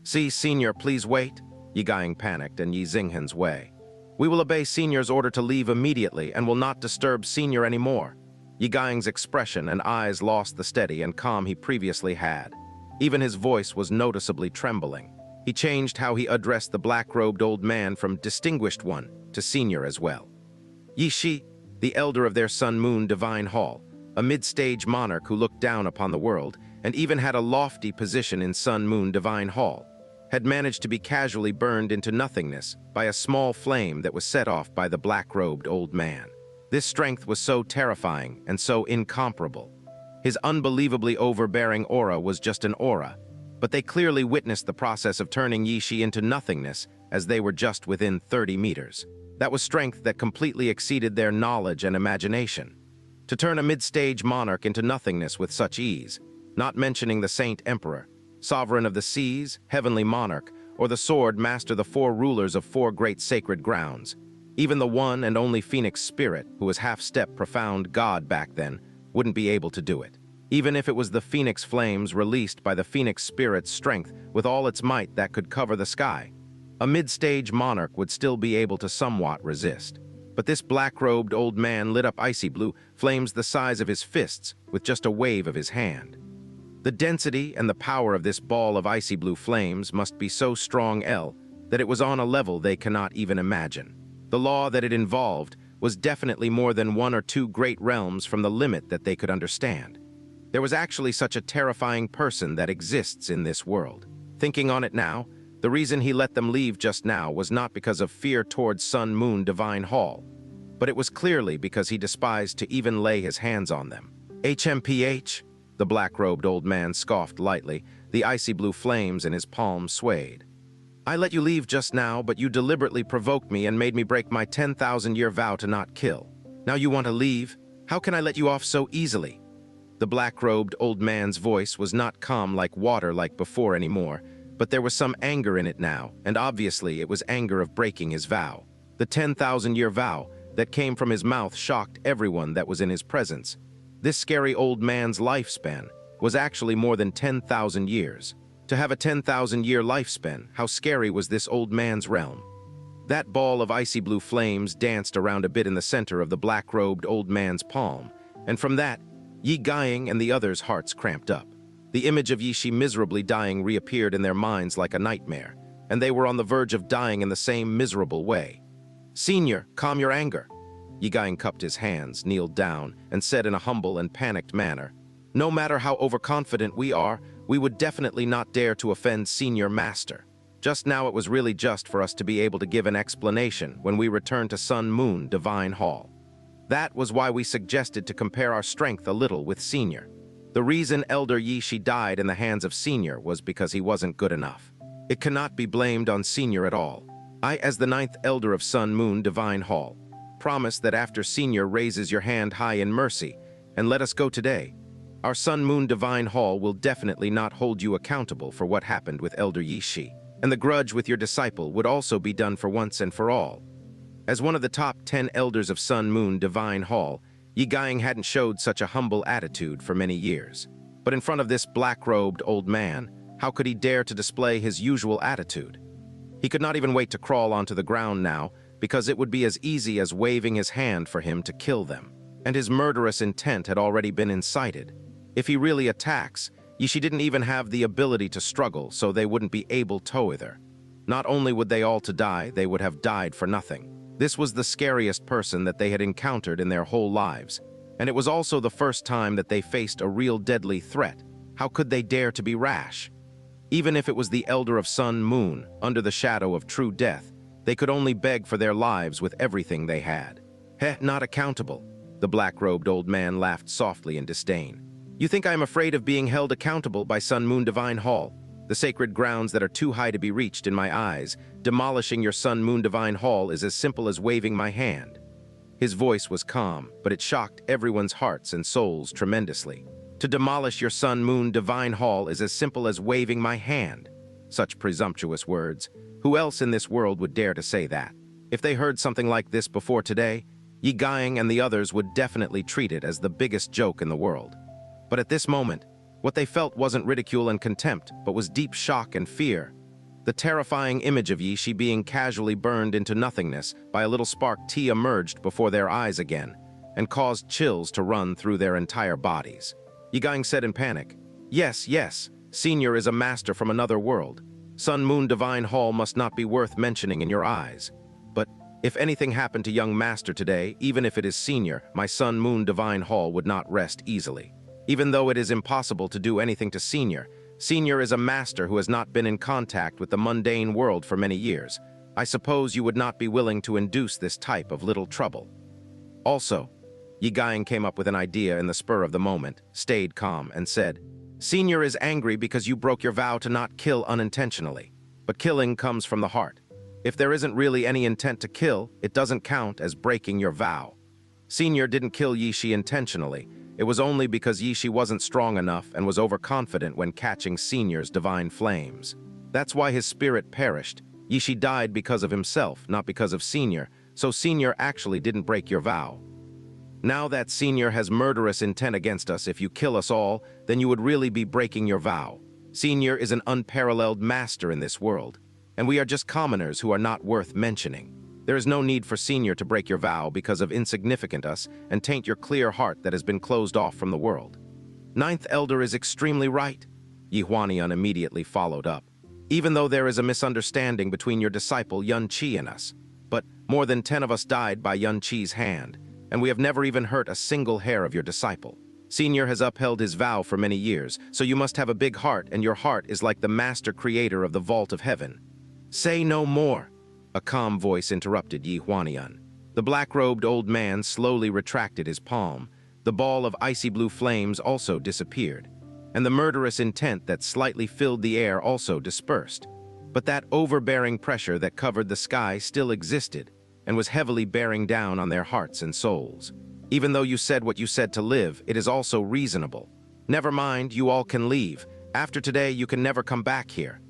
Speaker 1: "See, Senior, please wait." Yigang panicked in Ye Zinghen's way. "We will obey Senior's order to leave immediately and will not disturb Senior anymore." Yigang's expression and eyes lost the steady and calm he previously had. Even his voice was noticeably trembling. He changed how he addressed the black-robed old man from Distinguished One to Senior as well. Ye Shi, the elder of their Sun Moon Divine Hall, a mid-stage monarch who looked down upon the world, and even had a lofty position in Sun Moon Divine Hall. had managed to be casually burned into nothingness by a small flame that was set off by the black-robed old man. This strength was so terrifying and so incomparable. His unbelievably overbearing aura was just an aura, but they clearly witnessed the process of turning Ye Ziyi into nothingness as they were just within 30 meters. That was strength that completely exceeded their knowledge and imagination. To turn a mid-stage monarch into nothingness with such ease, not mentioning the Saint Emperor, Sovereign of the Seas, Heavenly Monarch, or the Sword Master, the four rulers of four great sacred grounds. Even the one and only Phoenix Spirit, who was half-step profound God back then, wouldn't be able to do it. Even if it was the Phoenix Flames released by the Phoenix Spirit's strength with all its might that could cover the sky, a mid-stage monarch would still be able to somewhat resist. But this black-robed old man lit up icy blue flames the size of his fists with just a wave of his hand. The density and the power of this ball of icy blue flames must be so strong that it was on a level they cannot even imagine. The law that it involved was definitely more than one or two great realms from the limit that they could understand. There was actually such a terrifying person that exists in this world. Thinking on it now, the reason he let them leave just now was not because of fear towards Sun Moon Divine Hall, but it was clearly because he despised to even lay his hands on them. HMPH? The black-robed old man scoffed lightly, the icy blue flames in his palms swayed. I let you leave just now, but you deliberately provoked me and made me break my 10,000-year vow to not kill. Now you want to leave? How can I let you off so easily? The black-robed old man's voice was not calm like water like before anymore, but there was some anger in it now, and obviously it was anger of breaking his vow. The 10,000-year vow that came from his mouth shocked everyone that was in his presence. This scary old man's lifespan was actually more than 10,000 years. To have a 10,000-year lifespan, how scary was this old man's realm? That ball of icy blue flames danced around a bit in the center of the black-robed old man's palm, and from that, Ye Ziyi and the others' hearts cramped up. The image of Ye Ziyi miserably dying reappeared in their minds like a nightmare, and they were on the verge of dying in the same miserable way. "Senior, calm your anger." Ye Ziyi cupped his hands, kneeled down, and said in a humble and panicked manner, "No matter how overconfident we are, we would definitely not dare to offend Senior Master. Just now it was really just for us to be able to give an explanation when we return to Sun Moon Divine Hall. That was why we suggested to compare our strength a little with Senior. The reason Elder Ye Ziyi died in the hands of Senior was because he wasn't good enough. It cannot be blamed on Senior at all. I, as the 9th Elder of Sun Moon Divine Hall, promise that after Senior raises your hand high in mercy and let us go today, our Sun Moon Divine Hall will definitely not hold you accountable for what happened with Elder Ye Ziyi, and the grudge with your disciple would also be done for once and for all." As one of the top 10 elders of Sun Moon Divine Hall, Ye Ziyi hadn't showed such a humble attitude for many years. But in front of this black-robed old man, how could he dare to display his usual attitude? He could not even wait to crawl onto the ground now, because it would be as easy as waving his hand for him to kill them. And his murderous intent had already been incited. If he really attacks, Ye Ziyi didn't even have the ability to struggle, so they wouldn't be able to either. Not only would they all to die, they would have died for nothing. This was the scariest person that they had encountered in their whole lives, and it was also the first time that they faced a real deadly threat. How could they dare to be rash? Even if it was the Elder of Sun Moon, under the shadow of true death, they could only beg for their lives with everything they had. "Heh, not accountable." The black-robed old man laughed softly in disdain. "You think I am afraid of being held accountable by Sun Moon Divine Hall? The sacred grounds that are too high to be reached in my eyes. Demolishing your Sun Moon Divine Hall is as simple as waving my hand." His voice was calm, but it shocked everyone's hearts and souls tremendously. "To demolish your Sun Moon Divine Hall is as simple as waving my hand." Such presumptuous words. Who else in this world would dare to say that? If they heard something like this before today, Ye Ziyi and the others would definitely treat it as the biggest joke in the world. But at this moment, what they felt wasn't ridicule and contempt, but was deep shock and fear. The terrifying image of Ye Ziyi being casually burned into nothingness by a little spark tea emerged before their eyes again, and caused chills to run through their entire bodies. Ye Ziyi said in panic, "Yes, yes, Senior is a master from another world. Sun Moon Divine Hall must not be worth mentioning in your eyes. But if anything happened to young Master today, even if it is Senior, my Sun Moon Divine Hall would not rest easily. Even though it is impossible to do anything to Senior, Senior is a master who has not been in contact with the mundane world for many years. I suppose you would not be willing to induce this type of little trouble. Also, Ye Ziyi came up with an idea in the spur of the moment, stayed calm, and said, Senior is angry because you broke your vow to not kill unintentionally. But killing comes from the heart. If there isn't really any intent to kill, it doesn't count as breaking your vow. Senior didn't kill Yishi intentionally. It was only because Yishi wasn't strong enough and was overconfident when catching Senior's divine flames. That's why his spirit perished. Yishi died because of himself, not because of Senior, so Senior actually didn't break your vow. Now that Senior has murderous intent against us, if you kill us all, then you would really be breaking your vow. Senior is an unparalleled master in this world, and we are just commoners who are not worth mentioning. There is no need for Senior to break your vow because of insignificant us and taint your clear heart that has been closed off from the world. Ninth Elder is extremely right, Ye Huanian immediately followed up. Even though there is a misunderstanding between your disciple Xianxia and us, but more than 10 of us died by Xianxia's hand, and we have never even hurt a single hair of your disciple. Senior has upheld his vow for many years, so you must have a big heart, and your heart is like the master creator of the vault of heaven. Say no more, a calm voice interrupted Ye Huanian. The black-robed old man slowly retracted his palm. The ball of icy blue flames also disappeared, and the murderous intent that slightly filled the air also dispersed. But that overbearing pressure that covered the sky still existed, and was heavily bearing down on their hearts and souls. Even though you said what you said to live, it is also reasonable. Never mind, you all can leave. After today, you can never come back here.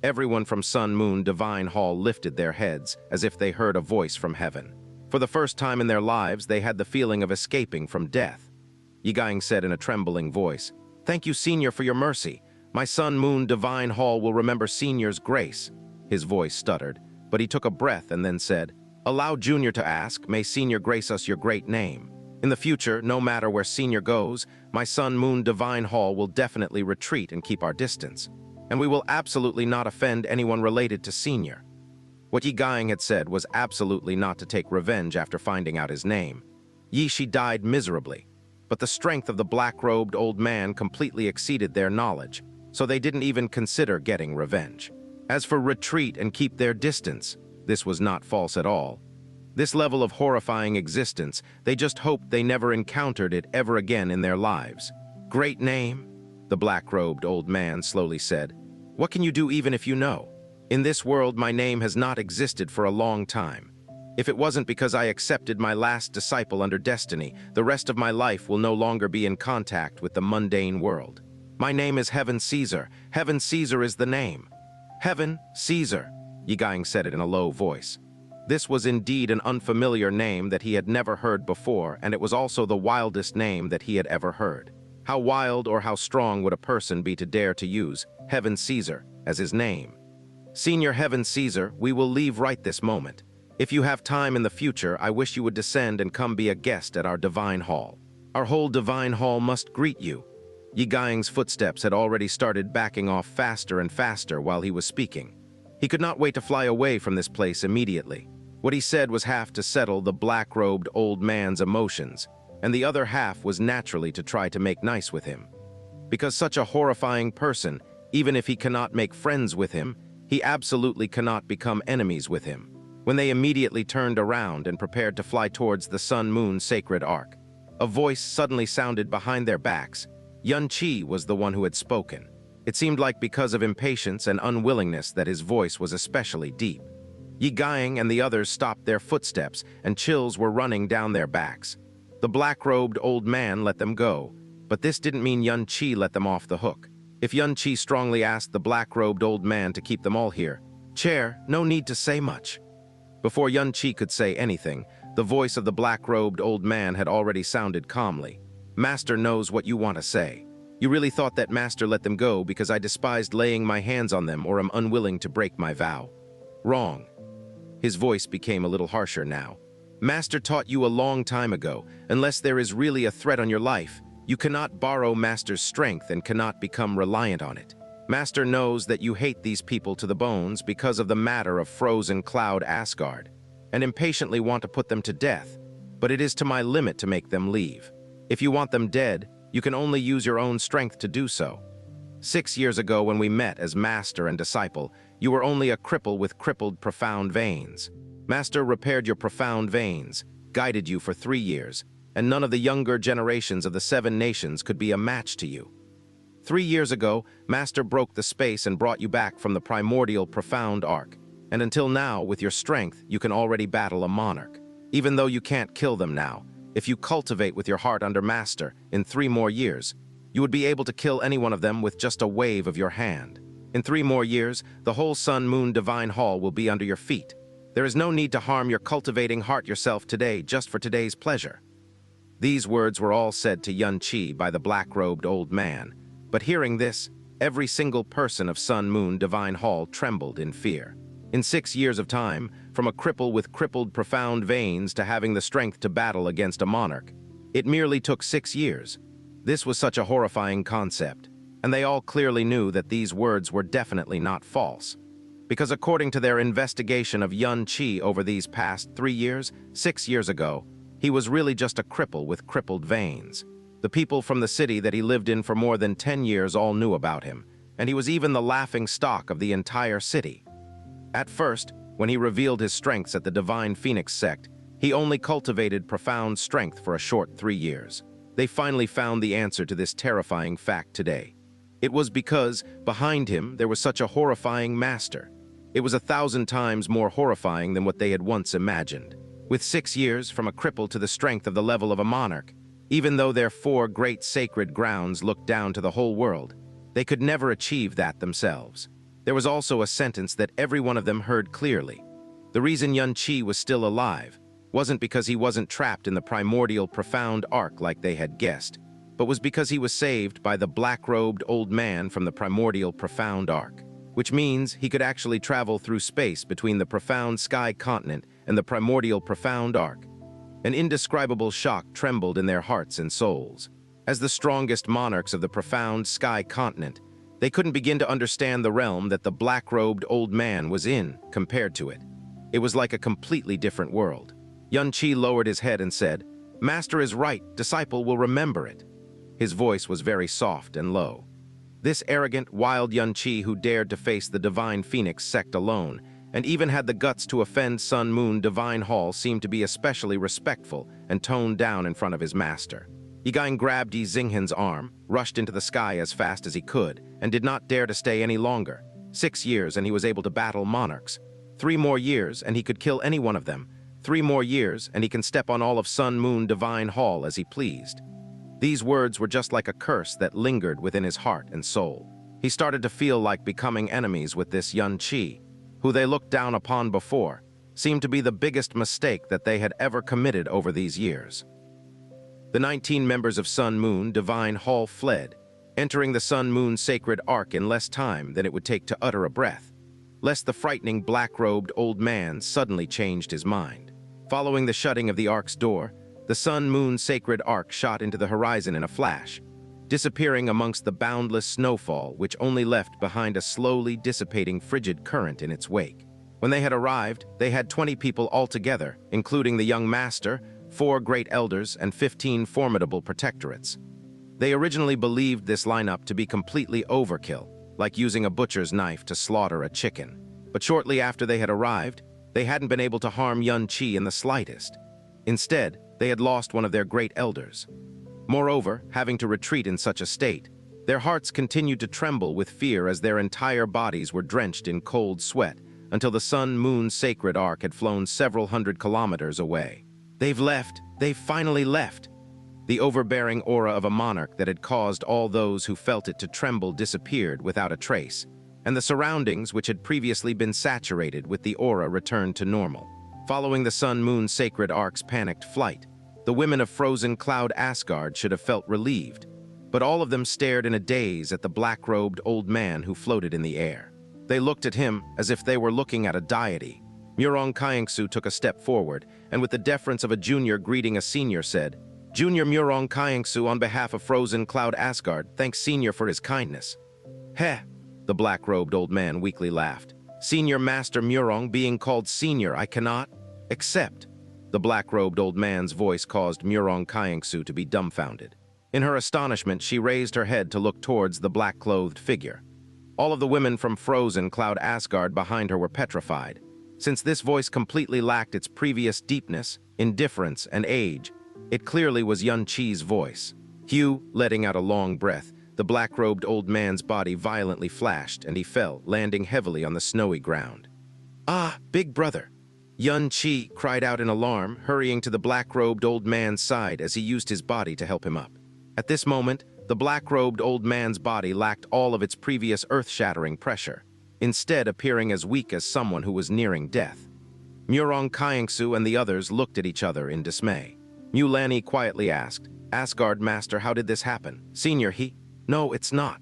Speaker 1: Everyone from Sun Moon Divine Hall lifted their heads as if they heard a voice from heaven. For the first time in their lives, they had the feeling of escaping from death. Ye Ziyi said in a trembling voice, Thank you, Senior, for your mercy. My Sun Moon Divine Hall will remember Senior's grace. His voice stuttered, but he took a breath and then said, Allow Junior to ask, may Senior grace us your great name. In the future, no matter where Senior goes, my Sun Moon Divine Hall will definitely retreat and keep our distance. And we will absolutely not offend anyone related to Senior. What Ye Ziyi had said was absolutely not to take revenge after finding out his name. Yishi died miserably, but the strength of the black-robed old man completely exceeded their knowledge, so they didn't even consider getting revenge. As for retreat and keep their distance, this was not false at all. This level of horrifying existence, they just hoped they never encountered it ever again in their lives. Great name, the black-robed old man slowly said. What can you do even if you know? In this world, my name has not existed for a long time. If it wasn't because I accepted my last disciple under destiny, the rest of my life will no longer be in contact with the mundane world. My name is Heaven Caesar. Heaven Caesar is the name. Heaven Caesar, Ye Ziyi said it in a low voice. This was indeed an unfamiliar name that he had never heard before, and it was also the wildest name that he had ever heard. How wild or how strong would a person be to dare to use Heaven Caesar as his name? Senior Heaven Caesar, we will leave right this moment. If you have time in the future, I wish you would descend and come be a guest at our Divine Hall. Our whole Divine Hall must greet you. Ye Ziyi's footsteps had already started backing off faster and faster while he was speaking. He could not wait to fly away from this place immediately. What he said was half to settle the black-robed old man's emotions, and the other half was naturally to try to make nice with him. Because such a horrifying person, even if he cannot make friends with him, he absolutely cannot become enemies with him. When they immediately turned around and prepared to fly towards the Sun-Moon Sacred Ark, a voice suddenly sounded behind their backs. Xianxia was the one who had spoken. It seemed like because of impatience and unwillingness that his voice was especially deep. Ye Ziyi and the others stopped their footsteps, and chills were running down their backs. The black-robed old man let them go, but this didn't mean Xianxia let them off the hook. If Xianxia strongly asked the black-robed old man to keep them all here, Chair, no need to say much. Before Xianxia could say anything, the voice of the black-robed old man had already sounded calmly. Master knows what you want to say. You really thought that Master let them go because I despised laying my hands on them or am unwilling to break my vow. Wrong. His voice became a little harsher now. Master taught you a long time ago, unless there is really a threat on your life, you cannot borrow Master's strength and cannot become reliant on it. Master knows that you hate these people to the bones because of the matter of Frozen Cloud Asgard, and impatiently want to put them to death, but it is to my limit to make them leave. If you want them dead, you can only use your own strength to do so. 6 years ago when we met as master and disciple, you were only a cripple with crippled profound veins. Master repaired your profound veins, guided you for 3 years, and none of the younger generations of the 7 nations could be a match to you. 3 years ago, Master broke the space and brought you back from the primordial profound arc, and until now, with your strength, you can already battle a monarch. Even though you can't kill them now, if you cultivate with your heart under Master, in 3 more years, you would be able to kill any one of them with just a wave of your hand. In 3 more years, the whole Sun Moon Divine Hall will be under your feet. There is no need to harm your cultivating heart yourself today just for today's pleasure. These words were all said to Xianxia by the black-robed old man, but hearing this, every single person of Sun Moon Divine Hall trembled in fear. In 6 years of time, from a cripple with crippled profound veins to having the strength to battle against a monarch, it merely took 6 years. This was such a horrifying concept, and they all clearly knew that these words were definitely not false. Because according to their investigation of Xianxia over these past 3 years, 6 years ago, he was really just a cripple with crippled veins. The people from the city that he lived in for more than 10 years all knew about him, and he was even the laughing stock of the entire city. At first, when he revealed his strengths at the Divine Phoenix sect, he only cultivated profound strength for a short 3 years. They finally found the answer to this terrifying fact today. It was because, behind him, there was such a horrifying master. It was 1,000 times more horrifying than what they had once imagined. With 6 years, from a cripple to the strength of the level of a monarch, even though their 4 great sacred grounds looked down to the whole world, they could never achieve that themselves. There was also a sentence that every one of them heard clearly. The reason Xianxia was still alive wasn't because he wasn't trapped in the primordial profound arc like they had guessed, but was because he was saved by the black-robed old man from the primordial profound arc, which means he could actually travel through space between the profound sky continent and the primordial profound arc. An indescribable shock trembled in their hearts and souls. As the strongest monarchs of the profound sky continent, they couldn't begin to understand the realm that the black-robed old man was in compared to it. It was like a completely different world. Xianxia lowered his head and said, "Master is right, disciple will remember it." His voice was very soft and low. This arrogant, wild Xianxia who dared to face the Divine Phoenix sect alone, and even had the guts to offend Sun Moon Divine Hall, seemed to be especially respectful and toned down in front of his master. Yigang grabbed Yi Xinghan's arm, rushed into the sky as fast as he could, and did not dare to stay any longer. 6 years and he was able to battle monarchs. 3 more years and he could kill any one of them. 3 more years and he can step on all of Sun Moon Divine Hall as he pleased. These words were just like a curse that lingered within his heart and soul. He started to feel like becoming enemies with this Xianxia, who they looked down upon before, seemed to be the biggest mistake that they had ever committed over these years. The 19 members of Sun Moon Divine Hall fled, entering the Sun Moon Sacred Arc in less time than it would take to utter a breath, lest the frightening black-robed old man suddenly changed his mind. Following the shutting of the Ark's door, the Sun Moon Sacred Arc shot into the horizon in a flash, disappearing amongst the boundless snowfall which only left behind a slowly dissipating frigid current in its wake. When they had arrived, they had 20 people altogether, including the young master, 4 great elders, and 15 formidable protectorates. They originally believed this lineup to be completely overkill, like using a butcher's knife to slaughter a chicken. But shortly after they had arrived, they hadn't been able to harm Xianxia in the slightest. Instead, they had lost one of their great elders. Moreover, having to retreat in such a state, their hearts continued to tremble with fear as their entire bodies were drenched in cold sweat until the Sun Moon Sacred Arc had flown several hundred kilometers away. They've left. They've finally left. The overbearing aura of a monarch that had caused all those who felt it to tremble disappeared without a trace, and the surroundings which had previously been saturated with the aura returned to normal. Following the Sun Moon Sacred Arc's panicked flight, the women of frozen cloud Asgard should have felt relieved, but all of them stared in a daze at the black-robed old man who floated in the air. They looked at him as if they were looking at a deity. Murong Qiangsu took a step forward, and with the deference of a junior greeting a senior said, "Junior Murong Qiangsu, on behalf of Frozen Cloud Asgard, thanks Senior for his kindness." "Heh," the black-robed old man weakly laughed. "Senior Master Murong being called Senior, I cannot accept." The black-robed old man's voice caused Murong Qiangsu to be dumbfounded. In her astonishment, she raised her head to look towards the black-clothed figure. All of the women from frozen Cloud Asgard behind her were petrified. Since this voice completely lacked its previous deepness, indifference, and age, it clearly was Xianxia's voice. Hugh, letting out a long breath, the black-robed old man's body violently flashed, and he fell, landing heavily on the snowy ground. "Ah, big brother!" Xianxia cried out in alarm, hurrying to the black-robed old man's side as he used his body to help him up. At this moment, the black-robed old man's body lacked all of its previous earth-shattering pressure, instead appearing as weak as someone who was nearing death. Murong Qiangsu and the others looked at each other in dismay. Mulaney quietly asked, "Asgard Master, how did this happen? Senior, he—" "No, it's not."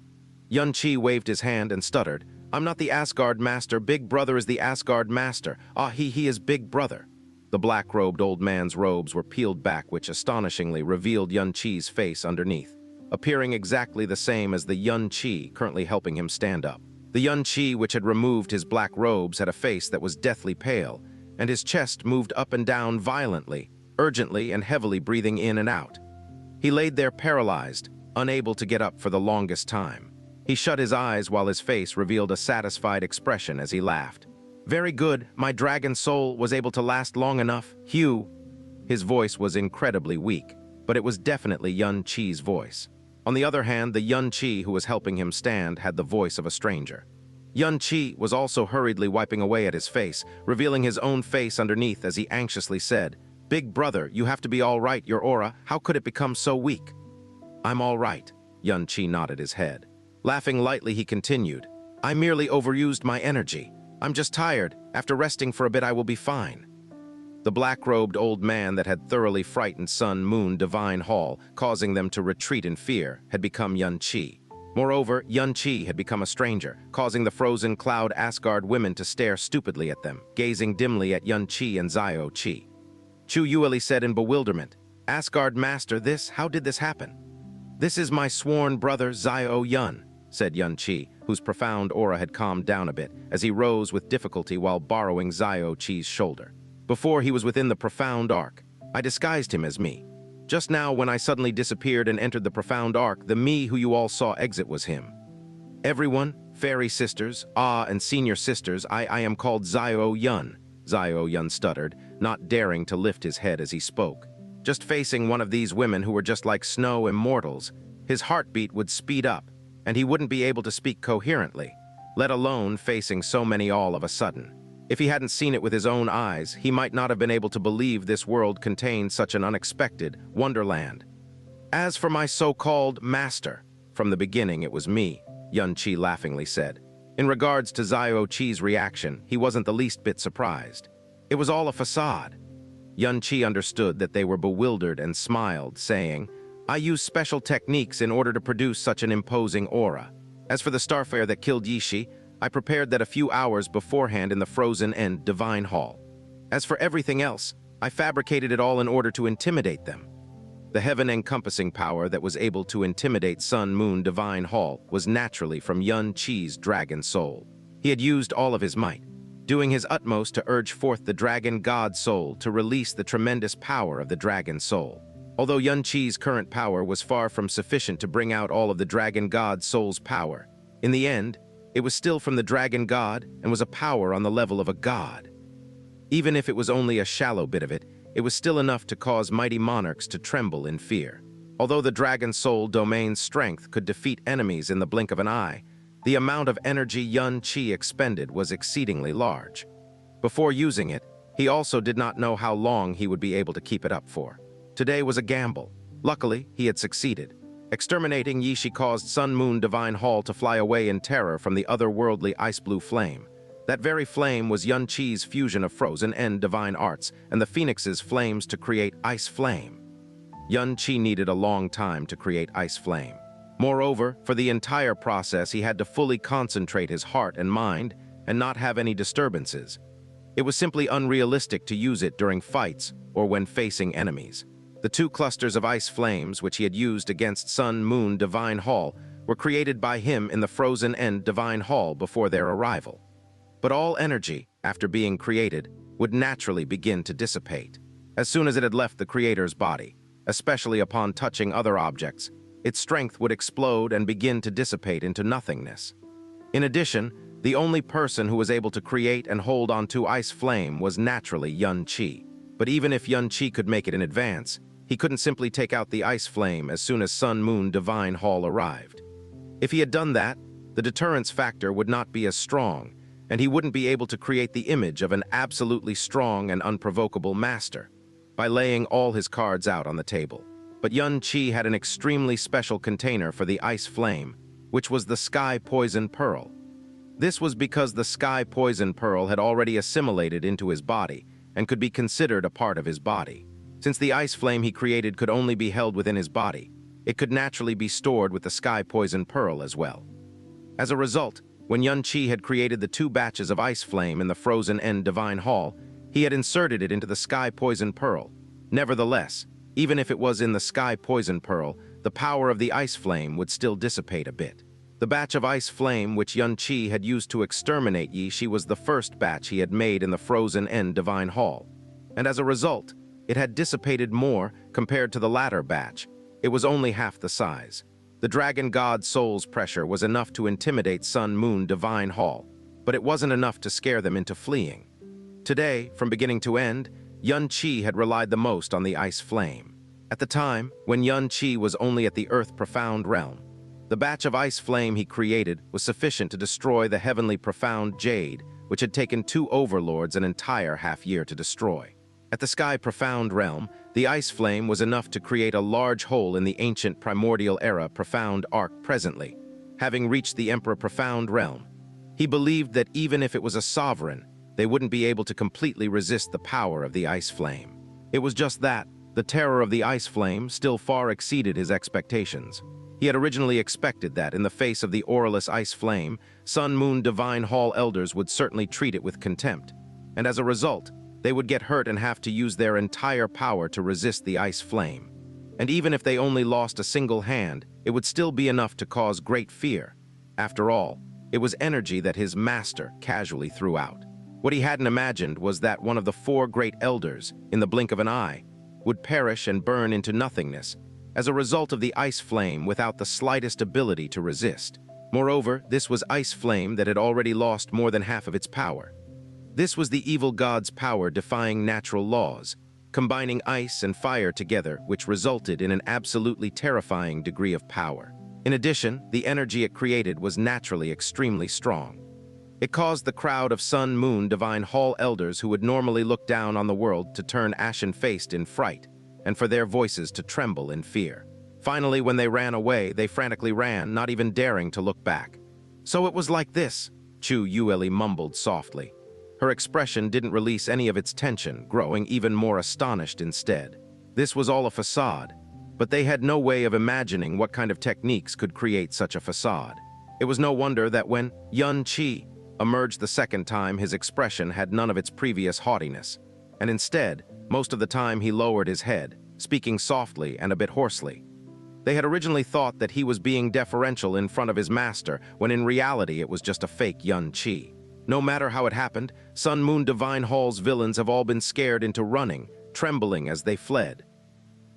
Speaker 1: Xianxia waved his hand and stuttered, "I'm not the Asgard Master. Big Brother is the Asgard Master. Ah, he is Big Brother." The black-robed old man's robes were peeled back, which astonishingly revealed Xianxia's face underneath, appearing exactly the same as the Xianxia currently helping him stand up. The Xianxia, which had removed his black robes, had a face that was deathly pale, and his chest moved up and down violently, urgently and heavily breathing in and out. He laid there paralyzed, unable to get up for the longest time. He shut his eyes while his face revealed a satisfied expression as he laughed. "Very good, my dragon soul was able to last long enough, Hugh." His voice was incredibly weak, but it was definitely Xianxia's voice. On the other hand, the Xianxia who was helping him stand had the voice of a stranger. Xianxia was also hurriedly wiping away at his face, revealing his own face underneath as he anxiously said, "Big brother, you have to be all right, your aura, how could it become so weak?" "I'm all right," Xianxia nodded his head. Laughing lightly, he continued, "I merely overused my energy. I'm just tired. After resting for a bit, I will be fine." The black-robed old man that had thoroughly frightened Sun Moon Divine Hall, causing them to retreat in fear, had become Xianxia. Moreover, Xianxia had become a stranger, causing the frozen Cloud Asgard women to stare stupidly at them, gazing dimly at Xianxia and Xiao. Chu Yueli said in bewilderment, "Asgard Master, how did this happen?" "This is my sworn brother Xiao, said Xianxia, whose profound aura had calmed down a bit, as he rose with difficulty while borrowing Xiao's shoulder. Before he was within the profound arc, I disguised him as me. Just now, when I suddenly disappeared and entered the profound arc, the me who you all saw exit was him. Everyone, fairy sisters, and senior sisters, I am called Xiao, stuttered, not daring to lift his head as he spoke. Just facing one of these women who were just like snow immortals, his heartbeat would speed up, and he wouldn't be able to speak coherently, let alone facing so many all of a sudden. If he hadn't seen it with his own eyes, he might not have been able to believe this world contained such an unexpected wonderland. As for my so-called master, from the beginning it was me, Xianxia laughingly said. In regards to Xiao's reaction, he wasn't the least bit surprised. It was all a facade. Xianxia understood that they were bewildered and smiled, saying, "I use special techniques in order to produce such an imposing aura. As for the starfire that killed Yishi, I prepared that a few hours beforehand in the Frozen and Divine Hall. As for everything else, I fabricated it all in order to intimidate them." The heaven-encompassing power that was able to intimidate Sun Moon Divine Hall was naturally from Xianxia's dragon soul. He had used all of his might, doing his utmost to urge forth the dragon god soul to release the tremendous power of the dragon soul. Although Xianxia's current power was far from sufficient to bring out all of the dragon god soul's power, in the end, it was still from the dragon god and was a power on the level of a god. Even if it was only a shallow bit of it, it was still enough to cause mighty monarchs to tremble in fear. Although the dragon soul domain's strength could defeat enemies in the blink of an eye, the amount of energy Xianxia expended was exceedingly large. Before using it, he also did not know how long he would be able to keep it up for. Today was a gamble. Luckily, he had succeeded. Exterminating Yishi caused Sun Moon Divine Hall to fly away in terror from the otherworldly ice-blue flame. That very flame was Xianxia's fusion of Frozen and Divine Arts, and the Phoenix's flames to create Ice Flame. Xianxia needed a long time to create Ice Flame. Moreover, for the entire process, he had to fully concentrate his heart and mind and not have any disturbances. It was simply unrealistic to use it during fights or when facing enemies. The two clusters of ice flames, which he had used against Sun Moon Divine Hall, were created by him in the Frozen End Divine Hall before their arrival. But all energy, after being created, would naturally begin to dissipate. As soon as it had left the creator's body, especially upon touching other objects, its strength would explode and begin to dissipate into nothingness. In addition, the only person who was able to create and hold onto ice flame was naturally Xianxia. But even if Xianxia could make it in advance, he couldn't simply take out the ice flame as soon as Sun Moon Divine Hall arrived. If he had done that, the deterrence factor would not be as strong, and he wouldn't be able to create the image of an absolutely strong and unprovocable master by laying all his cards out on the table. But Xianxia had an extremely special container for the ice flame, which was the Sky Poison Pearl. This was because the Sky Poison Pearl had already assimilated into his body and could be considered a part of his body. Since the ice flame he created could only be held within his body, it could naturally be stored with the Sky Poison Pearl as well. As a result, when Xianxia had created the 2 batches of ice flame in the Frozen End Divine Hall, he had inserted it into the Sky Poison Pearl. Nevertheless, even if it was in the Sky Poison Pearl, the power of the ice flame would still dissipate a bit. The batch of ice flame which Xianxia had used to exterminate Ye Ziyi was the first batch he had made in the Frozen End Divine Hall, and as a result, it had dissipated more compared to the latter batch. It was only half the size. The Dragon God's soul's pressure was enough to intimidate Sun Moon Divine Hall, but it wasn't enough to scare them into fleeing. Today, from beginning to end, Xianxia had relied the most on the ice flame. At the time, when Xianxia was only at the Earth Profound realm, the batch of ice flame he created was sufficient to destroy the heavenly profound jade, which had taken 2 overlords an entire half-year to destroy. At the Sky Profound realm, the ice flame was enough to create a large hole in the ancient primordial era profound arc presently. Having reached the Emperor Profound realm, he believed that even if it was a sovereign, they wouldn't be able to completely resist the power of the ice flame. It was just that, the terror of the ice flame still far exceeded his expectations. He had originally expected that, in the face of the auraless ice flame, Sun Moon Divine Hall elders would certainly treat it with contempt, and as a result, they would get hurt and have to use their entire power to resist the ice flame. And even if they only lost a single hand, it would still be enough to cause great fear. After all, it was energy that his master casually threw out. What he hadn't imagined was that one of the 4 great elders, in the blink of an eye, would perish and burn into nothingness as a result of the ice flame without the slightest ability to resist. Moreover, this was ice flame that had already lost more than half of its power. This was the evil god's power defying natural laws, combining ice and fire together, which resulted in an absolutely terrifying degree of power. In addition, the energy it created was naturally extremely strong. It caused the crowd of Sun Moon Divine Hall elders who would normally look down on the world to turn ashen-faced in fright, and for their voices to tremble in fear. Finally, when they ran away, they frantically ran, not even daring to look back. "So it was like this," Chu Yueli mumbled softly. Her expression didn't release any of its tension, growing even more astonished instead. This was all a facade, but they had no way of imagining what kind of techniques could create such a facade. It was no wonder that when Xianxia emerged the second time, his expression had none of its previous haughtiness, and instead, most of the time he lowered his head, speaking softly and a bit hoarsely. They had originally thought that he was being deferential in front of his master, when in reality it was just a fake Xianxia. No matter how it happened, Sun Moon Divine Hall's villains have all been scared into running, trembling as they fled.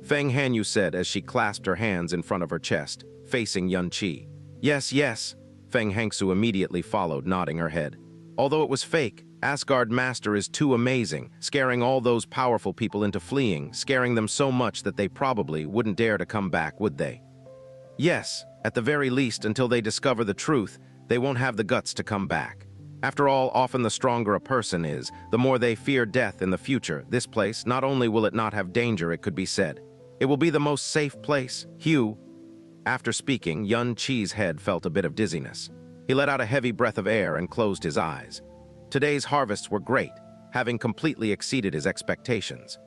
Speaker 1: Feng Hanyu said as she clasped her hands in front of her chest, facing Xianxia. "Yes, yes," Feng Hangsu immediately followed, nodding her head. "Although it was fake, Asgard Master is too amazing, scaring all those powerful people into fleeing, scaring them so much that they probably wouldn't dare to come back, would they? Yes, at the very least, until they discover the truth, they won't have the guts to come back. After all, often the stronger a person is, the more they fear death in the future. This place, not only will it not have danger, it could be said, it will be the most safe place, Hugh." After speaking, Xianxia's head felt a bit of dizziness. He let out a heavy breath of air and closed his eyes. Today's harvests were great, having completely exceeded his expectations.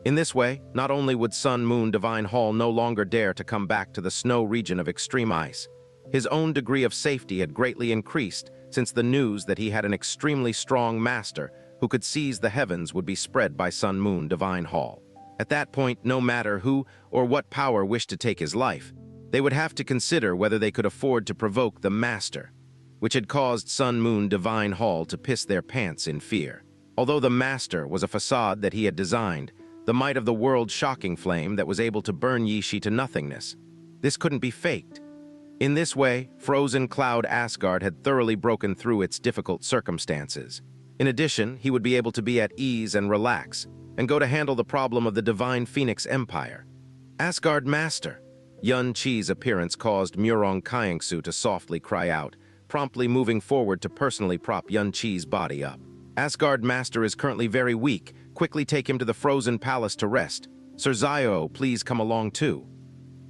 Speaker 1: In this way, not only would Sun Moon Divine Hall no longer dare to come back to the snow region of extreme ice, his own degree of safety had greatly increased since the news that he had an extremely strong master who could seize the heavens would be spread by Sun Moon Divine Hall. At that point, no matter who or what power wished to take his life, they would have to consider whether they could afford to provoke the master, which had caused Sun Moon Divine Hall to piss their pants in fear. Although the master was a facade that he had designed, the might of the world's shocking flame that was able to burn Ye Ziyi to nothingness, This couldn't be faked. In this way, frozen cloud Asgard had thoroughly broken through its difficult circumstances. In addition, he would be able to be at ease and relax, and go to handle the problem of the divine Phoenix Empire. Asgard Master! Yun Qi's appearance caused Murong Kayingsu to softly cry out, promptly moving forward to personally prop Yun Qi's body up. Asgard Master is currently very weak. Quickly take him to the frozen palace to rest. Sir Zio, please come along too.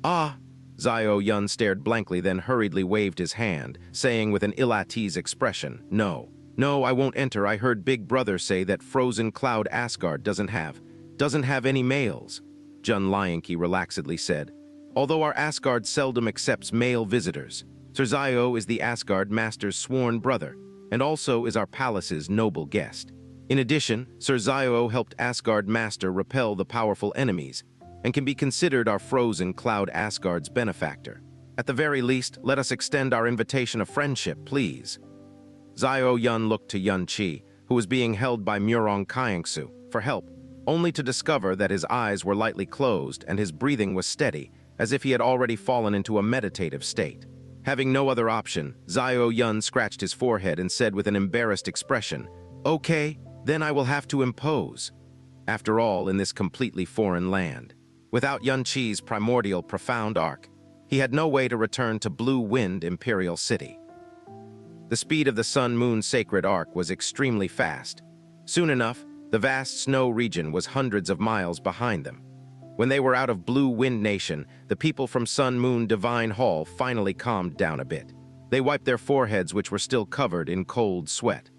Speaker 1: Ah! Zio Yun stared blankly, then hurriedly waved his hand, saying with an ill-at-ease expression, No, I won't enter. I heard Big Brother say that frozen cloud Asgard doesn't have any males. Jun Lianqi relaxedly said, Although our Asgard seldom accepts male visitors, Sir Zio is the Asgard Master's sworn brother, and also is our palace's noble guest. In addition, Sir Zio helped Asgard Master repel the powerful enemies, and can be considered our frozen cloud Asgard's benefactor. At the very least, let us extend our invitation of friendship, please. Zio Yun looked to Yun Qi, who was being held by Murong Kayingsu, for help, only to discover that his eyes were lightly closed and his breathing was steady, as if he had already fallen into a meditative state. Having no other option, Zio Yun scratched his forehead and said with an embarrassed expression, Okay, then I will have to impose. After all, in this completely foreign land, without Yun Qi's primordial profound arc, he had no way to return to Blue Wind Imperial City. The speed of the Sun-Moon sacred arc was extremely fast. Soon enough, the vast snow region was hundreds of miles behind them. When they were out of Blue Wind Nation, the people from Sun-Moon Divine Hall finally calmed down a bit. They wiped their foreheads, which were still covered in cold sweat.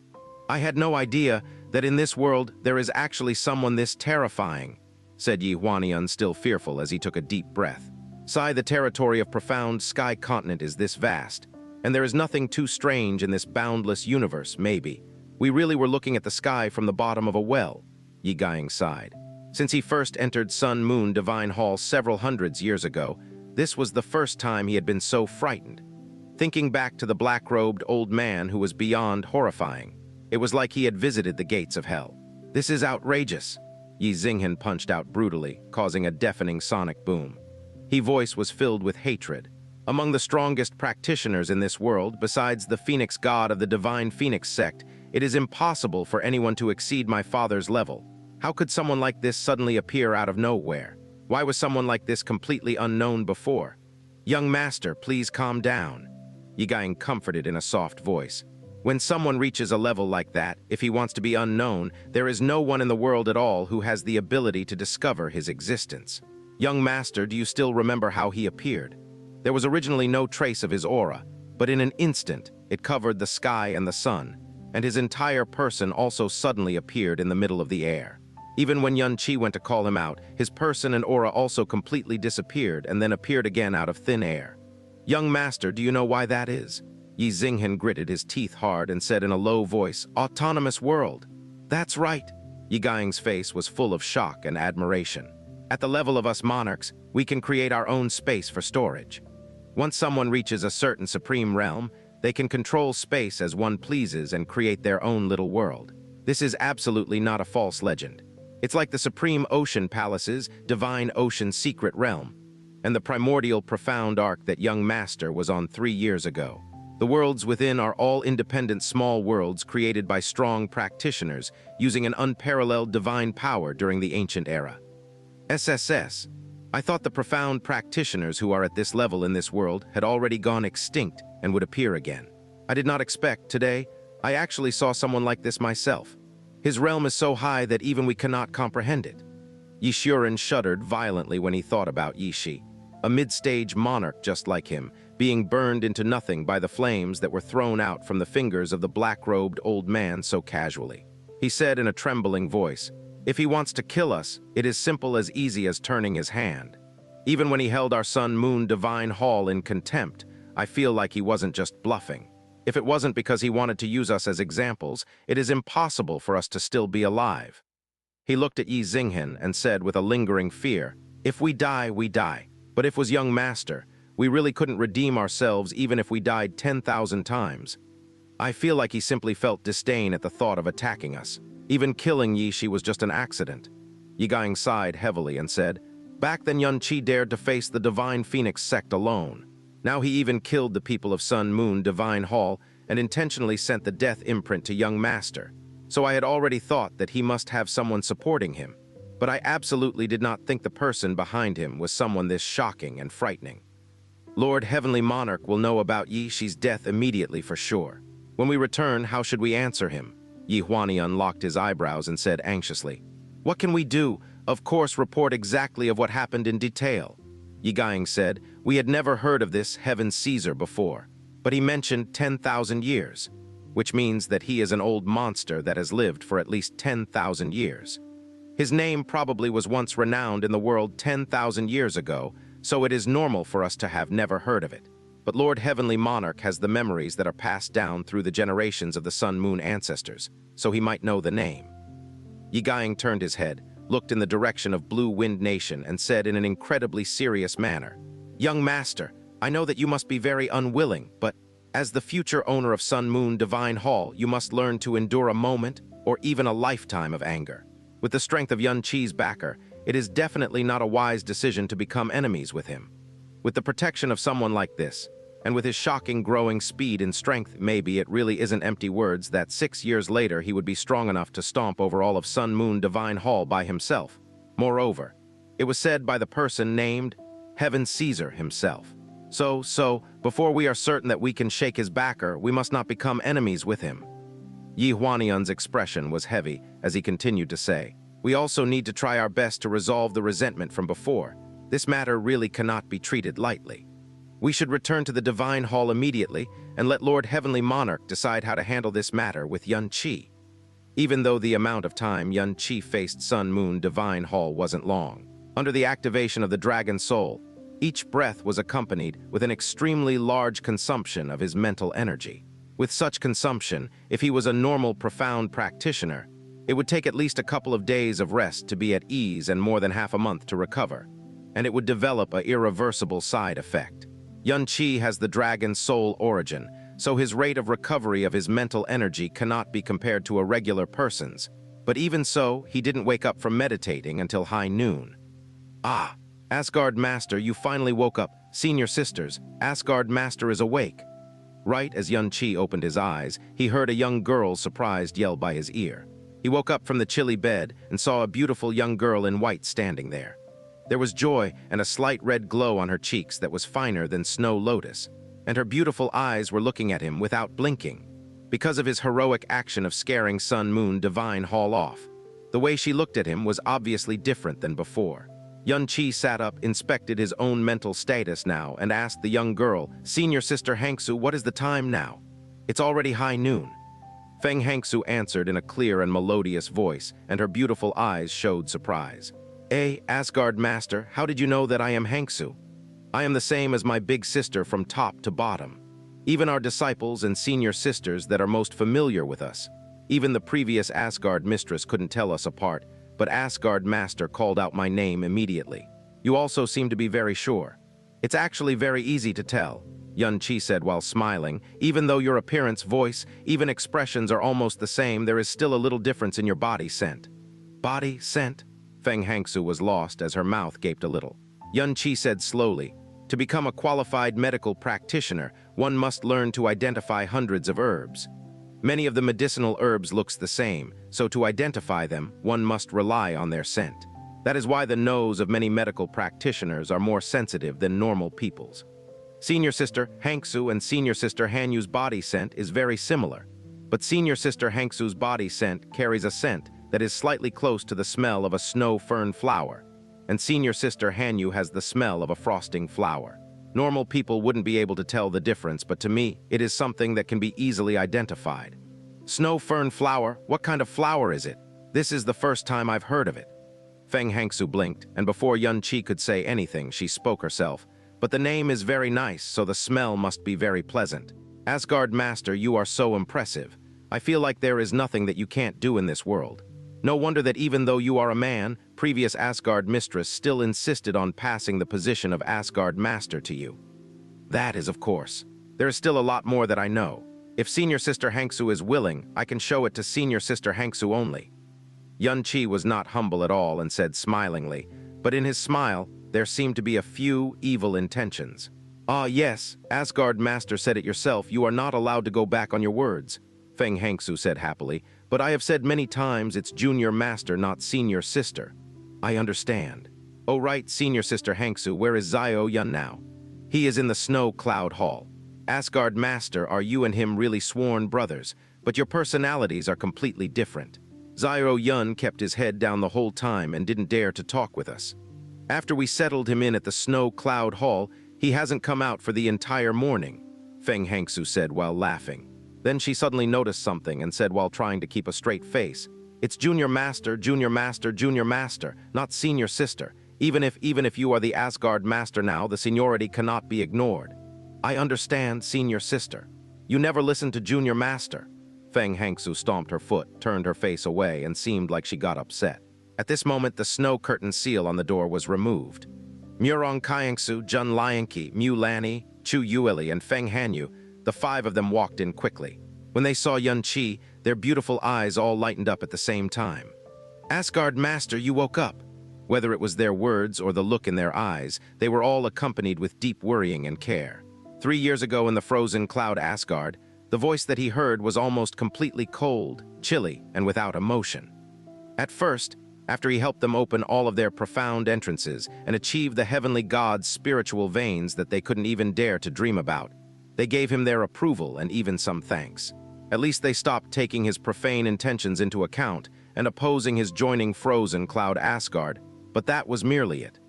Speaker 1: I had no idea that in this world there is actually someone this terrifying, said Yi Huanian, still fearful as he took a deep breath. Sigh, the territory of profound sky continent is this vast, and there is nothing too strange in this boundless universe, maybe. We really were looking at the sky from the bottom of a well, Yi Guiying sighed. Since he first entered Sun-Moon Divine Hall several hundreds years ago, this was the first time he had been so frightened. Thinking back to the black-robed old man who was beyond horrifying, it was like he had visited the gates of hell. This is outrageous. Yi Xinghan punched out brutally, causing a deafening sonic boom. His voice was filled with hatred. Among the strongest practitioners in this world, besides the Phoenix God of the Divine Phoenix sect, it is impossible for anyone to exceed my father's level. How could someone like this suddenly appear out of nowhere? Why was someone like this completely unknown before? Young master, please calm down, Yi Guiying comforted in a soft voice. When someone reaches a level like that, if he wants to be unknown, there is no one in the world at all who has the ability to discover his existence. Young master, do you still remember how he appeared? There was originally no trace of his aura, but in an instant, it covered the sky and the sun, and his entire person also suddenly appeared in the middle of the air. Even when Yun Qi went to call him out, his person and aura also completely disappeared and then appeared again out of thin air. Young master, do you know why that is? Yi Xinghan gritted his teeth hard and said in a low voice, Autonomous world. That's right. Yi Guiying's face was full of shock and admiration. At the level of us monarchs, we can create our own space for storage. Once someone reaches a certain supreme realm, they can control space as one pleases and create their own little world. This is absolutely not a false legend. It's like the Supreme Ocean Palace's Divine Ocean Secret Realm, and the primordial profound arc that young master was on 3 years ago. The worlds within are all independent small worlds created by strong practitioners using an unparalleled divine power during the ancient era. SSS. I thought the profound practitioners who are at this level in this world had already gone extinct and would appear again. I did not expect today. I actually saw someone like this myself. His realm is so high that even we cannot comprehend it. Yi Xuren shuddered violently when he thought about Yi Shi, a mid-stage monarch just like him, being burned into nothing by the flames that were thrown out from the fingers of the black-robed old man so casually. He said in a trembling voice, If he wants to kill us, it is simple as easy as turning his hand. Even when he held our Sun-Moon Divine Hall in contempt, I feel like he wasn't just bluffing. If it wasn't because he wanted to use us as examples, it is impossible for us to still be alive. He looked at Yi Xinghan and said with a lingering fear, If we die, we die. But if was young master, we really couldn't redeem ourselves even if we died 10,000 times. I feel like he simply felt disdain at the thought of attacking us. Even killing Yi Shi was just an accident. Yi Guiying sighed heavily and said, Back then Xianxia dared to face the Divine Phoenix sect alone. Now he even killed the people of Sun Moon Divine Hall and intentionally sent the death imprint to young master. So I had already thought that he must have someone supporting him. But I absolutely did not think the person behind him was someone this shocking and frightening. Lord Heavenly Monarch will know about Yi Xi's death immediately for sure. When we return, how should we answer him? Yi Huani unlocked his eyebrows and said anxiously, "What can we do? Of course, report exactly of what happened in detail." Yi Gaiying said, "We had never heard of this Heaven Caesar before, but he mentioned 10,000 years, which means that he is an old monster that has lived for at least 10,000 years. His name probably was once renowned in the world 10,000 years ago, so it is normal for us to have never heard of it. But Lord Heavenly Monarch has the memories that are passed down through the generations of the Sun-Moon ancestors, so he might know the name." Yi Gaiying turned his head, looked in the direction of Blue Wind Nation, and said in an incredibly serious manner, "Young master, I know that you must be very unwilling, but as the future owner of Sun Moon Divine Hall, you must learn to endure a moment or even a lifetime of anger. With the strength of Xianxia's backer, it is definitely not a wise decision to become enemies with him. With the protection of someone like this, and with his shocking growing speed and strength, maybe it really isn't empty words that 6 years later he would be strong enough to stomp over all of Sun Moon Divine Hall by himself. Moreover, it was said by the person named Heaven Caesar himself. So, before we are certain that we can shake his backer, we must not become enemies with him." Yi Huanian's expression was heavy as he continued to say, "We also need to try our best to resolve the resentment from before. This matter really cannot be treated lightly. We should return to the Divine Hall immediately and let Lord Heavenly Monarch decide how to handle this matter with Xianxia." Even though the amount of time Xianxia faced Sun Moon Divine Hall wasn't long, under the activation of the Dragon Soul, each breath was accompanied with an extremely large consumption of his mental energy. With such consumption, if he was a normal, profound practitioner, it would take at least a couple of days of rest to be at ease and more than half a month to recover, and it would develop an irreversible side effect. Xianxia has the Dragon Soul origin, so his rate of recovery of his mental energy cannot be compared to a regular person's. But even so, he didn't wake up from meditating until high noon. "Ah, Asgard Master, you finally woke up. Senior sisters, Asgard Master is awake." Right as Xianxia opened his eyes, he heard a young girl's surprised yell by his ear. He woke up from the chilly bed and saw a beautiful young girl in white standing there. There was joy and a slight red glow on her cheeks that was finer than snow lotus, and her beautiful eyes were looking at him without blinking. Because of his heroic action of scaring Sun Moon Divine Hall off, the way she looked at him was obviously different than before. Xianxia sat up, inspected his own mental status now, and asked the young girl, "Senior Sister Hangsu, what is the time now?" "It's already high noon." Feng Hangsu answered in a clear and melodious voice, and her beautiful eyes showed surprise. Asgard Master, how did you know that I am Hangsu? I am the same as my big sister from top to bottom. Even our disciples and senior sisters that are most familiar with us. Even the previous Asgard mistress couldn't tell us apart, but Asgard Master called out my name immediately. You also seem to be very sure. It's actually very easy to tell, Xianxia said while smiling. Even though your appearance, voice, even expressions are almost the same, there is still a little difference in your body scent. Body scent? Feng Hangsu was lost as her mouth gaped a little. Xianxia said slowly, "To become a qualified medical practitioner, one must learn to identify hundreds of herbs. Many of the medicinal herbs looks the same, so to identify them, one must rely on their scent. That is why the nose of many medical practitioners are more sensitive than normal people's. Senior Sister Hangsu and Senior Sister Hanyu's body scent is very similar, but Senior Sister Hangsu's body scent carries a scent that is slightly close to the smell of a snow fern flower, and Senior Sister Hanyu has the smell of a frosting flower. Normal people wouldn't be able to tell the difference, but to me, it is something that can be easily identified. Snow fern flower? What kind of flower is it? This is the first time I've heard of it." Feng Hangsu blinked, and before Xianxia could say anything, she spoke herself. "But the name is very nice, so the smell must be very pleasant. Asgard Master, you are so impressive. I feel like there is nothing that you can't do in this world. No wonder that even though you are a man, previous Asgard mistress still insisted on passing the position of Asgard Master to you. That is, of course. There is still a lot more that I know. If Senior Sister Hangsu is willing, I can show it to Senior Sister Hangsu only." Xianxia was not humble at all and said smilingly, but in his smile, there seemed to be a few evil intentions. "Ah, yes, Asgard Master said it yourself, you are not allowed to go back on your words," Feng Hangsu said happily, "but I have said many times it's Junior Master, not Senior Sister." "I understand." "Oh right, Senior Sister Hangsu, where is Xiao Yun now?" "He is in the Snow Cloud Hall." "Asgard Master, are you and him really sworn brothers? But your personalities are completely different." "Xiao Yun kept his head down the whole time and didn't dare to talk with us. After we settled him in at the Snow Cloud Hall, he hasn't come out for the entire morning," Feng Hangsu said while laughing. Then she suddenly noticed something and said while trying to keep a straight face, "It's Junior Master, Junior Master, Junior Master, not Senior Sister. Even if you are the Asgard Master now, the seniority cannot be ignored." "I understand, Senior Sister. You never listened to Junior Master." Feng Hangsu stomped her foot, turned her face away, and seemed like she got upset. At this moment, the snow curtain seal on the door was removed. Murong Kayangsu, Jun Lianqi, Mu Lani, Chu Yuili, and Feng Hanyu, the five of them walked in quickly. When they saw Yun Qi, their beautiful eyes all lightened up at the same time. "Asgard Master, you woke up." Whether it was their words or the look in their eyes, they were all accompanied with deep worrying and care. 3 years ago in the frozen cloud Asgard, the voice that he heard was almost completely cold, chilly, and without emotion. At first, after he helped them open all of their profound entrances and achieve the heavenly god's spiritual veins that they couldn't even dare to dream about, they gave him their approval and even some thanks. At least they stopped taking his profane intentions into account and opposing his joining frozen cloud Asgard, but that was merely it.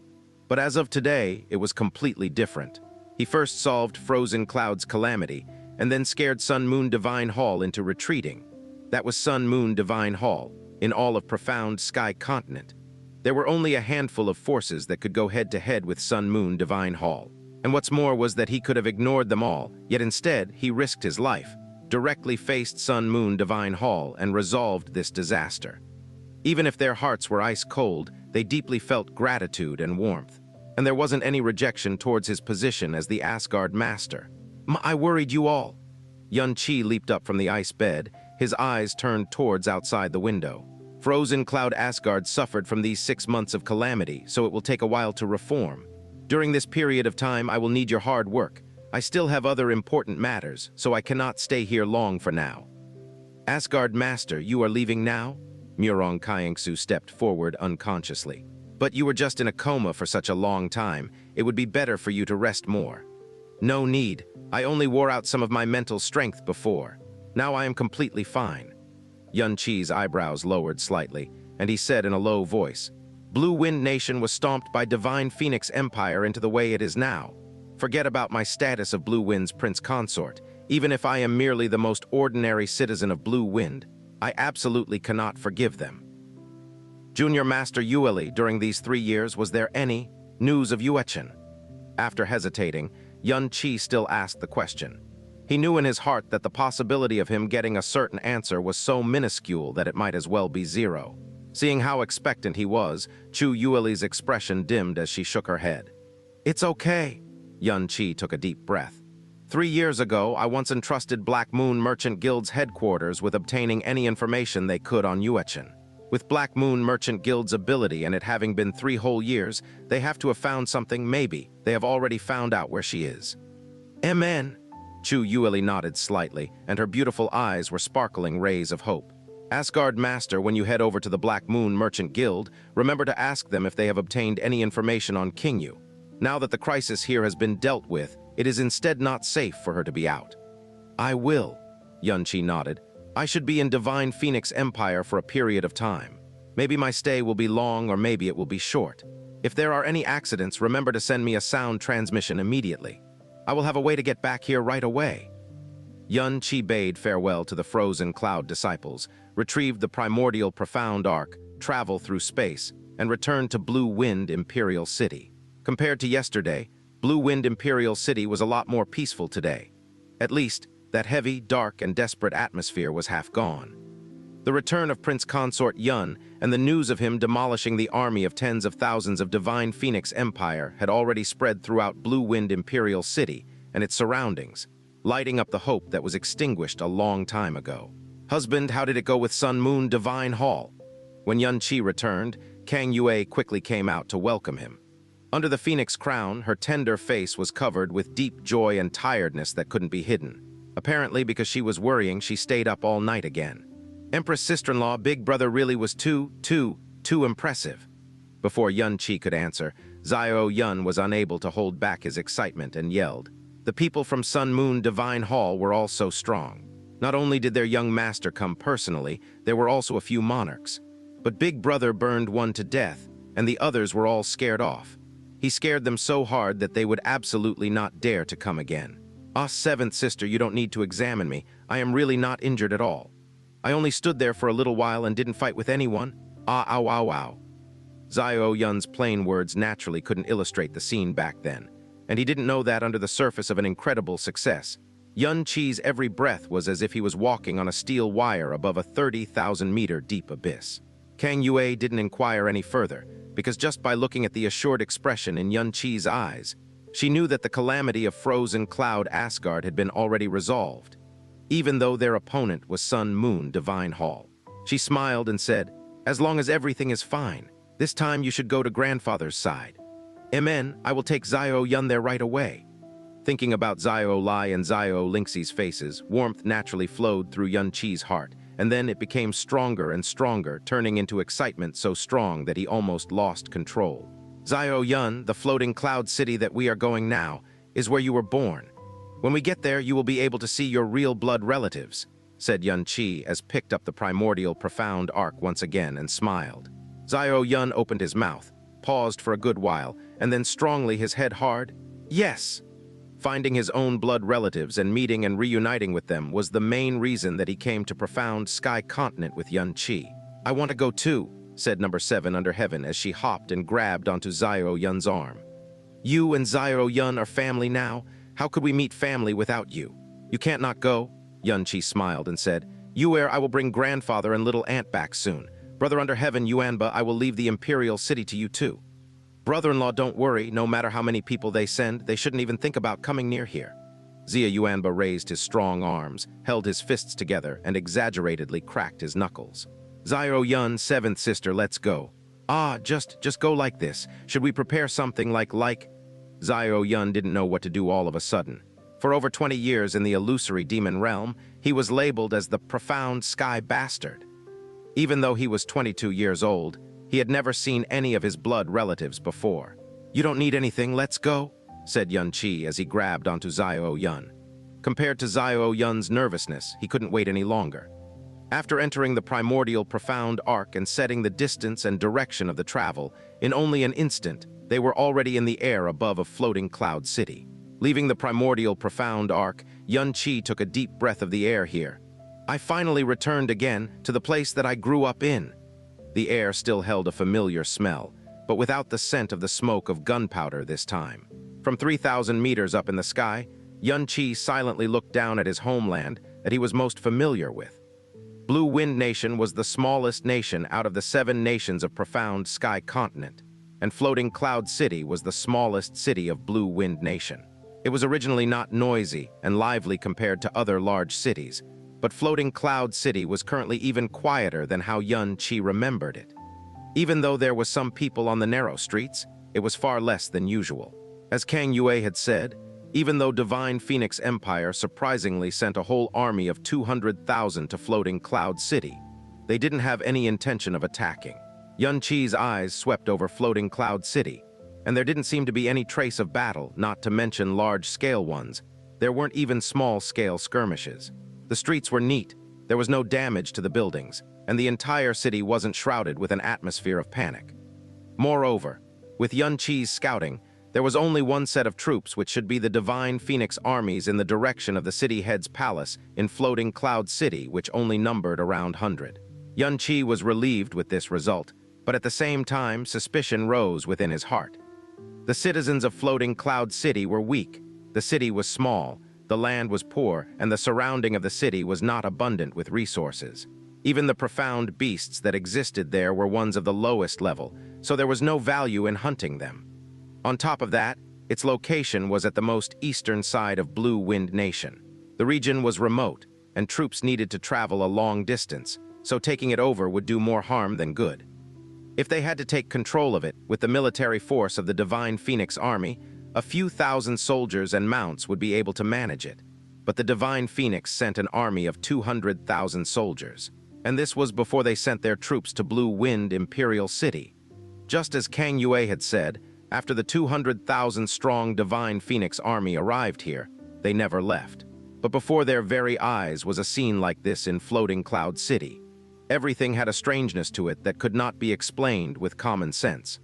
Speaker 1: But as of today, it was completely different. He first solved Frozen Cloud's calamity, and then scared Sun Moon Divine Hall into retreating. That was Sun Moon Divine Hall, in all of profound Sky Continent. There were only a handful of forces that could go head-to-head with Sun Moon Divine Hall. And what's more was that he could have ignored them all, yet instead he risked his life, directly faced Sun Moon Divine Hall, and resolved this disaster. Even if their hearts were ice-cold, they deeply felt gratitude and warmth, and there wasn't any rejection towards his position as the Asgard Master. "I worried you all." Yun Qi leaped up from the ice bed, his eyes turned towards outside the window. "Frozen Cloud Asgard suffered from these 6 months of calamity, so it will take a while to reform. During this period of time, I will need your hard work. I still have other important matters, so I cannot stay here long for now." "Asgard Master, you are leaving now?" Murong Kayangsu stepped forward unconsciously. "But you were just in a coma for such a long time. It would be better for you to rest more." "No need. I only wore out some of my mental strength before. Now I am completely fine." Yun Qi's eyebrows lowered slightly, and he said in a low voice, "Blue Wind Nation was stomped by Divine Phoenix Empire into the way it is now. Forget about my status of Blue Wind's Prince Consort. Even if I am merely the most ordinary citizen of Blue Wind, I absolutely cannot forgive them." "Junior Master Yuili, during these 3 years, was there any news of Yuechen?" After hesitating, Yun Qi still asked the question. He knew in his heart that the possibility of him getting a certain answer was so minuscule that it might as well be zero. Seeing how expectant he was, Chu Yuili's expression dimmed as she shook her head. "It's okay." Yun Qi took a deep breath. 3 years ago, I once entrusted Black Moon Merchant Guild's headquarters with obtaining any information they could on Yuechen. With Black Moon Merchant Guild's ability and it having been 3 whole years, they have to have found something. Maybe they have already found out where she is." "Amen." Chu Yuili nodded slightly, and her beautiful eyes were sparkling rays of hope. "Asgard Master, when you head over to the Black Moon Merchant Guild, remember to ask them if they have obtained any information on Qingyu. Now that the crisis here has been dealt with, it is instead not safe for her to be out." "I will." Yun Qi nodded. "I should be in Divine Phoenix Empire for a period of time. Maybe my stay will be long or maybe it will be short. If there are any accidents, remember to send me a sound transmission immediately. I will have a way to get back here right away." Yun Qi bade farewell to the Frozen Cloud disciples, retrieved the primordial profound arc, traveled through space, and returned to Blue Wind Imperial City. Compared to yesterday, Blue Wind Imperial City was a lot more peaceful today. At least, that heavy, dark, and desperate atmosphere was half gone. The return of Prince Consort Yun and the news of him demolishing the army of tens of thousands of Divine Phoenix Empire had already spread throughout Blue Wind Imperial City and its surroundings, lighting up the hope that was extinguished a long time ago. "Husband, how did it go with Sun Moon Divine Hall?" When Yun Qi returned, Kang Yue quickly came out to welcome him. Under the phoenix crown, her tender face was covered with deep joy and tiredness that couldn't be hidden. Apparently, because she was worrying, she stayed up all night again. Empress sister-in-law, big brother really was too impressive. Before Yun Qi could answer, Xiao Yun was unable to hold back his excitement and yelled. The people from Sun Moon Divine Hall were all so strong. Not only did their young master come personally, there were also a few monarchs. But Big Brother burned one to death, and the others were all scared off. He scared them so hard that they would absolutely not dare to come again. Ah, seventh sister, you don't need to examine me. I am really not injured at all. I only stood there for a little while and didn't fight with anyone. Ah, ow, ow, ow. Xiao Yun's plain words naturally couldn't illustrate the scene back then, and he didn't know that under the surface of an incredible success, Yun Qi's every breath was as if he was walking on a steel wire above a 30,000-meter deep abyss. Kang Yue didn't inquire any further, because just by looking at the assured expression in Yun Qi's eyes, she knew that the calamity of frozen cloud Asgard had been already resolved, even though their opponent was Sun Moon Divine Hall. She smiled and said, "As long as everything is fine, this time you should go to grandfather's side. Amen, I will take Xiao Yun there right away." Thinking about Xiao Lai and Xiao Lingxi's faces, warmth naturally flowed through Yun Qi's heart, and then it became stronger and stronger, turning into excitement so strong that he almost lost control. Xiao Yun, the floating cloud city that we are going now, is where you were born. When we get there, you will be able to see your real blood relatives, said Yun Qi as picked up the primordial profound arc once again and smiled. Xiao Yun opened his mouth, paused for a good while, and then strongly his head hard. Yes! Finding his own blood relatives and meeting and reuniting with them was the main reason that he came to profound sky continent with Yun Qi. I want to go too, said number 7 under heaven as she hopped and grabbed onto Xiao Yun's arm. You and Xiao Yun are family now. How could we meet family without you? You can't not go, Yun Qi smiled and said. Yuer, I will bring grandfather and little aunt back soon. Brother under heaven, Yuanba, I will leave the imperial city to you too. Brother-in-law, don't worry, no matter how many people they send, they shouldn't even think about coming near here. Xia Yuanba raised his strong arms, held his fists together, and exaggeratedly cracked his knuckles. Xiao Yun, 7th sister, let's go. Ah, just go like this. Should we prepare something like... Xiao Yun didn't know what to do all of a sudden. For over 20 years in the illusory demon realm, he was labeled as the profound sky bastard. Even though he was 22 years old, he had never seen any of his blood relatives before. You don't need anything, let's go, said Yun Qi as he grabbed onto Xiao Yun. Compared to Xiao Yun's nervousness, he couldn't wait any longer. After entering the primordial profound arc and setting the distance and direction of the travel, in only an instant, they were already in the air above a floating cloud city. Leaving the primordial profound arc, Yun Qi took a deep breath of the air here. I finally returned again to the place that I grew up in. The air still held a familiar smell, but without the scent of the smoke of gunpowder this time. From 3,000 meters up in the sky, Yun Qi silently looked down at his homeland that he was most familiar with. Blue Wind Nation was the smallest nation out of the 7 nations of profound sky continent, and Floating Cloud City was the smallest city of Blue Wind Nation. It was originally not noisy and lively compared to other large cities, but Floating Cloud City was currently even quieter than how Yun Qi remembered it. Even though there was some people on the narrow streets, it was far less than usual. As Kang Yue had said, even though Divine Phoenix Empire surprisingly sent a whole army of 200,000 to Floating Cloud City, they didn't have any intention of attacking. Yun Qi's eyes swept over Floating Cloud City, and there didn't seem to be any trace of battle, not to mention large-scale ones. There weren't even small-scale skirmishes. The streets were neat, there was no damage to the buildings, and the entire city wasn't shrouded with an atmosphere of panic. Moreover, with Yun Qi's scouting, there was only one set of troops which should be the Divine Phoenix armies in the direction of the city head's palace in Floating Cloud City, which only numbered around 100. Yun Qi was relieved with this result, but at the same time, suspicion rose within his heart. The citizens of Floating Cloud City were weak, the city was small, the land was poor, and the surrounding of the city was not abundant with resources. Even the profound beasts that existed there were ones of the lowest level, so there was no value in hunting them. On top of that, its location was at the most eastern side of Blue Wind Nation. The region was remote, and troops needed to travel a long distance, so taking it over would do more harm than good. If they had to take control of it with the military force of the Divine Phoenix Army, a few thousand soldiers and mounts would be able to manage it. But the Divine Phoenix sent an army of 200,000 soldiers, and this was before they sent their troops to Blue Wind Imperial City. Just as Kang Yue had said, after the 200,000-strong Divine Phoenix Army arrived here, they never left. But before their very eyes was a scene like this in Floating Cloud City. Everything had a strangeness to it that could not be explained with common sense.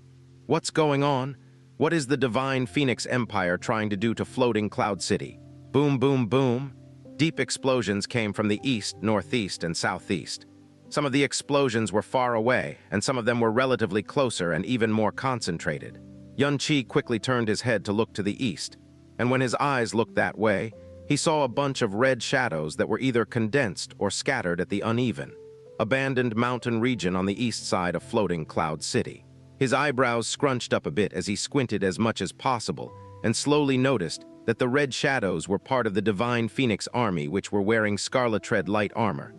Speaker 1: What's going on? What is the Divine Phoenix Empire trying to do to Floating Cloud City? Boom, boom, boom. Deep explosions came from the east, northeast, and southeast. Some of the explosions were far away, and some of them were relatively closer and even more concentrated. Yun Qi quickly turned his head to look to the east, and when his eyes looked that way, he saw a bunch of red shadows that were either condensed or scattered at the uneven, abandoned mountain region on the east side of Floating Cloud City. His eyebrows scrunched up a bit as he squinted as much as possible and slowly noticed that the red shadows were part of the Divine Phoenix Army, which were wearing Scarlet Tread light armor.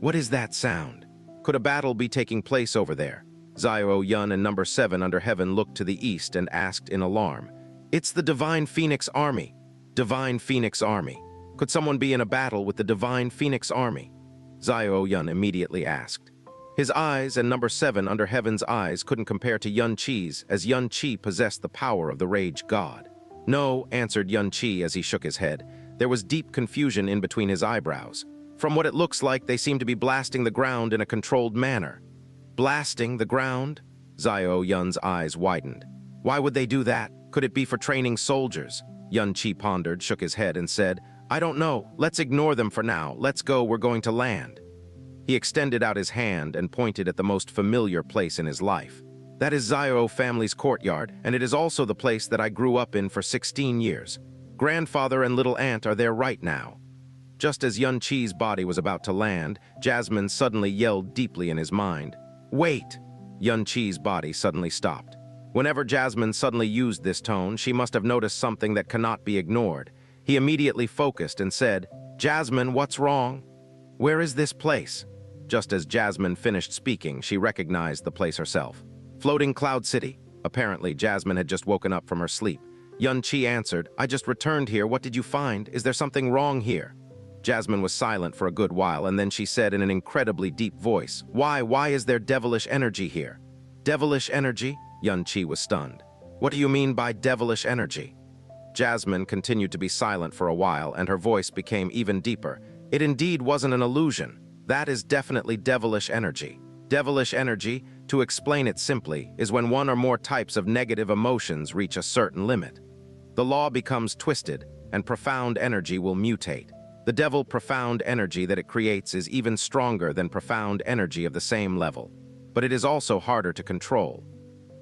Speaker 1: What is that sound? Could a battle be taking place over there? Xiao Yun and Number 7 under Heaven looked to the east and asked in alarm. It's the Divine Phoenix Army. Divine Phoenix Army. Could someone be in a battle with the Divine Phoenix Army? Xiao Yun immediately asked. His eyes and Number 7 under Heaven's eyes couldn't compare to Yun Qi's, as Yun Qi possessed the power of the Rage God. No, answered Yun Qi as he shook his head. There was deep confusion in between his eyebrows. From what it looks like, they seem to be blasting the ground in a controlled manner. Blasting the ground? Xiao Yun's eyes widened. Why would they do that? Could it be for training soldiers? Yun Qi pondered, shook his head, and said, I don't know. Let's ignore them for now. Let's go. We're going to land. He extended out his hand and pointed at the most familiar place in his life. That is Xiao family's courtyard, and it is also the place that I grew up in for 16 years. Grandfather and little aunt are there right now. Just as Yun Qi's body was about to land, Jasmine suddenly yelled deeply in his mind. Wait! Yun Qi's body suddenly stopped. Whenever Jasmine suddenly used this tone, she must have noticed something that cannot be ignored. He immediately focused and said, Jasmine, what's wrong? Where is this place? Just as Jasmine finished speaking, she recognized the place herself. Floating Cloud City. Apparently, Jasmine had just woken up from her sleep. Yun Qi answered, I just returned here. What did you find? Is there something wrong here? Jasmine was silent for a good while, and then she said in an incredibly deep voice, Why is there devilish energy here? Devilish energy? Yun Qi was stunned. What do you mean by devilish energy? Jasmine continued to be silent for a while, and her voice became even deeper. It indeed wasn't an illusion. That is definitely devilish energy. Devilish energy, to explain it simply, is when one or more types of negative emotions reach a certain limit. The law becomes twisted, and profound energy will mutate. The devil profound energy that it creates is even stronger than profound energy of the same level, but it is also harder to control.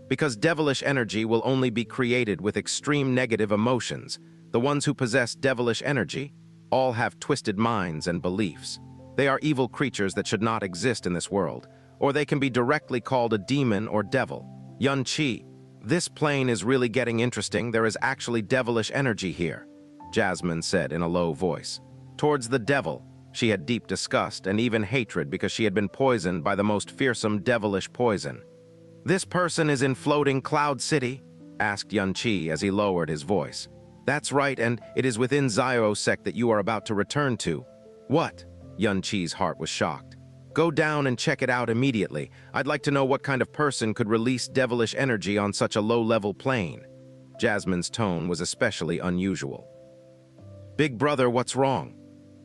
Speaker 1: Because devilish energy will only be created with extreme negative emotions, the ones who possess devilish energy all have twisted minds and beliefs. They are evil creatures that should not exist in this world, or they can be directly called a demon or devil. Yun Qi, this plane is really getting interesting. There is actually devilish energy here, Jasmine said in a low voice. Towards the devil, she had deep disgust and even hatred because she had been poisoned by the most fearsome devilish poison. This person is in Floating Cloud City? Asked Yun Qi as he lowered his voice. That's right, and it is within Xiao sect that you are about to return to. What? Yun Qi's heart was shocked. Go down and check it out immediately. I'd like to know what kind of person could release devilish energy on such a low-level plane. Jasmine's tone was especially unusual. Big brother, what's wrong?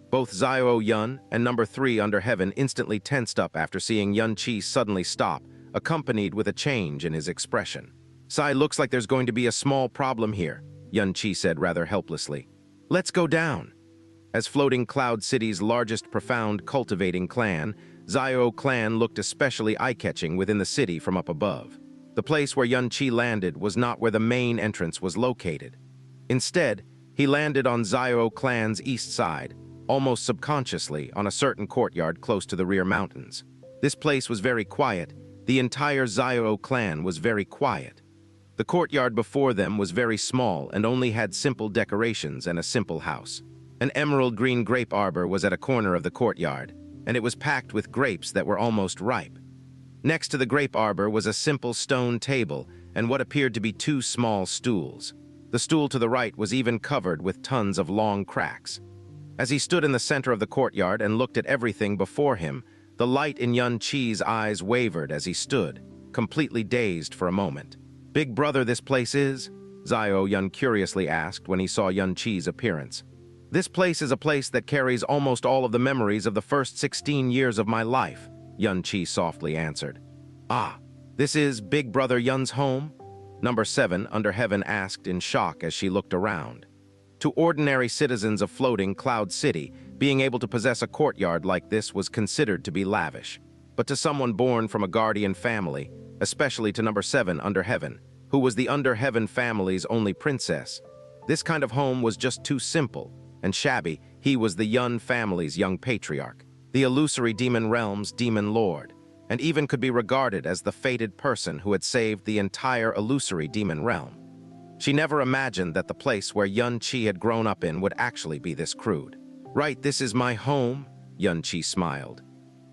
Speaker 1: Both Xiao Yun and Number 3 under Heaven instantly tensed up after seeing Yun Qi suddenly stop, accompanied with a change in his expression. Sai, looks like there's going to be a small problem here, Yun Qi said rather helplessly. Let's go down. As Floating Cloud City's largest profound cultivating clan, Xiao clan looked especially eye-catching within the city from up above. The place where Yun Qi landed was not where the main entrance was located. Instead, he landed on Xiao clan's east side, almost subconsciously on a certain courtyard close to the rear mountains. This place was very quiet. The entire Xiao clan was very quiet. The courtyard before them was very small and only had simple decorations and a simple house. An emerald green grape arbor was at a corner of the courtyard, and it was packed with grapes that were almost ripe. Next to the grape arbor was a simple stone table and what appeared to be two small stools. The stool to the right was even covered with tons of long cracks. As he stood in the center of the courtyard and looked at everything before him, the light in Xianxia's eyes wavered as he stood, completely dazed for a moment. "Big brother, this place is?" Xiao Yun curiously asked when he saw Xianxia's appearance. "This place is a place that carries almost all of the memories of the first 16 years of my life," Xianxia softly answered. "Ah, this is Big Brother Yun's home?" Number 7 under heaven asked in shock as she looked around. To ordinary citizens of floating Cloud City, being able to possess a courtyard like this was considered to be lavish. But to someone born from a guardian family, especially to number 7 under heaven, who was the under heaven family's only princess, this kind of home was just too simple and shabby. He was the Yun family's young patriarch, the illusory demon realm's demon lord, and even could be regarded as the fated person who had saved the entire illusory demon realm. She never imagined that the place where Xianxia had grown up in would actually be this crude. "Right, this is my home," Xianxia smiled.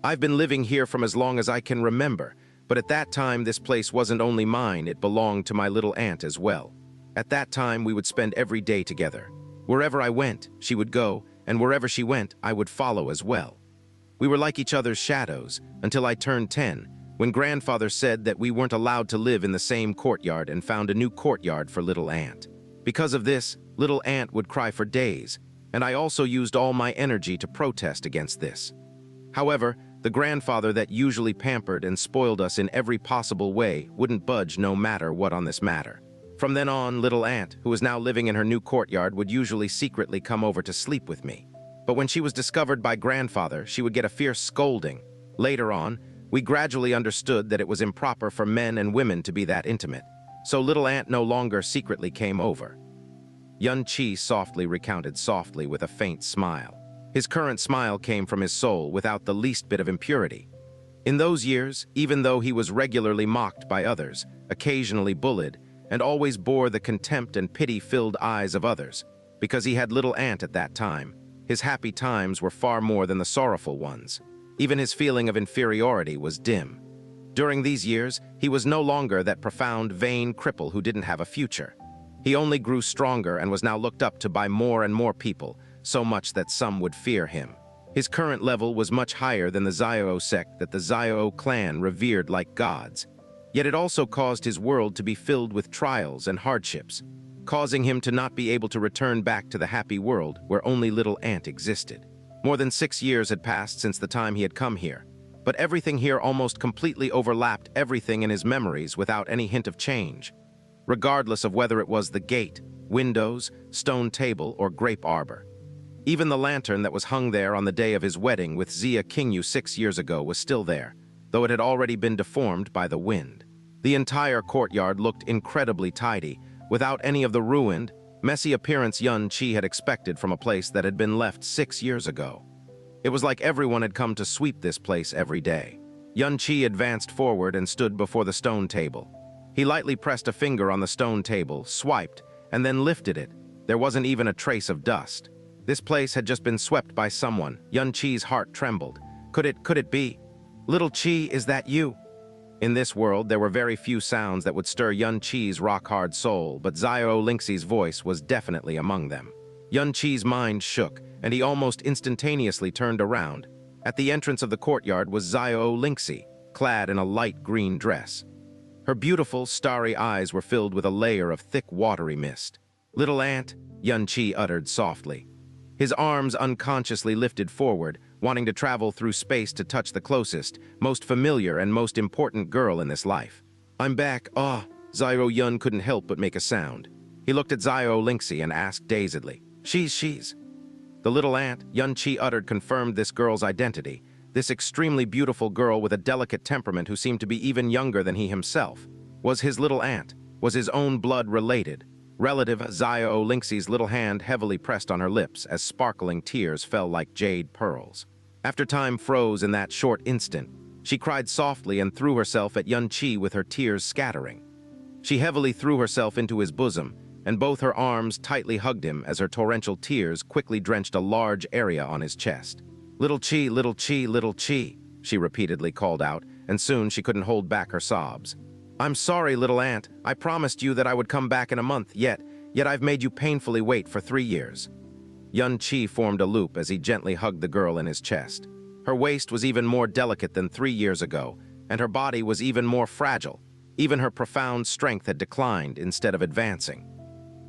Speaker 1: "I've been living here from as long as I can remember, but at that time this place wasn't only mine, it belonged to my little aunt as well. At that time we would spend every day together. Wherever I went, she would go, and wherever she went, I would follow as well. We were like each other's shadows until I turned 10, when grandfather said that we weren't allowed to live in the same courtyard and found a new courtyard for little aunt. Because of this, little aunt would cry for days, and I also used all my energy to protest against this. However, the grandfather that usually pampered and spoiled us in every possible way wouldn't budge no matter what on this matter. From then on, little aunt, who was now living in her new courtyard, would usually secretly come over to sleep with me. But when she was discovered by grandfather, she would get a fierce scolding. Later on, we gradually understood that it was improper for men and women to be that intimate, so little aunt no longer secretly came over." Xianxia softly recounted softly with a faint smile. His current smile came from his soul without the least bit of impurity. In those years, even though he was regularly mocked by others, occasionally bullied, and always bore the contempt and pity-filled eyes of others, because he had little aunt at that time, his happy times were far more than the sorrowful ones. Even his feeling of inferiority was dim. During these years, he was no longer that profound, vain cripple who didn't have a future. He only grew stronger and was now looked up to by more and more people, so much that some would fear him. His current level was much higher than the Xiao sect that the Xiao clan revered like gods. Yet it also caused his world to be filled with trials and hardships, causing him to not be able to return back to the happy world where only little aunt existed. More than 6 years had passed since the time he had come here, but everything here almost completely overlapped everything in his memories without any hint of change, regardless of whether it was the gate, windows, stone table, or grape arbor. Even the lantern that was hung there on the day of his wedding with Xia Qingyu 6 years ago was still there, though it had already been deformed by the wind. The entire courtyard looked incredibly tidy, without any of the ruined, messy appearance Xianxia had expected from a place that had been left 6 years ago. It was like everyone had come to sweep this place every day. Xianxia advanced forward and stood before the stone table. He lightly pressed a finger on the stone table, swiped, and then lifted it. There wasn't even a trace of dust. This place had just been swept by someone. Xianxia's heart trembled. Could it be? "Little Qi, is that you?" In this world, there were very few sounds that would stir Xianxia's rock-hard soul, but Xiao Lingxi's voice was definitely among them. Xianxia's mind shook, and he almost instantaneously turned around. At the entrance of the courtyard was Xiao Lingxi, clad in a light green dress. Her beautiful, starry eyes were filled with a layer of thick, watery mist. "Little aunt," Xianxia uttered softly. His arms unconsciously lifted forward, wanting to travel through space to touch the closest, most familiar and most important girl in this life. "I'm back, Xiao Yun couldn't help but make a sound. He looked at Xiao Lingxi and asked dazedly, She's. The little aunt, Xianxia uttered, confirmed this girl's identity. This extremely beautiful girl with a delicate temperament who seemed to be even younger than he himself. Was his little aunt, was his own blood related. Relative Xiao Lingxi's little hand heavily pressed on her lips as sparkling tears fell like jade pearls. After time froze in that short instant, she cried softly and threw herself at Xianxia with her tears scattering. She heavily threw herself into his bosom, and both her arms tightly hugged him as her torrential tears quickly drenched a large area on his chest. "Little Qi, little Qi, little Qi," she repeatedly called out and soon she couldn't hold back her sobs. "I'm sorry, little aunt. I promised you that I would come back in a month, yet I've made you painfully wait for 3 years." Xianxia formed a loop as he gently hugged the girl in his chest. Her waist was even more delicate than 3 years ago, and her body was even more fragile. Even her profound strength had declined instead of advancing.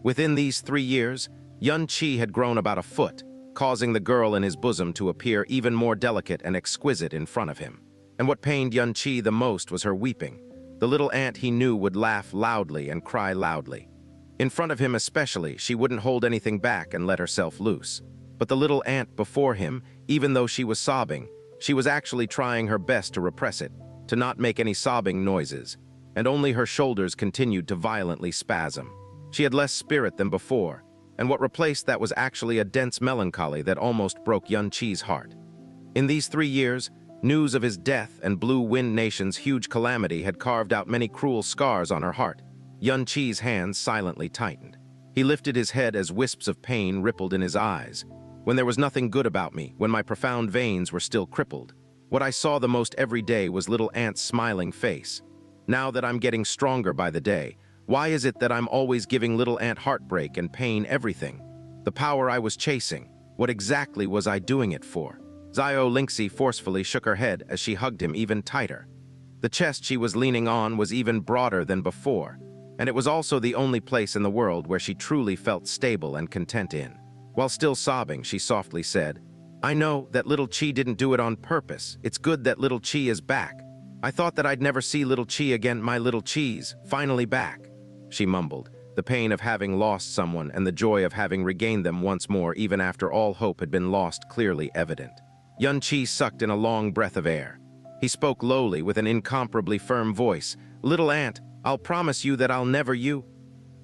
Speaker 1: Within these 3 years, Xianxia had grown about a foot, causing the girl in his bosom to appear even more delicate and exquisite in front of him. And what pained Xianxia the most was her weeping. The little aunt he knew would laugh loudly and cry loudly. In front of him especially, she wouldn't hold anything back and let herself loose. But the little aunt before him, even though she was sobbing, she was actually trying her best to repress it, to not make any sobbing noises, and only her shoulders continued to violently spasm. She had less spirit than before, and what replaced that was actually a dense melancholy that almost broke Xianxia's heart. In these 3 years, news of his death and Blue Wind Nation's huge calamity had carved out many cruel scars on her heart. Xianxia's hands silently tightened. He lifted his head as wisps of pain rippled in his eyes. When there was nothing good about me, when my profound veins were still crippled, what I saw the most every day was little aunt's smiling face. Now that I'm getting stronger by the day, why is it that I'm always giving little aunt heartbreak and pain everything? The power I was chasing, what exactly was I doing it for? Xianxia forcefully shook her head as she hugged him even tighter. The chest she was leaning on was even broader than before, and it was also the only place in the world where she truly felt stable and content in. While still sobbing, she softly said, "I know that little Qi didn't do it on purpose. It's good that little Qi is back. I thought that I'd never see little Qi again, my little Qi's finally back." She mumbled, the pain of having lost someone and the joy of having regained them once more even after all hope had been lost clearly evident. Xianxia sucked in a long breath of air. He spoke lowly with an incomparably firm voice. "Little aunt, I'll promise you that I'll never you."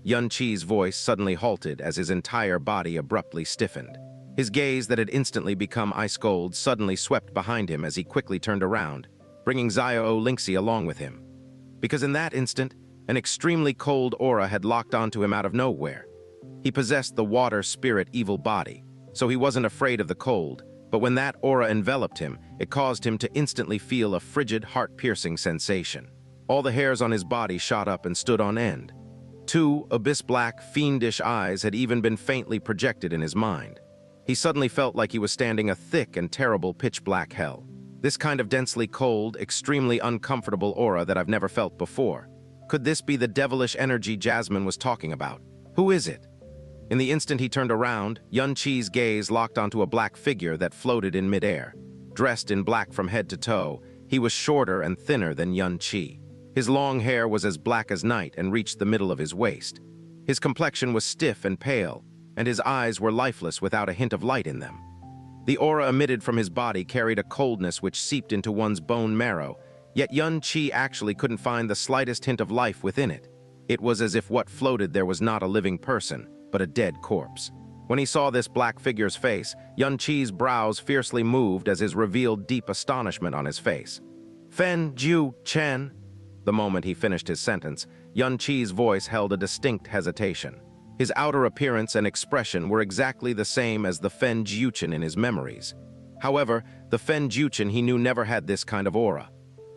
Speaker 1: Xianxia's voice suddenly halted as his entire body abruptly stiffened. His gaze that had instantly become ice cold suddenly swept behind him as he quickly turned around, bringing Xianxia along with him. Because in that instant, an extremely cold aura had locked onto him out of nowhere. He possessed the water spirit evil body, so he wasn't afraid of the cold, but when that aura enveloped him, it caused him to instantly feel a frigid, heart-piercing sensation. All the hairs on his body shot up and stood on end. 2 abyss-black, fiendish eyes had even been faintly projected in his mind. He suddenly felt like he was standing a thick and terrible pitch-black hell. This kind of densely cold, extremely uncomfortable aura that I've never felt before. Could this be the devilish energy Jasmine was talking about? Who is it? In the instant he turned around, Xianxia's gaze locked onto a black figure that floated in midair. Dressed in black from head to toe, he was shorter and thinner than Xianxia. His long hair was as black as night and reached the middle of his waist. His complexion was stiff and pale, and his eyes were lifeless without a hint of light in them. The aura emitted from his body carried a coldness which seeped into one's bone marrow, yet Xianxia actually couldn't find the slightest hint of life within it. It was as if what floated there was not a living person, but a dead corpse. When he saw this black figure's face, Xianxia's brows fiercely moved as his revealed deep astonishment on his face. "Fen Jiu Chen." The moment he finished his sentence, Xianxia's voice held a distinct hesitation. His outer appearance and expression were exactly the same as the Fen Jiuchen in his memories. However, the Fen Jiuchen he knew never had this kind of aura.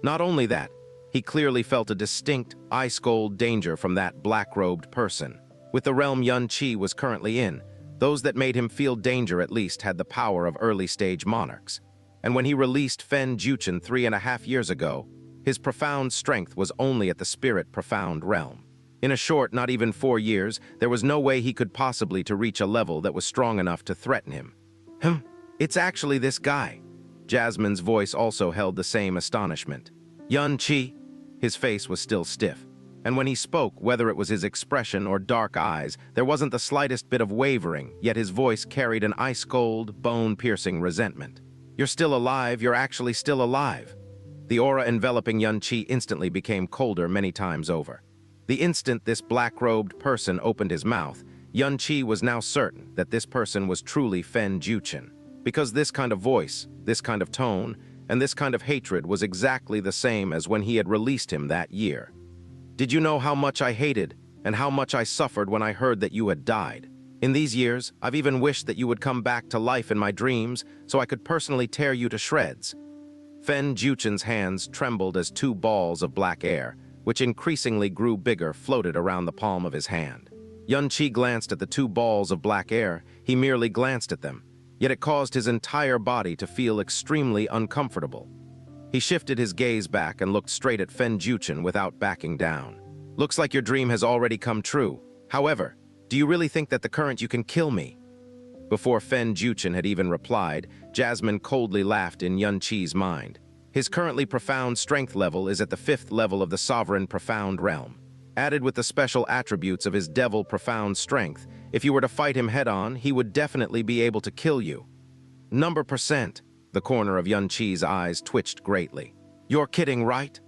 Speaker 1: Not only that, he clearly felt a distinct, ice-cold danger from that black-robed person. With the realm Xianxia was currently in, those that made him feel danger at least had the power of early-stage monarchs. And when he released Fen Jiuchen 3.5 years ago, his profound strength was only at the spirit profound realm. In a short, not even 4 years, there was no way he could possibly to reach a level that was strong enough to threaten him. It's actually this guy." Jasmine's voice also held the same astonishment. "Xianxia." His face was still stiff, and when he spoke, whether it was his expression or dark eyes, there wasn't the slightest bit of wavering, yet his voice carried an ice-cold, bone-piercing resentment. "You're still alive, you're actually still alive." The aura enveloping Xianxia instantly became colder many times over. The instant this black-robed person opened his mouth, Xianxia was now certain that this person was truly Fen Jiuchen, because this kind of voice, this kind of tone, and this kind of hatred was exactly the same as when he had released him that year. "Did you know how much I hated and how much I suffered when I heard that you had died? In these years, I've even wished that you would come back to life in my dreams so I could personally tear you to shreds." Fen Juchen's hands trembled as two balls of black air, which increasingly grew bigger, floated around the palm of his hand. Yun Qi glanced at the two balls of black air. He merely glanced at them, yet it caused his entire body to feel extremely uncomfortable. He shifted his gaze back and looked straight at Fen Juchen without backing down. "Looks like your dream has already come true. However, do you really think that the current you can kill me?" Before Fen Juchen had even replied, Jasmine coldly laughed in Yun Qi's mind. His currently profound strength level is at the 5th level of the Sovereign Profound Realm. Added with the special attributes of his Devil Profound Strength, if you were to fight him head-on, he would definitely be able to kill you. Number percent. The corner of Yun Qi's eyes twitched greatly. "You're kidding, right?"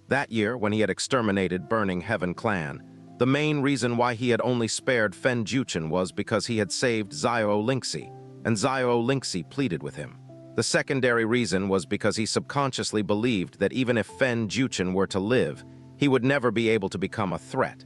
Speaker 1: That year, when he had exterminated Burning Heaven Clan, the main reason why he had only spared Fen Juchen was because he had saved Xiao Lingxi, and Xiao Lingxi pleaded with him. The secondary reason was because he subconsciously believed that even if Fen Juchen were to live, he would never be able to become a threat.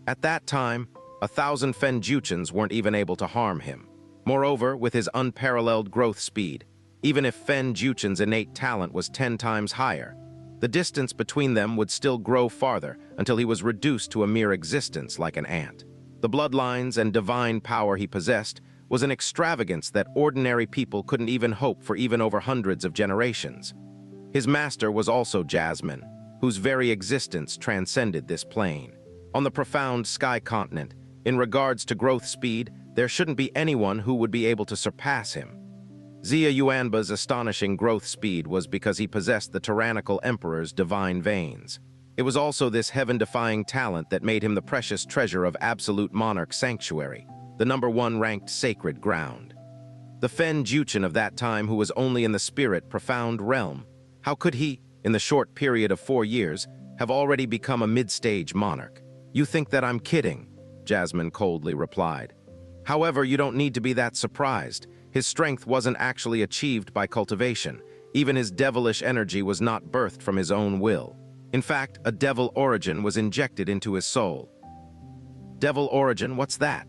Speaker 1: At that time, 1,000 Fen Juchens weren't even able to harm him. Moreover, with his unparalleled growth speed, even if Fen Juchen's innate talent was 10 times higher, the distance between them would still grow farther until he was reduced to a mere existence like an ant. The bloodlines and divine power he possessed was an extravagance that ordinary people couldn't even hope for even over hundreds of generations. His master was also Jasmine, whose very existence transcended this plane. On the profound sky continent, in regards to growth speed, there shouldn't be anyone who would be able to surpass him. Xia Yuanba's astonishing growth speed was because he possessed the tyrannical emperor's divine veins. It was also this heaven-defying talent that made him the precious treasure of absolute monarch sanctuary, the #1 ranked sacred ground. The Fen Juchen of that time who was only in the spirit profound realm, how could he, in the short period of 4 years, have already become a mid-stage monarch? "You think that I'm kidding," Jasmine coldly replied. "However, you don't need to be that surprised. His strength wasn't actually achieved by cultivation. Even his devilish energy was not birthed from his own will. In fact, a devil origin was injected into his soul." "Devil origin, what's that?"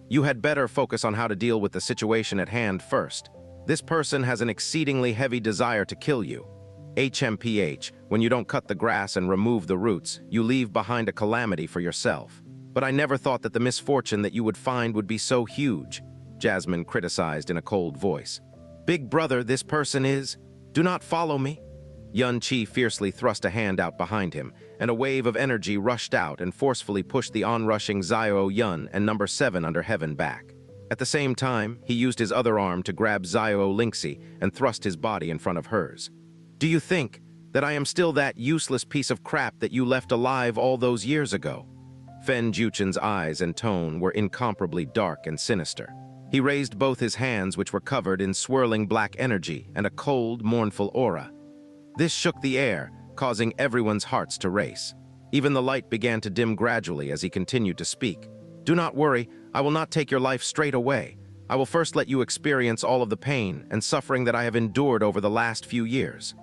Speaker 1: "You had better focus on how to deal with the situation at hand first. This person has an exceedingly heavy desire to kill you. HMPH, when you don't cut the grass and remove the roots, you leave behind a calamity for yourself. But I never thought that the misfortune that you would find would be so huge," Jasmine criticized in a cold voice. "Big brother, this person is. Do not follow me." Yun Qi fiercely thrust a hand out behind him, and a wave of energy rushed out and forcefully pushed the onrushing Xiao Yun and number 7 under heaven back. At the same time, he used his other arm to grab Xiao Lingxi and thrust his body in front of hers. "Do you think that I am still that useless piece of crap that you left alive all those years ago?" Fen Juchen's eyes and tone were incomparably dark and sinister. He raised both his hands, which were covered in swirling black energy and a cold, mournful aura. This shook the air, causing everyone's hearts to race. Even the light began to dim gradually as he continued to speak. "Do not worry, I will not take your life straight away. I will first let you experience all of the pain and suffering that I have endured over the last few years."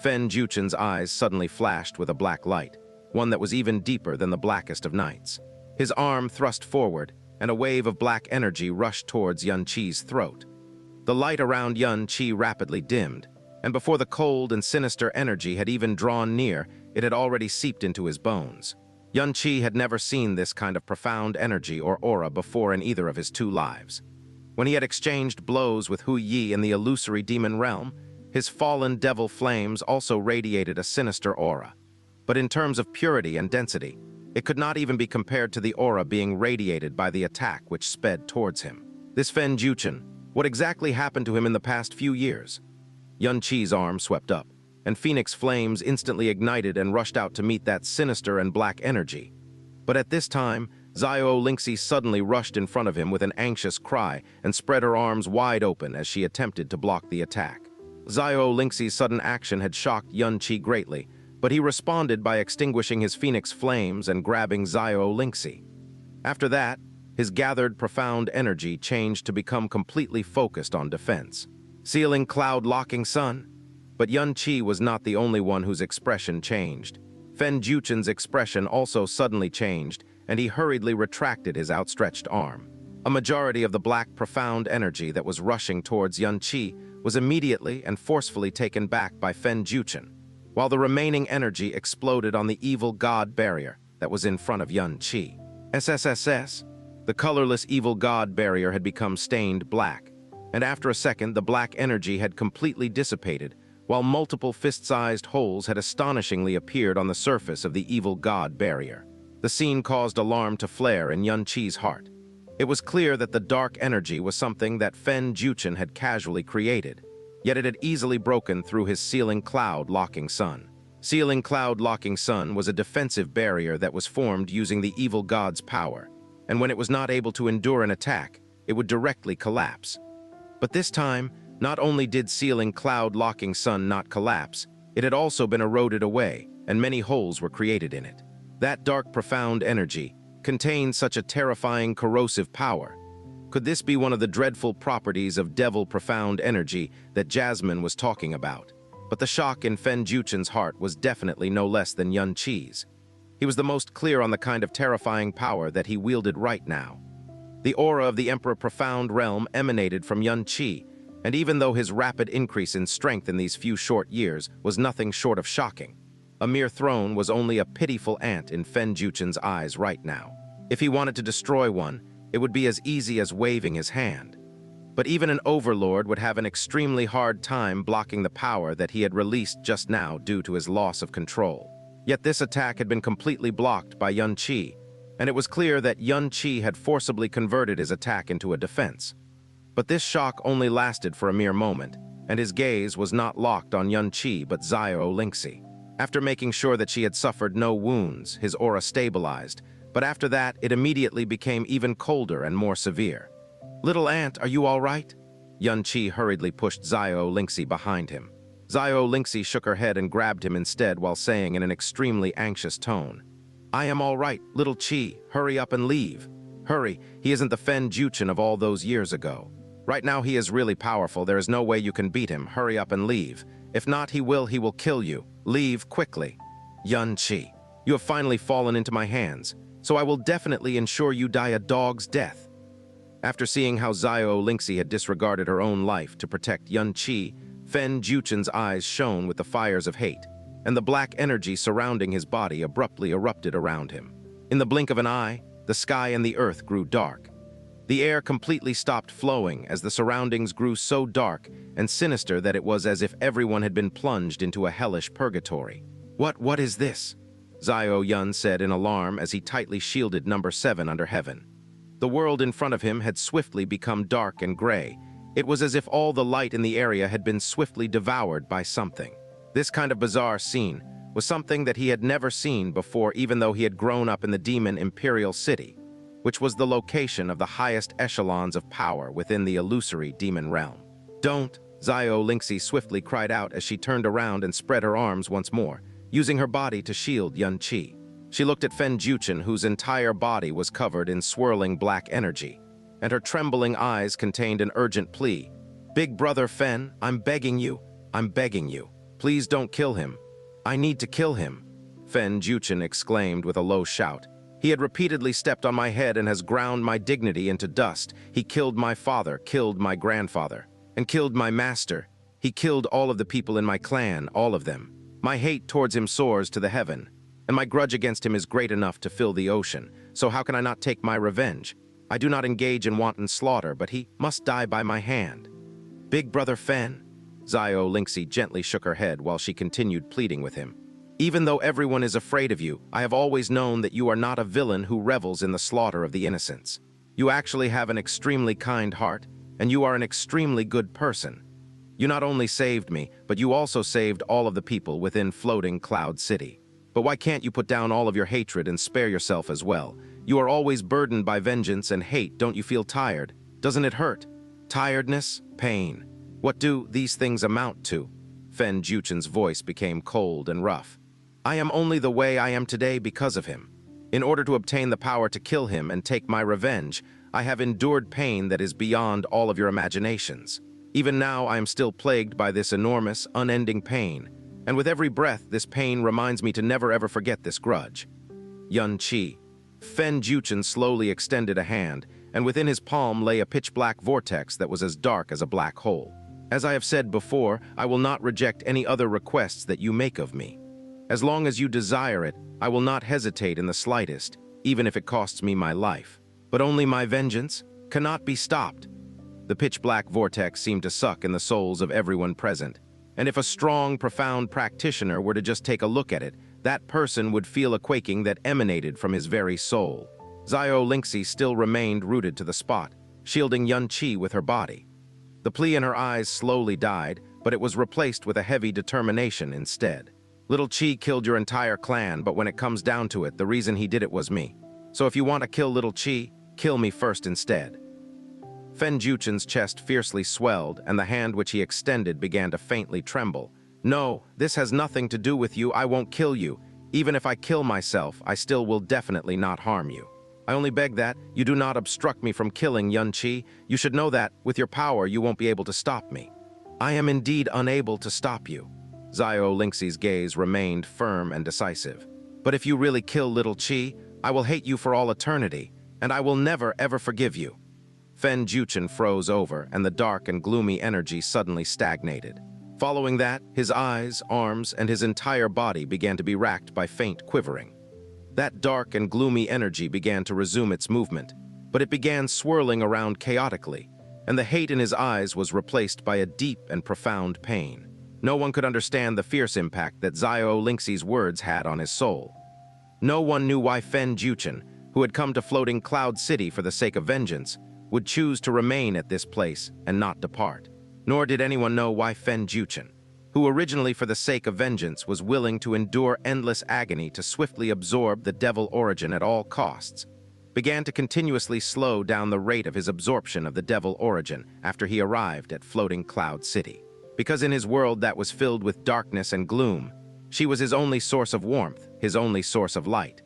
Speaker 1: Fen Juchen's eyes suddenly flashed with a black light, one that was even deeper than the blackest of nights. His arm thrust forward, and a wave of black energy rushed towards Yun Qi's throat. The light around Yun Qi rapidly dimmed, and before the cold and sinister energy had even drawn near, it had already seeped into his bones. Yun Qi had never seen this kind of profound energy or aura before in either of his 2 lives. When he had exchanged blows with Hu Yi in the illusory demon realm, his fallen devil flames also radiated a sinister aura. But in terms of purity and density, it could not even be compared to the aura being radiated by the attack which sped towards him. This Fen Juchen, what exactly happened to him in the past few years? Yun Qi's arm swept up, and phoenix flames instantly ignited and rushed out to meet that sinister and black energy. But at this time, Xiao Lingxi suddenly rushed in front of him with an anxious cry and spread her arms wide open as she attempted to block the attack. Xiao Lingxi's sudden action had shocked Yun Qi greatly, but he responded by extinguishing his phoenix flames and grabbing Xiao Lingxi. After that, his gathered profound energy changed to become completely focused on defense. Sealing cloud-locking sun? But Yun Qi was not the only one whose expression changed. Fen Juchen's expression also suddenly changed, and he hurriedly retracted his outstretched arm. A majority of the black profound energy that was rushing towards Xianxia was immediately and forcefully taken back by Fen Juchen, while the remaining energy exploded on the evil god barrier that was in front of Xianxia. SSSS, the colorless evil god barrier had become stained black, and after a second the black energy had completely dissipated, while multiple fist-sized holes had astonishingly appeared on the surface of the evil god barrier. The scene caused alarm to flare in Xianxia's heart. It was clear that the dark energy was something that Fen Juchen had casually created, yet it had easily broken through his sealing cloud-locking sun. Sealing cloud-locking sun was a defensive barrier that was formed using the evil god's power, and when it was not able to endure an attack, it would directly collapse. But this time, not only did sealing cloud-locking sun not collapse, it had also been eroded away, and many holes were created in it. That dark profound energy contained such a terrifying corrosive power. Could this be one of the dreadful properties of devil profound energy that Jasmine was talking about? But the shock in Fen Juchen's heart was definitely no less than Xianxia's. He was the most clear on the kind of terrifying power that he wielded right now. The aura of the Emperor Profound Realm emanated from Xianxia, and even though his rapid increase in strength in these few short years was nothing short of shocking, a mere throne was only a pitiful ant in Fen Juchen's eyes right now. If he wanted to destroy one, it would be as easy as waving his hand. But even an overlord would have an extremely hard time blocking the power that he had released just now due to his loss of control. Yet this attack had been completely blocked by Xianxia, and it was clear that Xianxia had forcibly converted his attack into a defense. But this shock only lasted for a mere moment, and his gaze was not locked on Xianxia but Xianxia. After making sure that she had suffered no wounds, his aura stabilized, but after that it immediately became even colder and more severe. "Little ant, are you all right?" Xianxia hurriedly pushed Xianxia behind him. Xianxia shook her head and grabbed him instead while saying in an extremely anxious tone, "I am all right, little Qi, hurry up and leave. Hurry, he isn't the Fen Juchen of all those years ago. Right now he is really powerful, there is no way you can beat him, hurry up and leave. If not, he will kill you. Leave quickly." "Xianxia, you have finally fallen into my hands, so I will definitely ensure you die a dog's death." After seeing how Xianxia had disregarded her own life to protect Xianxia, Fen Juchen's eyes shone with the fires of hate, and the black energy surrounding his body abruptly erupted around him. In the blink of an eye, the sky and the earth grew dark. The air completely stopped flowing as the surroundings grew so dark and sinister that it was as if everyone had been plunged into a hellish purgatory. What is this?" Xiao said in alarm as he tightly shielded number 7 under heaven. The world in front of him had swiftly become dark and gray. It was as if all the light in the area had been swiftly devoured by something. This kind of bizarre scene was something that he had never seen before, even though he had grown up in the demon Imperial City, which was the location of the highest echelons of power within the illusory demon realm. "Don't!" Xianxia swiftly cried out as she turned around and spread her arms once more, using her body to shield Xianxia. She looked at Fen Juchen, whose entire body was covered in swirling black energy, and her trembling eyes contained an urgent plea. "Big brother Fen, I'm begging you. Please don't kill him. I need to kill him," Fen Juchen exclaimed with a low shout. "He had repeatedly stepped on my head and has ground my dignity into dust. He killed my father, killed my grandfather, and killed my master. He killed all of the people in my clan, all of them. My hate towards him soars to the heaven, and my grudge against him is great enough to fill the ocean. So how can I not take my revenge? I do not engage in wanton slaughter, but he must die by my hand." "Big brother Fen?" Xianxia gently shook her head while she continued pleading with him. "Even though everyone is afraid of you, I have always known that you are not a villain who revels in the slaughter of the innocents. You actually have an extremely kind heart, and you are an extremely good person. You not only saved me, but you also saved all of the people within Floating Cloud City. But why can't you put down all of your hatred and spare yourself as well? You are always burdened by vengeance and hate. Don't you feel tired? Doesn't it hurt? Tiredness? Pain. What do these things amount to?" Fen Juchen's voice became cold and rough. "I am only the way I am today because of him. In order to obtain the power to kill him and take my revenge, I have endured pain that is beyond all of your imaginations. Even now I am still plagued by this enormous, unending pain, and with every breath this pain reminds me to never ever forget this grudge." "Xianxia." Fen Juchen slowly extended a hand, and within his palm lay a pitch-black vortex that was as dark as a black hole. As I have said before, I will not reject any other requests that you make of me. As long as you desire it, I will not hesitate in the slightest, even if it costs me my life. But only my vengeance cannot be stopped. The pitch-black vortex seemed to suck in the souls of everyone present, and if a strong, profound practitioner were to just take a look at it, that person would feel a quaking that emanated from his very soul. Xianxia still remained rooted to the spot, shielding Xianqi with her body. The plea in her eyes slowly died, but it was replaced with a heavy determination instead. Little Qi killed your entire clan, but when it comes down to it, the reason he did it was me. So if you want to kill Little Qi, kill me first instead. Fen Juchen's chest fiercely swelled, and the hand which he extended began to faintly tremble. No, this has nothing to do with you. I won't kill you. Even if I kill myself, I still will definitely not harm you. I only beg that you do not obstruct me from killing Xianqi. You should know that, with your power, you won't be able to stop me. I am indeed unable to stop you. Xianxia's gaze remained firm and decisive. But if you really kill Little Qi, I will hate you for all eternity, and I will never ever forgive you. Fen Juchen froze over, and the dark and gloomy energy suddenly stagnated. Following that, his eyes, arms, and his entire body began to be racked by faint quivering. That dark and gloomy energy began to resume its movement, but it began swirling around chaotically, and the hate in his eyes was replaced by a deep and profound pain. No one could understand the fierce impact that Xianxia's words had on his soul. No one knew why Fen Juchen, who had come to Floating Cloud City for the sake of vengeance, would choose to remain at this place and not depart. Nor did anyone know why Fen Juchen, who originally for the sake of vengeance was willing to endure endless agony to swiftly absorb the devil origin at all costs, began to continuously slow down the rate of his absorption of the devil origin after he arrived at Floating Cloud City. Because in his world that was filled with darkness and gloom, she was his only source of warmth, his only source of light.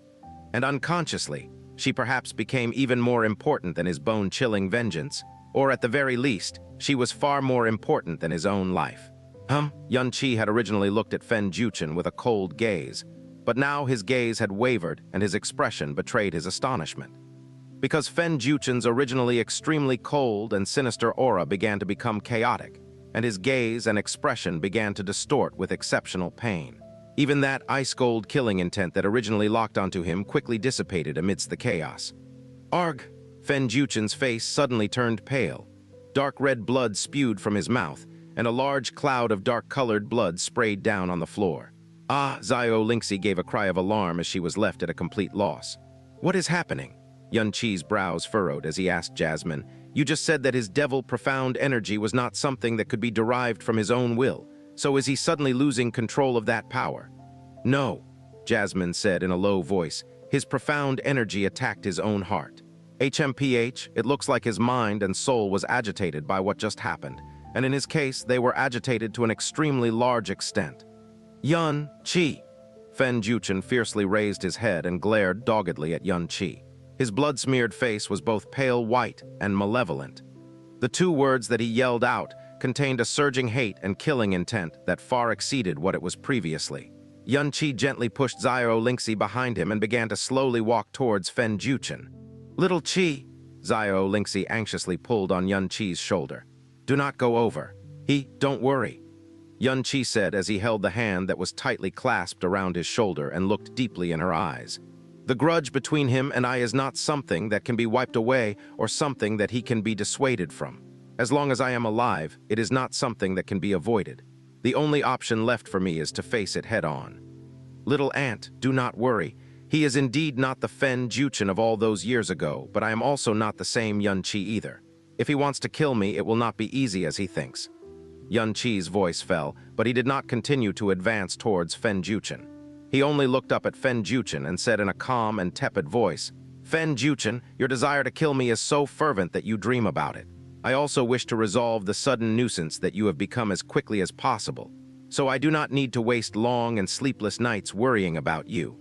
Speaker 1: And unconsciously, she perhaps became even more important than his bone-chilling vengeance, or at the very least, she was far more important than his own life. Xianqi had originally looked at Fen Juchen with a cold gaze, but now his gaze had wavered and his expression betrayed his astonishment. Because Fen Juchen's originally extremely cold and sinister aura began to become chaotic, and his gaze and expression began to distort with exceptional pain. Even that ice-cold killing intent that originally locked onto him quickly dissipated amidst the chaos. Arg! Fen Juchen's face suddenly turned pale. Dark red blood spewed from his mouth, and a large cloud of dark-colored blood sprayed down on the floor. Ah! Xianxia gave a cry of alarm as she was left at a complete loss. What is happening? Xianqi's brows furrowed as he asked Jasmine, You just said that his devil-profound energy was not something that could be derived from his own will. So is he suddenly losing control of that power? No, Jasmine said in a low voice. His profound energy attacked his own heart. HMPH, it looks like his mind and soul was agitated by what just happened, and in his case, they were agitated to an extremely large extent. Xianqi! Fen Juchen fiercely raised his head and glared doggedly at Xianqi. His blood-smeared face was both pale white and malevolent. The two words that he yelled out contained a surging hate and killing intent that far exceeded what it was previously. Xianqi gently pushed Xianxia behind him and began to slowly walk towards Fen Juchen. Little Qi, Xianxia anxiously pulled on Xianqi's shoulder. Do not go over. Don't worry. Xianqi said as he held the hand that was tightly clasped around his shoulder and looked deeply in her eyes. The grudge between him and I is not something that can be wiped away or something that he can be dissuaded from. As long as I am alive, it is not something that can be avoided. The only option left for me is to face it head-on. Little Aunt, do not worry. He is indeed not the Fen Juchen of all those years ago, but I am also not the same Xianqi either. If he wants to kill me, it will not be easy as he thinks. Xianqi's voice fell, but he did not continue to advance towards Fen Juchen. He only looked up at Fen Juchen and said in a calm and tepid voice, Fen Juchen, your desire to kill me is so fervent that you dream about it. I also wish to resolve the sudden nuisance that you have become as quickly as possible, so I do not need to waste long and sleepless nights worrying about you.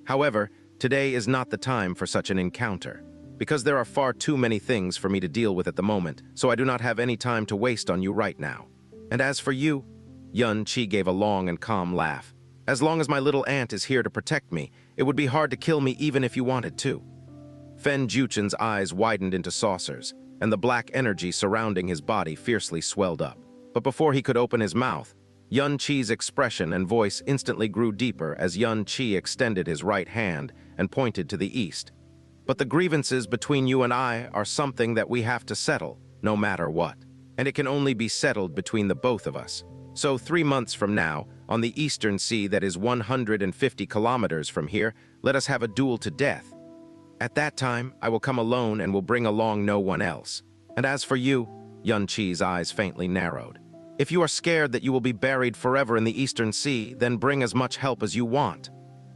Speaker 1: However, today is not the time for such an encounter, because there are far too many things for me to deal with at the moment, so I do not have any time to waste on you right now. And as for you, Xianqi gave a long and calm laugh. As long as my little aunt is here to protect me, it would be hard to kill me even if you wanted to. Fen Juchen's eyes widened into saucers, and the black energy surrounding his body fiercely swelled up. But before he could open his mouth, Yun Qi's expression and voice instantly grew deeper as Yun Qi extended his right hand and pointed to the east. "But the grievances between you and I are something that we have to settle, no matter what. And it can only be settled between the both of us. So 3 months from now, on the eastern sea that is 150 kilometers from here, let us have a duel to death. At that time, I will come alone and will bring along no one else. And as for you," Yun Qi's eyes faintly narrowed, "if you are scared that you will be buried forever in the eastern sea, then bring as much help as you want."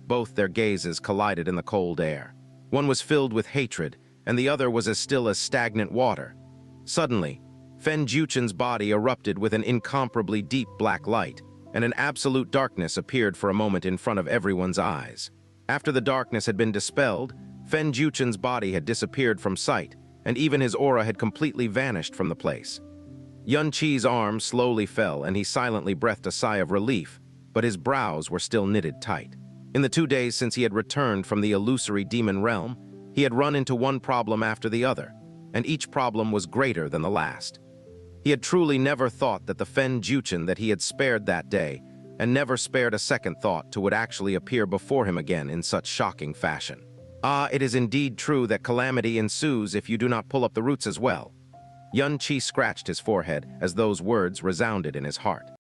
Speaker 1: Both their gazes collided in the cold air. One was filled with hatred, and the other was as still as stagnant water. Suddenly, Fen Juchen's body erupted with an incomparably deep black light, and an absolute darkness appeared for a moment in front of everyone's eyes. After the darkness had been dispelled, Fen Juchen's body had disappeared from sight, and even his aura had completely vanished from the place. Yun Qi's arm slowly fell, and he silently breathed a sigh of relief, but his brows were still knitted tight. In the 2 days since he had returned from the illusory demon realm, he had run into one problem after the other, and each problem was greater than the last. He had truly never thought that the Fen Juchen that he had spared that day, and never spared a second thought to, would actually appear before him again in such shocking fashion. Ah, it is indeed true that calamity ensues if you do not pull up the roots as well. Yun Qi scratched his forehead as those words resounded in his heart.